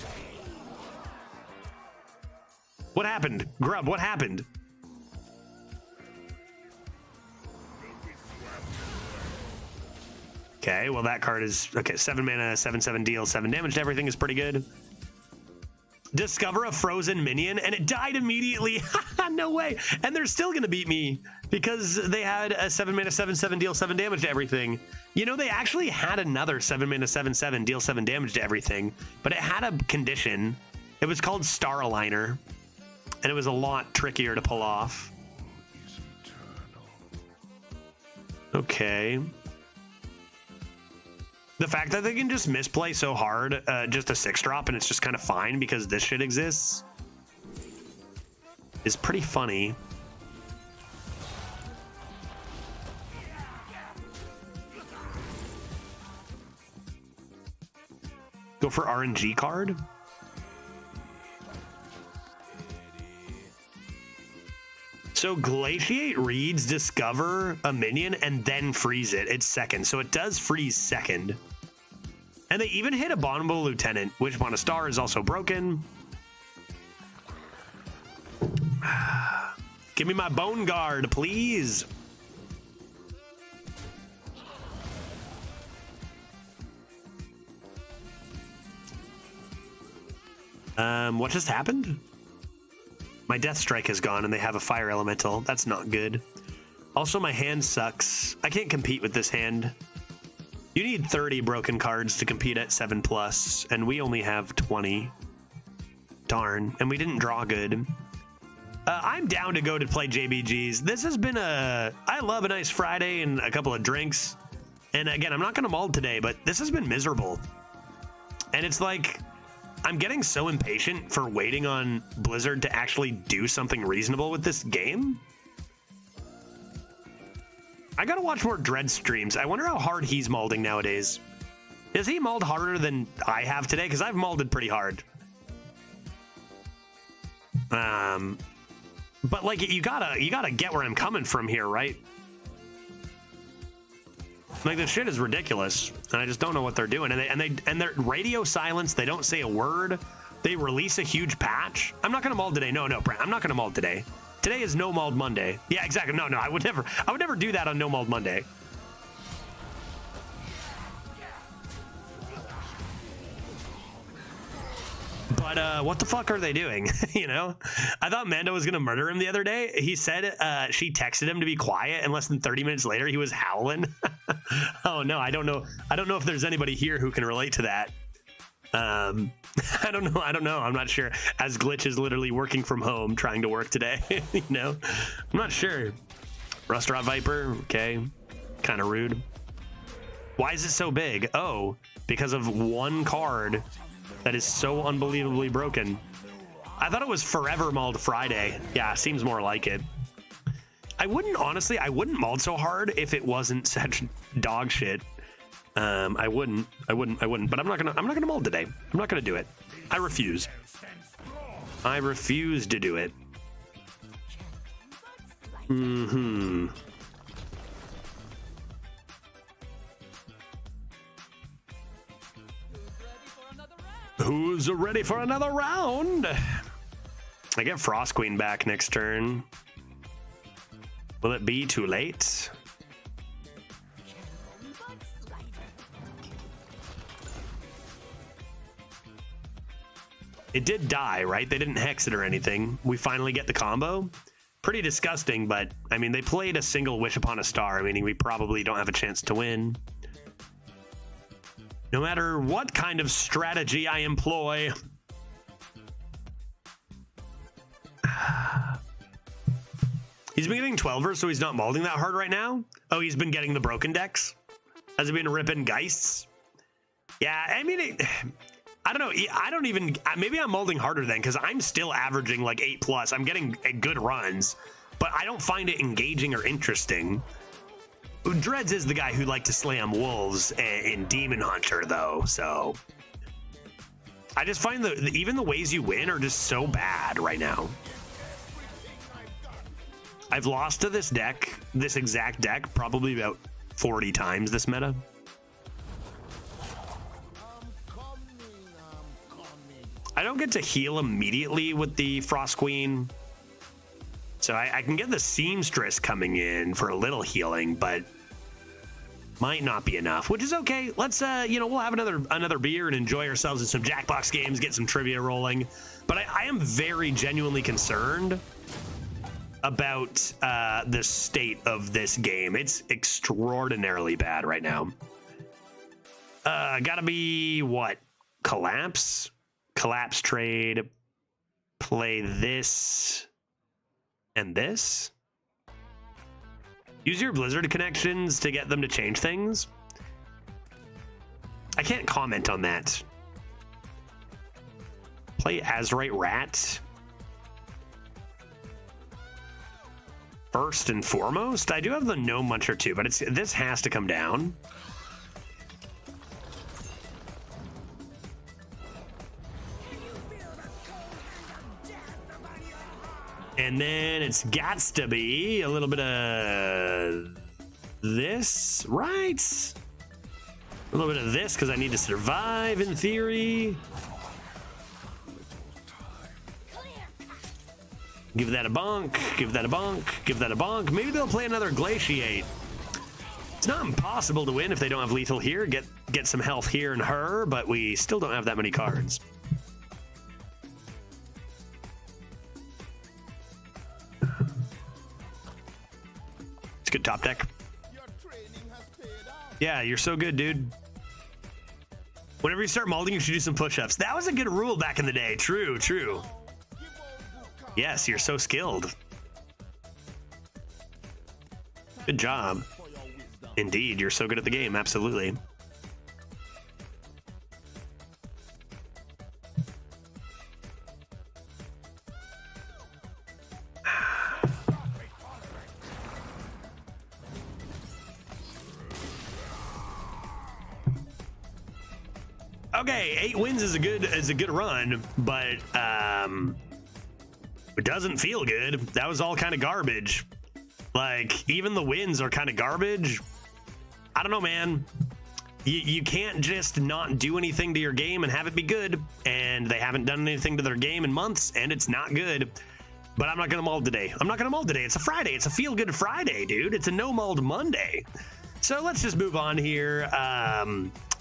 What happened? Grub, what happened? Okay, well that card is... Okay, 7 mana, 7/7 deal, 7 damage to everything is pretty good. Discover a frozen minion, and it died immediately. No way. And they're still going to beat me because they had a 7 mana, 7/7 deal, 7 damage to everything. You know, they actually had another 7 mana, 7/7 deal, 7 damage to everything, but it had a condition. It was called Star Aligner, and it was a lot trickier to pull off. Okay. The fact that they can just misplay so hard, just a 6-drop, and it's just kind of fine because this shit exists, is pretty funny. Go for RNG card. So Glaciate reads Discover a minion and then freeze it. It's second, so it does freeze second. And they even hit Abominable Lieutenant, which on a star is also broken. Give me my Bone Guard, please. What just happened? My Death Strike is gone and they have a Fire Elemental. That's not good. Also, my hand sucks. I can't compete with this hand. You need 30 broken cards to compete at 7+, and we only have 20. Darn, and we didn't draw good. I'm down to go to play JBGs. This has been I love a nice Friday and a couple of drinks. And again, I'm not gonna mold today, but this has been miserable. And it's like, I'm getting so impatient for waiting on Blizzard to actually do something reasonable with this game. I gotta watch more Dread streams. I wonder how hard he's molding nowadays. Is he mold harder than I have today? Because I've molded pretty hard. But like you gotta get where I'm coming from here, right? Like this shit is ridiculous, and I just don't know what they're doing. And they're radio silence. They don't say a word. They release a huge patch. I'm not gonna mold today. No, Brent. I'm not gonna mold today. Today is No Mold Monday. Yeah, exactly. No, I would never do that on No Mold Monday. But what the fuck are they doing? You know, I thought Mando was gonna murder him the other day. He said she texted him to be quiet, and less than 30 minutes later, he was howling. Oh no, I don't know if there's anybody here who can relate to that. I don't know. I'm not sure. As Glitch is literally working from home, trying to work today. You know, I'm not sure. Restaurant Viper, okay, kind of rude. Why is it so big? Oh, because of one card that is so unbelievably broken. I thought it was Forever Mauled Friday. Yeah, seems more like it. I wouldn't mauled so hard if it wasn't such dog shit. I wouldn't, but I'm not gonna mold today. I'm not gonna do it. I refuse. I refuse to do it. Who's ready for another round? I get Frost Queen back next turn. Will it be too late? It did die, right? They didn't hex it or anything. We finally get the combo. Pretty disgusting, but I mean, they played a single Wish Upon a Star, meaning we probably don't have a chance to win. No matter what kind of strategy I employ. He's been getting 12ers, so he's not molding that hard right now. Oh, he's been getting the broken decks? Has he been ripping Geists? Yeah, I mean, I don't know. I don't even, maybe I'm molding harder then, because I'm still averaging like 8+. I'm getting good runs, but I don't find it engaging or interesting. Dreads is the guy who liked to slam wolves in Demon Hunter, though, so I just find that even the ways you win are just so bad right now. I've lost to this deck, this exact deck, probably about 40 times this meta. I don't get to heal immediately with the Frost Queen, so I can get the Seamstress coming in for a little healing, but might not be enough, which is okay. Let's we'll have another beer and enjoy ourselves in some Jackbox games, get some trivia rolling. But I am very genuinely concerned about the state of this game. It's extraordinarily bad right now. Gotta be what? Collapse trade, play this and this. Use your Blizzard connections to get them to change things. I can't comment on that. Play Azurite Rat. First and foremost, I do have the No Muncher too, but this has to come down. And then it's gots to be a little bit of this, right? A little bit of this because I need to survive in theory. Give that a bonk, give that a bonk, give that a bonk. Maybe they'll play another Glaciate. It's not impossible to win if they don't have lethal here. Get some health here and her, but we still don't have that many cards. Good top deck. Yeah, you're so good, dude. Whenever you start molding, you should do some push-ups. That was a good rule back in the day. True, true. Yes, you're so skilled. Good job. Indeed, you're so good at the game. Absolutely. Okay, 8 wins is a good run, but it doesn't feel good. That was all kind of garbage. Like, even the wins are kind of garbage. I don't know, man. You can't just not do anything to your game and have it be good. And they haven't done anything to their game in months, and it's not good. But I'm not gonna mold today. I'm not gonna mold today. It's a Friday. It's a feel-good Friday, dude. It's a no mold Monday. So let's just move on here.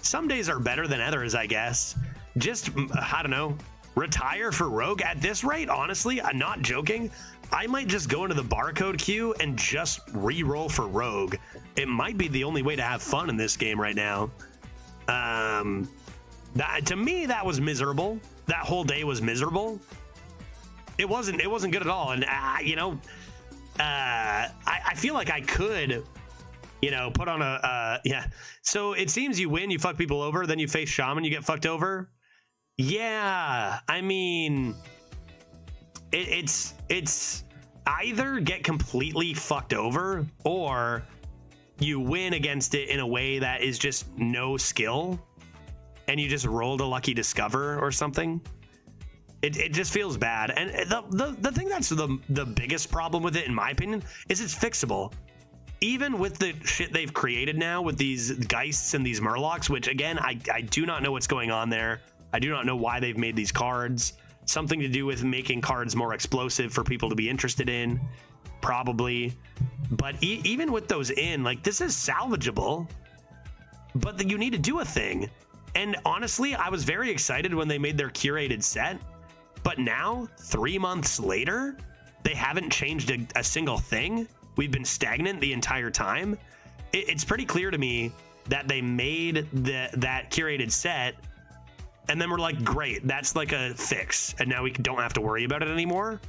Some days are better than others, I guess. Just, I don't know. Retire for Rogue at this rate? Honestly, I'm not joking. I might just go into the barcode queue and just re-roll for Rogue. It might be the only way to have fun in this game right now. To me, that was miserable. That whole day was miserable. It wasn't good at all. And I feel like I could, put on yeah. So it seems you win, you fuck people over, then you face Shaman, you get fucked over. Yeah, I mean, it's either get completely fucked over or you win against it in a way that is just no skill and you just rolled a lucky discover or something. It just feels bad. And the thing that's the biggest problem with it, in my opinion, is it's fixable. Even with the shit they've created now with these Geists and these Murlocs, which again, I do not know what's going on there. I do not know why they've made these cards. Something to do with making cards more explosive for people to be interested in, probably. But even with those in, like, this is salvageable, but you need to do a thing. And honestly, I was very excited when they made their curated set, but now 3 months later, they haven't changed a single thing. We've been stagnant the entire time. It's pretty clear to me that they made that curated set and then we're like, great, that's like a fix, and now we don't have to worry about it anymore.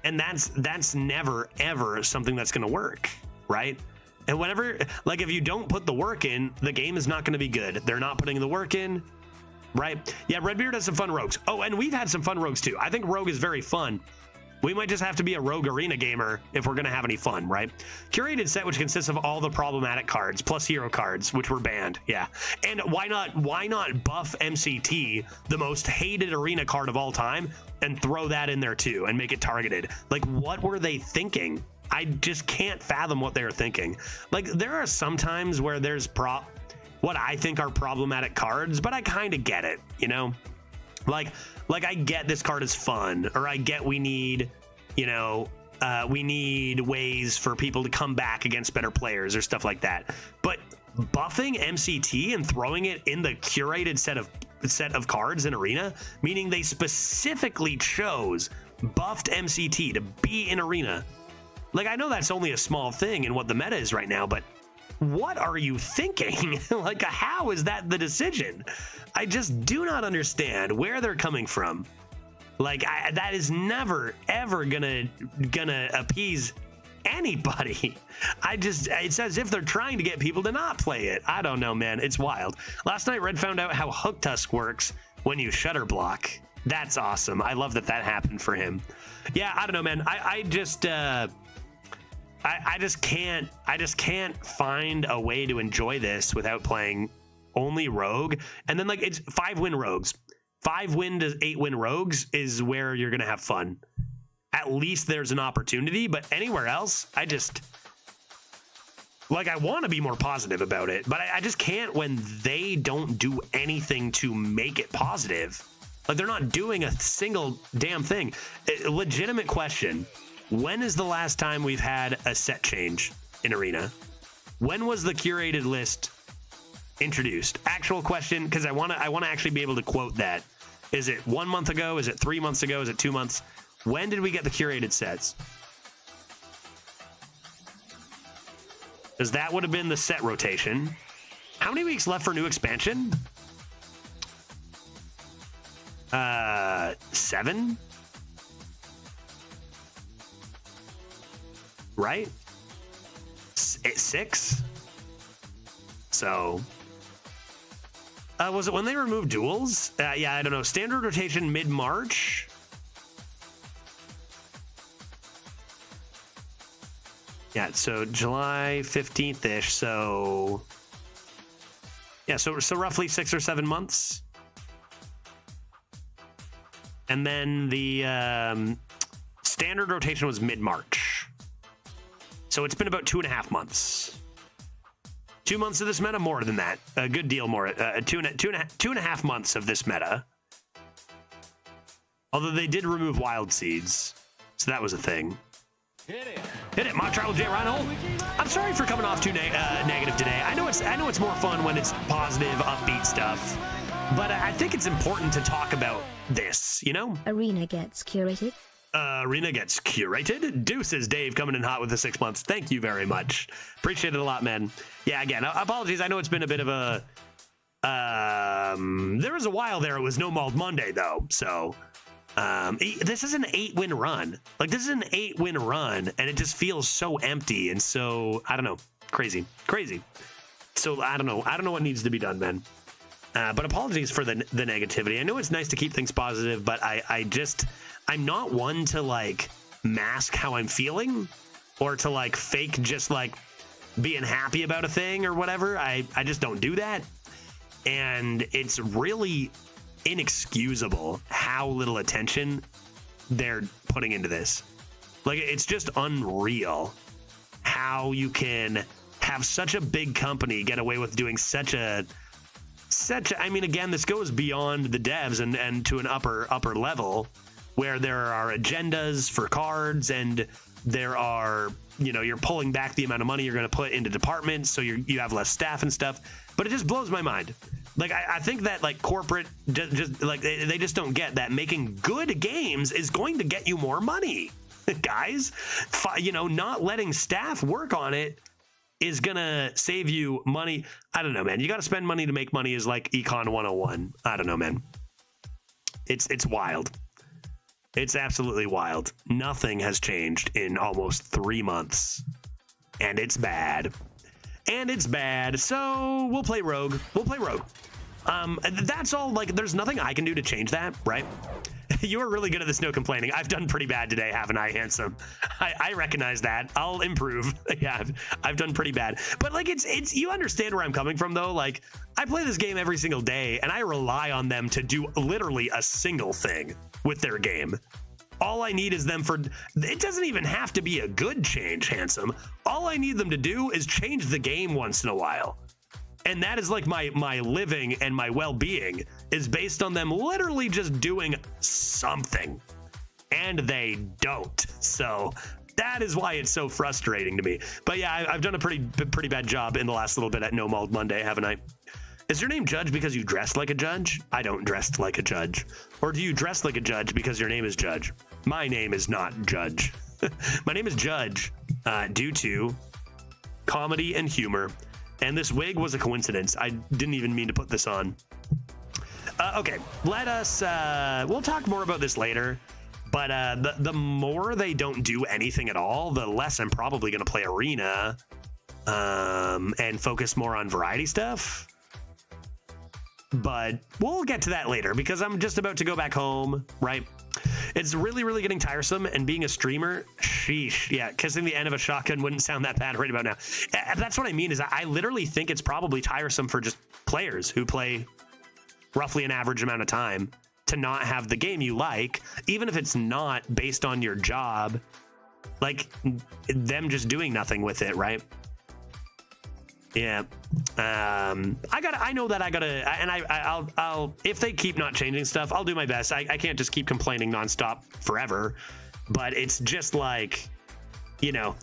And that's never ever something that's going to work, right? And whenever, like, if you don't put the work in, the game is not going to be good. They're not putting the work in, right? Yeah, Redbeard has some fun rogues. Oh, and we've had some fun rogues too. I think rogue is very fun. We might just have to be a rogue arena gamer if we're going to have any fun, right? Curated set, which consists of all the problematic cards plus hero cards, which were banned. Yeah. And why not buff MCT, the most hated arena card of all time, and throw that in there too and make it targeted? Like, what were they thinking? I just can't fathom what they were thinking. Like, there are some times where there's what I think are problematic cards, but I kind of get it, you know? Like I get this card is fun, or I get we need, we need ways for people to come back against better players or stuff like that. But buffing MCT and throwing it in the curated set of cards in Arena, meaning they specifically chose buffed MCT to be in Arena. Like, I know that's only a small thing in what the meta is right now, but what are you thinking? Like, how is that the decision? I just do not understand where they're coming from. Like, that is never ever gonna appease anybody. It's as if they're trying to get people to not play it. I don't know, man. It's wild. Last night, Red found out how Hook Tusk works when you shutter block. That's awesome. I love that happened for him. Yeah, I don't know, man. I just can't find a way to enjoy this without playing only rogue. And then, like, it's 5-win rogues. 5-win to 8-win rogues is where you're gonna have fun. At least there's an opportunity, but anywhere else, I want to be more positive about it, but I just can't when they don't do anything to make it positive. Like, they're not doing a single damn thing. A legitimate question. When is the last time we've had a set change in Arena? When was the curated list introduced? Actual question, because I want to actually be able to quote that. Is it 1 month ago? Is it 3 months ago? Is it 2 months? When did we get the curated sets? Because that would have been the set rotation. How many weeks left for new expansion? 7? Right? 6? So, was it when they removed duels? Yeah, I don't know. Standard rotation mid-March? Yeah, so July 15th-ish, so... Yeah, so roughly 6 or 7 months. And then the standard rotation was mid-March. So it's been about 2.5 months. 2 months of this meta, more than that. A good deal more. 2.5 months of this meta. Although they did remove wild seeds, so that was a thing. Hit it, Mock Trial with Jay Reinhold. I'm sorry for coming off too negative today. I know it's more fun when it's positive, upbeat stuff. But I think it's important to talk about this, you know? Arena gets curated. Arena gets curated. Deuces, Dave, coming in hot with the 6 months. Thank you very much. Appreciate it a lot, man. Yeah, again, apologies. I know it's been a bit of a... there was a while there it was No Mald Monday, though. So, this is an 8-win run. Like, this is an 8-win run, and it just feels so empty and so, I don't know, crazy. So, I don't know what needs to be done, man. But apologies for the negativity. I know it's nice to keep things positive, but I'm not one to like mask how I'm feeling or to like fake just like being happy about a thing or whatever. I just don't do that. And it's really inexcusable how little attention they're putting into this. Like, it's just unreal how you can have such a big company get away with doing I mean, again, this goes beyond the devs and to an upper level where there are agendas for cards and there are, you know, you're pulling back the amount of money you're going to put into departments. So you have less staff and stuff, but it just blows my mind. Like, I think that like corporate just like they just don't get that making good games is going to get you more money, guys. You know, not letting staff work on it is gonna save you money. I don't know, man. You got to spend money to make money is like Econ 101. I don't know, man. It's wild. It's absolutely wild. Nothing has changed in almost 3 months, and it's bad. So we'll play Rogue. That's all. Like, there's nothing I can do to change that, right? You are really good at this, no complaining. I've done pretty bad today, haven't I, handsome? I recognize that. I'll improve. Yeah, I've done pretty bad. But like, it's you understand where I'm coming from, though. Like, I play this game every single day, and I rely on them to do literally a single thing with their game. All I need is them for, it doesn't even have to be a good change, handsome. All I need them to do is change the game once in a while. And that is like my living and my well-being is based on them literally just doing something. And they don't. So that is why it's so frustrating to me. But yeah, I've done a pretty bad job in the last little bit at No Mald Monday, haven't I? Is your name Judge because you dress like a judge? I don't dress like a judge. Or do you dress like a judge because your name is Judge? My name is not Judge. My name is Judge due to comedy and humor. And this wig was a coincidence. I didn't even mean to put this on. Okay, let us, we'll talk more about this later. But the more they don't do anything at all, the less I'm probably going to play Arena and focus more on variety stuff. But we'll get to that later because I'm just about to go back home, right? It's really getting tiresome, and being a streamer, sheesh. Yeah, kissing the end of a shotgun wouldn't sound that bad right about now. That's what I mean is I literally think it's probably tiresome for just players who play roughly an average amount of time to not have the game you like, even if it's not based on your job, like them just doing nothing with it, right? Yeah. I know that I gotta, and I'll, if they keep not changing stuff, I'll do my best. I can't just keep complaining nonstop forever, but it's just like, you know,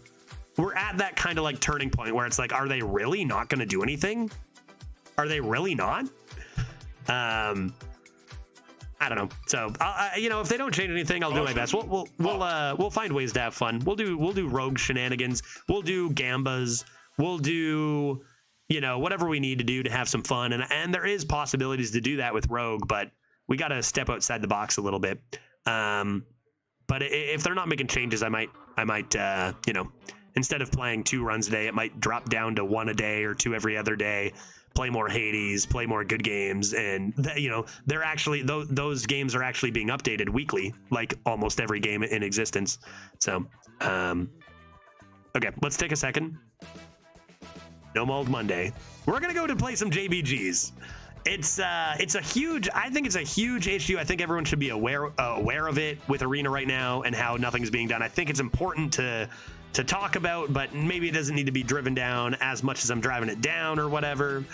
we're at that kind of like turning point where it's like, are they really not going to do anything? Are they really not? I don't know. So, you know, if they don't change anything, I'll do my best. We'll find ways to have fun. We'll do rogue shenanigans. We'll do gambas. We'll do, you know, whatever we need to do to have some fun. And there is possibilities to do that with Rogue, but we got to step outside the box a little bit. But if they're not making changes, I might, you know, instead of playing 2 runs a day, it might drop down to 1 a day or 2 every other day, play more Hades, play more good games. And, you know, they're actually, those games are actually being updated weekly, like almost every game in existence. So, okay, let's take a second. No Mald Monday. We're gonna go to play some JBGs. It's a huge. I think it's a huge issue. I think everyone should be aware of it with Arena right now and how nothing's being done. I think it's important to talk about, but maybe it doesn't need to be driven down as much as I'm driving it down or whatever.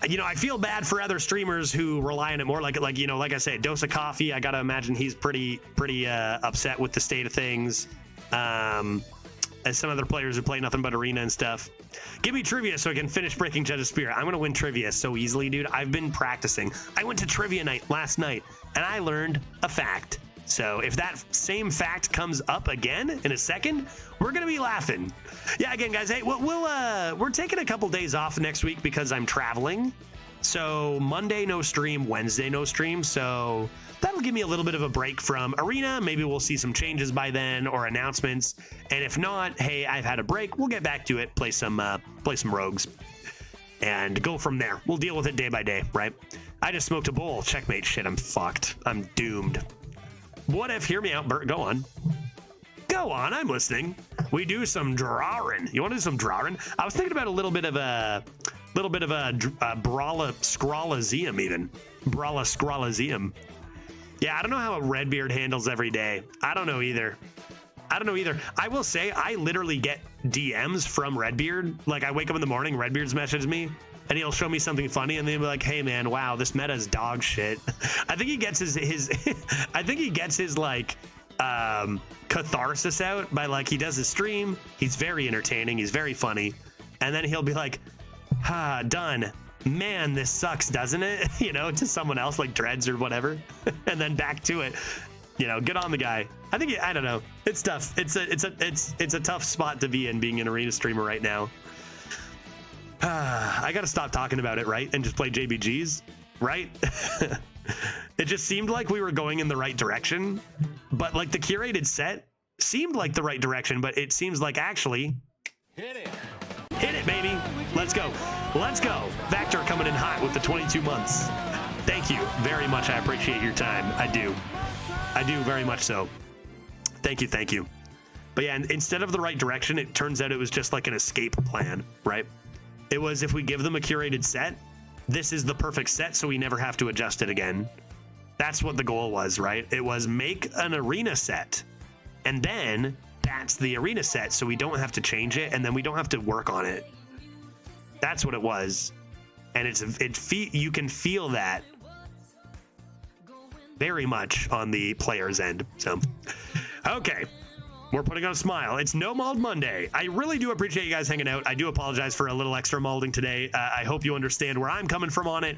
You know, I feel bad for other streamers who rely on it more. Like you know, like I said, Dose of Coffee. I gotta imagine he's pretty upset with the state of things. as some other players who play nothing but arena and stuff. Give me trivia so I can finish breaking Judge's Spirit. I'm going to win trivia so easily, dude. I've been practicing. I went to trivia night last night, and I learned a fact. So if that same fact comes up again in a second, we're going to be laughing. Yeah, again, guys, hey, we're taking a couple days off next week because I'm traveling. So Monday, no stream. Wednesday, no stream. So that'll give me a little bit of a break from arena. Maybe we'll see some changes by then or announcements. And if not, hey, I've had a break. We'll get back to it, play some rogues, and go from there. We'll deal with it day by day, right? I just smoked a bowl. Checkmate. Shit, I'm fucked. I'm doomed. What if? Hear me out, Bert. Go on. Go on. I'm listening. We do some drawing. You want to do some drawing? I was thinking about a little bit of a Brawla Scrollazeum even. Brawla Scrollazeum. Yeah, I don't know how a Redbeard handles every day. I don't know either. I will say I literally get DMs from Redbeard. Like I wake up in the morning, Redbeard's messages me, and he'll show me something funny, and then he'll be like, "Hey man, wow, this meta's dog shit." I think he gets his I think he gets his like catharsis out by like he does his stream. He's very entertaining. He's very funny, and then he'll be like, "Ha, done. Man, this sucks, doesn't it?" You know, to someone else like Dreads or whatever, and then back to it. You know, get on the guy. I don't know. It's tough. It's a tough spot to be in, being an arena streamer right now. I gotta stop talking about it, right? And just play JBGs, right? It just seemed like we were going in the right direction, but like the curated set seemed like the right direction, but it seems like actually hit it, baby. Let's go. Vector coming in hot with the 22 months. Thank you very much. I appreciate your time. I do very much so. Thank you. But yeah, instead of the right direction, it turns out it was just like an escape plan, right? It was, if we give them a curated set, this is the perfect set, so we never have to adjust it again. That's what the goal was, right? It was make an arena set, and then that's the arena set, so we don't have to change it, and then we don't have to work on it. That's what it was. And you can feel that very much on the player's end. So, okay. We're putting on a smile. It's No Mold Monday. I really do appreciate you guys hanging out. I do apologize for a little extra molding today. I hope you understand where I'm coming from on it.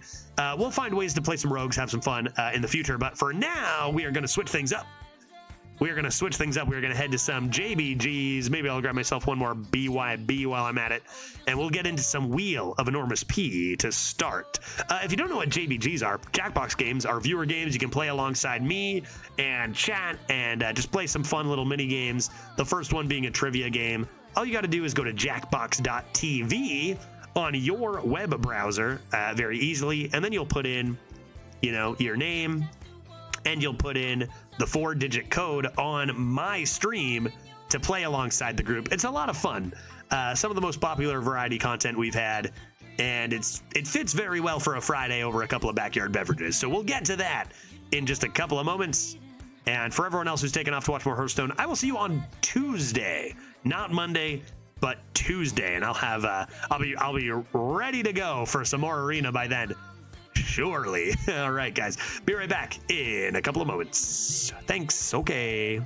We'll find ways to play some rogues, have some fun in the future. But for now, we are going to switch things up. We're going to head to some JBGs. Maybe I'll grab myself one more BYB while I'm at it. And we'll get into some Wheel of Enormous P to start. If you don't know what JBGs are, Jackbox games are viewer games. You can play alongside me and chat and just play some fun little mini games. The first one being a trivia game. All you got to do is go to jackbox.tv on your web browser very easily. And then you'll put in, your name, and you'll put in the 4-digit code on my stream to play alongside the group. It's a lot of fun. Some of the most popular variety content we've had, and it fits very well for a Friday over a couple of backyard beverages. So we'll get to that in just a couple of moments. And for everyone else who's taken off to watch more Hearthstone, I will see you on Tuesday, not Monday, but Tuesday, and I'll be ready to go for some more arena by then. Surely. All right, guys. Be right back in a couple of moments. Thanks. Okay.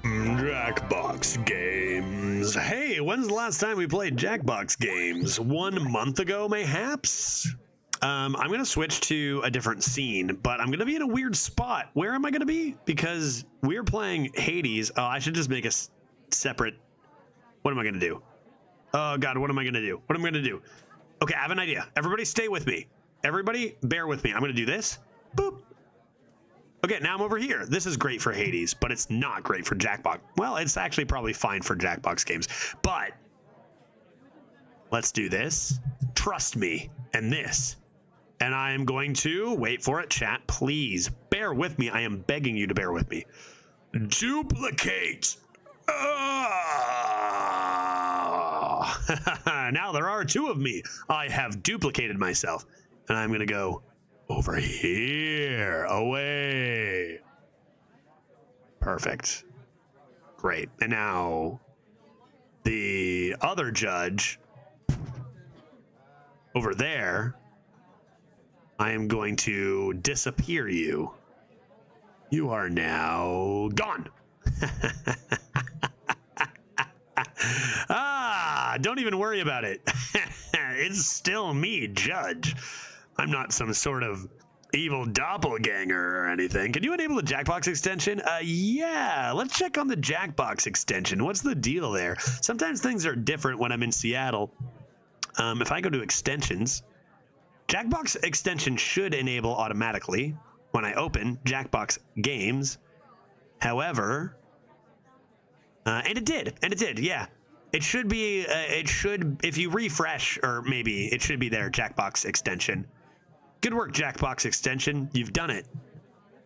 Jackbox games. Hey, when's the last time we played Jackbox games? 1 month ago, mayhaps? I'm going to switch to a different scene, but I'm going to be in a weird spot. Where am I going to be? Because we're playing Hades. Oh, I should just make a separate... What am I going to do? Oh, God, what am I going to do? What am I going to do? Okay, I have an idea. Everybody stay with me. Everybody bear with me. I'm going to do this. Boop. Okay, now I'm over here. This is great for Hades, but it's not great for Jackbox. Well, it's actually probably fine for Jackbox games, but let's do this. Trust me, and this. And I am going to, wait for it, chat, please. Bear with me. I am begging you to bear with me. Duplicate. Now there are 2 of me. I have duplicated myself, and I'm going to go over here, away. Perfect. Great. And now the other judge over there, I am going to disappear you. You are now gone. Don't even worry about it. It's still me, Judge. I'm not some sort of evil doppelganger or anything. Can you enable the Jackbox extension? Yeah, let's check on the Jackbox extension. What's the deal there? Sometimes things are different when I'm in Seattle. If I go to extensions, Jackbox extension should enable automatically when I open Jackbox games. However, and it did, yeah. It should be, if you refresh, or maybe it should be there, Jackbox extension. Good work, Jackbox extension. You've done it.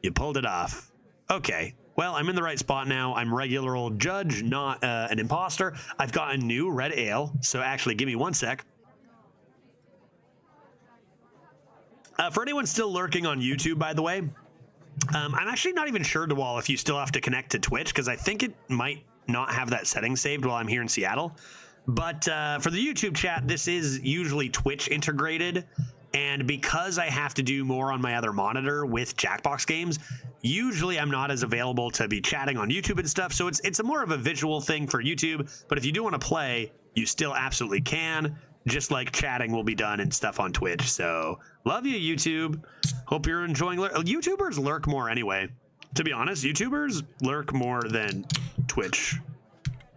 You pulled it off. Okay. Well, I'm in the right spot now. I'm regular old Judge, not an imposter. I've got a new red ale. So actually, give me 1 sec. For anyone still lurking on YouTube, by the way, I'm actually not even sure, DeWall, if you still have to connect to Twitch, because I think it might not have that setting saved while I'm here in Seattle. But for the YouTube chat, this is usually Twitch integrated. And because I have to do more on my other monitor with Jackbox games, usually I'm not as available to be chatting on YouTube and stuff. So it's a more of a visual thing for YouTube. But if you do want to play, you still absolutely can. Just like chatting will be done and stuff on Twitch. So love you, YouTube. Hope you're enjoying. YouTubers lurk more anyway. To be honest, YouTubers lurk more than Twitch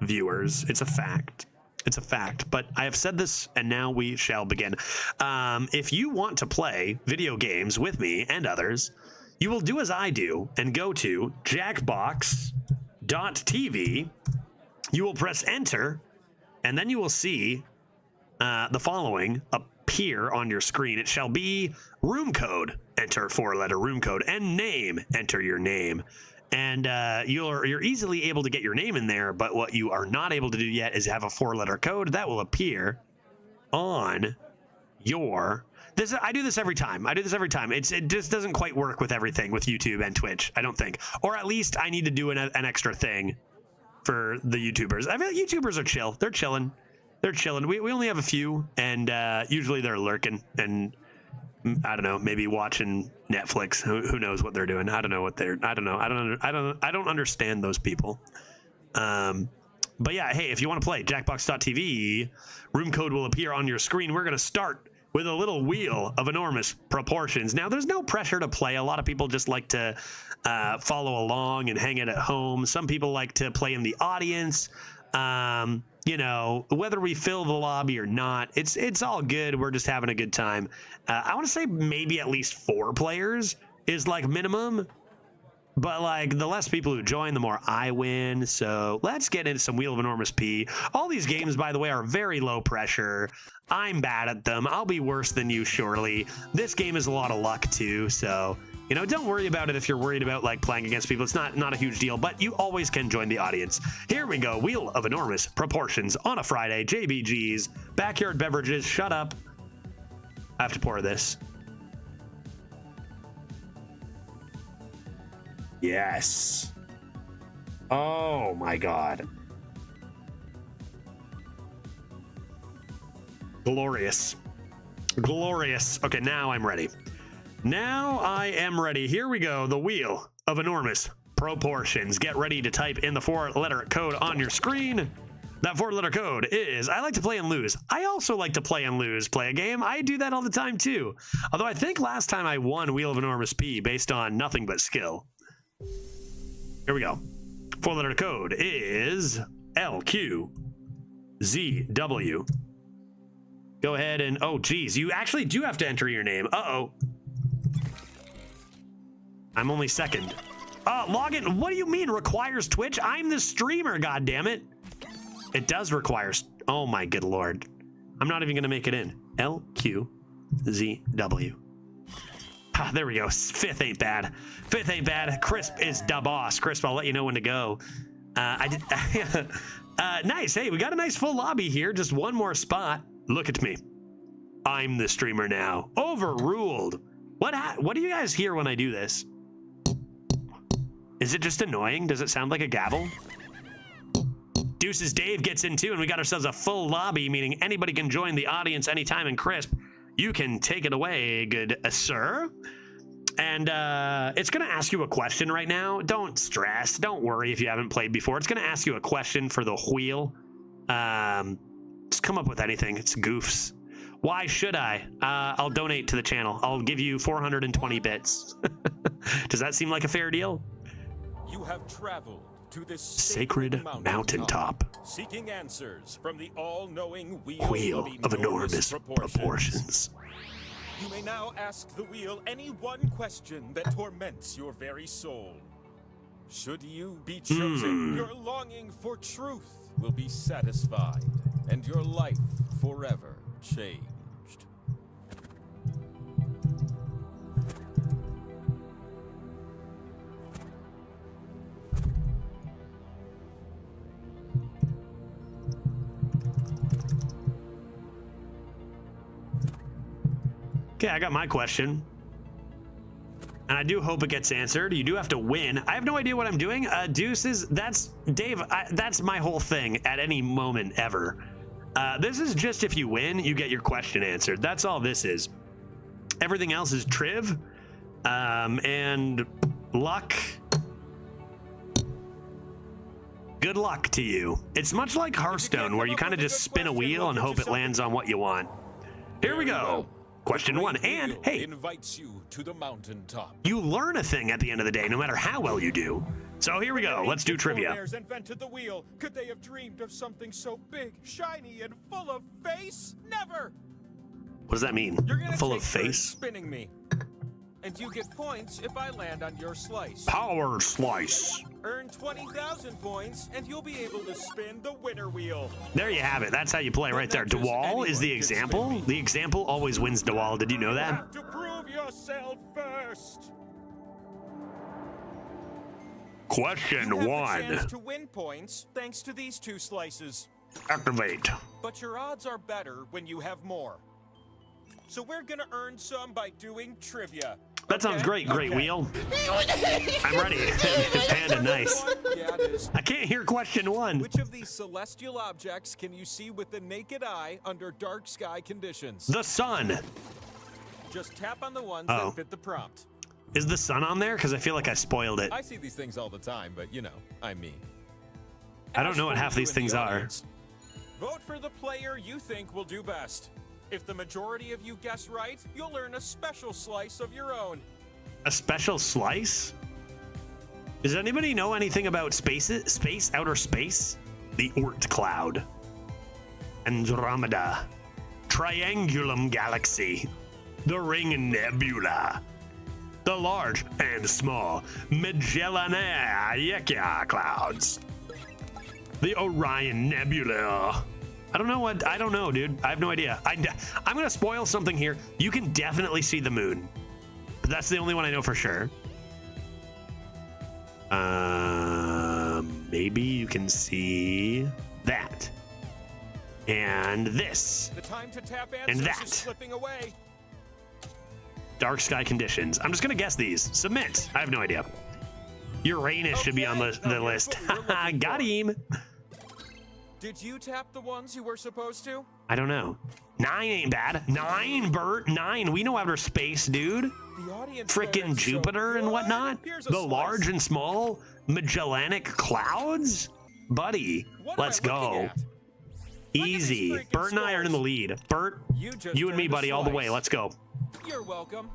viewers. It's a fact. It's a fact, but I have said this, and now we shall begin. If you want to play video games with me and others, you will do as I do and go to jackbox.tv. You will press enter, and then you will see the following appear on your screen. It shall be room code. Enter 4-letter room code, and name. Enter your name. And you're easily able to get your name in there, but what you are not able to do yet is have a 4-letter code that will appear on your... I do this every time. It just doesn't quite work with everything with YouTube and Twitch, I don't think. Or at least I need to do an extra thing for the YouTubers. I mean, YouTubers are chill. They're chilling. We only have a few, and usually they're lurking and... I don't know, maybe watching Netflix. Who knows what they're doing? I don't know. I don't understand those people. But yeah, hey, if you want to play Jackbox.tv, room code will appear on your screen. We're going to start with a little wheel of enormous proportions. Now, there's no pressure to play. A lot of people just like to follow along and hang it at home. Some people like to play in the audience. You know, whether we fill the lobby or not, it's all good. We're just having a good time. I want to say maybe at least 4 players is like minimum, but like the less people who join, the more I win. So let's get into some Wheel of Enormous P. All these games, by the way, are very low pressure. I'm bad at them. I'll be worse than you, surely. This game is a lot of luck too, so... You know, don't worry about it if you're worried about like playing against people. It's not a huge deal, but you always can join the audience. Here we go. Wheel of Enormous Proportions on a Friday. JBGs. Backyard beverages. Shut up. I have to pour this. Yes. Oh my God. Glorious. Glorious. Okay, now I'm ready. Now I am ready. Here we go. The Wheel of Enormous proportions. Get ready to type in the 4-letter code on your screen. That 4-letter code is, I like to play and lose. I also like to play and lose, play a game. I do that all the time too. Although I think last time I won Wheel of Enormous P based on nothing but skill. Here we go. 4-letter code is LQZW. Go ahead and, oh geez, you actually do have to enter your name. Uh-oh. I'm only second. Login, what do you mean requires Twitch? I'm the streamer, goddammit. It does require, oh my good lord. I'm not even gonna make it in. LQZW. Ah, there we go, 5th ain't bad. 5th ain't bad, Crisp is da boss. Crisp, I'll let you know when to go. Nice, hey, we got a nice full lobby here, just one more spot. Look at me. I'm the streamer now. Overruled. What do you guys hear when I do this? Is it just annoying? Does it sound like a gavel? Deuces Dave gets in too, and we got ourselves a full lobby, meaning anybody can join the audience anytime. And Crisp, you can take it away, good sir. And it's going to ask you a question right now. Don't stress. Don't worry if you haven't played before. It's going to ask you a question for the wheel. Just come up with anything. It's goofs. Why should I? I'll donate to the channel. I'll give you 420 bits. Does that seem like a fair deal? You have traveled to this sacred mountaintop, seeking answers from the all-knowing wheel of enormous proportions. You may now ask the wheel any one question that torments your very soul. Should you be chosen, your longing for truth will be satisfied, and your life forever changed. Okay, I got my question. And I do hope it gets answered. You do have to win. I have no idea what I'm doing. Deuces, that's Dave. That's my whole thing at any moment ever. This is just if you win, you get your question answered. That's all this is. Everything else is triv and luck. Good luck to you. It's much like Hearthstone, where you kind of just spin a wheel and hope it lands on what you want. Here we go. Question 1, and hey, invites you to the mountaintop. You learn a thing at the end of the day, no matter how well you do. So here we go. Let's do trivia. Invented the wheel. Could they have dreamed of something so big, shiny, and full of face? Never. What does that mean? You're gonna full take of face? Spinning me, and you get points if I land on your slice. Power slice. Earn 20,000 points, and you'll be able to spin the winner wheel. There you have it. That's how you play right there. Dewall is the example. The example always wins Dewall. Did you know that? You have to prove yourself first. Question You have 1. a chance to win points thanks to these 2 slices. Activate. But your odds are better when you have more. So we're gonna earn some by doing trivia. That sounds great, Great Wheel. I'm ready. Panda, nice. Yeah, it is. I can't hear question 1. Which of these celestial objects can you see with the naked eye under dark sky conditions? The sun. Just tap on the ones Oh. that fit the prompt. Is the sun on there? Because I feel like I spoiled it. I see these things all the time, but you know, I'm me. I don't As know what for half you these in the things are. audience, vote for the player you think will do best. If the majority of you guess right, you'll earn a special slice of your own. A special slice? Does anybody know anything about outer space? The Oort cloud. Andromeda. Triangulum galaxy. The Ring Nebula. The large and small Magellanic clouds. The Orion Nebula. I don't know, dude. I have no idea. I'm gonna spoil something here. You can definitely see the moon. But that's the only one I know for sure. Maybe you can see that. And this. The time to tap And answers that. is slipping away. Dark sky conditions. I'm just gonna guess these. Submit. I have no idea. Uranus should be on the now here's list. what we were looking Got for. him. Did you tap the ones you were supposed to? I don't know. 9 ain't bad. 9, Bert. 9. We know outer space, dude. The audience Frickin' there is so Jupiter and good. whatnot. Here's a The slice. large and small Magellanic Clouds? Buddy, What am let's I looking go. at? Look at these Easy. freaking Bert and I are in the scores. lead. Bert, just you and me, earned a buddy, all the way. slice. Let's go. You're welcome.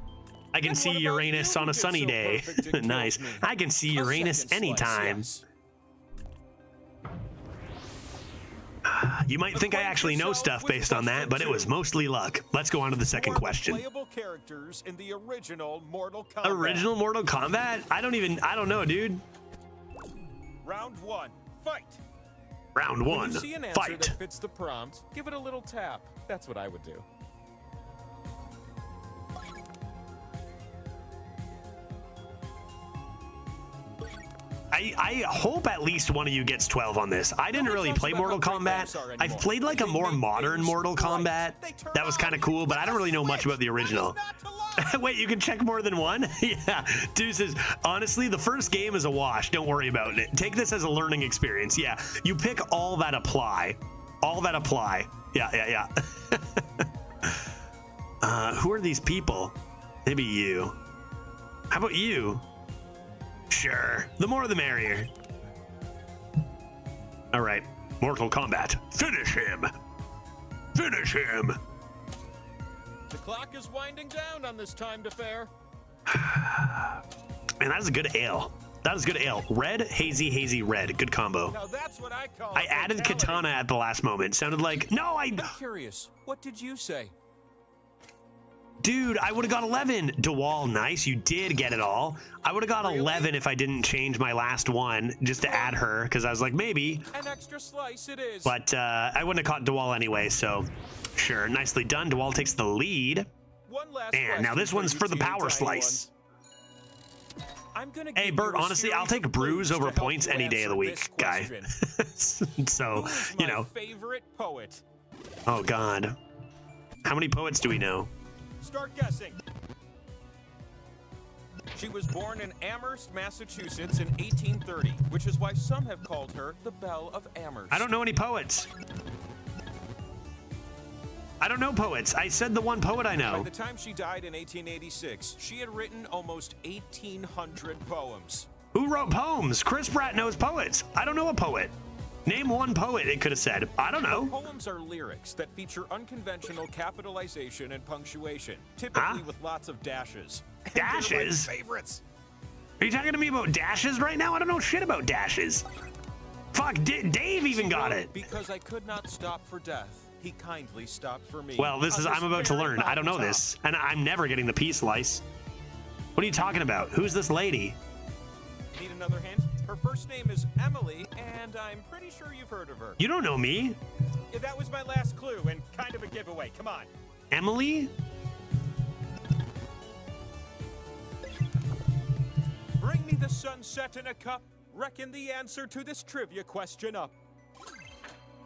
I can And see what about Uranus you on who a did sunny so day. perfect and killed Nice. me? I can see A Uranus second slice, anytime. yes. You might think I Acquaint actually know yourself stuff with based on that, question but it was 2. mostly luck. Let's go on to the second Who are the question. Playable characters in the original Mortal Kombat. Original Mortal Kombat? I don't know, dude. Round 1. Fight. Round When 1. you see an answer Fight. that fits the prompt, give it a little tap. That's what I would do. I hope at least one of you gets 12 on this. I didn't Nobody really talks play about Mortal how great Kombat. maps are I've anymore. played like a They more make modern things Mortal bright. Kombat. They turn That was kind of cool, but I don't really know much about the original. Wait, you can check more than one? Yeah. Deuces, honestly, the first game is a wash. Don't worry about it. Take this as a learning experience. Yeah. You pick all that apply. All that apply. Yeah. Who are these people? Maybe you. How about you? Sure. The more the merrier. All right. Mortal Kombat. Finish him. Finish him. The clock is winding down on this timed affair. Man, that is a good ale. That is good ale. Red, hazy, red. Good combo. Now that's what I call I added fatality. katana at the last moment. Sounded like, no, I'm curious. What did you say? Dude, I would have got 11. DeWall, nice. You did get it all. I would have got Really? 11 if I didn't change my last one just to add her, because I was like, maybe. An extra slice it is. But I wouldn't have caught DeWall anyway, so sure. Nicely done. DeWall takes the lead. One last And now question this one's you for the teeny power tiny slice. ones. I'm gonna Hey, give Bert, you a honestly, I'll series take of Bruise clues over to help points you any day of the answer week, this guy. question. So, Who is you my know. favorite poet? Oh, God. How many poets do we know? Start guessing. She was born in Amherst, Massachusetts in 1830, which is why some have called her the Belle of Amherst. I don't know any poets. I don't know poets. I said the one poet I By know. the time she died in 1886, she had written almost 1,800 poems. Who wrote poems? Chris Pratt knows poets. I don't know a poet. Name one poet, it could have said. I don't know. Poems are lyrics that feature unconventional capitalization and punctuation, typically with lots of dashes. And they're my Dashes? favorites. Are you talking to me about dashes right now? I don't know shit about dashes. Fuck, Dave even got it. Because I could not stop for death, he kindly stopped for me. Well, this on is, I'm about to very learn. I don't know mountaintop. this. And I'm never getting the pea slice. What are you talking about? Who's this lady? Need another hint? Her first name is Emily, and I'm pretty sure you've heard of her. You don't know me. Yeah, that was my last clue and kind of a giveaway. Come on. Emily? Bring me the sunset in a cup. Reckon the answer to this trivia question up.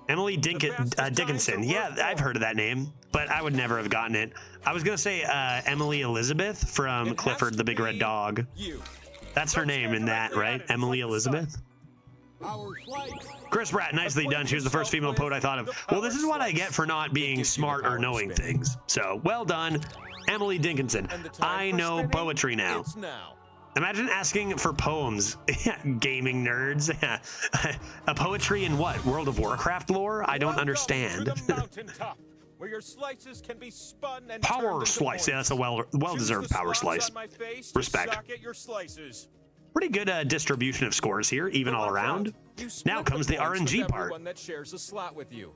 Emily fastest times Dickinson. are Yeah, worth I've more. heard of that name, but I would never have gotten it. I was going to say Emily Elizabeth from It has Clifford to the Big Red be Dog. You. That's her Let's name stare in that, directly at right? it. It's Emily like the sun. Elizabeth? Our flight. Chris Pratt, nicely done. She was the first female poet I thought of. Well, this is what I get for not being gives you the smart or power to knowing spin. things. So, well done, Emily Dickinson. And the time I for know spinning, poetry now. It's now. Imagine asking for poems. Gaming nerds. A poetry in what? World of Warcraft lore? I don't Welcome understand. To the mountaintop, where your slices can be spun and Power turned into slice. Yeah, points. that's a well-deserved Choose the power slots slice. on my face to Respect. suck at your slices. Pretty good distribution of scores here, even But all watch around. out. You split Now comes the points with RNG part. everyone that shares a slot with you.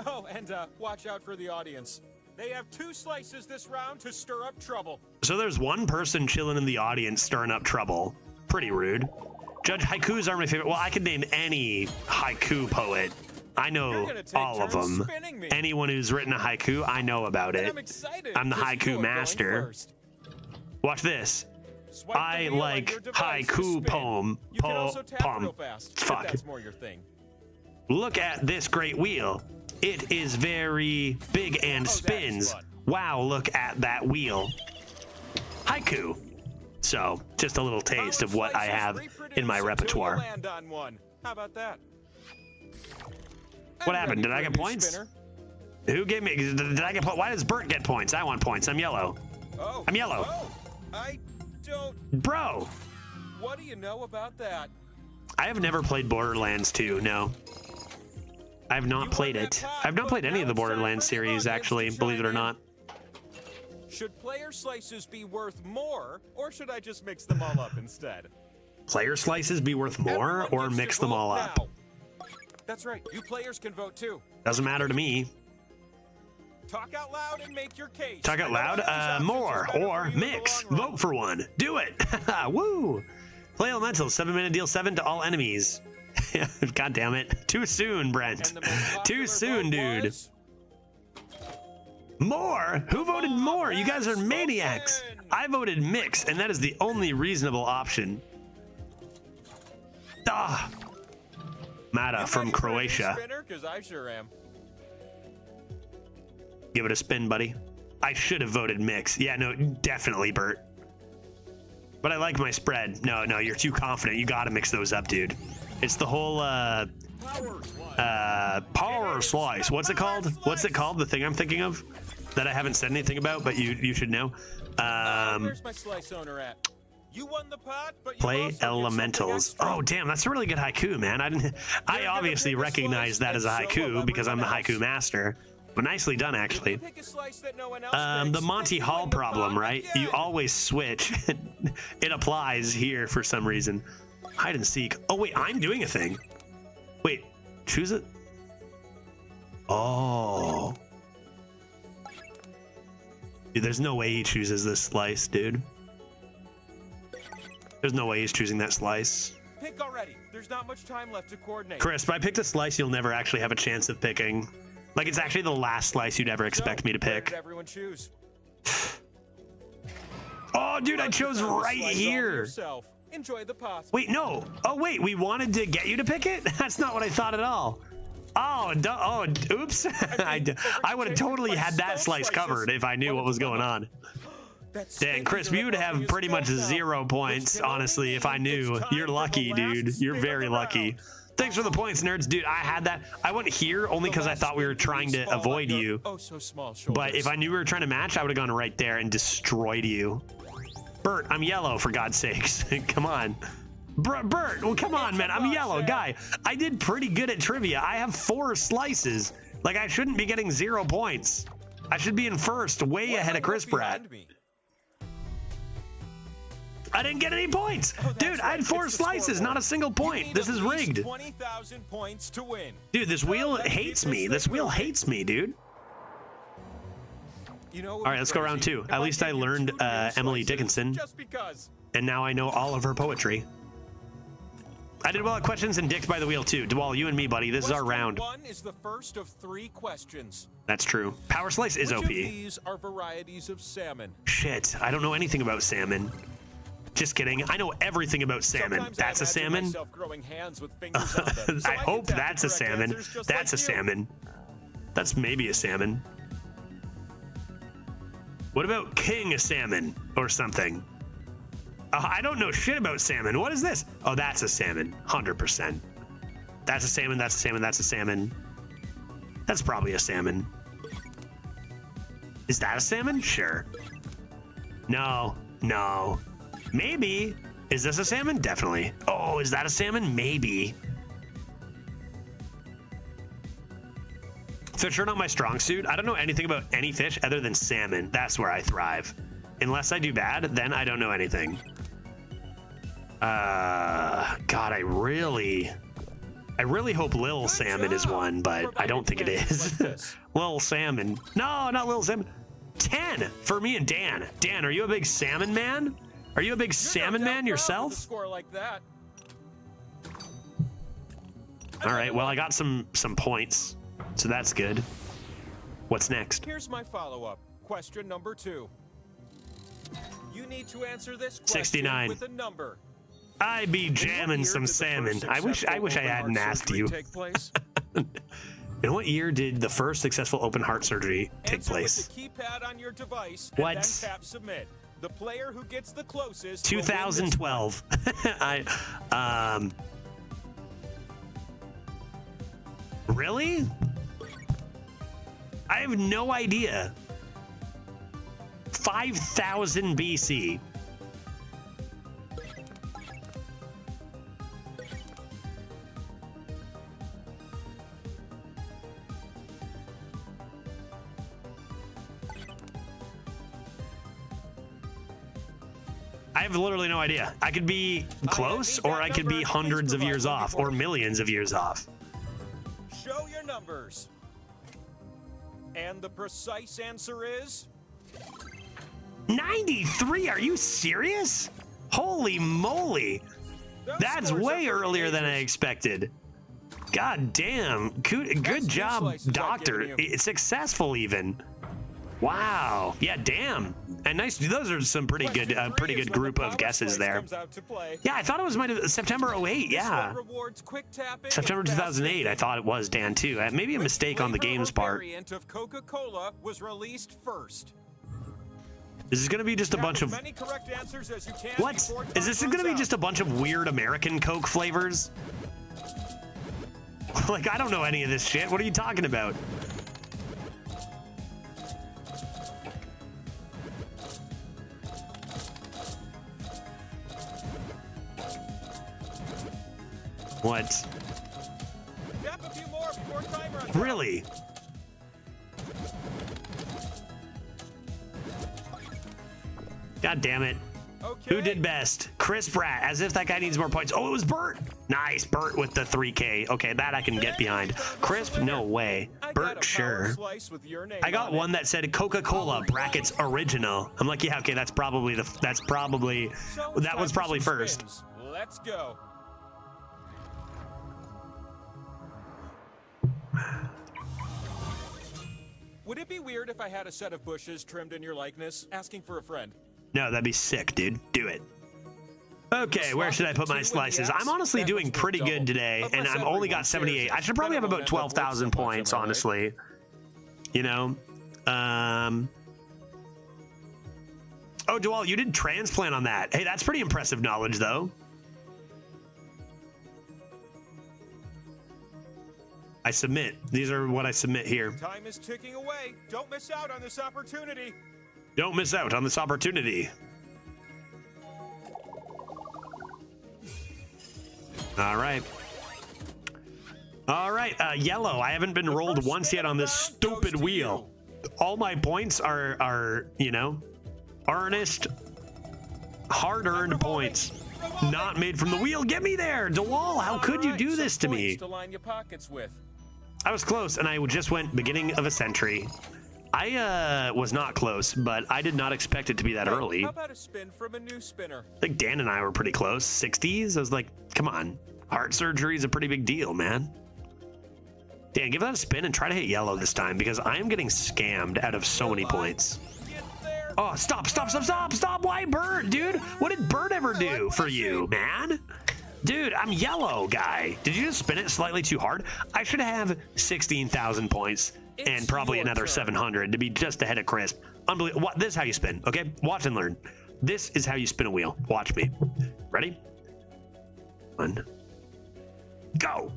Oh, and watch out for the audience. They have 2 slices this round to stir up trouble. So there's one person chilling in the audience stirring up trouble. Pretty rude. Judge, haikus are my favorite. Well, I could name any haiku poet. I You're know gonna take all of turns them. spinning me. Anyone who's written a haiku, I know about And it. I'm excited. I'm the Just haiku you're going master. first. Watch this. Swipe the I wheel on like your device to haiku spin. poem. You can also tap Poem. real fast, Fuck. if that's more your thing. Look at this great wheel. It is very big and Oh, that's spins. fun. Wow, look at that wheel. Haiku. So, just a little taste of what I Power have slices in my reproduce until you repertoire. land on one. How about that? What I'm happened? ready Did I for a get new points? spinner. Who gave me? Did I get points? Why does Bert get points? I want points. I'm yellow. Oh, I'm yellow. Oh, I don't. Bro, What do you know about that? I have never played Borderlands 2, no. I have not played it. I've not played any of the Borderlands series, actually, believe it or not. Should player slices be worth more, or should I just mix them all up instead? Player slices be worth more, Everyone or gets to mix them all vote up? now. That's right. You players can vote too. Doesn't matter to me. Talk out loud and make your case. Talk out loud? More, or mix. Vote for one. Do it. Woo! Play Elementals, 7-minute deal 7 to all enemies. God damn it. Too soon, Brent. Too soon, dude. More? Who voted more? You guys are maniacs. I voted mix, and that is the only reasonable option. Ah. Mata from Croatia. Because I sure am. Give it a spin, buddy. I should have voted mix. Yeah, no, definitely, Bert. But I like my spread. No, you're too confident. You gotta mix those up, dude. It's the whole power slice. What's it called? What's it called? The thing I'm thinking of that I haven't said anything about, but you should know. Where's my slice owner at? You won the pot, but you Play also get something Elementals. extra. Oh, damn, that's a really good haiku, man. I obviously recognize that as a haiku because I'm the haiku master. But nicely done, actually. Pick a slice that no one else The picks, Monty then you Hall win the problem, pot right? again. You always switch. It applies here for some reason. Hide and seek. Oh, wait, I'm doing a thing. Wait, choose it. Oh. Dude, there's no way he chooses this slice, dude. There's no way he's choosing that slice. Pick already. There's not much time left to coordinate. Chris, if I picked a slice you'll never actually have a chance of picking. Like, it's actually the last slice you'd ever expect me to Where pick. did everyone choose? Oh, dude, I chose Found a right slice all here. yourself. Enjoy the pot. Wait, no. Oh, wait, we wanted to get you to pick it? That's not what I thought at all. Oh, oops. I would have totally had that slice covered if I knew what was going on. Dang, Chris, you would have pretty much 0 points, honestly, if I knew. You're lucky, dude. You're very lucky. Thanks for the points, nerds. Dude, I had that. I went here only because I thought we were trying to avoid you. But if I knew we were trying to match, I would have gone right there and destroyed you. Bert, I'm yellow, for God's sakes. Come on. Bert, well, come on, man. I'm yellow, guy. I did pretty good at trivia. I have 4 slices. Like, I shouldn't be getting 0 points. I should be in first, way ahead of Chris Pratt. I didn't get any points. Dude, I had 4 slices, not a single point. This is rigged. 20,000 points to win. Dude, this wheel hates me. This wheel hates me, dude. You know, All right, let's go round 2. At least I learned Emily Dickinson, Just because. and now I know all of her poetry. I did well at questions and dicked by the wheel, too. Dwal, you and me, buddy. This is our round. Question 1 is the first of 3 questions. That's true. Power Slice is Which OP. of these are varieties of salmon? Shit, I don't know anything about salmon. Just kidding. I know everything about salmon. Sometimes That's a I imagine salmon. myself growing hands with fingers on them, so I can hope tap the that's a correct salmon. answers just That's a like you. salmon. That's maybe a salmon. What about king salmon or something? I don't know shit about salmon. What is this? Oh, that's a salmon. 100%. That's a salmon. That's a salmon. That's a salmon. That's probably a salmon. Is that a salmon? Sure. No. No. Maybe. Is this a salmon? Definitely. Oh, is that a salmon? Maybe. Fish are not my strong suit. I don't know anything about any fish other than salmon. That's where I thrive. Unless I do bad, then I don't know anything. God, I really hope Lil Salmon is one, but I don't think it is. Lil Salmon. No, not Lil Salmon. 10 for me and Dan. Dan, are you a big salmon man? Are you a big salmon man yourself? Score like that. All right, well, I got some points, so that's good. What's next? Here's my follow-up. Question number 2. You need to answer this question 69. with a number. I be jamming some salmon. I wish I hadn't asked you. In what year did the first successful open heart surgery take place? With the keypad on your device What? And then tap submit. The player who gets the closest. 2012. Really? I have no idea. 5000 BC. I have literally no idea. I could be close, or I could be hundreds of years off, or millions of years off. Show your numbers. And the precise answer is 93? Are you serious? Holy moly. That's way earlier than I expected. God damn. Good job, doctor. Successful even. Wow. Yeah, damn. And nice. Those are some pretty good group of guesses there. Yeah, I thought it was September 08. Yeah. September 2008. I thought it was, Dan, too. Maybe a mistake on the game's part. Of Coca-Cola was released first. This is going to be just a bunch of... What? Is this going to be just a bunch of weird American Coke flavors? Like, I don't know any of this shit. What are you talking about? What? Really? God damn it. Okay. Who did best? Chris Pratt, as if that guy needs more points. Oh, it was Bert. Nice, Bert with the 3K. Okay, that I can get behind. Crisp, no way. Bert, sure. I got one that said Coca-Cola brackets original. I'm like, yeah, okay, that was probably first. Let's go. Would it be weird if I had a set of bushes trimmed in your likeness, asking for a friend? No, that'd be sick, dude. Do it. Okay, where should I put my slices? I'm honestly doing pretty good today, and I've only got 78. I should probably have about 12,000 points, honestly. You know? Oh, Dewalt, you did transplant on that. Hey, that's pretty impressive knowledge, though. I submit. These are what I submit here. Time is ticking away. Don't miss out on this opportunity. Don't miss out on this opportunity. All right. All right, yellow. I haven't been rolled once yet on this stupid wheel. All my points are, you know, earnest, hard-earned points. Not made from the wheel. Get me there, DeWall. How could you do this to me? I was close, and I just went beginning of a century. I was not close, but I did not expect it to be that early. How about a spin from a new spinner? I think Dan and I were pretty close. 60s? I was like, come on. Heart surgery is a pretty big deal, man. Dan, give that a spin and try to hit yellow this time, because I am getting scammed out of so many points. Oh, stop. Why Bert, dude? What did Bert ever do for you, man? Dude, I'm yellow, guy. Did you just spin it slightly too hard? I should have 16,000 points and probably another 700 to be just ahead of Crisp. Unbelievable. This is how you spin, okay? Watch and learn. This is how you spin a wheel. Watch me. Ready? 1. Go.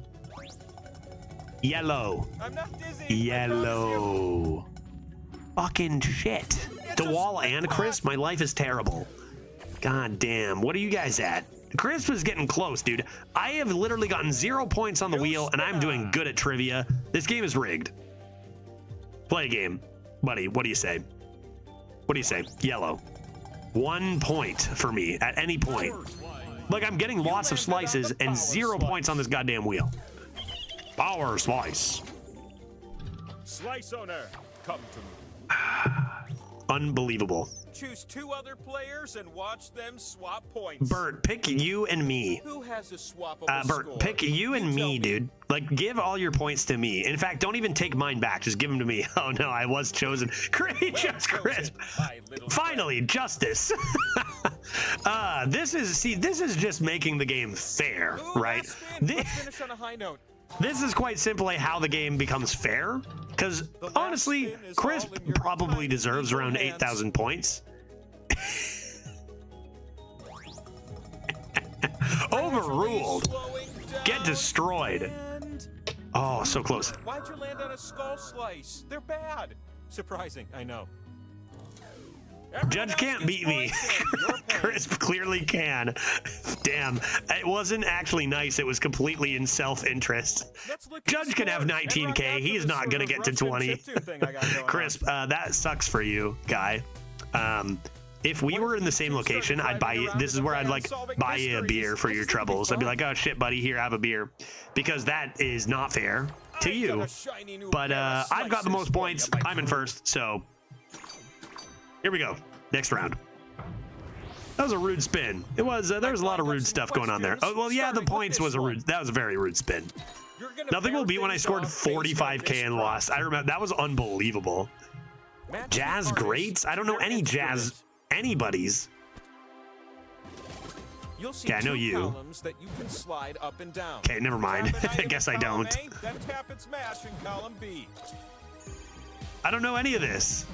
Yellow. I'm not dizzy. Yellow. Fucking shit. DeWall and Crisp, my life is terrible. God damn. What are you guys at? Crisp is getting close, dude. I have literally gotten 0 points on the wheel, and I'm doing good at trivia. This game is rigged. Play a game. Buddy, what do you say? What do you say? Yellow. 1 point for me at any point. Like, I'm getting lots of slices and 0 points on this goddamn wheel. Power slice. Slice owner, come to me. Unbelievable. Choose 2 other players and watch them swap points. Bert, pick you and me. Who has a swappable Bert, score? pick you and me, dude. Like, give all your points to me. In fact, don't even take mine back. Just give them to me. Oh, no, I was chosen. Great, just Crisp. Finally, justice. This is just making the game fair, right? Let's finish on a high note. This is quite simply how the game becomes fair. Because, honestly, Crisp probably deserves around 8,000 points. Overruled. Get destroyed. Oh, so close. Why'd you land on a skull slice? They're bad. Surprising, I know. Judge can't beat me. Crisp clearly can. Damn, it wasn't actually nice. It was completely in self-interest. Judge can have 19K. He is not going to get to 20. Crisp, that sucks for you, guy. if we were in the same location, I'd buy you. This is where I'd like buy you a beer for your troubles. I'd be like, oh shit, buddy, here, have a beer, because that is not fair to you. But I've got the most points. I'm in first, so here we go. Next round. That was a rude spin. It was. There was a lot of rude stuff going on there. Oh well, yeah, the points was a rude. That was a very rude spin. Nothing will beat when I scored 45k and lost. I remember that was unbelievable. Jazz greats? I don't know any jazz anybody's. Okay, I know you. Okay, never mind. I guess I don't. I don't know any of this.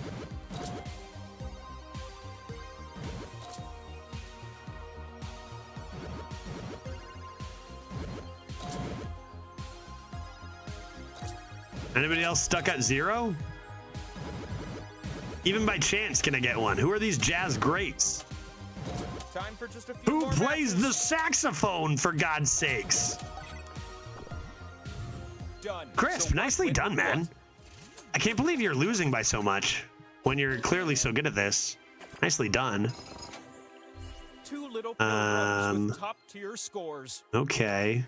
Anybody else stuck at 0? Even by chance can I get one? Who are these jazz greats? Time for just a few Who plays the saxophone, for God's sakes? Done. Crisp, So nicely done, man. I can't believe you're losing by so much when you're clearly so good at this. Nicely done. 2 little pilgrims with top-tier scores. Okay.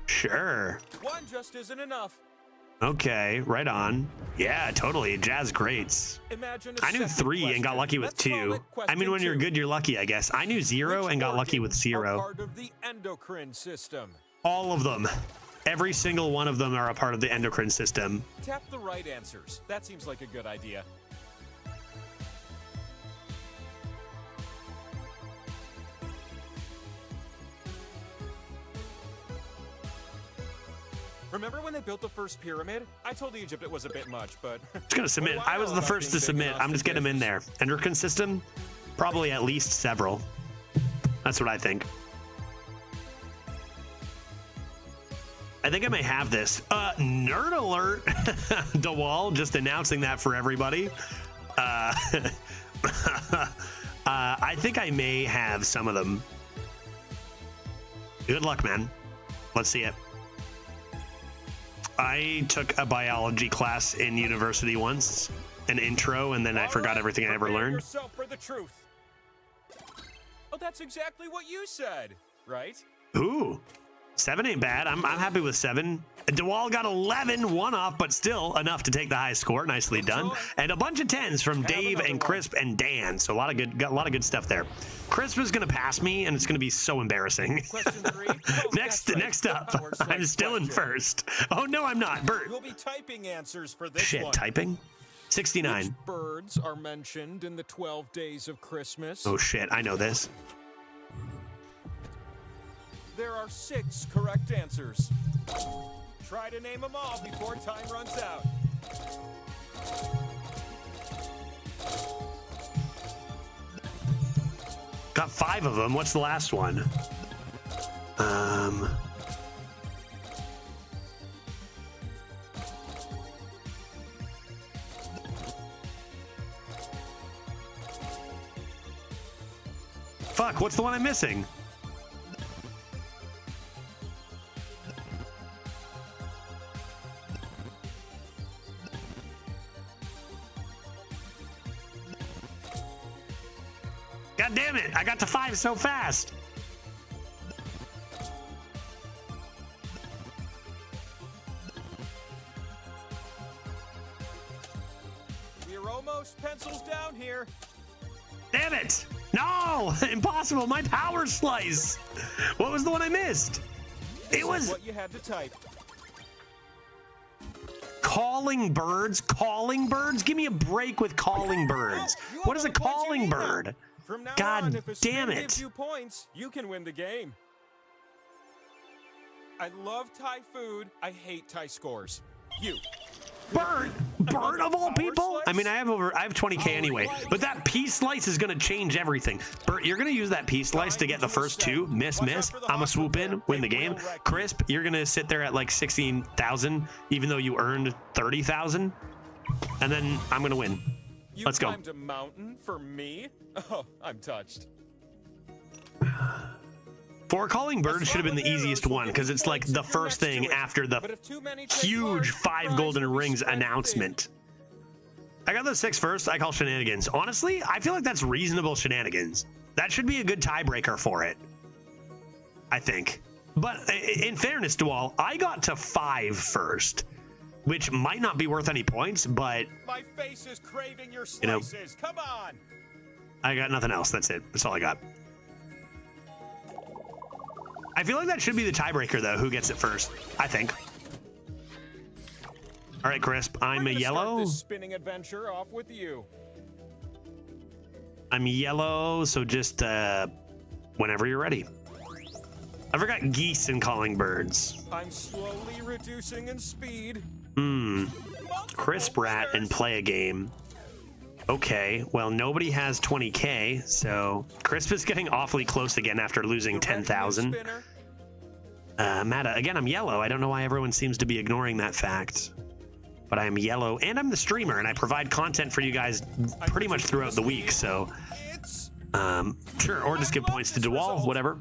Sure. 1 just isn't enough. Okay, right on. Yeah, totally. Jazz greats. Imagine I knew 3 and got lucky with 2. I mean, when you're good, you're lucky, I guess. I knew 0 and got lucky with 0. Part of the endocrine system. All of them. Every single one of them are a part of the endocrine system. Tap the right answers. That seems like a good idea. Remember when they built the first pyramid? I told Egypt it was a bit much, but... Just gonna submit. I was the first to submit. I'm just getting them in there. Endocrine system? Probably at least several. That's what I think. I think I may have this. Nerd alert! DeWall just announcing that for everybody. I think I may have some of them. Good luck, man. Let's see it. I took a biology class in university once, an intro, and then I forgot everything I ever learned. Yourself for the truth. Oh, that's exactly what you said, right? Ooh, 7 ain't bad. I'm happy with 7. DeWall got 11, 1 off, but still enough to take the high score. Nicely done. And a bunch of 10s from Dave and Crisp and Dan. So got a lot of good stuff there. Crisp is gonna pass me, and it's gonna be so embarrassing. Question 3. Oh, Next up, I'm still in first. Oh no, I'm not. Bert. You'll be typing answers for this Shit, one. typing. 69. Which birds are mentioned in the 12 days of Christmas? Oh shit, I know this. There are 6 correct answers. Try to name them all before time runs out. Got 5 of them. What's the last one? Fuck, what's the one I'm missing? God damn it, I got to 5 so fast. We're almost pencils down here. Damn it! No! Impossible! My power slice! What was the one I missed? It was what you had to type. calling birds. Calling birds? Give me a break with calling birds. What is a calling bird? From now God on, if a damn spin it. gives you points, you can win the game. I love Thai food. I hate Thai scores. You. Bird of all people? I mean, I have 20k anyway, but that pea slice is gonna change everything. Bert, you're gonna use that pea slice to get the first 2. Miss. I'ma swoop in, win the game. Crisp, you're gonna sit there at like 16,000, even though you earned 30,000, and then I'm gonna win. You Let's go. climbed a mountain for me? Oh, I'm touched. For calling birds should have been the easiest one because it's like the first thing after the huge 5 golden rings announcement. I got the 6 first. I call shenanigans. Honestly, I feel like that's reasonable shenanigans. That should be a good tiebreaker for it, I think. But in fairness to all, I got to 5 first, which might not be worth any points, but My face is craving your slices. Come on. I got nothing else. That's it. That's all I got. I feel like that should be the tiebreaker, though. Who gets it first? I think. All right, Crisp. I'm a yellow. Start this spinning adventure off with you. I'm yellow, so just whenever you're ready. I forgot geese and calling birds. I'm slowly reducing in speed. Crisp rat and play a game. Okay, well, nobody has 20K, so Crisp is getting awfully close again after losing 10,000. Matta, again, I'm yellow. I don't know why everyone seems to be ignoring that fact. But I'm yellow, and I'm the streamer, and I provide content for you guys pretty much throughout the week, so... sure, or just give points to DeWall, whatever.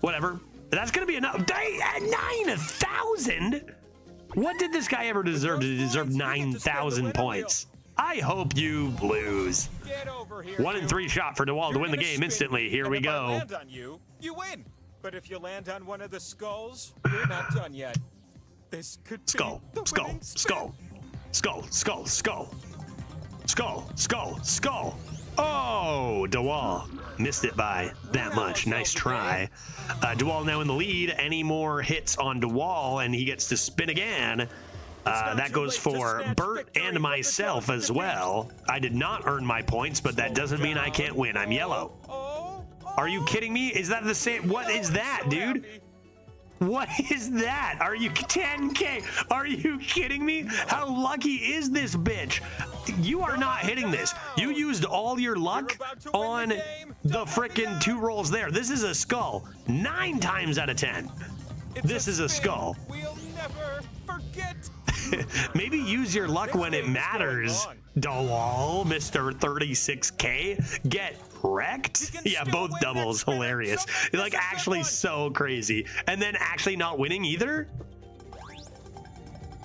Whatever. That's gonna be enough. 9,000? What did this guy ever deserve to deserve 9,000 points? I hope you lose. 1 in 3 shot for DeWall to win the game instantly. Here we go. Land on you, you win. But if you land on one of the skulls, you're not done yet. This could be Skull, the skull, winning spin. skull, skull, skull, skull, skull, skull, skull. Oh, DeWall missed it by that much. Nice try. DeWall now in the lead. Any more hits on DeWall, and he gets to spin again. That goes for Bert and myself as well. I did not earn my points, but that doesn't mean I can't win. I'm yellow. Are you kidding me? Is that the same? What is that, dude? What is that? Are you 10K? Are you kidding me? How lucky is this bitch? You are not hitting this. You used all your luck on the frickin' 2 rolls there. This is a skull. 9 times out of 10. This is a skull. We'll never forget. Maybe use your luck when it matters. DeWall, Mr. 36K. Get wrecked? Yeah, both doubles. Hilarious. Like, actually so crazy. And then actually not winning either?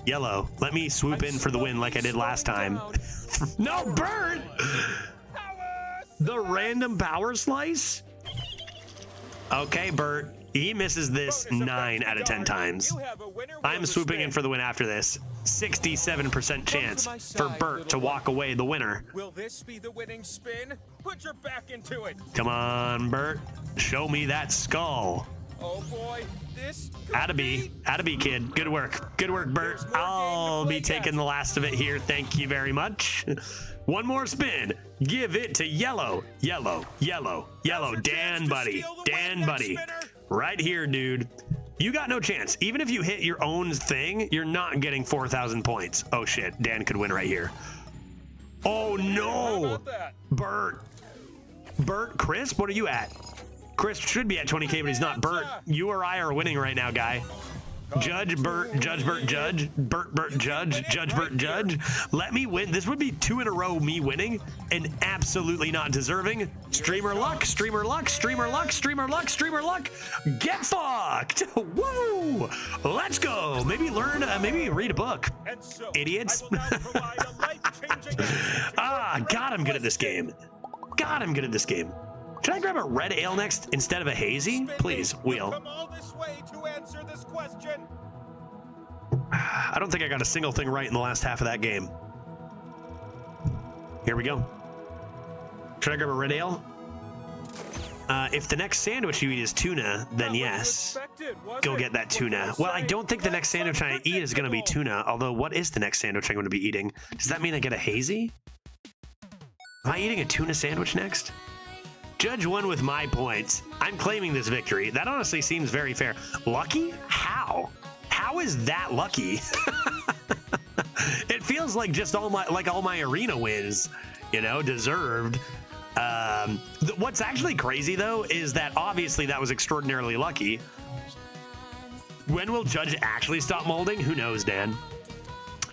Yellow, let me swoop in for the win like I did last time. No, Bert! The random power slice? Okay, Bert. He misses this 9 out of 10 times. I'm swooping in for the win after this. 67% chance for Bert to walk away the winner. Will this be the winning spin? Put your back into it. Come on, Bert. Show me that skull. Oh boy, this Atta be, kid. Good work. Good work, Bert. I'll be taking the last of it here. Thank you very much. One more spin. Give it to yellow. Yellow, yellow, yellow. Dan, buddy. Dan, buddy. Right here, dude. You got no chance. Even if you hit your own thing, you're not getting 4,000 points. Oh, shit. Dan could win right here. Oh, no. Bert. Bert, Crisp, what are you at? Crisp should be at 20K, but he's not. Bert, you or I are winning right now, guy. Judge, Bert, Judge, Bert, Judge. Bert, Bert, Judge. Judge, Bert, Judge. Let me win. This would be 2 in a row me winning and absolutely not deserving. Streamer luck, streamer luck, streamer luck, streamer luck, streamer luck. Get fucked. Woo. Let's go. Maybe learn, maybe read a book. Idiots. God, I'm good at this game. God, I'm good at this game. Should I grab a red ale next instead of a hazy? Please, wheel. Come all this way to answer this question. I don't think I got a single thing right in the last half of that game. Here we go. Should I grab a red ale? If the next sandwich you eat is tuna, then yes. Go get that tuna. Well, I don't think the next sandwich I eat is going to be tuna, although what is the next sandwich I'm going to be eating? Does that mean I get a hazy? Am I eating a tuna sandwich next? Judge won with my points. I'm claiming this victory. That honestly seems very fair. Lucky? How? How is that lucky? It feels like just all my arena wins, you know, deserved. What's actually crazy though is that obviously that was extraordinarily lucky. When will Judge actually stop molding? Who knows, Dan?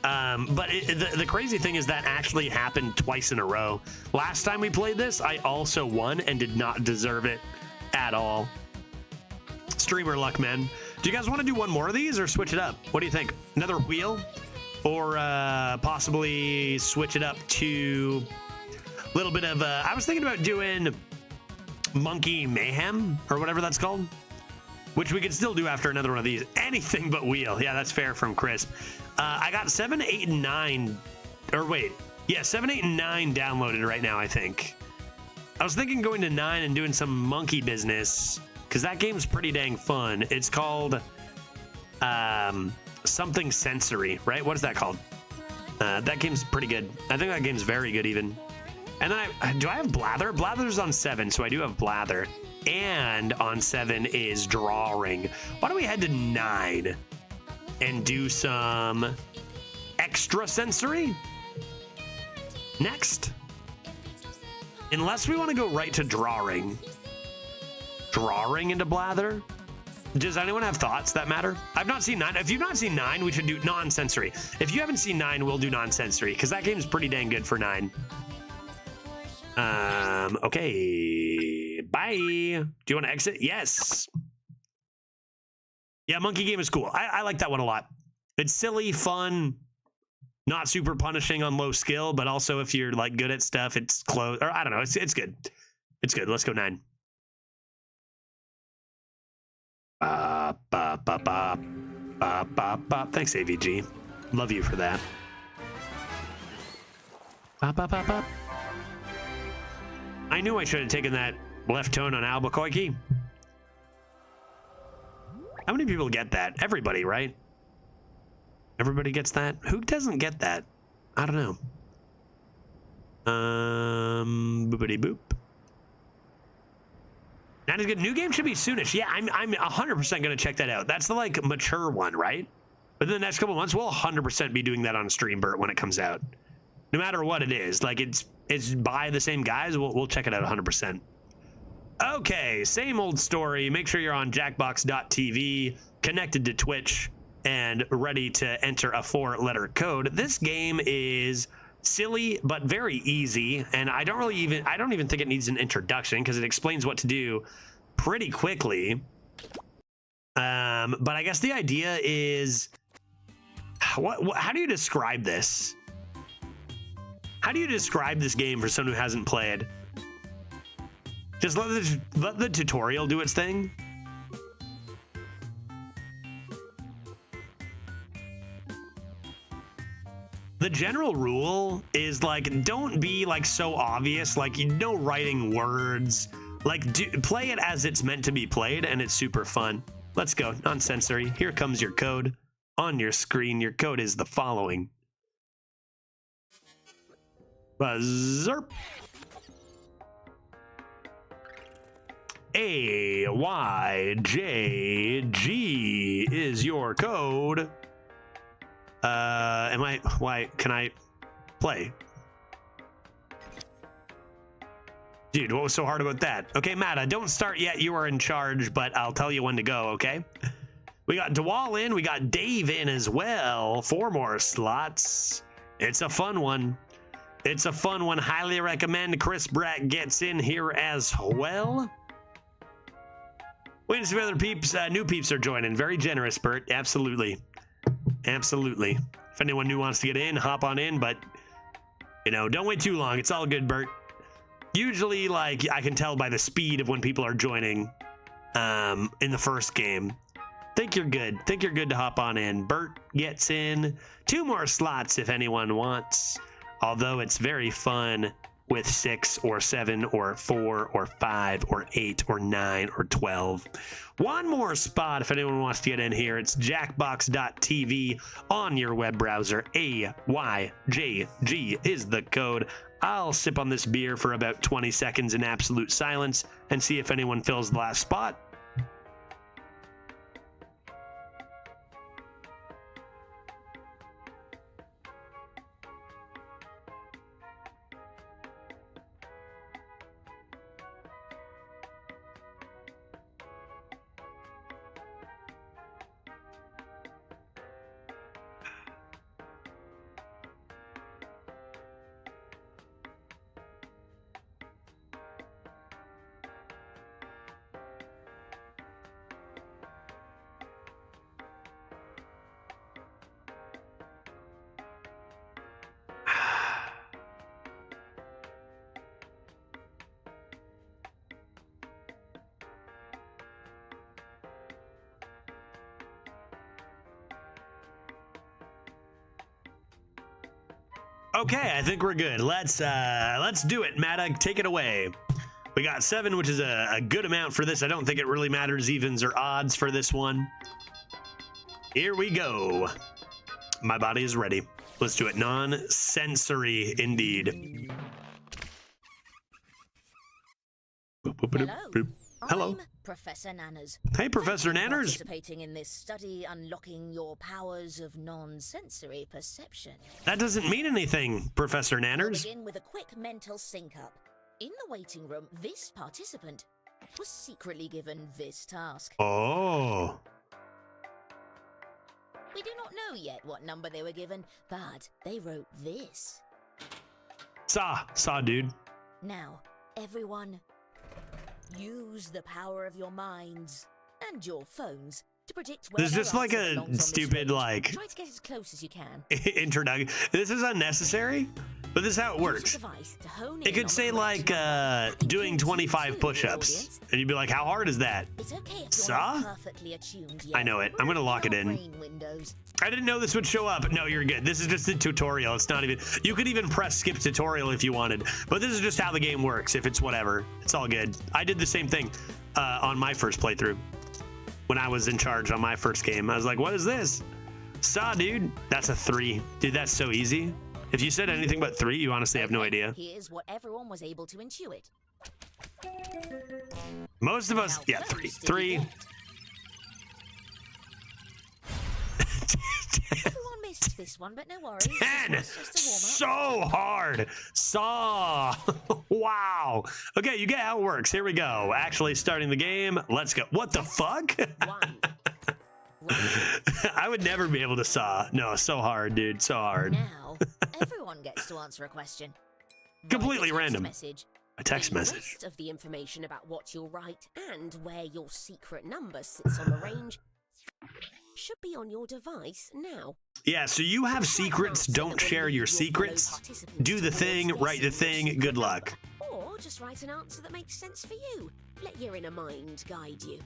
But the crazy thing is that actually happened twice in a row. Last time we played this, I also won and did not deserve it at all. Streamer luck, man. Do you guys want to do one more of these or switch it up? What do you think? Another wheel? or possibly switch it up to a little bit of I was thinking about doing Monkey Mayhem or whatever that's called, which we could still do after another one of these. Anything but wheel. Yeah, that's fair from Crisp. I got 7, 8, and 9, or wait, yeah, 7, 8, and 9 downloaded right now, I think. I was thinking going to 9 and doing some monkey business, because that game's pretty dang fun. It's called something sensory, right? What is that called? That game's pretty good. I think that game's very good even. And then do I have Blather? Blather's on 7, so I do have Blather. And on 7 is Drawing. Why don't we head to 9 and do some extra sensory next? Unless we want to go right to Drawing. Drawing into Blather? Does anyone have thoughts that matter? I've not seen 9. If you've not seen 9, we should do non-sensory. If you haven't seen 9, we'll do non-sensory, because that game's pretty dang good for 9. Okay. Bye. Do you want to exit? Yes. Yeah, Monkey Game is cool. I like that one a lot. It's silly, fun, not super punishing on low skill, but also if you're like good at stuff, it's close. Or I don't know. It's good. It's good. Let's go 9. Thanks, AVG. Love you for that. I knew I should have taken that left tone on Albuquerque. How many people get that? Everybody, right? Everybody gets that? Who doesn't get that? I don't know. Boopity boop. That is good. New game should be soonish. Yeah, I'm 100% gonna check that out. That's the like mature one, right? But in the next couple months, we'll 100% be doing that on stream, Bert, when it comes out. No matter what it is, like it's by the same guys. We'll check it out 100%. Okay, same old story. Make sure you're on jackbox.tv, connected to Twitch, and ready to enter a 4-letter code. This game is silly but very easy, and I don't even think it needs an introduction because it explains what to do pretty quickly. But I guess the idea is, how do you describe this? How do you describe this game for someone who hasn't played? Just let the tutorial do its thing. The general rule is like, don't be like so obvious, like writing words, like play it as it's meant to be played, and it's super fun. Let's go, non-sensory. Here comes your code. On your screen, your code is the following. Zerp. AYJG is your code. Why can I play? Dude, what was so hard about that? Okay, Matta, don't start yet. You are in charge, but I'll tell you when to go, okay? We got Dewall in. We got Dave in as well. 4 more slots. It's a fun one. It's a fun one. Highly recommend Chris Brack gets in here as well. Wait to see if other peeps, new peeps are joining. Very generous, Bert. Absolutely. Absolutely. If anyone new wants to get in, hop on in, but, don't wait too long. It's all good, Bert. Usually, like, I can tell by the speed of when people are joining in the first game. Think you're good. Think you're good to hop on in. Bert gets in. 2 more slots if anyone wants. Although it's very fun with 6 or 7 or 4 or 5 or 8 or 9 or 12. 1 more spot if anyone wants to get in here. It's jackbox.tv on your web browser. AYJG is the code. I'll sip on this beer for about 20 seconds in absolute silence and see if anyone fills the last spot. Okay, I think we're good. Let's do it, Matta. Take it away. We got 7, which is a good amount for this. I don't think it really matters evens or odds for this one. Here we go. My body is ready. Let's do it. Non-sensory, indeed. Hello. Hello. I'm Professor Nanners. Hey, Professor Thank you for Nanners. participating in this study unlocking your powers of non-sensory perception. That doesn't mean anything, Professor We'll Nanners. begin with a quick mental sync-up. In the waiting room, this participant was secretly given this task. Oh. We do not know yet what number they were given, but they wrote this. Saw, dude. Now, everyone, use the power of your minds and your phones to predict where This is their just like answer a belongs on this stupid, range. like, Try to get as close as you can. introduction. This is unnecessary, but this is how it works. It could say like doing 25 push-ups, and you'd be like, how hard is that? It's okay if you're Saw? not perfectly attuned yet. I know it. I'm gonna lock it in. Brain windows. I didn't know this would show up. No, you're good. This is just a tutorial. It's not even, you could even press skip tutorial if you wanted, but this is just how the game works. If it's whatever, it's all good. I did the same thing on my first playthrough when I was in charge on my first game. I was like, what is this? Saw, dude. That's a 3. Dude, that's so easy. If you said anything but 3, you honestly have no idea. Here's what everyone was able to intuit. Most of us, How yeah, close 3. did you 3. get? Everyone missed this one, but no worries. 10. This was just a warm-up. So hard. Saw. Wow. Okay, you get how it works. Here we go. Actually starting the game. Let's go. What the fuck? 1. I would never be able to saw. No, so hard, dude. So hard. Now, everyone gets to answer a question. Completely Write a text random. Message. A text The message. rest of the information about what you'll write and where your secret number sits on the range should be on your device now. Yeah, so you have secrets. Don't share your secrets. Do the thing, write the thing. Good luck. Or just write an answer that makes sense for you. Let your inner mind guide you.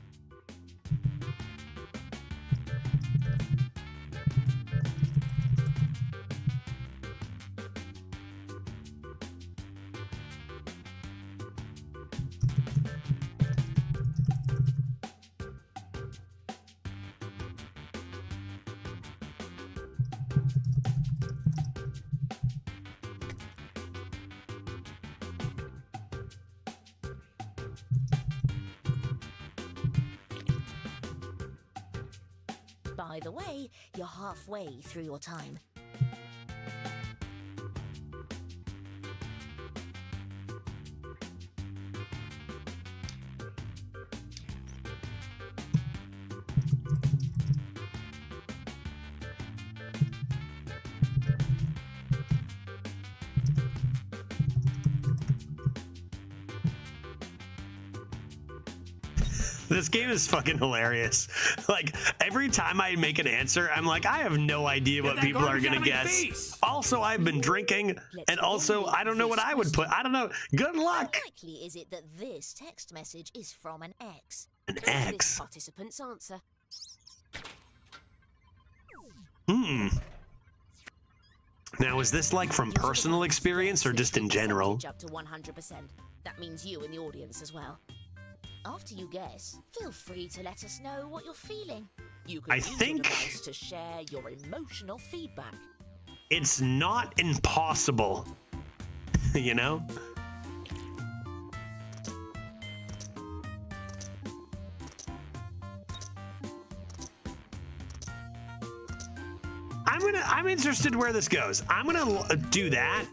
By the way, you're halfway through your time. This game is fucking hilarious. Like, every time I make an answer, I'm like, I have no idea what people are gonna guess. Also, I've been drinking, and also, I don't know what I would put. I don't know. Good luck. How likely is it that this text message is from an ex? An This X. participant's answer. Hmm. Now, is this like from personal experience or just in general? Up to 100%. That means you in the audience as well. After you guess, feel free to let us know what you're feeling. You can I use your think- device to share your emotional feedback. It's not impossible. You know? I'm interested where this goes. I'm gonna do that.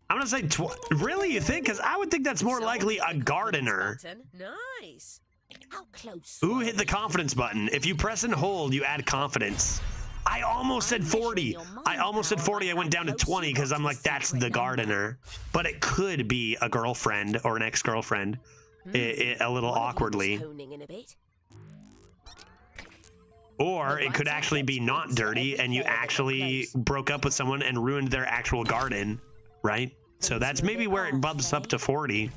I'm gonna say really, you think? Because I would think that's more So, likely a hit the gardener. confidence button. Nice. How close? Who were hit the you? confidence button? If you press and hold, you add confidence. I almost said 40. I almost said 40. I went down to 20 because I'm like, that's the gardener. But it could be a girlfriend or an ex-girlfriend. A little One of you is awkwardly. honing in a bit. Or it could actually be not dirty and you actually broke up with someone and ruined their actual garden, right? So that's maybe where it bumps up to 40.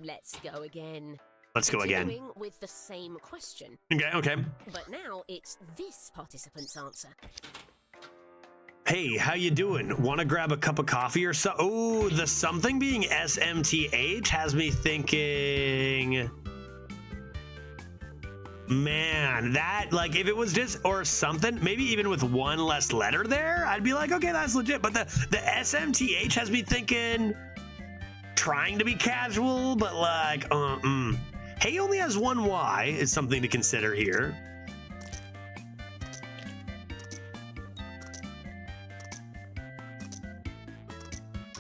Let's go again. Let's go again. Continuing with the same question, Okay, okay. but now it's this participant's answer. Hey, how you doing? Want to grab a cup of coffee or so? Oh, the something being SMTH has me thinking. Man, that, like, if it was just or something, maybe even with one less letter there, I'd be like, okay, that's legit. But the SMTH has me thinking, trying to be casual, but like, Hey only has one Y is something to consider here.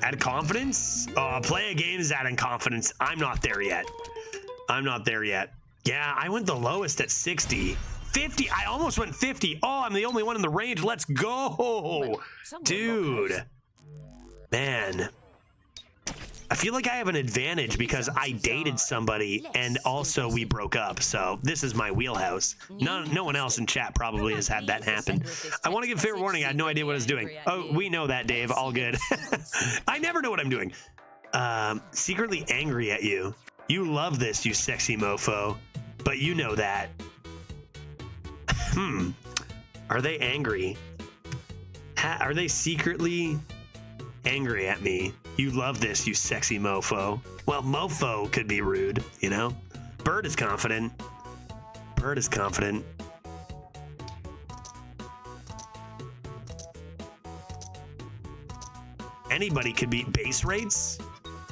Add confidence? Play a game is adding confidence. I'm not there yet. I'm not there yet. Yeah, I went the lowest at 60. 50, I almost went 50. Oh, I'm the only one in the range. Let's go. Dude. Man. I feel like I have an advantage because I dated somebody and also we broke up. So this is my wheelhouse. No one else in chat probably has had that happen. I want to give fair warning. I had no idea what I was doing. Oh, we know that, Dave. All good. I never know what I'm doing. Secretly angry at you. You love this, you sexy mofo. But you know that. Are they angry? Are they secretly angry at me? You love this, you sexy mofo. Well, mofo could be rude, you know? Bird is confident. Bird is confident. Anybody could be base rates.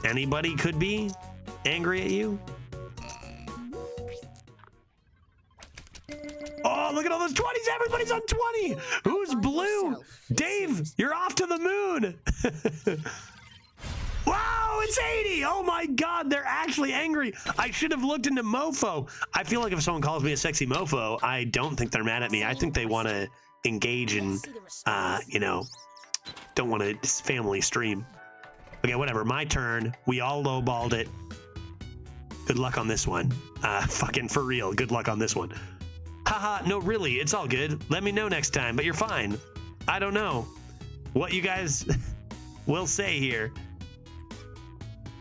Anybody could be angry at you. Oh, look at all those 20s. Everybody's on 20. Who's blue? Dave, you're off to the moon. Wow, it's 80. Oh my God, they're actually angry. I should have looked into mofo. I feel like if someone calls me a sexy mofo, I don't think they're mad at me. I think they want to engage in, you know, don't want to family stream. Okay, whatever. My turn. We all lowballed it. Good luck on this one. Fucking for real. Good luck on this one. Haha, no, really, it's all good. Let me know next time, but you're fine. I don't know what you guys will say here.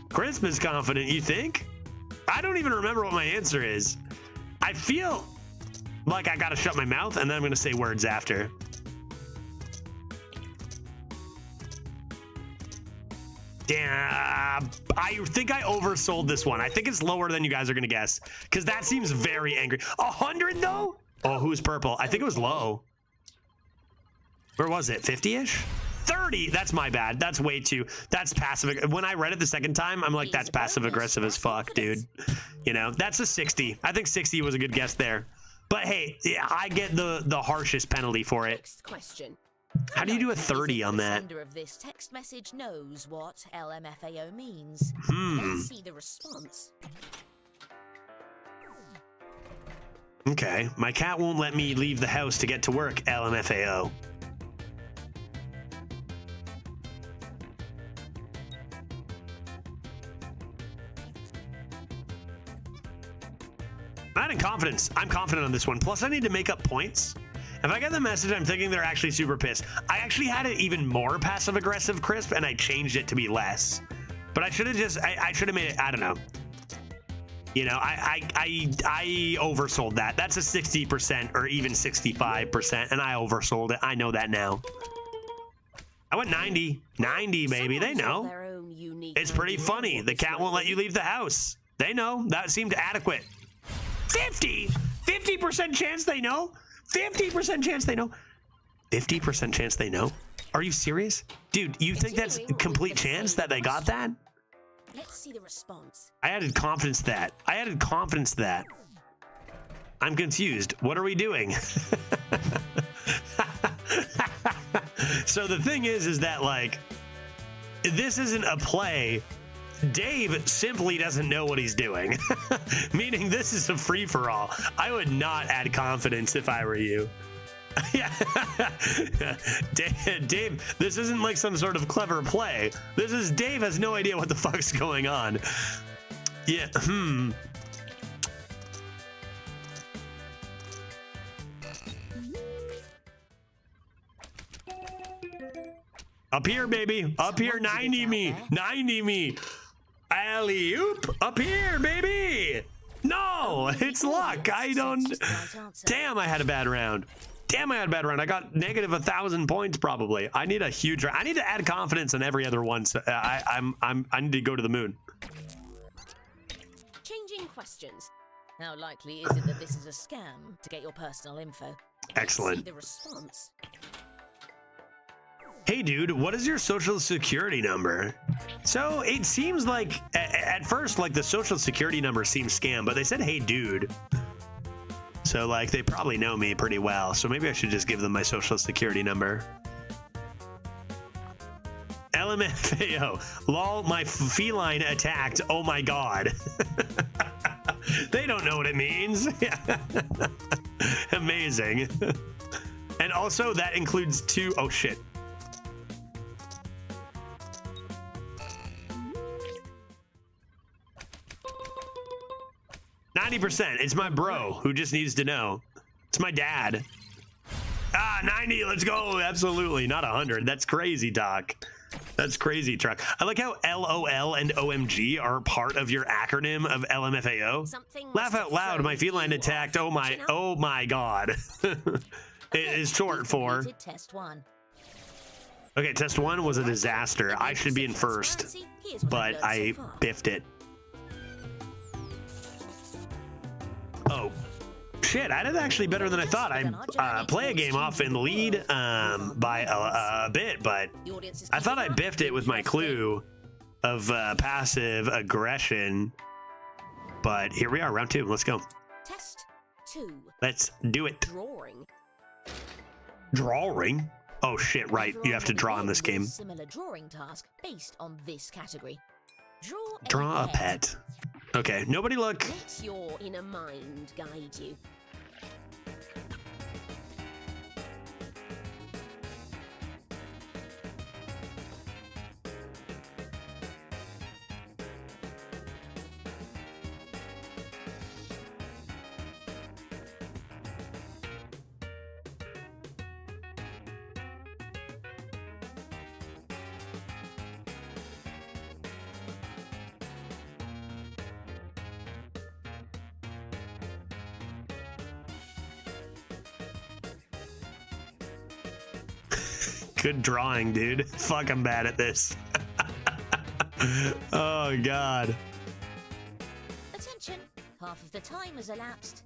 Crisp is confident, you think? I don't even remember what my answer is. I feel like I gotta shut my mouth and then I'm gonna say words after. Damn, I think I oversold this one. I think it's lower than you guys are gonna guess because that seems very angry. 100 though? Oh, who's purple? I think it was low. Where was it? 50-ish? 30. That's my bad. That's way too. That's passive. When I read it the second time, I'm like, that's passive aggressive as fuck, dude. You know, that's a 60. I think 60 was a good guess there. But hey, yeah, I get the harshest penalty for it. Next question. How do you do a 30 on that? The sender of this text message knows what LMFAO means. Let's see the response. Okay, my cat won't let me leave the house to get to work, LMFAO. Adding confidence. I'm confident on this one. Plus, I need to make up points. If I get the message, I'm thinking they're actually super pissed. I actually had it even more passive-aggressive, Crisp, and I changed it to be less. But I should have just, I should have made it, I don't know. You know, I oversold that. That's a 60% or even 65%, and I oversold it. I know that now. I went 90. 90, baby. They know. It's pretty funny. The cat won't let you leave the house. They know. That seemed adequate. 50? 50% chance they know? 50% chance they know? 50% chance they know? Are you serious? Dude, you think that's a complete chance that they got that? Let's see the response. I added confidence to that. I added confidence to that. I'm confused. What are we doing? So the thing is that, like, this isn't a play. Dave simply doesn't know what he's doing. Meaning this is a free-for-all. I would not add confidence if I were you. Yeah. Dave, this isn't like some sort of clever play. This is Dave has no idea what the fuck's going on. Yeah, Up here, baby. Up here, 90 me. 90 me. Alley-oop. Up here, baby. No, it's luck. I don't. Damn, I had a bad round. Damn, I had a bad run. I got negative 1,000 points probably. I need a huge. I need to add confidence in every other one. So I need to go to the moon. Changing questions. How likely is it that this is a scam to get your personal info? Excellent. See the response. Hey dude, what is your social security number? So it seems like at first like the social security number seems scam, but they said hey dude. So like they probably know me pretty well. So maybe I should just give them my social security number. LMFAO. Lol, my feline attacked. Oh my god. They don't know what it means. Amazing. And also that includes two. Oh shit. %. It's my bro who just needs to know. It's my dad. 90. Let's go. Absolutely. Not 100. That's crazy, Doc. That's crazy, Truck. I like how LOL and OMG are part of your acronym of LMFAO. Laugh out loud. My feline attacked. Oh my god. It is short for. Test 1. Okay, test 1 was a disaster. I should be in first, but I biffed it. Oh, shit, I did actually better than I thought. I play a game off in the lead by a bit, but I thought I biffed it with my clue of passive aggression. But here we are, round 2. Let's go. Test 2. Let's do it. Drawing. Drawing? Oh, shit, right. You have to draw in this game. Similar drawing task based on this category. Draw a pet. Okay, nobody look. Let your inner mind guide you. Good drawing, dude. Fuck, I'm bad at this. Oh, God. Attention, half of the time has elapsed.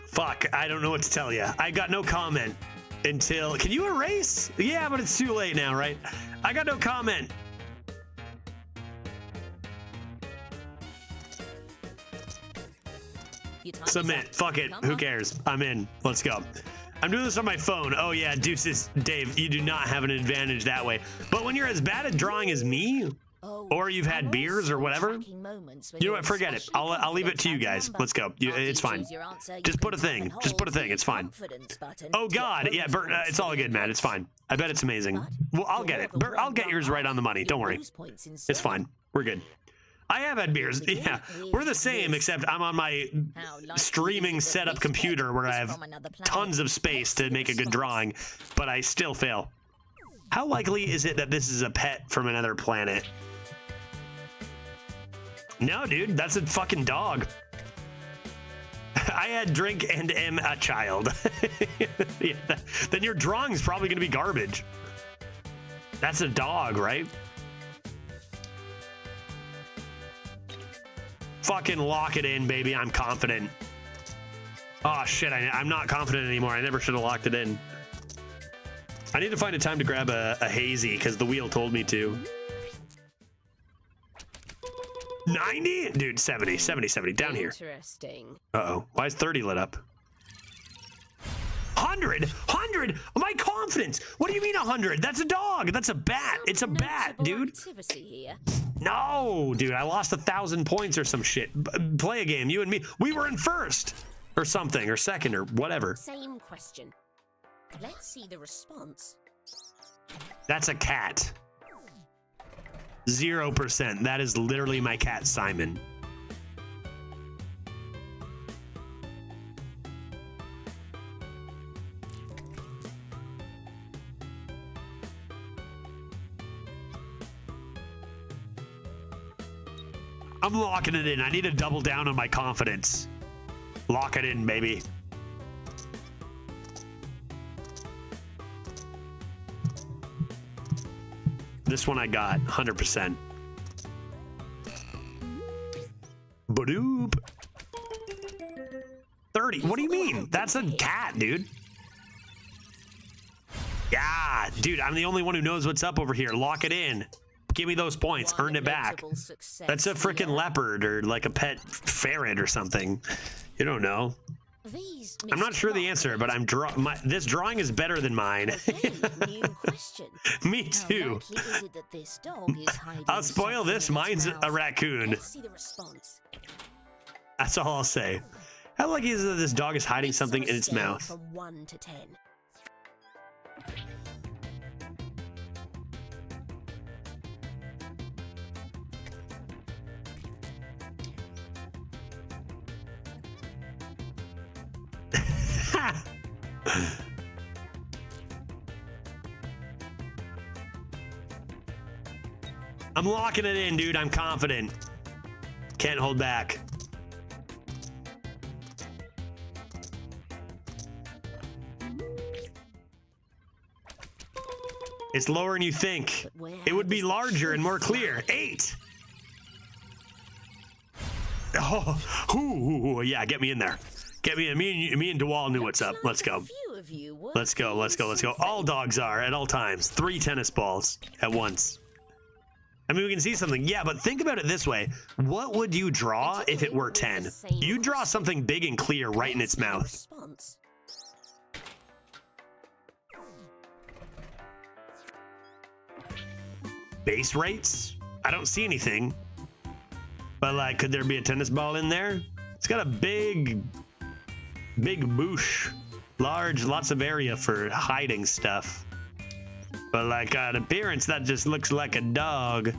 Fuck, I don't know what to tell you. I got no comment until... Can you erase? Yeah, but it's too late now, right? I got no comment. Submit. Fuck it. Who cares? I'm in. Let's go. I'm doing this on my phone. Oh, yeah, deuces. Dave, you do not have an advantage that way. But when you're as bad at drawing as me... Or you've had beers or whatever. You know what? Forget it. I'll leave it to you guys. Let's go. It's fine. Just put a thing. Just put a thing. It's fine. Oh God. Yeah, Bert. It's all good, man. It's fine. I bet it's amazing. Well, I'll get it. Bert, I'll get yours right on the money. Don't worry. It's fine. We're good. I have had beers. Yeah, we're the same, except I'm on my streaming setup computer where I have tons of space to make a good drawing, but I still fail. How likely is it that this is a pet from another planet? No, dude, that's a fucking dog. I had drink and am a child. Yeah, then your drawing's probably going to be garbage. That's a dog, right? Fucking lock it in, baby. I'm confident. Oh, shit. I'm not confident anymore. I never should have locked it in. I need to find a time to grab a hazy because the wheel told me to. 90? Dude, 70, 70, 70. Down here. Interesting. Uh-oh. Why is 30 lit up? 100? 100? My confidence. What do you mean 100? That's a dog. That's a bat. It's a bat, dude. Here. No, dude. I lost 1,000 points or some shit. Play a game. You and me. We were in first or something or second or whatever. Same question. Let's see the response. That's a cat. 0%. That is literally my cat, Simon. I'm locking it in. I need to double down on my confidence. Lock it in, baby. This one I got 100%. Badoop. 30. What do you mean? That's a cat, dude. Yeah, dude, I'm the only one who knows what's up over here. Lock it in. Give me those points. Earn it back. That's a freaking leopard or like a pet ferret or something. You don't know. I'm not sure the answer, but this drawing is better than mine. Me too. I'll spoil this. Mine's a raccoon. Let's see the response. That's all I'll say. How lucky is it that this dog is hiding something in its mouth? From 1 to 10. I'm locking it in, dude. I'm confident. Can't hold back. It's lower than you think. It would be larger and more clear. 8. Oh, ooh, yeah, get me in there. Get me in. Me and DeWall knew what's up. Let's go. Let's go. Let's go. Let's go. All dogs are at all times. 3 tennis balls at once. I mean, we can see something. Yeah, but think about it this way. What would you draw if it were 10? You draw something big and clear right in its mouth. Base rates? I don't see anything. But like, could there be a tennis ball in there? It's got a big boosh. Large, lots of area for hiding stuff. But like on appearance, that just looks like a dog.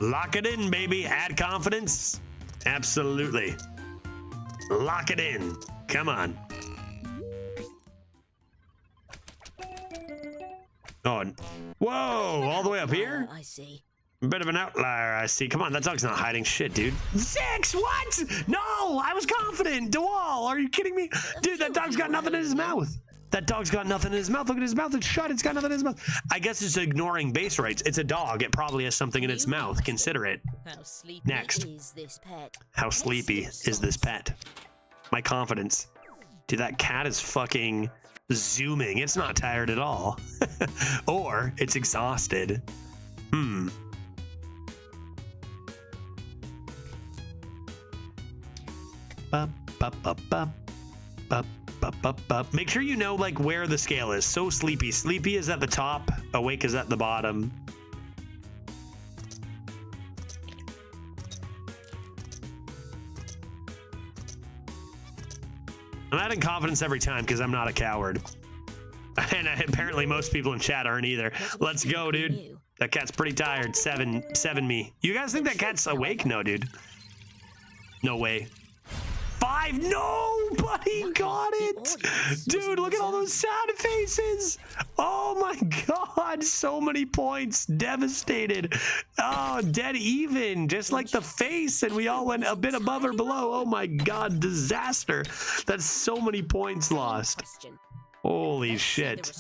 Lock it in, baby. Add confidence. Absolutely. Lock it in. Come on. Oh, whoa, all the way up here? I see. A bit of an outlier, I see. Come on, that dog's not hiding shit, dude. 6, what? No, I was confident. DeWall, are you kidding me? Dude, that dog's got nothing in his mouth. That dog's got nothing in his mouth. Look at his mouth, it's shut. It's got nothing in his mouth. I guess it's ignoring base rates. It's a dog. It probably has something in its mouth. Consider it. How sleepy Next. is this pet? How sleepy is this pet? My confidence. Dude, that cat is fucking zooming. It's not tired at all. Or it's exhausted. Make sure you know like where the scale is. So sleepy. Sleepy is at the top. Awake is at the bottom. I'm adding confidence every time because I'm not a coward. And apparently most people in chat aren't either. Let's go, dude. That cat's pretty tired. 7 me. You guys think that cat's awake? No, dude. No way. 5. Nobody got it. Dude, look at all those sad faces. Oh my God. So many points. Devastated. Oh, dead even. Just like the face. And we all went a bit above or below. Oh my God. Disaster. That's so many points lost. Holy shit.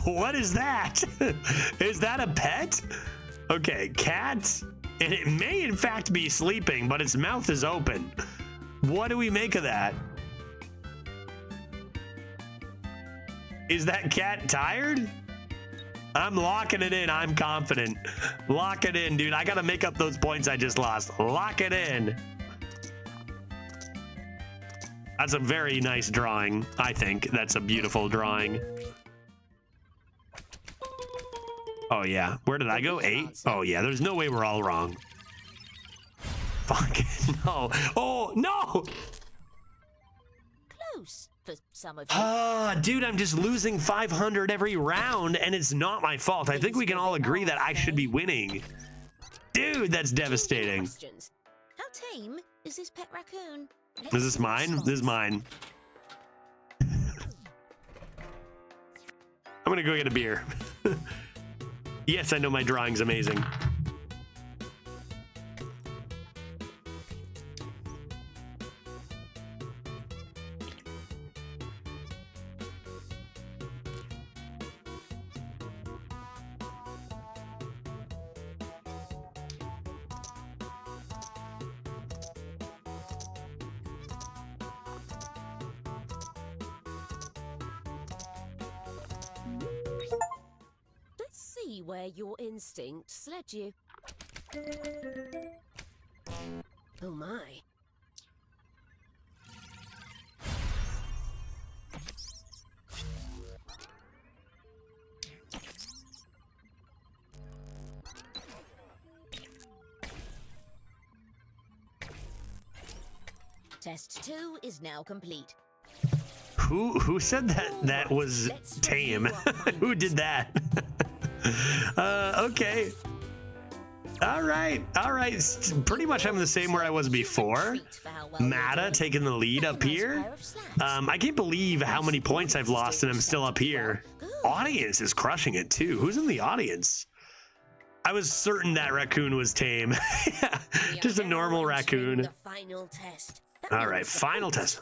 What is that? Is that a pet? Okay, cat. And it may in fact be sleeping, but its mouth is open. What do we make of that? Is that cat tired? I'm locking it in. I'm confident. Lock it in, dude. I gotta make up those points I just lost. Lock it in. That's a very nice drawing. I think that's a beautiful drawing. Oh yeah, where did I go? 8? Oh yeah, there's no way we're all wrong. Fuck no. Oh no! Close for some of you. Ah, dude, I'm just losing 500 every round, and it's not my fault. I think we can all agree that I should be winning. Dude, that's devastating. How tame is this pet raccoon? Is this mine? This is mine. I'm gonna go get a beer. Yes, I know my drawing's amazing. Let's see where your instincts led you. Oh my. Test 2 is now complete. Who said that was tame? Who did that? Okay. All right. Pretty much I'm the same where I was before. Mata taking the lead up here. I can't believe how many points I've lost and I'm still up here. Audience is crushing it too. Who's in the audience? I was certain that raccoon was tame. Just a normal raccoon. The final test. All right, final test.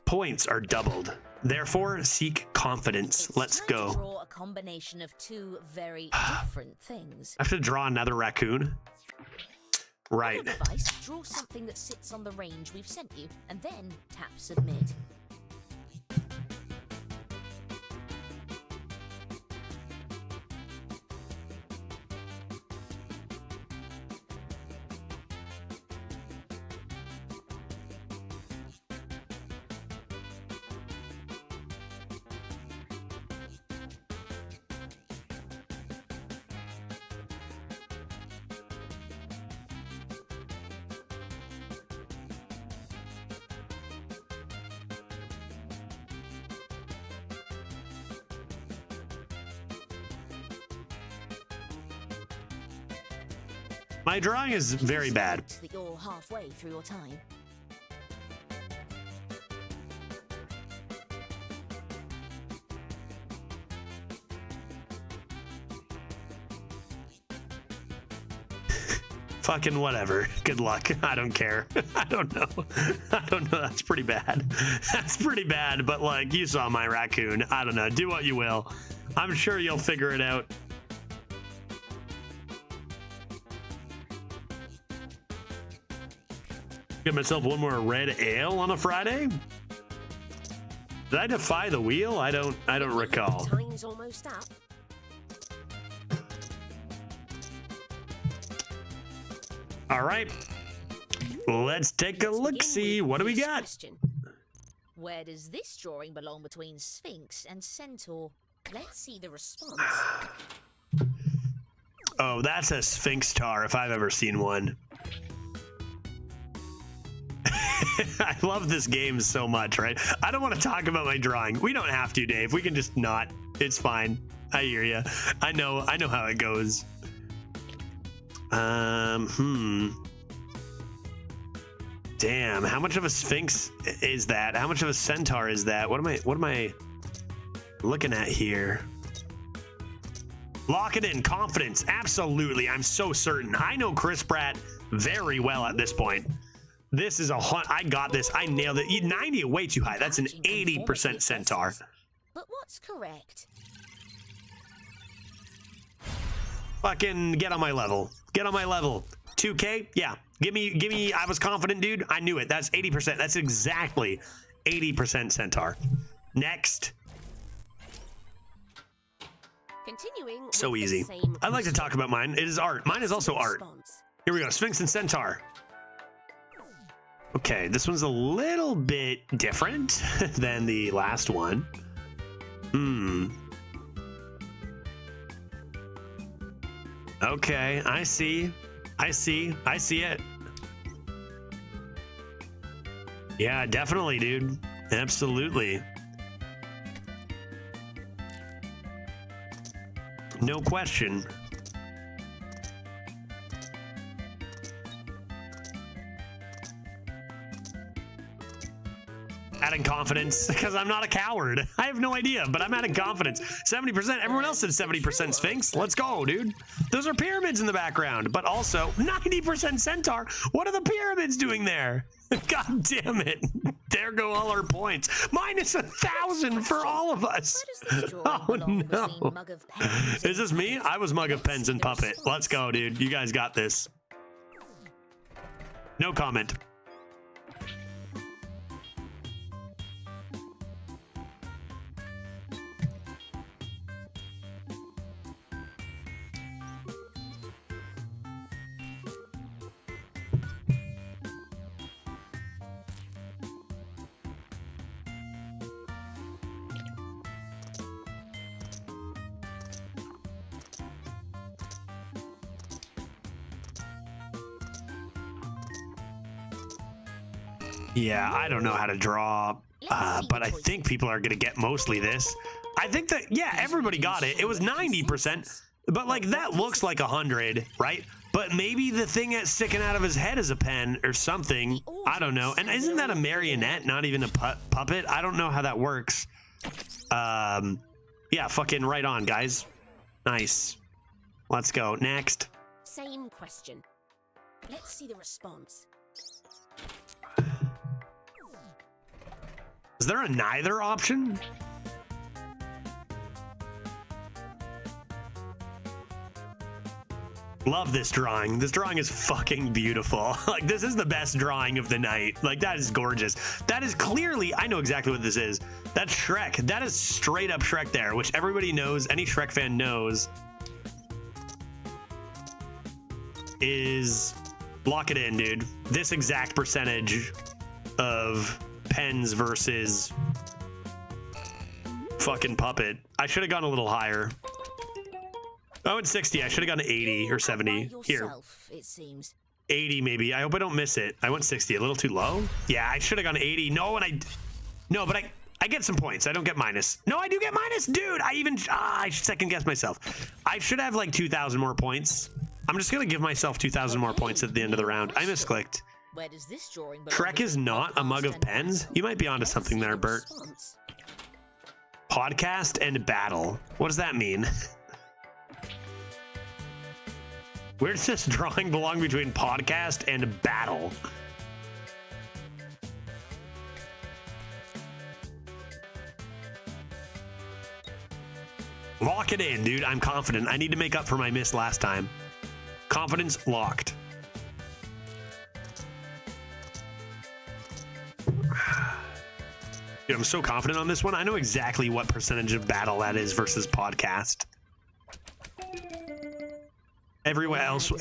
Points are doubled. Therefore, seek confidence. Let's go. Draw a combination of two very different things. I have to draw another raccoon. Right. On your device, draw something that sits on the range we've sent you, and then tap submit. My drawing is very bad. That you're halfway through your time. Fucking whatever. Good luck. I don't care. I don't know. That's pretty bad. That's pretty bad, but like, you saw my raccoon. I don't know. Do what you will. I'm sure you'll figure it out. Get myself one more red ale on a Friday. Did I defy the wheel? I don't recall. Time's almost up. All right. Let's take a look. See what do we got? Question. Where does this drawing belong between Sphinx and Centaur? Let's see the response. Oh, that's a Sphinx tar if I've ever seen one. I love this game so much, right? I don't want to talk about my drawing. We don't have to, Dave. We can just not. It's fine. I hear you. I know how it goes. Damn, how much of a Sphinx is that? How much of a Centaur is that? What am I looking at here? Lock it in. Confidence. Absolutely. I'm so certain. I know Chris Pratt very well at this point. This is I got this. I nailed it. 90, way too high. That's an 80% Centaur. But what's correct? Fucking get on my level. Get on my level. 2K? Yeah. Give me, I was confident, dude. I knew it. That's 80%. That's exactly 80% Centaur. Next. Continuing. So with the easy. same I'd like to talk about mine. It is art. Mine is also art. response. Here we go. Sphinx and Centaur. Okay, this one's a little bit different than the last one. Okay, I see it. Yeah, definitely, dude. Absolutely. No question. adding confidence because I'm not a coward. I have no idea, but I'm adding confidence. 70%. Everyone else said 70% Sphinx. Let's go, dude. Those are pyramids in the background, but also 90% Centaur. What are the pyramids doing there? God damn it. There go all our points. Minus 1,000 for all of us. Oh, no. Is this me? I was Mug of Pens and Puppet. Let's go, dude. You guys got this. No comment. Yeah, I don't know how to draw, but I think people are going to get mostly this. I think that, yeah, everybody got it. It was 90%, but like that looks like 100, right? But maybe the thing that's sticking out of his head is a pen or something. I don't know. And isn't that a marionette, not even a puppet? I don't know how that works. Yeah, fucking right on, guys. Nice. Let's go. Next. Same question. Let's see the response. Is there a neither option? Love this drawing. This drawing is fucking beautiful. Like, this is the best drawing of the night. Like, that is gorgeous. That is clearly, I know exactly what this is. That's Shrek. That is straight up Shrek there, which everybody knows, any Shrek fan knows, is, lock it in, dude. This exact percentage of pens versus fucking puppet. I should have gone a little higher. I went 60. I should have gone to 80 or 70. Here. It seems. 80 maybe. I hope I don't miss it. I went 60. A little too low? Yeah, I should have gone 80. No, but I get some points. I don't get minus. No, I do get minus. Dude, I second guess myself. I should have like 2,000 more points. I'm just going to give myself 2,000 more points at the end of the round. I misclicked. Where does this drawing Shrek is not a mug of pens? You might be onto something there, Bert. Podcast and battle. What does that mean? Where does this drawing belong between podcast and battle? Lock it in, dude. I'm confident. I need to make up for my miss last time. Confidence locked. Dude, I'm so confident on this one. I know exactly what percentage of battle that is versus podcast. Everyone else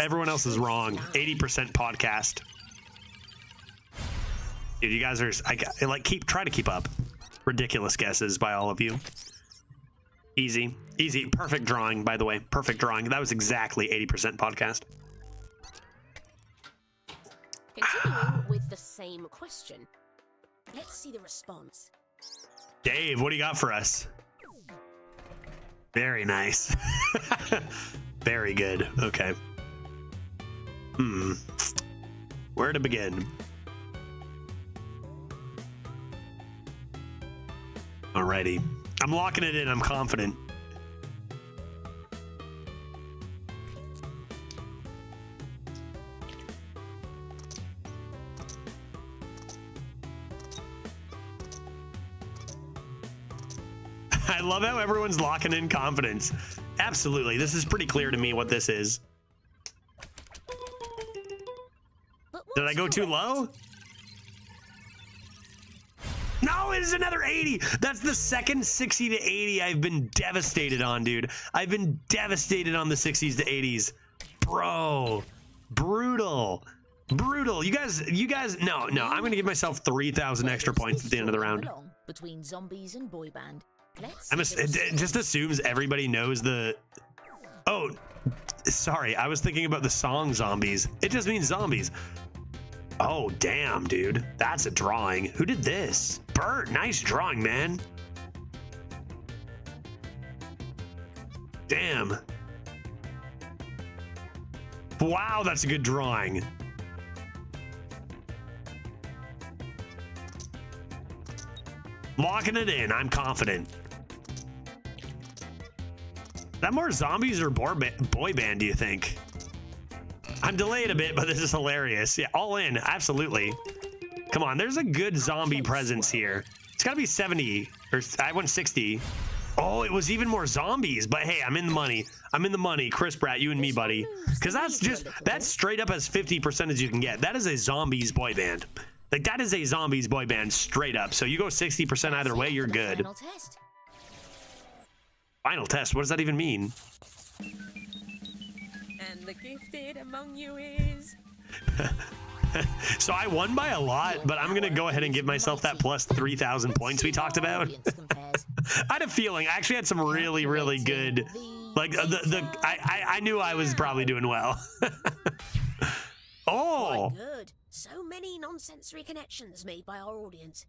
is wrong. 80% podcast. Dude, you guys are try to keep up. Ridiculous guesses by all of you. Easy. Perfect drawing, by the way. Perfect drawing. That was exactly 80% podcast. Continuing with the same question. Let's see the response. Dave, what do you got for us? Very nice. Very good. Okay. Where to begin? Alrighty. I'm locking it in. I'm confident. I love how everyone's locking in confidence. Absolutely. This is pretty clear to me what this is. Did I go too low? No, it is another 80. That's the second 60 to 80 I've been devastated on, dude. I've been devastated on the 60s to 80s. Bro, brutal. You guys, no. I'm going to give myself 3,000 extra points at the end of the round. Between zombies and boy band. It just assumes everybody knows the... Oh, sorry. I was thinking about the song Zombies. It just means zombies. Oh, damn, dude. That's a drawing. Who did this? Bert, nice drawing, man. Damn. Wow, that's a good drawing. Locking it in. I'm confident. Is that more zombies or boy band, do you think? I'm delayed a bit, but this is hilarious. Yeah, all in. Absolutely. Come on. There's a good zombie presence here. It's got to be 70. Or I went 60. Oh, it was even more zombies. But hey, I'm in the money. I'm in the money. Chris Pratt, you and me, buddy. Because that's straight up as 50% as you can get. That is a zombies boy band. Like, that is a zombies boy band straight up. So you go 60% either way, you're good. Final test. Final test? What does that even mean? And the gifted among you is... So I won by a lot, but I'm going to go ahead and give myself that plus 3,000 points we talked about. I had a feeling. I actually had some really, really good... Like, I knew I was probably doing well. Oh! Quite good. So many non-sensory connections made by our audience.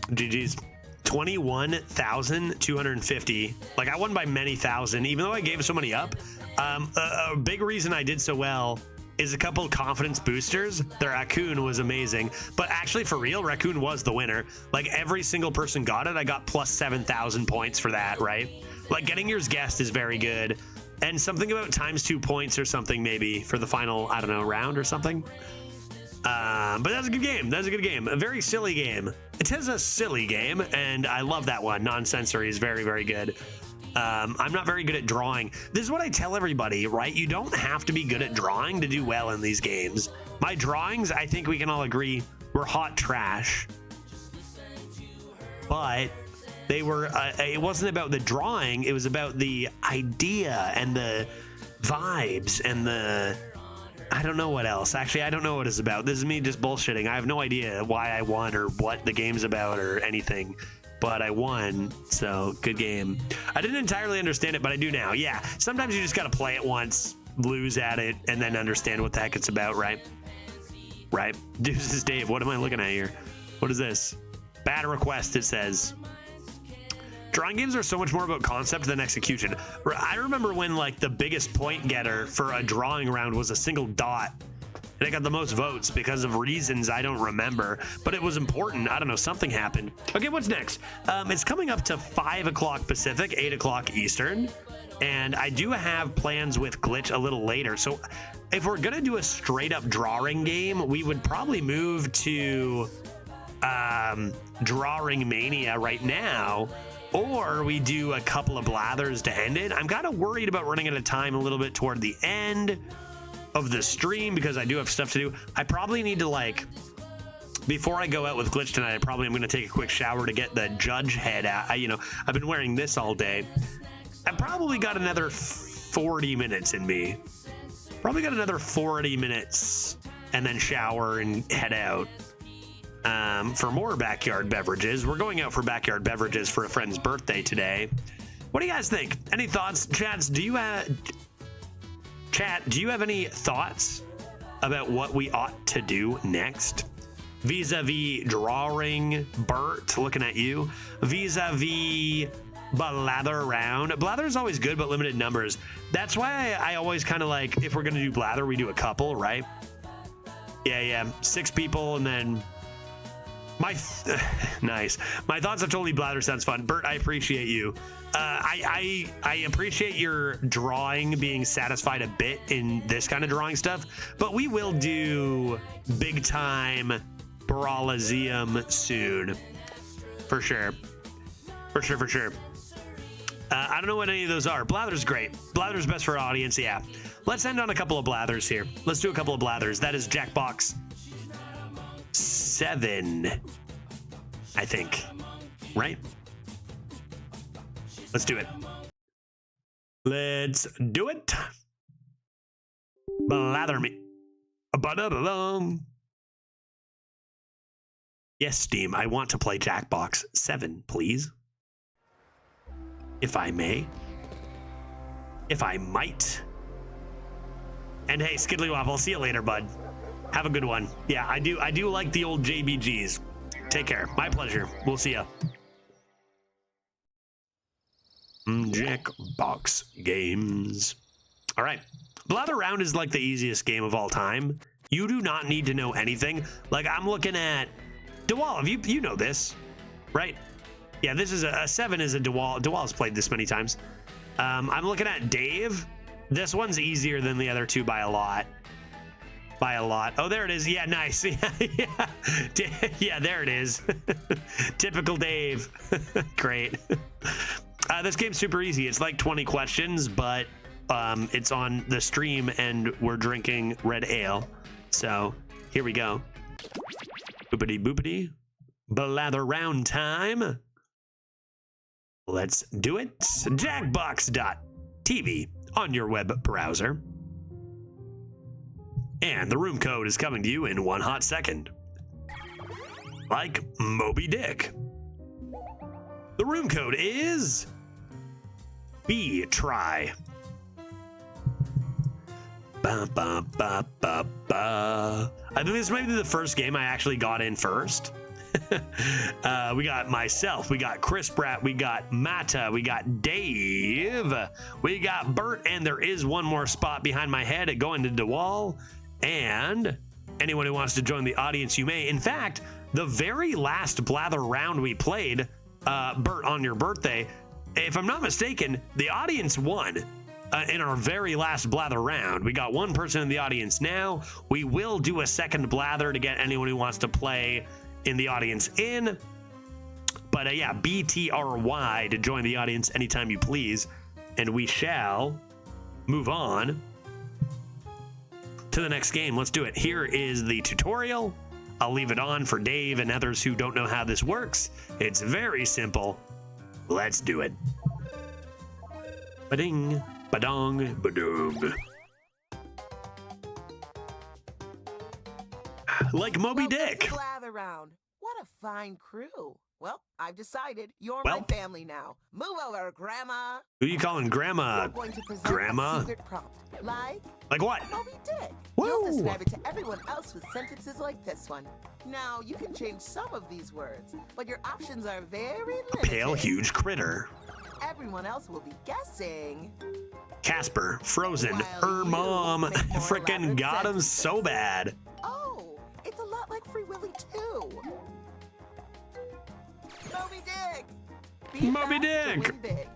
GG's. 21,250. Like, I won by many thousand, even though I gave so many up. A big reason I did so well is a couple of confidence boosters. The Raccoon was amazing, but actually, for real, Raccoon was the winner. Like, every single person got it. I got plus 7,000 points for that, right? Like, getting yours guessed is very good. And something about times 2 points or something, maybe, for the final, I don't know, round or something. But that's a good game. That's a good game. A very silly game. It is a silly game, and I love that one. Non-sensory is very, very good. I'm not very good at drawing. This is what I tell everybody, right? You don't have to be good at drawing to do well in these games. My drawings, I think we can all agree, were hot trash. But they were, it wasn't about the drawing. It was about the idea and the vibes and the... I don't know what else. Actually, I don't know what it's about. This is me just bullshitting. I have no idea why I won or what the game's about or anything. But I won, so good game. I didn't entirely understand it, but I do now. Yeah, sometimes you just gotta play it once, lose at it, and then understand what the heck it's about, right? Right? Deuces Dave, what am I looking at here? What is this? Bad request, it says. Drawing games are so much more about concept than execution. I remember when, like, the biggest point getter for a drawing round was a single dot. And I got the most votes because of reasons I don't remember. But it was important. I don't know. Something happened. Okay, what's next? It's coming up to 5 o'clock Pacific, 8 o'clock Eastern. And I do have plans with Glitch a little later. So if we're going to do a straight-up drawing game, we would probably move to Drawing Mania right now. Or we do a couple of blathers to end it. I'm kind of worried about running out of time a little bit toward the end of the stream because I do have stuff to do. I probably need to, like, before I go out with Glitch tonight, I probably am going to take a quick shower to get the judge head out. I've been wearing this all day. I probably got another 40 minutes in me. Probably got another 40 minutes and then shower and head out. For more backyard beverages. We're going out for backyard beverages for a friend's birthday today. What do you guys think? Any thoughts? Chat, do you have any thoughts about what we ought to do next? Vis-a-vis drawing, Bert, looking at you. Vis-a-vis blather around. Blather is always good, but limited numbers. That's why I always kind of like, if we're going to do blather, we do a couple, right? Yeah. 6 people and then... Nice. My thoughts of totally blather sounds fun. Bert, I appreciate you. I appreciate your drawing being satisfied a bit in this kind of drawing stuff, but we will do big time Brawlazeum soon. For sure. I don't know what any of those are. Blather's great. Blather's best for audience, yeah. Let's end on a couple of blathers here. Let's do a couple of blathers. That is Jackbox 7, I think, right? Let's do it. Let's do it. Blather me. Ba-da-da-dum. Yes, Steam, I want to play Jackbox 7, please. If I may. If I might. And hey, Skiddlywop, I'll see you later, bud. Have a good one. Yeah, I do like the old JBGs. Take care. My pleasure. We'll see ya. Jackbox games. All right. Blather Round is like the easiest game of all time. You do not need to know anything. Like, I'm looking at DeWall. You know this, right? Yeah, this is a 7 is a DeWall. DeWall's played this many times. I'm looking at Dave. This one's easier than the other two by a lot. By a lot. Oh, there it is. Yeah, nice. Yeah, yeah, there it is. Typical Dave. Great. This game's super easy. It's like 20 questions, but it's on the stream and we're drinking red ale. So here we go. Boopity boopity. Blather round time. Let's do it. Jackbox.tv on your web browser. And the room code is coming to you in 1 hot second. Like Moby Dick. The room code is B-Try. Ba, ba, ba, ba, ba. I think this might be the first game I actually got in first. We got myself, we got Chris Pratt, we got Mata, we got Dave, we got Bert, and there is one more spot behind my head at going to DeWall. And anyone who wants to join the audience, you may. In fact, the very last Blather round we played, Bert, on your birthday, if I'm not mistaken, the audience won in our very last Blather round. We got one person in the audience now. We will do a second Blather to get anyone who wants to play in the audience in. But yeah, BTRY to join the audience anytime you please. And we shall move on to the next game. Let's do it. Here is the tutorial. I'll leave it on for Dave and others who don't know how this works. It's very simple. Let's do it. Ba-ding, ba-dong, ba-doom. Like Moby Dick. Blather round. What a fine crew. Well, I've decided you're my family now. Move over, Grandma. Who you calling Grandma? We're going to present Grandma? a secret prompt. Like what? Moby Dick. Whoa. You'll describe it to everyone else with sentences like this one. Now, you can change some of these words, but your options are very limited. Pale, huge critter. Everyone else will be guessing. Casper, Frozen, While her you mom make more frickin' elaborate got him sentences. so bad. Oh, it's a lot like Free Willy too. Moby Dick. Be Moby fast to Dick. win big.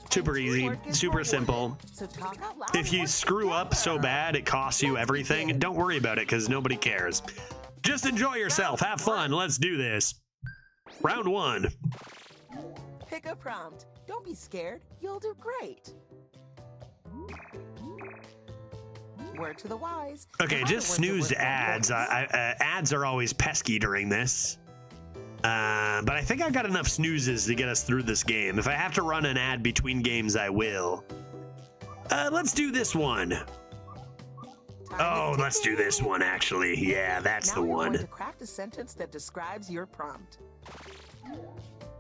Super easy, Teamwork is super rewarded, simple. So talk out loud If and you work screw up so together. bad it costs you Let's everything, begin. don't worry about it because nobody cares. Just enjoy yourself, have fun, let's do this. Round 1. Pick a prompt. Don't be scared. You'll do great. Word to the wise. Okay, just snooze to ads. Ads are always pesky during this. But I think I've got enough snoozes to get us through this game. If I have to run an ad between games, I will. Let's do this one. Oh, let's do this one, actually. Yeah, that's the Now you're one. going to craft a sentence that describes your prompt.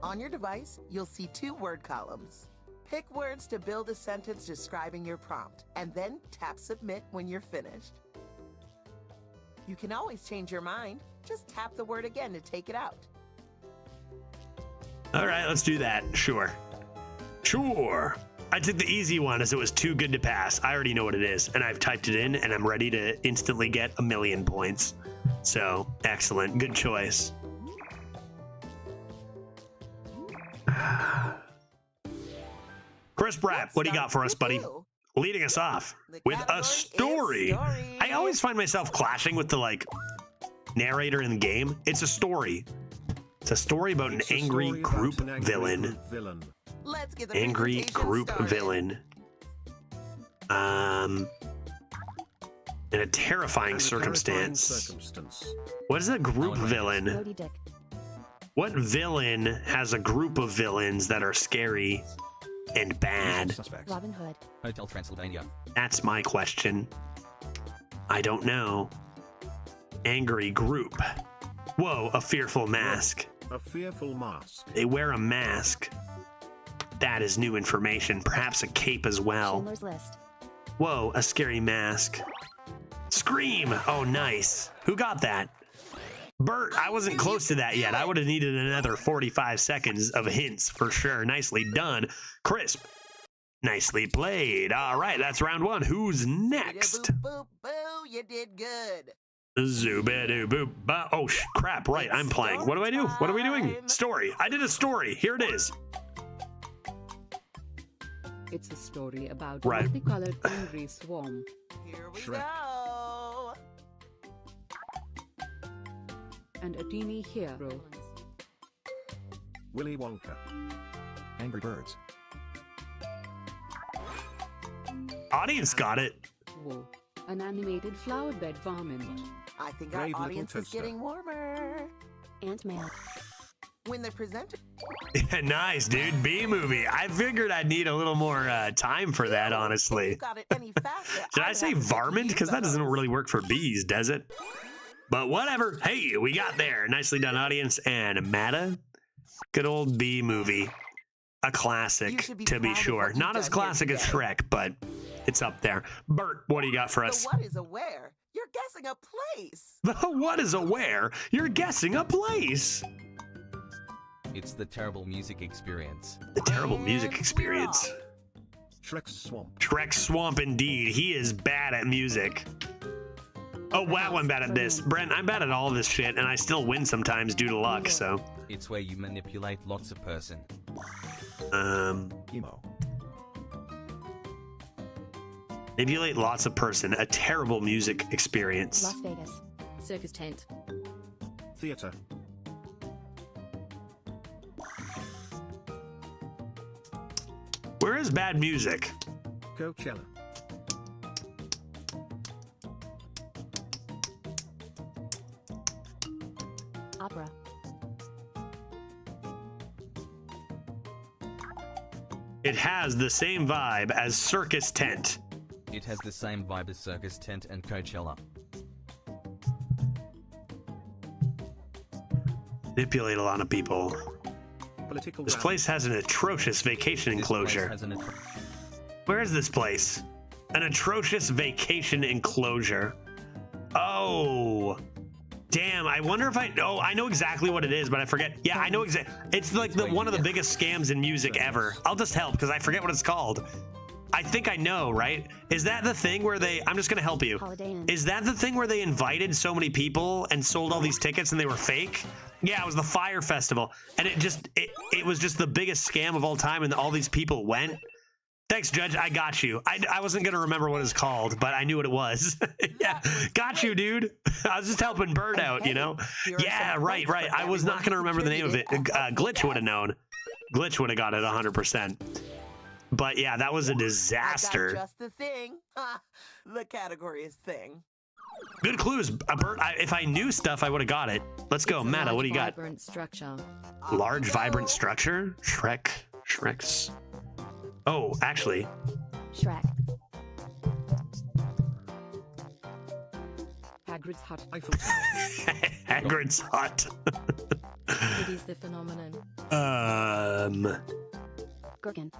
On your device, you'll see 2 word columns. Pick words to build a sentence describing your prompt, and then tap submit when you're finished. You can always change your mind. Just tap the word again to take it out. All right, let's do that. Sure. Sure. I took the easy one as it was too good to pass. I already know what it is, and I've typed it in, and I'm ready to instantly get 1,000,000 points. So, excellent. Good choice. Chris Pratt, what do you got for us, buddy? Leading us off The with category a is story. story. I always find myself clashing with the, narrator in the game. It's a story. It's a story about an angry group villain. Let's get the Angry presentation group started. villain. In a terrifying circumstance. What is a group villain? Moby Dick. What villain has a group of villains that are scary and bad? Suspects. Robin Hood. Hotel Transylvania. That's my question. I don't know. Angry group. Whoa, a fearful mask. A fearful mask. They wear a mask. That is new information. Perhaps a cape as well. Schindler's List. Whoa, a scary mask. Scream! Oh, nice. Who got that? Bert, I wasn't close to that yet. I would have needed another 45 seconds of hints for sure. Nicely done. Crisp. Nicely played. All right, that's round one. Who's next? Boop, boop, boo, you did good. Zoobadoo ba. Oh, crap. Right, I'm playing. What do I do? What are we doing? Story. I did a story. Here it is. It's a story about Right. a multicolored angry swarm. Here we Shrek. go. And a teeny hero. Willy Wonka. Angry Birds. Audience got it. Whoa. An animated flower bed varmint. I think Brave our little audience is toaster. getting warmer. Ant-Man. When the presenter Nice, dude. B movie. I figured I'd need a little more time for that, If you honestly. got it any faster, Did I I'd say have to get varmint? you Because that doesn't those. really work for bees, does it? But whatever. Hey, we got there. Nicely done, audience. And Matta, good old B movie. A You classic, should be to be proud of sure. what you've Not as done here classic as today. Shrek, but it's up there. Bert, what do you got for The us? what is aware? You're guessing a place. The what is aware? You're guessing a place. It's the terrible music experience. The terrible music And we're experience. off. Shrek's Swamp. Shrek's Swamp, indeed. He is bad at music. Oh, wow, I'm bad at this. Brent, I'm bad at all this shit, and I still win sometimes due to luck, so. It's where you manipulate lots of person. Emo. Manipulate lots of person. A terrible music experience. Las Vegas. Circus tent. Theater. Where is bad music? Coachella. Opera. It has the same vibe as Circus Tent. It has the same vibe as Circus Tent and Coachella. Manipulate a lot of people. Political This rally. place has an atrocious vacation This place enclosure. has an Where is this place? An atrocious vacation enclosure. Oh. Damn, I wonder if I know exactly what it is, but I forget. Yeah, I know exactly. It's like one of the biggest scams in music ever. I'll just help because I forget what it's called. I think I know, right? Is that the thing where I'm just gonna help you. Holiday Inn. Is that the thing where they invited so many people and sold all these tickets and they were fake? Yeah, it was the Fire Festival. And it was just the biggest scam of all time and all these people went. Thanks, Judge. I got you. I wasn't going to remember what it's called, but I knew what it was. Yeah, got you, dude. I was just helping Bird out, you know? Here are Yeah, some right. points for I was not everyone going to who remember the name of it. contributed. Glitch would have known. Glitch would have got it 100%. But yeah, that was a I got disaster. just the thing. Ha, the category is thing. Good clues. Bert, if I knew stuff, I would have got it. Let's go. It's a Matta, large, what do you got? vibrant structure. Large, vibrant structure? Shrek's. Oh, actually. Shrek. Hagrid's hut. Eiffel Tower. Hagrid's hut. It is the phenomenon. Gherkin.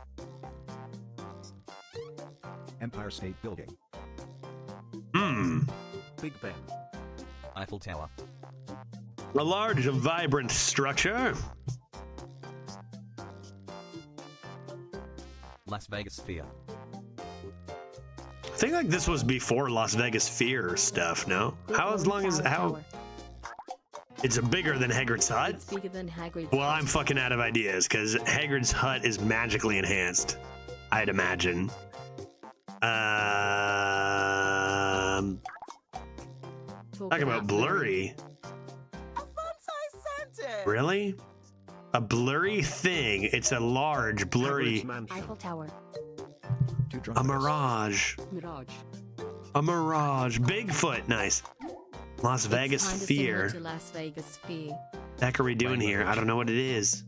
Empire State Building. Big Ben. Eiffel Tower. A large, vibrant structure. Las Vegas Sphere. I think like this was before Las Vegas Fear stuff, no? How Tower. It's bigger than Hagrid's hut? It's bigger than Hagrid's Well, hut. I'm fucking out of ideas because Hagrid's hut is magically enhanced, I'd imagine. Talk about blurry. A fun-size sentence. Really? A blurry thing. It's a large, blurry. Hagrid's Mansion. Eiffel Tower. Two Drunk A mirage. Mirage. A mirage. Bigfoot. Nice. Las Vegas It's kinda Fear. similar to Las Vegas Sphere. Heck are we doing Rainbow here? I Ridge. don't know what it is.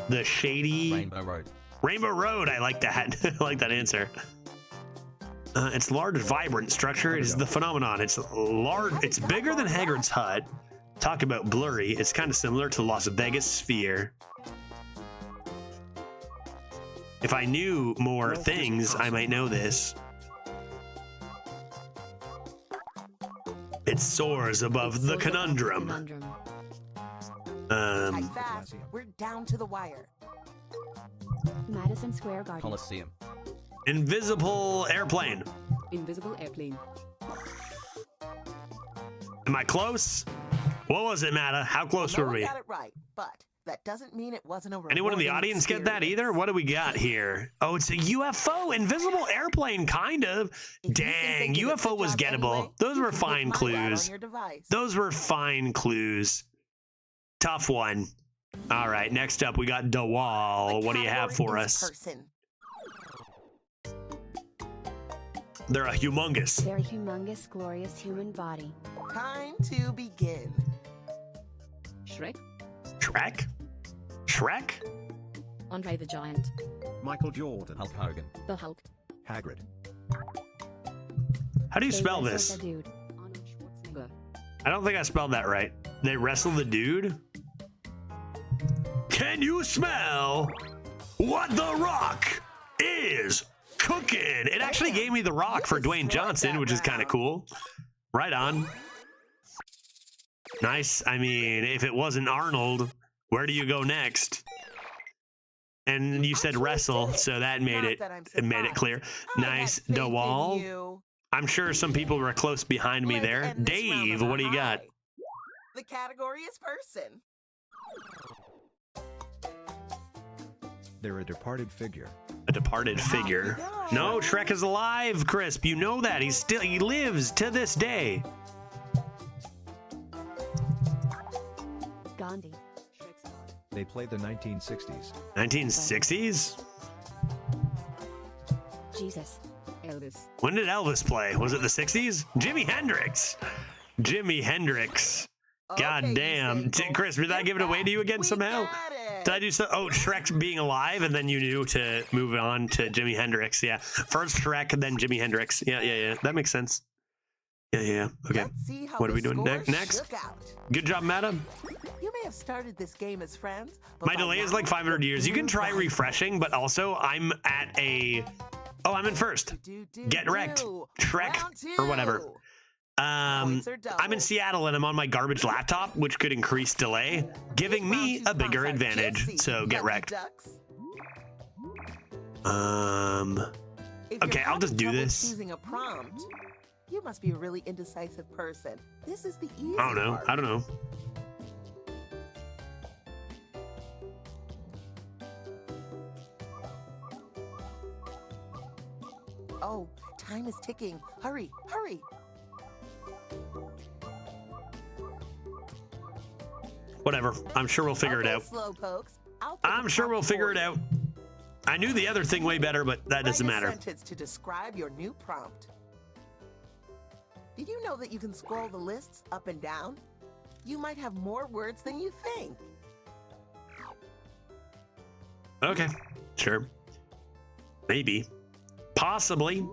The shady Rainbow Road. Rainbow Road. I like that. I like that answer. It's large, vibrant structure. It is the phenomenon. It's large. It's bigger than Hagrid's hut. Talk about blurry. It's kind of similar to Las Vegas Sphere. If I knew more things, I might know this. It soars above the Soars above conundrum. Type fast. We're down to the wire. Madison Square Garden. Colosseum. Invisible airplane. Invisible airplane. Am I close? What was it, Matta? How close No were one we? got it right, but that doesn't mean it wasn't a Anyone in the rewarding audience get that either? experience. What do we got here? Oh, it's a UFO, invisible airplane, kind of. If you think Dang, they did a UFO good was job gettable. anyway, Those you were can fine put my route clues. on your device. Those were fine clues. Tough one. All right, next up we got The DeWall. What do you have category for is us? Person. They're a humongous. Very humongous, glorious human body. Time to begin. Shrek. Shrek? Shrek? Andre the Giant. Michael Jordan. Hulk Hogan. The Hulk. Hagrid. How do you They spell wrestled this? the dude. Arnold Schwarzenegger. I don't think I spelled that right. They wrestle the dude? Can you smell what the Rock is cooking? It actually gave me the Rock for You Dwayne destroyed Johnson, that which is kind of round. cool. Right on. Nice. I mean, if it wasn't Arnold, where do you go next? And you said Actually wrestle, did it. so that made Not it that I'm it made it surprised. clear. I Nice. had faith in DeWall. you. I'm sure some people were close behind me Let's there. end this round Dave, on a what do you got? high. The category is person. They're a departed figure. A departed figure. go. No, Shrek is alive, Crisp. You know that. He lives to this day. Gandhi. Shrek's God. They played the 1960s. 1960s? Jesus. Elvis. When did Elvis play? Was it the 60s? Jimi Hendrix. Jimi Hendrix. God Okay, damn. Usain Bolt. Chris, did I give it away to you again We somehow? got it. Did I do so? Oh, Shrek's being alive, and then you knew to move on to Jimi Hendrix. Yeah. First Shrek, and then Jimi Hendrix. Yeah. That makes sense. Yeah. Okay. Let's see how What are the we doing scores next? shook out. Good job, madam. You may have started this game as friends, but My by delay is now like 500 years. You can you're try rivals. refreshing, but also I'm at a... Oh, I'm in first. Get wrecked. Shrek Round or whatever. two. I'm Points are in doubled. Seattle and I'm on my garbage laptop, which could increase delay, giving me Round a two bigger prompts are advantage. juicy, So get lucky wrecked. ducks. If Okay, you're I'll just having do trouble this. Choosing a prompt, you must be a really indecisive person. This is the easy I don't know. part. I don't know. Oh, time is ticking. Hurry, hurry. Whatever. I'm sure we'll figure it Okay, out. Slowpokes. I'll pick a I'm sure prompt we'll figure for it you. out. I knew the other thing way better, but that doesn't Write a matter. sentence to describe your new prompt. Did you know that you can scroll the lists up and down? You might have more words than you think. Okay. Sure. Maybe. Possibly.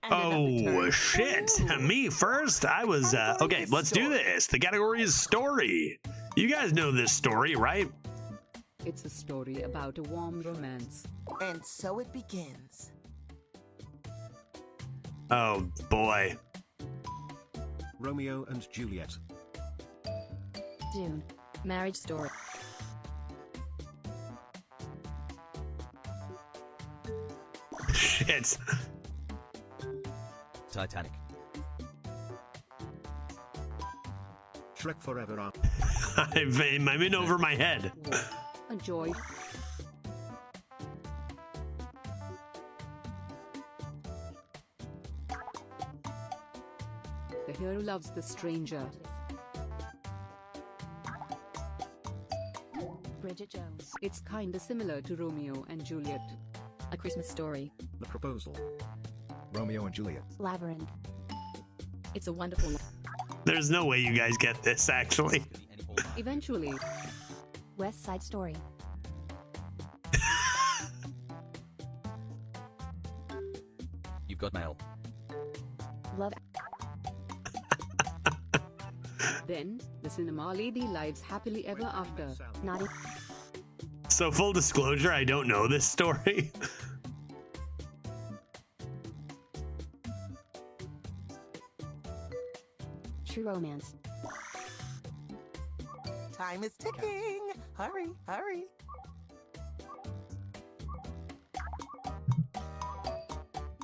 And another Oh turn. shit! Ooh. Me first. I was category okay. is Let's do story. this. The category is story. You guys know this story, right? It's a story about a warm romance. And so it begins. Oh boy. Romeo and Juliet. Dune. Marriage story. Shit. Titanic. Shrek Forever After. I'm in over my head. War. A joy. The hero loves the stranger. Bridget Jones. It's kinda similar to Romeo and Juliet. A Christmas story. The Proposal. Romeo and Juliet. Labyrinth. It's a wonderful. There's no way you guys get this, actually. Could be any format. Eventually, West Side Story. You've got mail. Love. Then, the cinema lady lives happily ever after. Not e- So full disclosure, I don't know this story. True romance. Time is ticking. Hurry, hurry.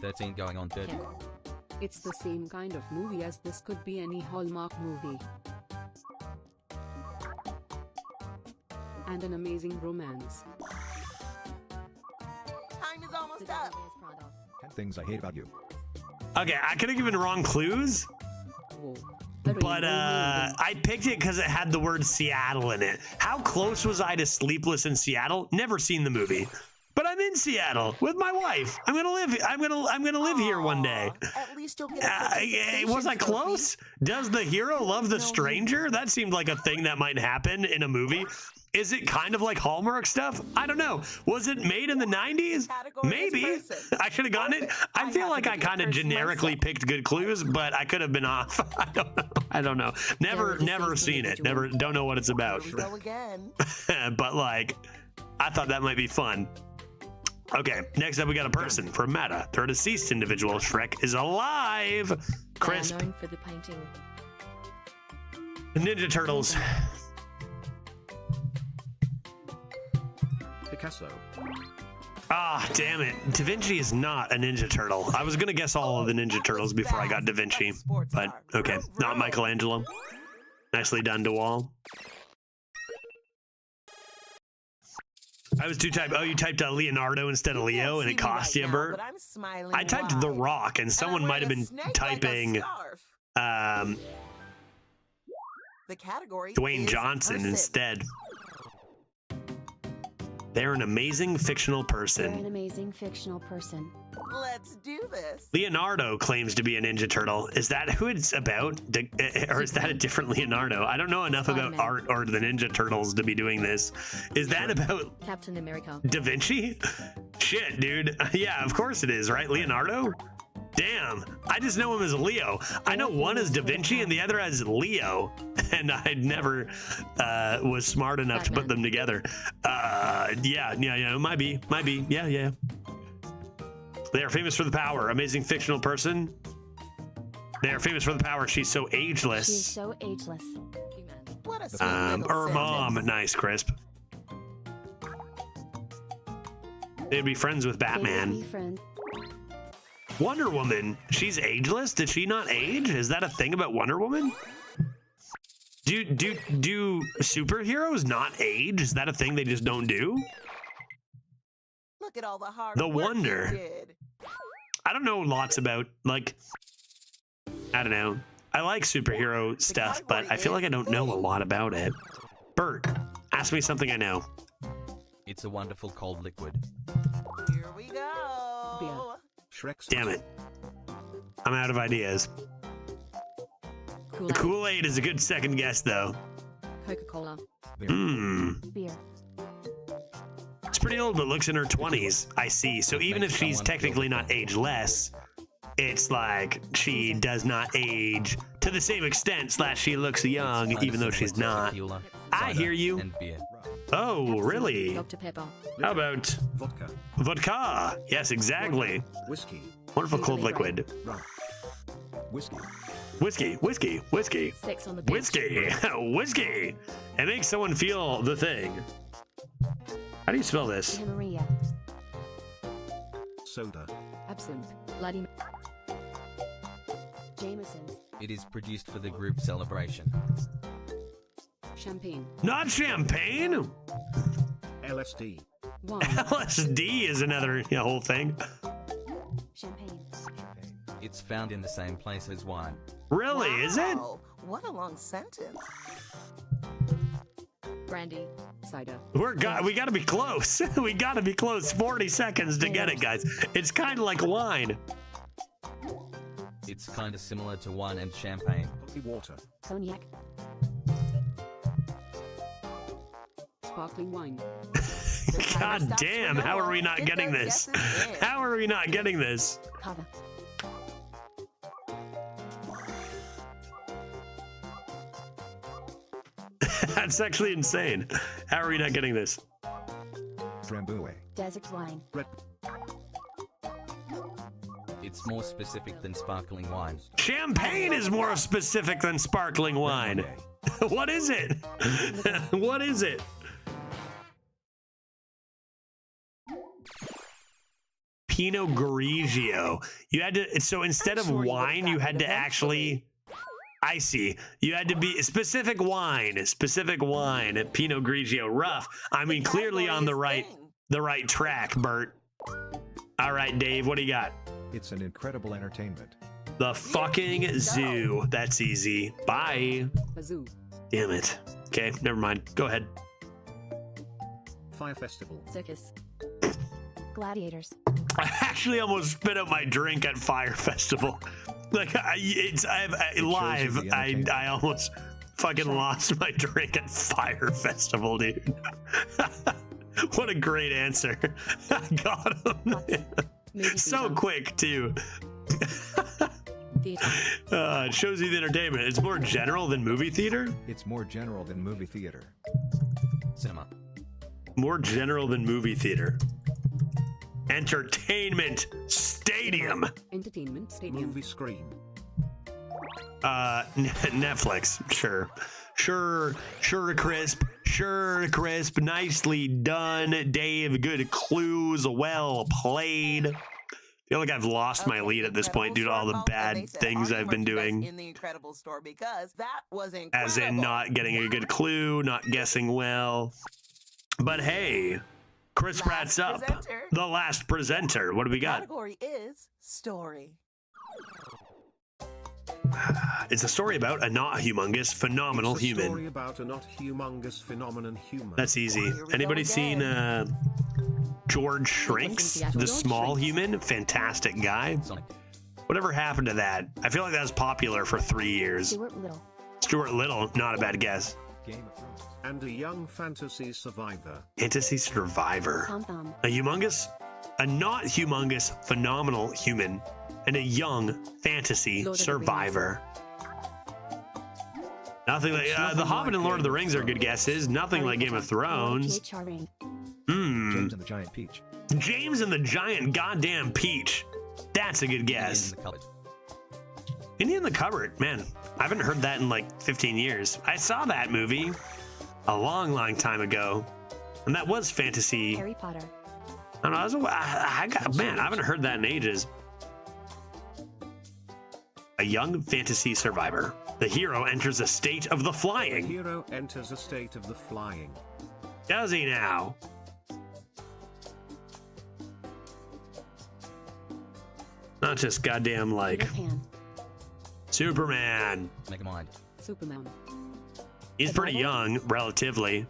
"13 going on 30. Heck. It's the same kind of movie as this could be any Hallmark movie. And an amazing romance. Time is almost up. 10 things I hate about you. Okay, I could have given wrong clues, Whoa. but I picked it because it had the word Seattle in it. How close was I to Sleepless in Seattle? Never seen the movie, but I'm in Seattle with my wife. I'm gonna live. I'm gonna live here one day. At least you'll get a participation Was I trophy. close? Does the hero love the stranger? That seemed like a thing that might happen in a movie. Is it kind of like Hallmark stuff? I don't know. Was it made in the 90s? Category is Maybe. person. I should have gotten it. I feel like I kind of generically picked good clues, but I could have been off. I don't know. Never seen it. Don't know what it's about. Here we go again. But like, I thought that might be fun. Okay, next up we got a person from Meta. They're a deceased individual. Shrek is alive. Crisp. Known for the painting. Ninja Turtles. Picasso. Ah, damn it. Da Vinci is not a Ninja Turtle. I was going to guess all of the Ninja Turtles before I got Da Vinci. But, okay. Not Michelangelo. Nicely done, DeWall. I was too typed. Oh, you typed Leonardo instead of Leo, and it cost you a bird. But I'm smiling I typed The wide. Rock, and someone might have been typing The category Dwayne is Johnson person. instead. They're an amazing fictional They're an person. amazing fictional person. Let's do this. Leonardo claims to be a Ninja Turtle. Is that who it's about? Or is that a different Leonardo? I don't know enough about Spider-Man. art or the Ninja Turtles to be doing this. Is that about Captain America. Da Vinci? Shit, dude. Yeah, of course it is, right? Leonardo? Damn. I just know him as Leo. I know one is Da Vinci and the other as Leo. And I never was smart enough to put them together. Yeah. It might be. Yeah. They are famous for the power. Amazing fictional person. They are famous for the power. She's so ageless. She's so ageless. What a sweet little Her mom. sentence. Nice, Crisp. They'd be friends with They would Batman. be friends. Wonder Woman. She's ageless. Did she not age? Is that a thing about Wonder Woman? Do superheroes not age? Is that a thing they just don't do? Look at all the hard The work wonder. you did. I don't know lots about, like, I don't know. I like superhero stuff, but I feel like I don't know a lot about it. Bert, ask me something I know. It's a wonderful cold liquid. Here we go. Shrek's Damn it. I'm out of ideas. Kool-Aid. Kool-Aid is a good second guess, though. Coca-Cola. Beer. It's pretty old, but looks in her 20s. I see. So even if she's technically not ageless, it's like she does not age to the same extent / she looks young, even though she's not. Tequila, I cider, hear you. And beer. Oh, really? Dr. Pepper. How about vodka, vodka? Yes, exactly. whiskey, Wonderful cold liquid. rum, whiskey, Whiskey. Sex on the beach. Whiskey. It makes someone feel the thing. How do you spell this? Maria. soda, Absinthe. Bloody Jameson's. It is produced for the group celebration. Champagne. Not champagne. LSD, Wine. LSD is another whole thing. Champagne. It's found in the same place as wine. Really? Is it? Wow, what a long sentence. brandy. Cider. We gotta be close. We gotta be close. 40 seconds to get it, guys. It's kind of like wine. It's kind of similar to wine and champagne. holy water, Cognac. Sparkling wine. The timer God stops damn, for no how are one. we not Get getting those this? guesses in. How are we not getting this? Cava. That's actually insane. How are we not getting this? Drambuie. Desert wine. Red. It's more specific than sparkling wine. Champagne is more specific than sparkling wine. What is it? What is it? Pinot Grigio. You had to, so instead of wine, you had to actually, I see. You had to be specific wine, Pinot Grigio. Rough. I mean, clearly on the right track, Bert. All right, Dave, what do you got? It's an incredible entertainment. The fucking zoo. That's easy. Bye. A zoo. Damn it. Okay, never mind. Go ahead. Fire Festival. Circus. Gladiators. I actually almost spit out my drink at Fire Festival. Like, live. you the entertainment. I almost fucking lost my drink at Fire Festival, dude. What a great answer. I got him. Maybe So theater. quick, too. Theater. It shows you the entertainment. It's more general than movie theater? It's more general than movie theater. Cinema. More general than movie theater. Entertainment stadium. Entertainment stadium. Movie screen. Netflix. Sure, crisp. Nicely done, Dave. Good clues. Well played. I feel like I've lost my lead at this point due to all the bad things I've been doing. In the Incredible Store because that was incredible. As in not getting a good clue, not guessing well. But hey, Chris Pratt's up. presenter. The last presenter. What do we got? Category is story. It's a story about a not humongous, phenomenal It's a human. story about a not humongous phenomenon human. That's easy. Here we Anybody go seen again. George Shrinks? Seattle. The George small Shrinks. human? Fantastic guy. Sonic. Whatever happened to that? I feel like that was popular for 3 years. Stuart Little. Stuart Little, not a bad guess. Game of Thrones. And a young fantasy survivor. Fantasy Survivor. Tom Thumb. A not humongous, phenomenal human, and a young fantasy Lord of the survivor. Nothing like The Hobbit and Lord of the Rings are good guesses. Nothing like Game of Thrones. J. Charing. James and the Giant Peach. James and the Giant Goddamn Peach. That's a good guess. In the cupboard. Indian in the Cupboard, man. I haven't heard that in like 15 years. I saw that movie a long time ago, and that was fantasy. Harry Potter. I don't know. I haven't heard that in ages. A young fantasy survivor. The hero enters a state of the The flying. hero enters a state of the flying. Does he now? Not just goddamn like Peter Pan. Superman. Megamind. Superman. He's pretty young, relatively.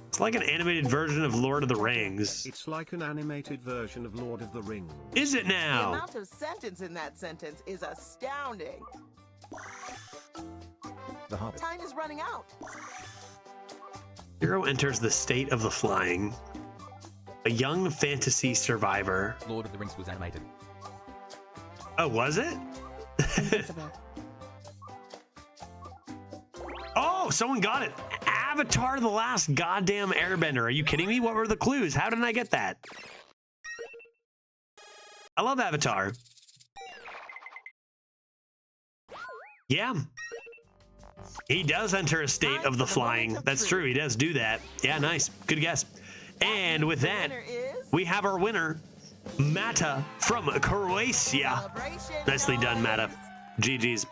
It's like an animated version of Lord of the Rings. It's like an animated version of Lord of the Rings. Is it The now? amount of sentence in that sentence is astounding. The Hobbit. Time is running out. Hero enters the state of the flying. A young fantasy survivor. Lord of the Rings was animated. Oh, was it? Invincible. Oh, someone got it. Avatar: The Last Goddamn Airbender. Are you kidding me? What were the clues? How did I get that? I love Avatar. Yeah. He does enter a state of the flying. That's true. He does do that. Yeah, nice. Good guess. And with that, Winner is we have our winner, Mata from Croatia. celebration. Nicely done, Mata. GG's.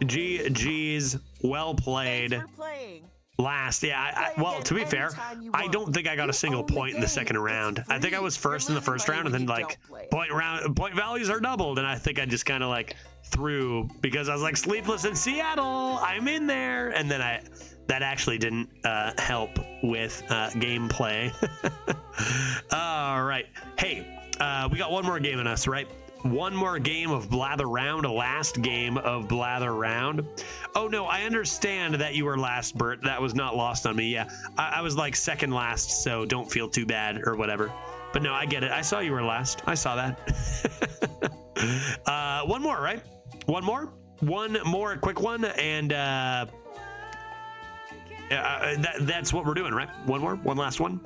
GG's. Well played. Thanks for playing. Last, yeah. Well, to be fair, I don't think I got a single point in the second round. I think I was first in the first round, and then like point values are doubled, and I think I just kind of like threw because I was like Sleepless in Seattle, I'm in there, and then that actually didn't help with gameplay. All right, hey, we got one more game in us, right? One more game of Blather Round, a last game of Blather Round. Oh no, I understand that you were last, Bert. That was not lost on me. Yeah, I was like second last, so don't feel too bad or whatever. But no, I get it. I saw you were last. I saw that. One more, right? One more, quick one, and That's what we're doing, right? One last one.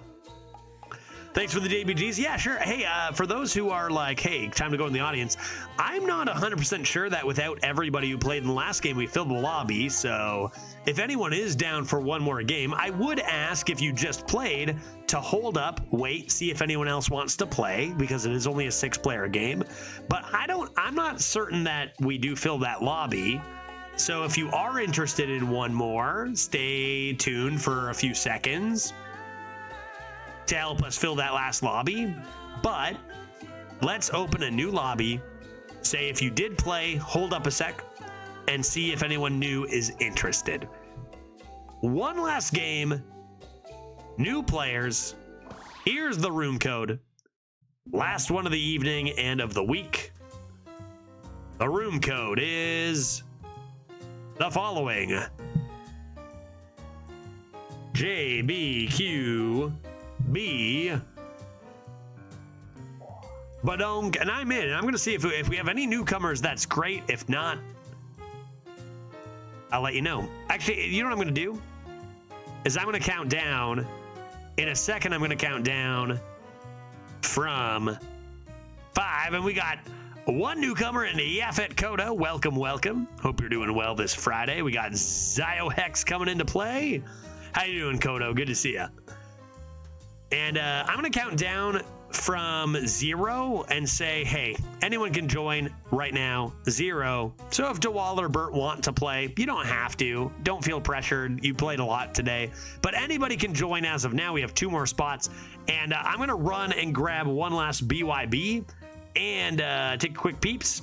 Thanks for the JBGs. Yeah, sure. Hey, for those who are like, hey, time to go in the audience, I'm not 100% sure that without everybody who played in the last game, we filled the lobby. So if anyone is down for one more game, I would ask if you just played to hold up, wait, see if anyone else wants to play, because it is only a 6-player game. But I'm not certain that we do fill that lobby. So if you are interested in one more, stay tuned for a few seconds to help us fill that last lobby. But let's open a new lobby. Say if you did play, hold up a sec and see if anyone new is interested. One last game, new players. Here's the room code. Last one of the evening and of the week. The room code is the following: JBQB Badong, and I'm in. And I'm going to see if we have any newcomers. That's great. If not, I'll let you know. Actually, you know what I'm going to do? Is I'm going to count down. In a second, I'm going to count down from 5. And we got one newcomer in the Yafet Coda. Welcome, welcome. Hope you're doing well this Friday. We got Ziohex coming into play. How you doing, Kodo? Good to see you. And I'm going to count down from 0 and say, hey, anyone can join right now. 0. So if DeWall or Bert want to play, you don't have to. Don't feel pressured. You played a lot today. But anybody can join as of now. We have 2 more spots. And I'm going to run and grab one last BYB and take quick peeps.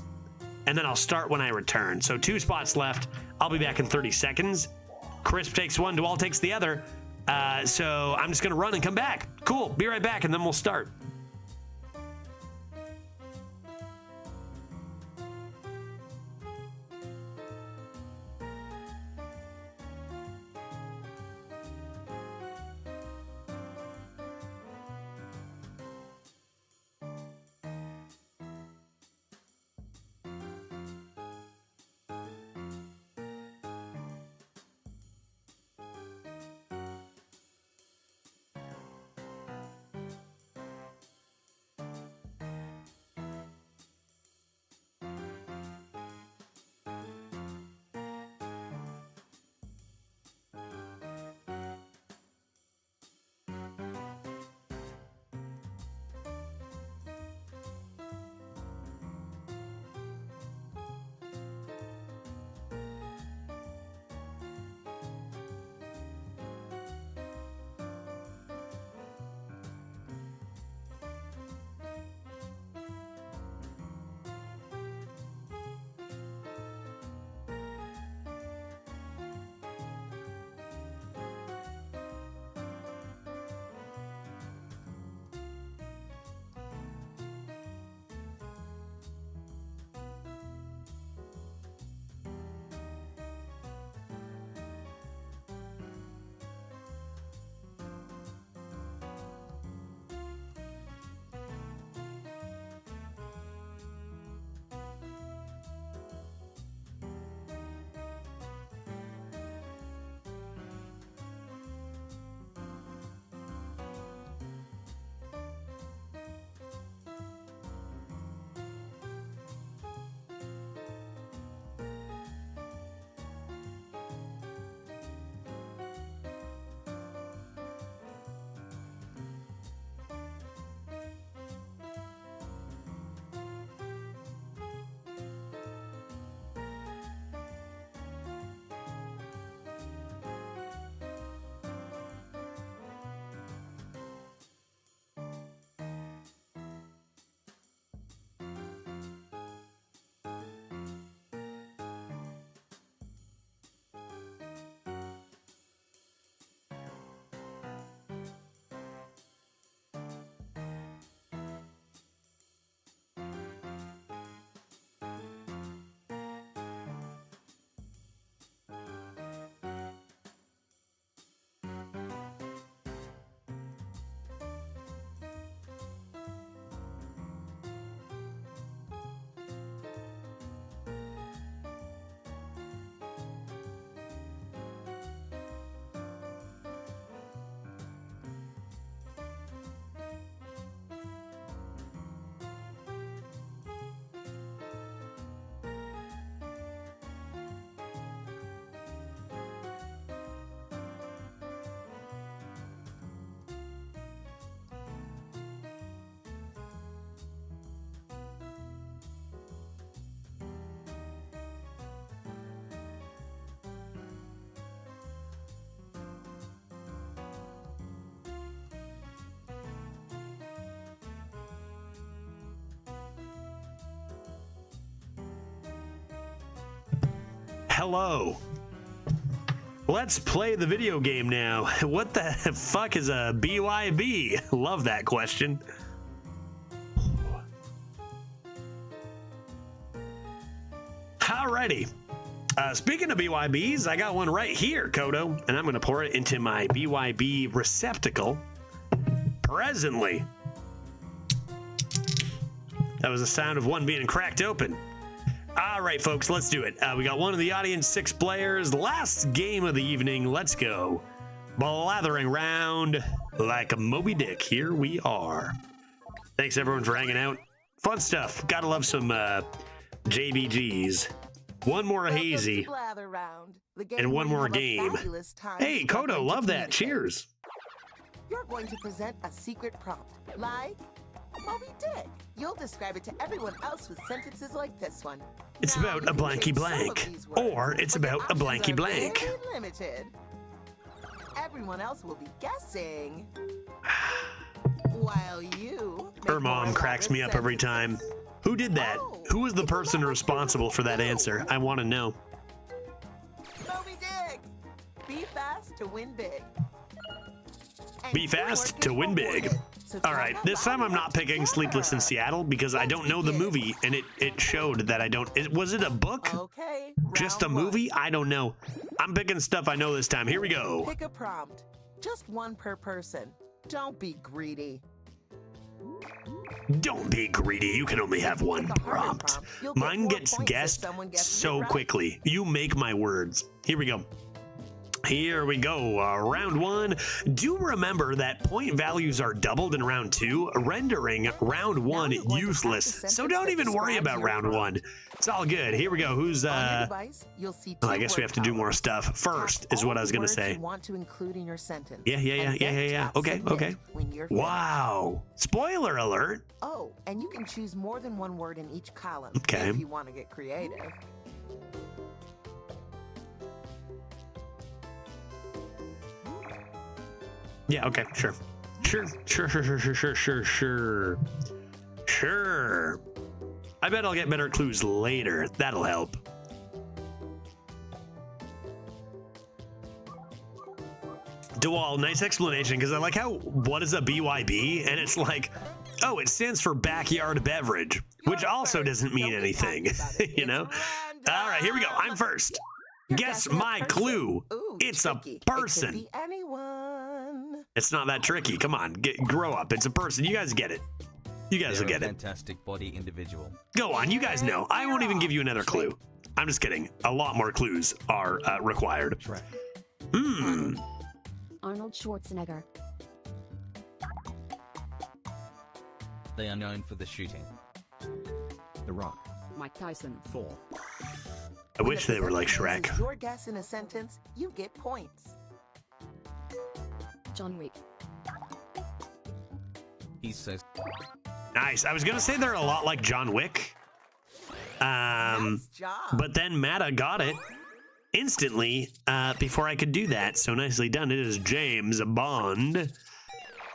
And then I'll start when I return. So 2 spots left. I'll be back in 30 seconds. Crisp takes one. DeWall takes the other. So I'm just going to run and come back. Cool. Be right back, and then we'll start. hello. Let's play the video game now. What the fuck is a BYB? Love that question. Alrighty. Speaking of BYBs, I got one right here, Kodo, and I'm going to pour it into my BYB receptacle presently. That was the sound of one being cracked open. All right, folks, let's do it. We got one of the audience, 6 players. Last game of the evening. Let's go. Blathering round like a Moby Dick. Here we are. Thanks, everyone, for hanging out. Fun stuff. Gotta love some JBGs. One more hazy. And one more game. Hey, Kodo, love that. Cheers. You're going to present a secret prompt, like Moby Dick. You'll describe it to everyone else with sentences like this one. It's Now, about you a can blanky change some of blank. these words, Or it's but the about a options blanky are blank. very limited. Everyone else will be guessing. While you make Her mom more cracks me up every sentences. time. Who did that? Oh, Who was the it's a person lot responsible for that you. answer? I want to know. Moby Dick. Be fast to win big. And Be fast teamwork to is win big. rewarded. So All try right, that this time I'm loud not picking Sleepless in together. Seattle because I don't know the movie, and it showed that I don't. Was it a book? Okay. Just a round one. movie? I don't know. I'm picking stuff I know this time. Here we go. Pick a prompt. Just one per person. Don't be greedy. Don't be greedy. You can only have one Pick a harder prompt. prompt. You'll get Mine more gets points if guessed someone guesses it so right. quickly. You make my words. Here we go. Here we go. Round 1. Do remember that point values are doubled in round 2, rendering round 1 you're going to useless. practice So sentence don't that even worry describes about your round prompt. 1. It's all good. Here we go. Who's On your device, you'll see Oh, I two guess we word have to do more columns. stuff. First Tap is what all I was the going to words say. you want to include in your sentence. Yeah. and then tap Okay, submit okay. when you're finished. Wow. Spoiler alert. Oh, and you can choose more than one word in each column Okay. if you want to get creative. Yeah, okay, sure. Sure. I bet I'll get better clues later. That'll help. DeWall, nice explanation, because I like how, what is a BYB? And it's like, oh, it stands for backyard beverage, which You're also first. doesn't mean Don't be cocky anything, about it. you know? It's All right, here we go. I'm first. You're Guess guessing a my person. clue. Ooh, It's a tricky. It person. could be anyone. It's not that tricky. Come on, grow up. It's a person. You guys get it. You guys They're will a get it. fantastic body individual. Go on, you guys know. I won't even give you another clue. I'm just kidding. A lot more clues are required. Shrek. Hmm. Arnold Schwarzenegger. They are known for the shooting. The Rock. Mike Tyson. Thor. I wish they were like Presenter Shrek. uses your guess in a sentence, you get points. John Wick. He's so Nice. I was gonna say they're a lot like John Wick. Nice job. But then Matta got it instantly before I could do that. So nicely done. It is James Bond.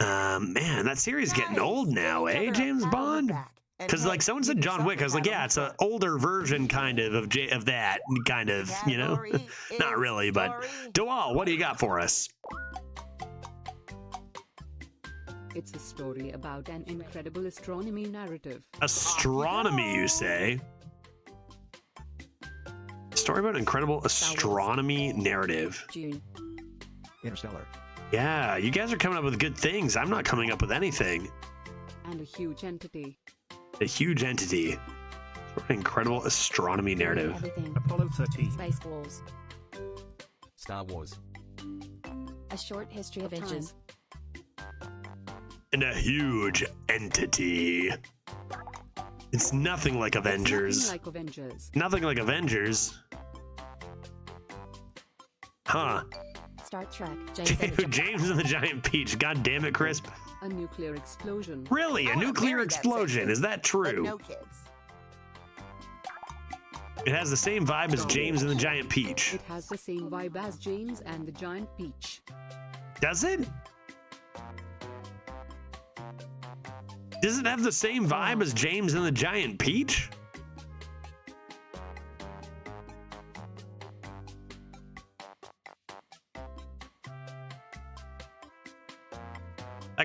Man, that series is getting Nice. old now, Give each eh, other a James pat on the Bond? back. And Because hey, like someone give said John yourself Wick, I was a like, pat yeah, on it's the an front. older version kind of that kind of, you know. Category Not is really, but story. DeWall, what do you got for us? It's a story about an incredible astronomy narrative. Astronomy, you say? Story about incredible astronomy narrative. June. Interstellar. Yeah, you guys are coming up with good things. I'm not coming up with anything. And a huge entity. A huge entity. Sort of incredible astronomy narrative. Everything. Apollo 13. Space Wars. Star Wars. A short history of Time. inches. And a huge entity. It's nothing like Avengers. Nothing like Avengers. Nothing like Avengers. Huh. Star Trek. James and the James and the Giant Peach. God damn it, Crisp. A nuclear explosion. Really? A I wanna nuclear marry that explosion. section, Is that But true? no kids. It has the same vibe as James and the Giant Peach. It has the same vibe as James and the Giant Peach. Does it? Does it have the same vibe as James and the Giant Peach?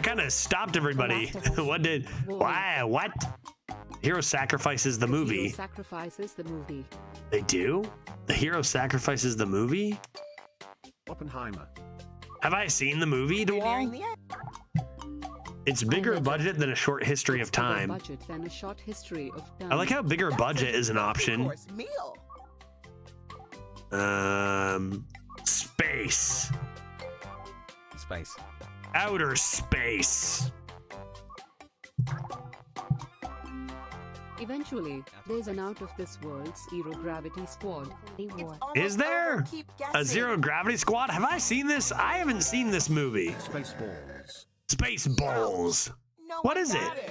kind of stopped everybody. What did? Why? What? Hero Sacrifices the movie. Hero Sacrifices the movie. They do? The Hero Sacrifices the movie? Oppenheimer. Have I seen the movie, We're nearing DeWall? the end. It's bigger budget than A Short History of Bigger Time. budget than A Short History of Time. I like how bigger That's budget a is an option. course meal. Space. Space. Outer space. Eventually, there's an out of this world zero gravity squad. It's almost Is there over. Keep a guessing. Zero Gravity Squad? Have I seen this? I haven't seen this movie. Spaceballs. Spaceballs. No What one is got it?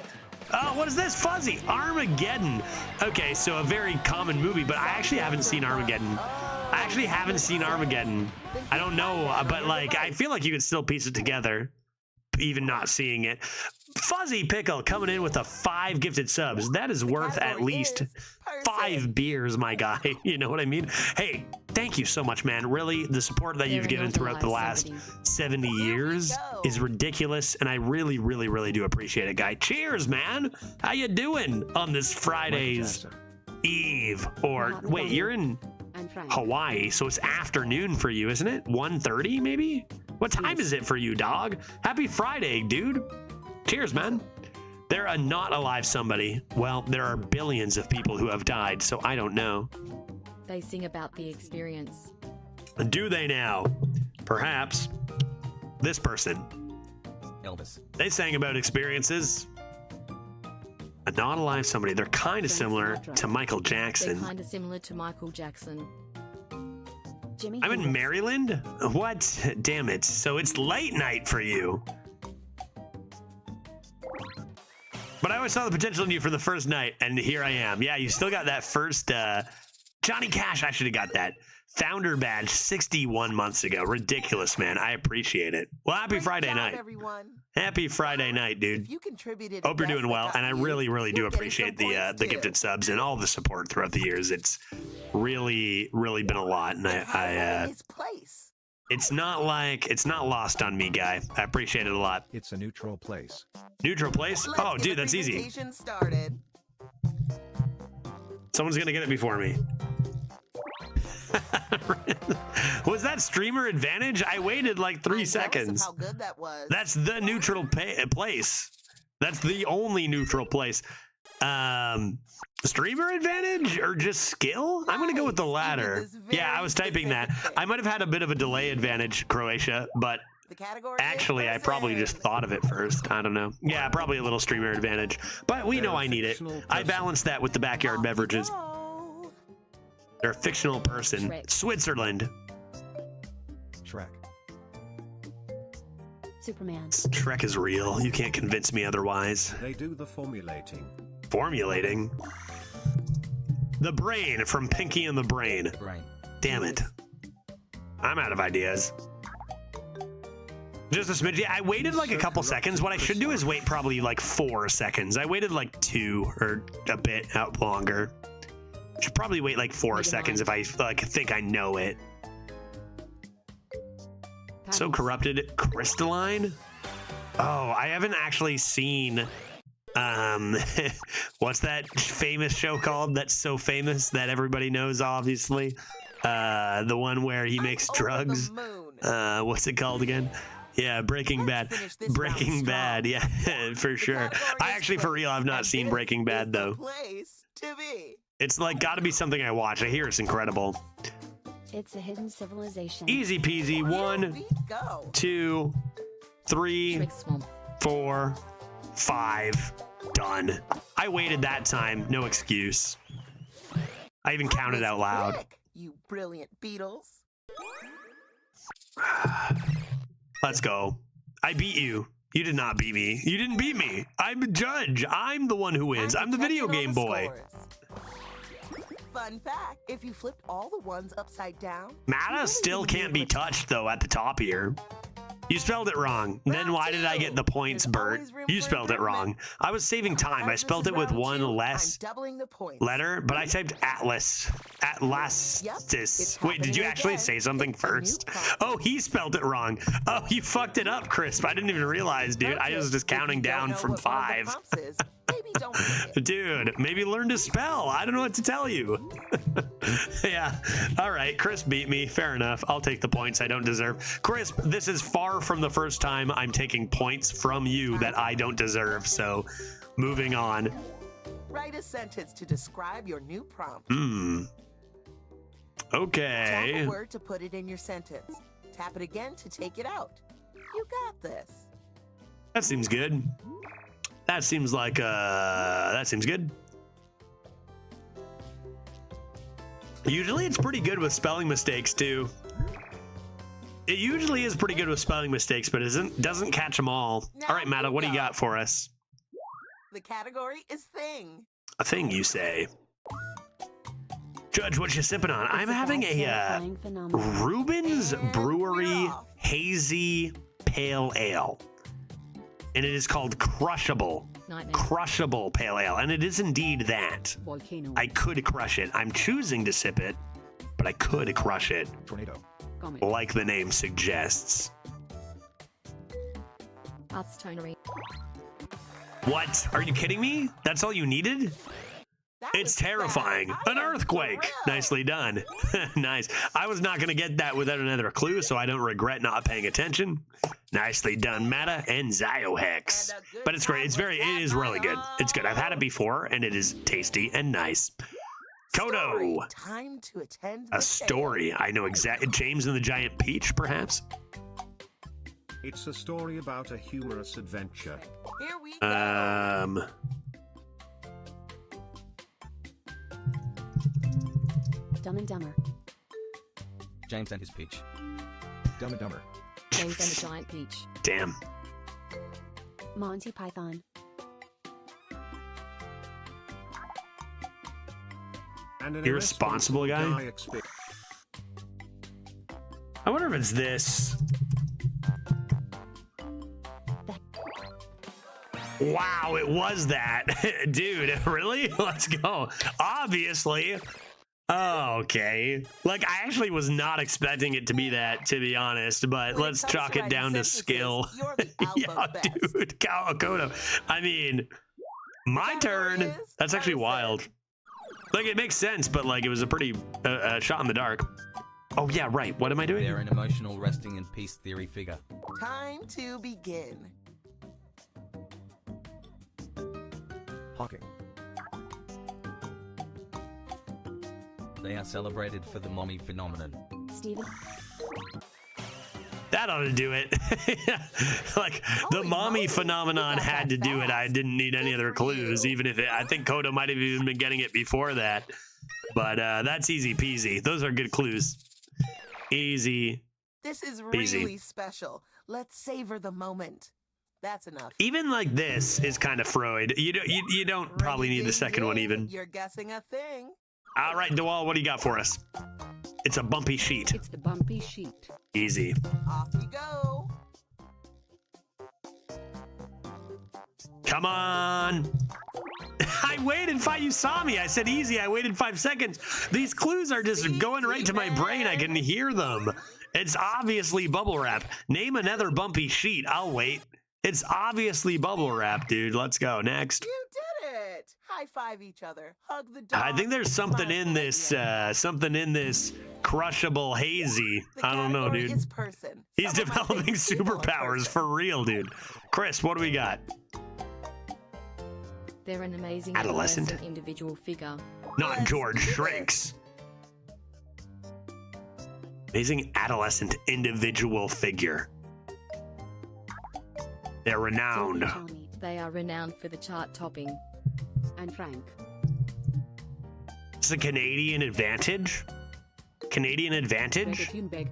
Oh, what is this? Fuzzy. Armageddon. Okay, so a very common movie, but I actually haven't seen Armageddon. I actually haven't seen Armageddon. I don't know, but like, I feel like you could still piece it together, even not seeing it. Fuzzy Pickle coming in with the 5 gifted subs. That is worth at category least is 5 beers, my guy. You know what I mean? Hey, thank you so much, man. Really, the support that you've given throughout the last 70 years is ridiculous, and I really, really, really do appreciate it, guy. Cheers, man. How you doing on this Friday's Eve? Or wait, you're in And Frank. Hawaii, so it's afternoon for you, isn't it? 1:30 maybe? What time is it for you, dog? Happy Friday, dude. Cheers, man. They're a not alive somebody. Well, there are billions of people who have died, so I don't know. They sing about the experience. Do they now? Perhaps. This person. Elvis. They sang about experiences. A not alive somebody. They're kind of similar to Michael They're Jackson. kind of similar to Michael Jackson. Jimmy I'm in Hendrix. Maryland? What? Damn it. So it's late night for you. But I always saw the potential in you for the first night, and here I am. Yeah, you still got that first Johnny Cash. I should have got that founder badge 61 months ago. Ridiculous, man. I appreciate it. Well, happy Great Friday job, night. Everyone. Happy Friday night, dude. If you contributed Hope you're a guess doing well, that and I got really, used, really do you're getting appreciate some the points, the too. gifted subs and all the support throughout the years. It's really, really been a lot, and I His place. it's not lost on me, guy. I appreciate it a lot. It's a neutral place. Neutral place? Let's Oh, get dude, the that's easy. presentation started. Someone's gonna get it before me. Was that streamer advantage? I waited like 3 I'm jealous of seconds. How good that was. That's the neutral place. That's the only neutral place. Streamer advantage or just skill? I'm gonna go with the Nice. latter. Even this Yeah, I very was typing that. specific thing. I might have had a bit of a delay advantage, Croatia, but The category is actually I probably just person. thought of it first. I don't know. Yeah, probably a little streamer advantage. But we They're know a I need it. fictional I person. balance that with the backyard Off you beverages. go. They're a fictional person. Shrek. Switzerland. Shrek. Superman. Shrek is real. You can't convince me otherwise. They do the formulating. Formulating. The Brain from Pinky and the Brain. Brain. Damn it. I'm out of ideas. Just a smidge. Yeah, I waited like a couple seconds. What I should do is wait probably like 4 seconds. I waited like 2 or a bit out longer. Should probably wait like 4 seconds if I like think I know it. So corrupted. Crystalline? Oh, I haven't actually seen what's that famous show called that's so famous that everybody knows, obviously? The one where he makes I'm over drugs. the moon. What's it called again? Yeah, Breaking Let's Bad. finish this round Breaking strong. Bad, yeah, for The sure. category I is actually, for real, I've not and seen this Breaking Bad is the though. place to be. It's like got to be something I watch. I hear it's incredible. It's a hidden civilization. Easy peasy. Here 1, we go. 2, 3, Trick Swamp. 4, 5. Done. I waited that time. No excuse. I even counted That out was loud. quick, you brilliant Beatles. Let's go. I beat you. You did not beat me. You didn't beat me. I'm a judge. I'm the one who wins. I'm the video checking game all the boy. scores. Fun fact, if you flipped all the ones upside down, Mata still can't be touched though at the top here. You spelled it wrong. Then Round why did I two. get the points, There's Bert? always room You for spelled it wrong. improvement. I was saving time. I Because this spelled is it with round one 2, less I'm doubling the points. letter, but I typed Atlas. Atlasis. it's Wait, did you happening actually again. say something It's a new first? problem. Oh, he spelled it wrong. Oh, you fucked it up, Crisp. I didn't even realize, dude. I was just If you counting don't down know from what one of the 5. prompts is, maybe don't read it. Dude, maybe learn to spell. I don't know what to tell you. Yeah. All right. Crisp beat me. Fair enough. I'll take the points I don't deserve. Crisp, this is far from the first time I'm taking points from you that I don't deserve. So moving on. Write a sentence to describe your new prompt. Tap Okay. a word to put it in your sentence. Tap it again to take it out. You got this. That seems good. That seems like, that seems good. Usually it's pretty good with spelling mistakes too. It usually is pretty good with spelling mistakes, but doesn't catch them all. Now All right, Matta, you what do you go. got for us? The category is thing. A thing, you say. Judge, what you sipping on? I'm It's having about a terrifying phenomenon. Reuben's And Brewery we're off. Hazy Pale Ale. And it is called Crushable. Nightmare. Crushable Pale Ale. And it is indeed that. Volcano. I could crush it. I'm choosing to sip it, but I could crush it, Tornado. Comet. like the name suggests. Hearthstone. What? Are you kidding me? That's all you needed? That It's was fast. terrifying. I An am earthquake. thrilled. Nicely done. Nice. I was not going to get that without another clue, so I don't regret not paying attention. Nicely done, Matta and Ziohex. And a good But it's great. time It is was really good. It's good. I've had it before, and it is tasty and nice. Kodo. Story. Time to attend A the story. I know exactly. James and the Giant Peach, perhaps? It's a story about a humorous adventure. tale. Here we go. Dumb and Dumber. James and his peach. Dumb and Dumber. James and the Giant Peach. Damn. Monty Python. And an Irresponsible guy? expe- I wonder if it's this. Wow, it was that. Dude, really? Let's go. Obviously. Oh, okay. Like, I actually was not expecting it to be that, to be honest, but When it let's comes chalk to it down to writing sentences, skill. You're the alpha Yeah, best. dude. Kodo. I mean, my category turn. is That's actually person. wild. Like, it makes sense, but, like, it was a pretty shot in the dark. Oh, yeah, right. What am I doing? They're an emotional resting in peace theory figure. Time to begin. Hawking. They are celebrated for the mommy phenomenon. Steven. That ought to do it. Like, the Holy mommy moly, phenomenon you got had that to do it. I fast. didn't need any Good other for clues, you. even if I think Kodo might have even been getting it before that. But that's easy peasy. Those are good clues. Easy. This is Easy. really special. Let's savor the moment. That's enough. Even like this is kind of Freud. You don't probably need the second one Ring-a-ding-ding, even. You're guessing a thing. All right, Dewal, what do you got for us? It's a bumpy sheet. It's the bumpy sheet. Easy. Off you go. Come on. I waited 5. You saw me. I said easy. I waited 5 seconds. These clues are just going right to my brain. I can hear them. It's obviously bubble wrap. Name another bumpy sheet. I'll wait. It's obviously bubble wrap, dude. Let's go. Next. You did it. High five each other. Hug the dog. I think there's something smile in at this, the end. something in this crushable hazy. The I don't know, category dude. is person. He's Someone might developing think people are superpowers person. for real, dude. Chris, what do we got? They're an amazing Adolescent? individual figure. Not Let's George do this. Shrinks. Amazing adolescent individual figure. They're renowned. Johnny They are renowned for the chart topping. and Frank. It's a Canadian advantage? Canadian Greta advantage? Thunberg.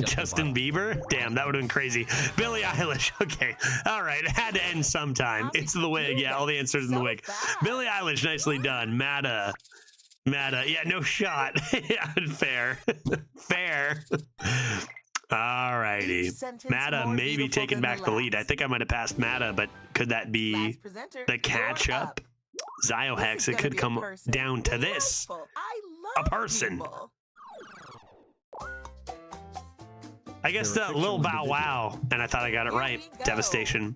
Justin Bieber? Damn, that would have been crazy. Billie Eilish. Okay. All right. It had to end sometime. It's the wig. Yeah, all the answers in the So wig. fast. Billie Eilish, nicely done. Matta. Yeah, no shot. Yeah, fair. Fair. Alrighty. Each sentence Mata more maybe beautiful taking than back the lead. I last. think I might have passed Mata, but could that be Last presenter, the you're catch up? up. This Ziohex, is it gonna could be a come person. down to this. Delightful. I A love person. people. I guess They're a Lil fictional Bow Wow, and I thought I got it Here right. we go. Devastation.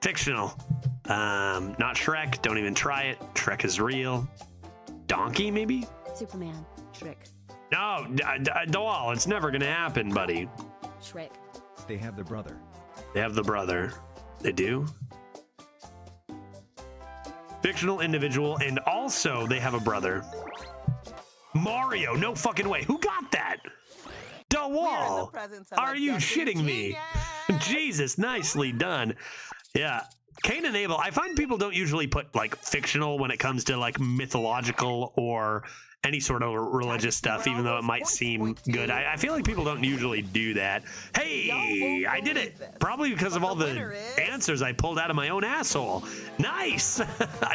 Fictional. Not Shrek. Don't even try it. Shrek is real. Donkey, maybe? Superman. Shrek. No, Dawal, it's never gonna happen, buddy. Shrek. They have the brother. They have the brother. They do? Fictional individual, and also they have a brother. Mario, no fucking way. Who got that? We're in the Dawal, presence of a are you guessing shitting me? genius. Jesus, nicely done. Yeah. Cain and Abel, I find people don't usually put like fictional when it comes to like mythological or any sort of religious stuff, even though it might seem good. I feel like people don't usually do that. Hey, I did it. Probably because of all the answers I pulled out of my own asshole. Nice.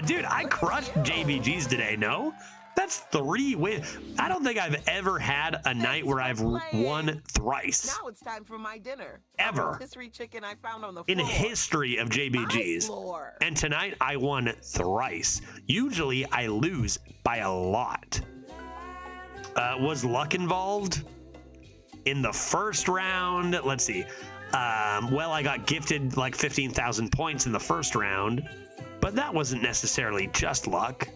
Dude, I crushed JBGs today, no? That's 3 wins. I don't think I've ever had a night where I've won thrice. Now it's time for my dinner. Ever. A rotisserie chicken I found on the In floor. history of My JBGs. floor. And tonight I won thrice. Usually I lose by a lot. Was luck involved? In the first round, let's see. Well, I got gifted like 15,000 points in the first round, but that wasn't necessarily just luck.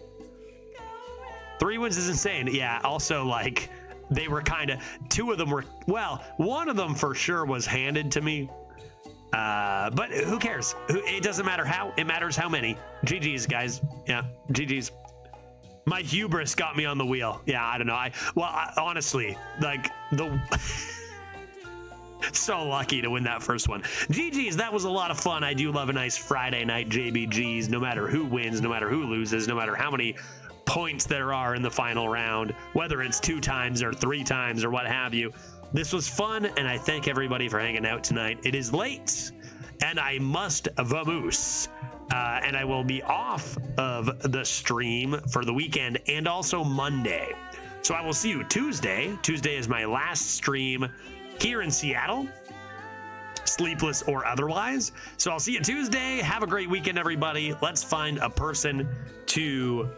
3 wins is insane. Yeah, also like they were kind of, 2 of them were, well, 1 of them for sure was handed to me. But who cares? It doesn't matter how, it matters how many. GG's, guys. Yeah, GG's. My hubris got me on the wheel. Yeah, I don't know. Honestly, like so lucky to win that first one. GG's, that was a lot of fun. I do love a nice Friday night JBGs, no matter who wins, no matter who loses, no matter how many points there are in the final round, whether it's 2 times or 3 times or what have you. This was fun, and I thank everybody for hanging out tonight. It is late, and I must vamoose. And I will be off of the stream for the weekend and also Monday. So I will see you Tuesday. Tuesday is my last stream here in Seattle, sleepless or otherwise. So I'll see you Tuesday. Have a great weekend, everybody. Let's find a person to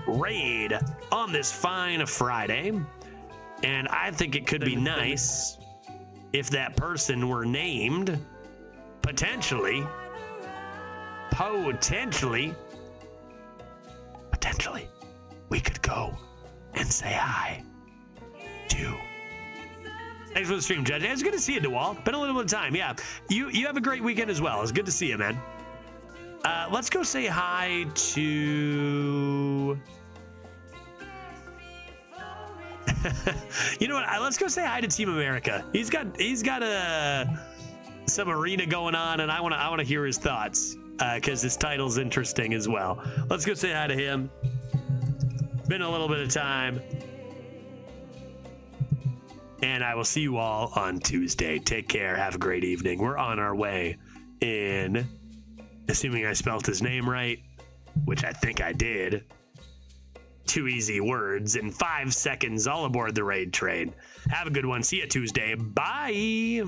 raid on this fine Friday. And I think it could be nice if that person were named potentially, we could go and say hi to. Thanks for the stream, Judge. It's good to see you, DeWalt. Been a little bit of time. Yeah, you have a great weekend as well. It's good to see you, man. Let's go say hi to. You know what? Let's go say hi to Team America. He's got some arena going on, and I want to hear his thoughts because his title's interesting as well. Let's go say hi to him. Been a little bit of time, and I will see you all on Tuesday. Take care. Have a great evening. We're on our way in, assuming I spelt his name right, which I think I did. 2 easy words in 5 seconds. All aboard the raid train. Have a good one. See you Tuesday. Bye.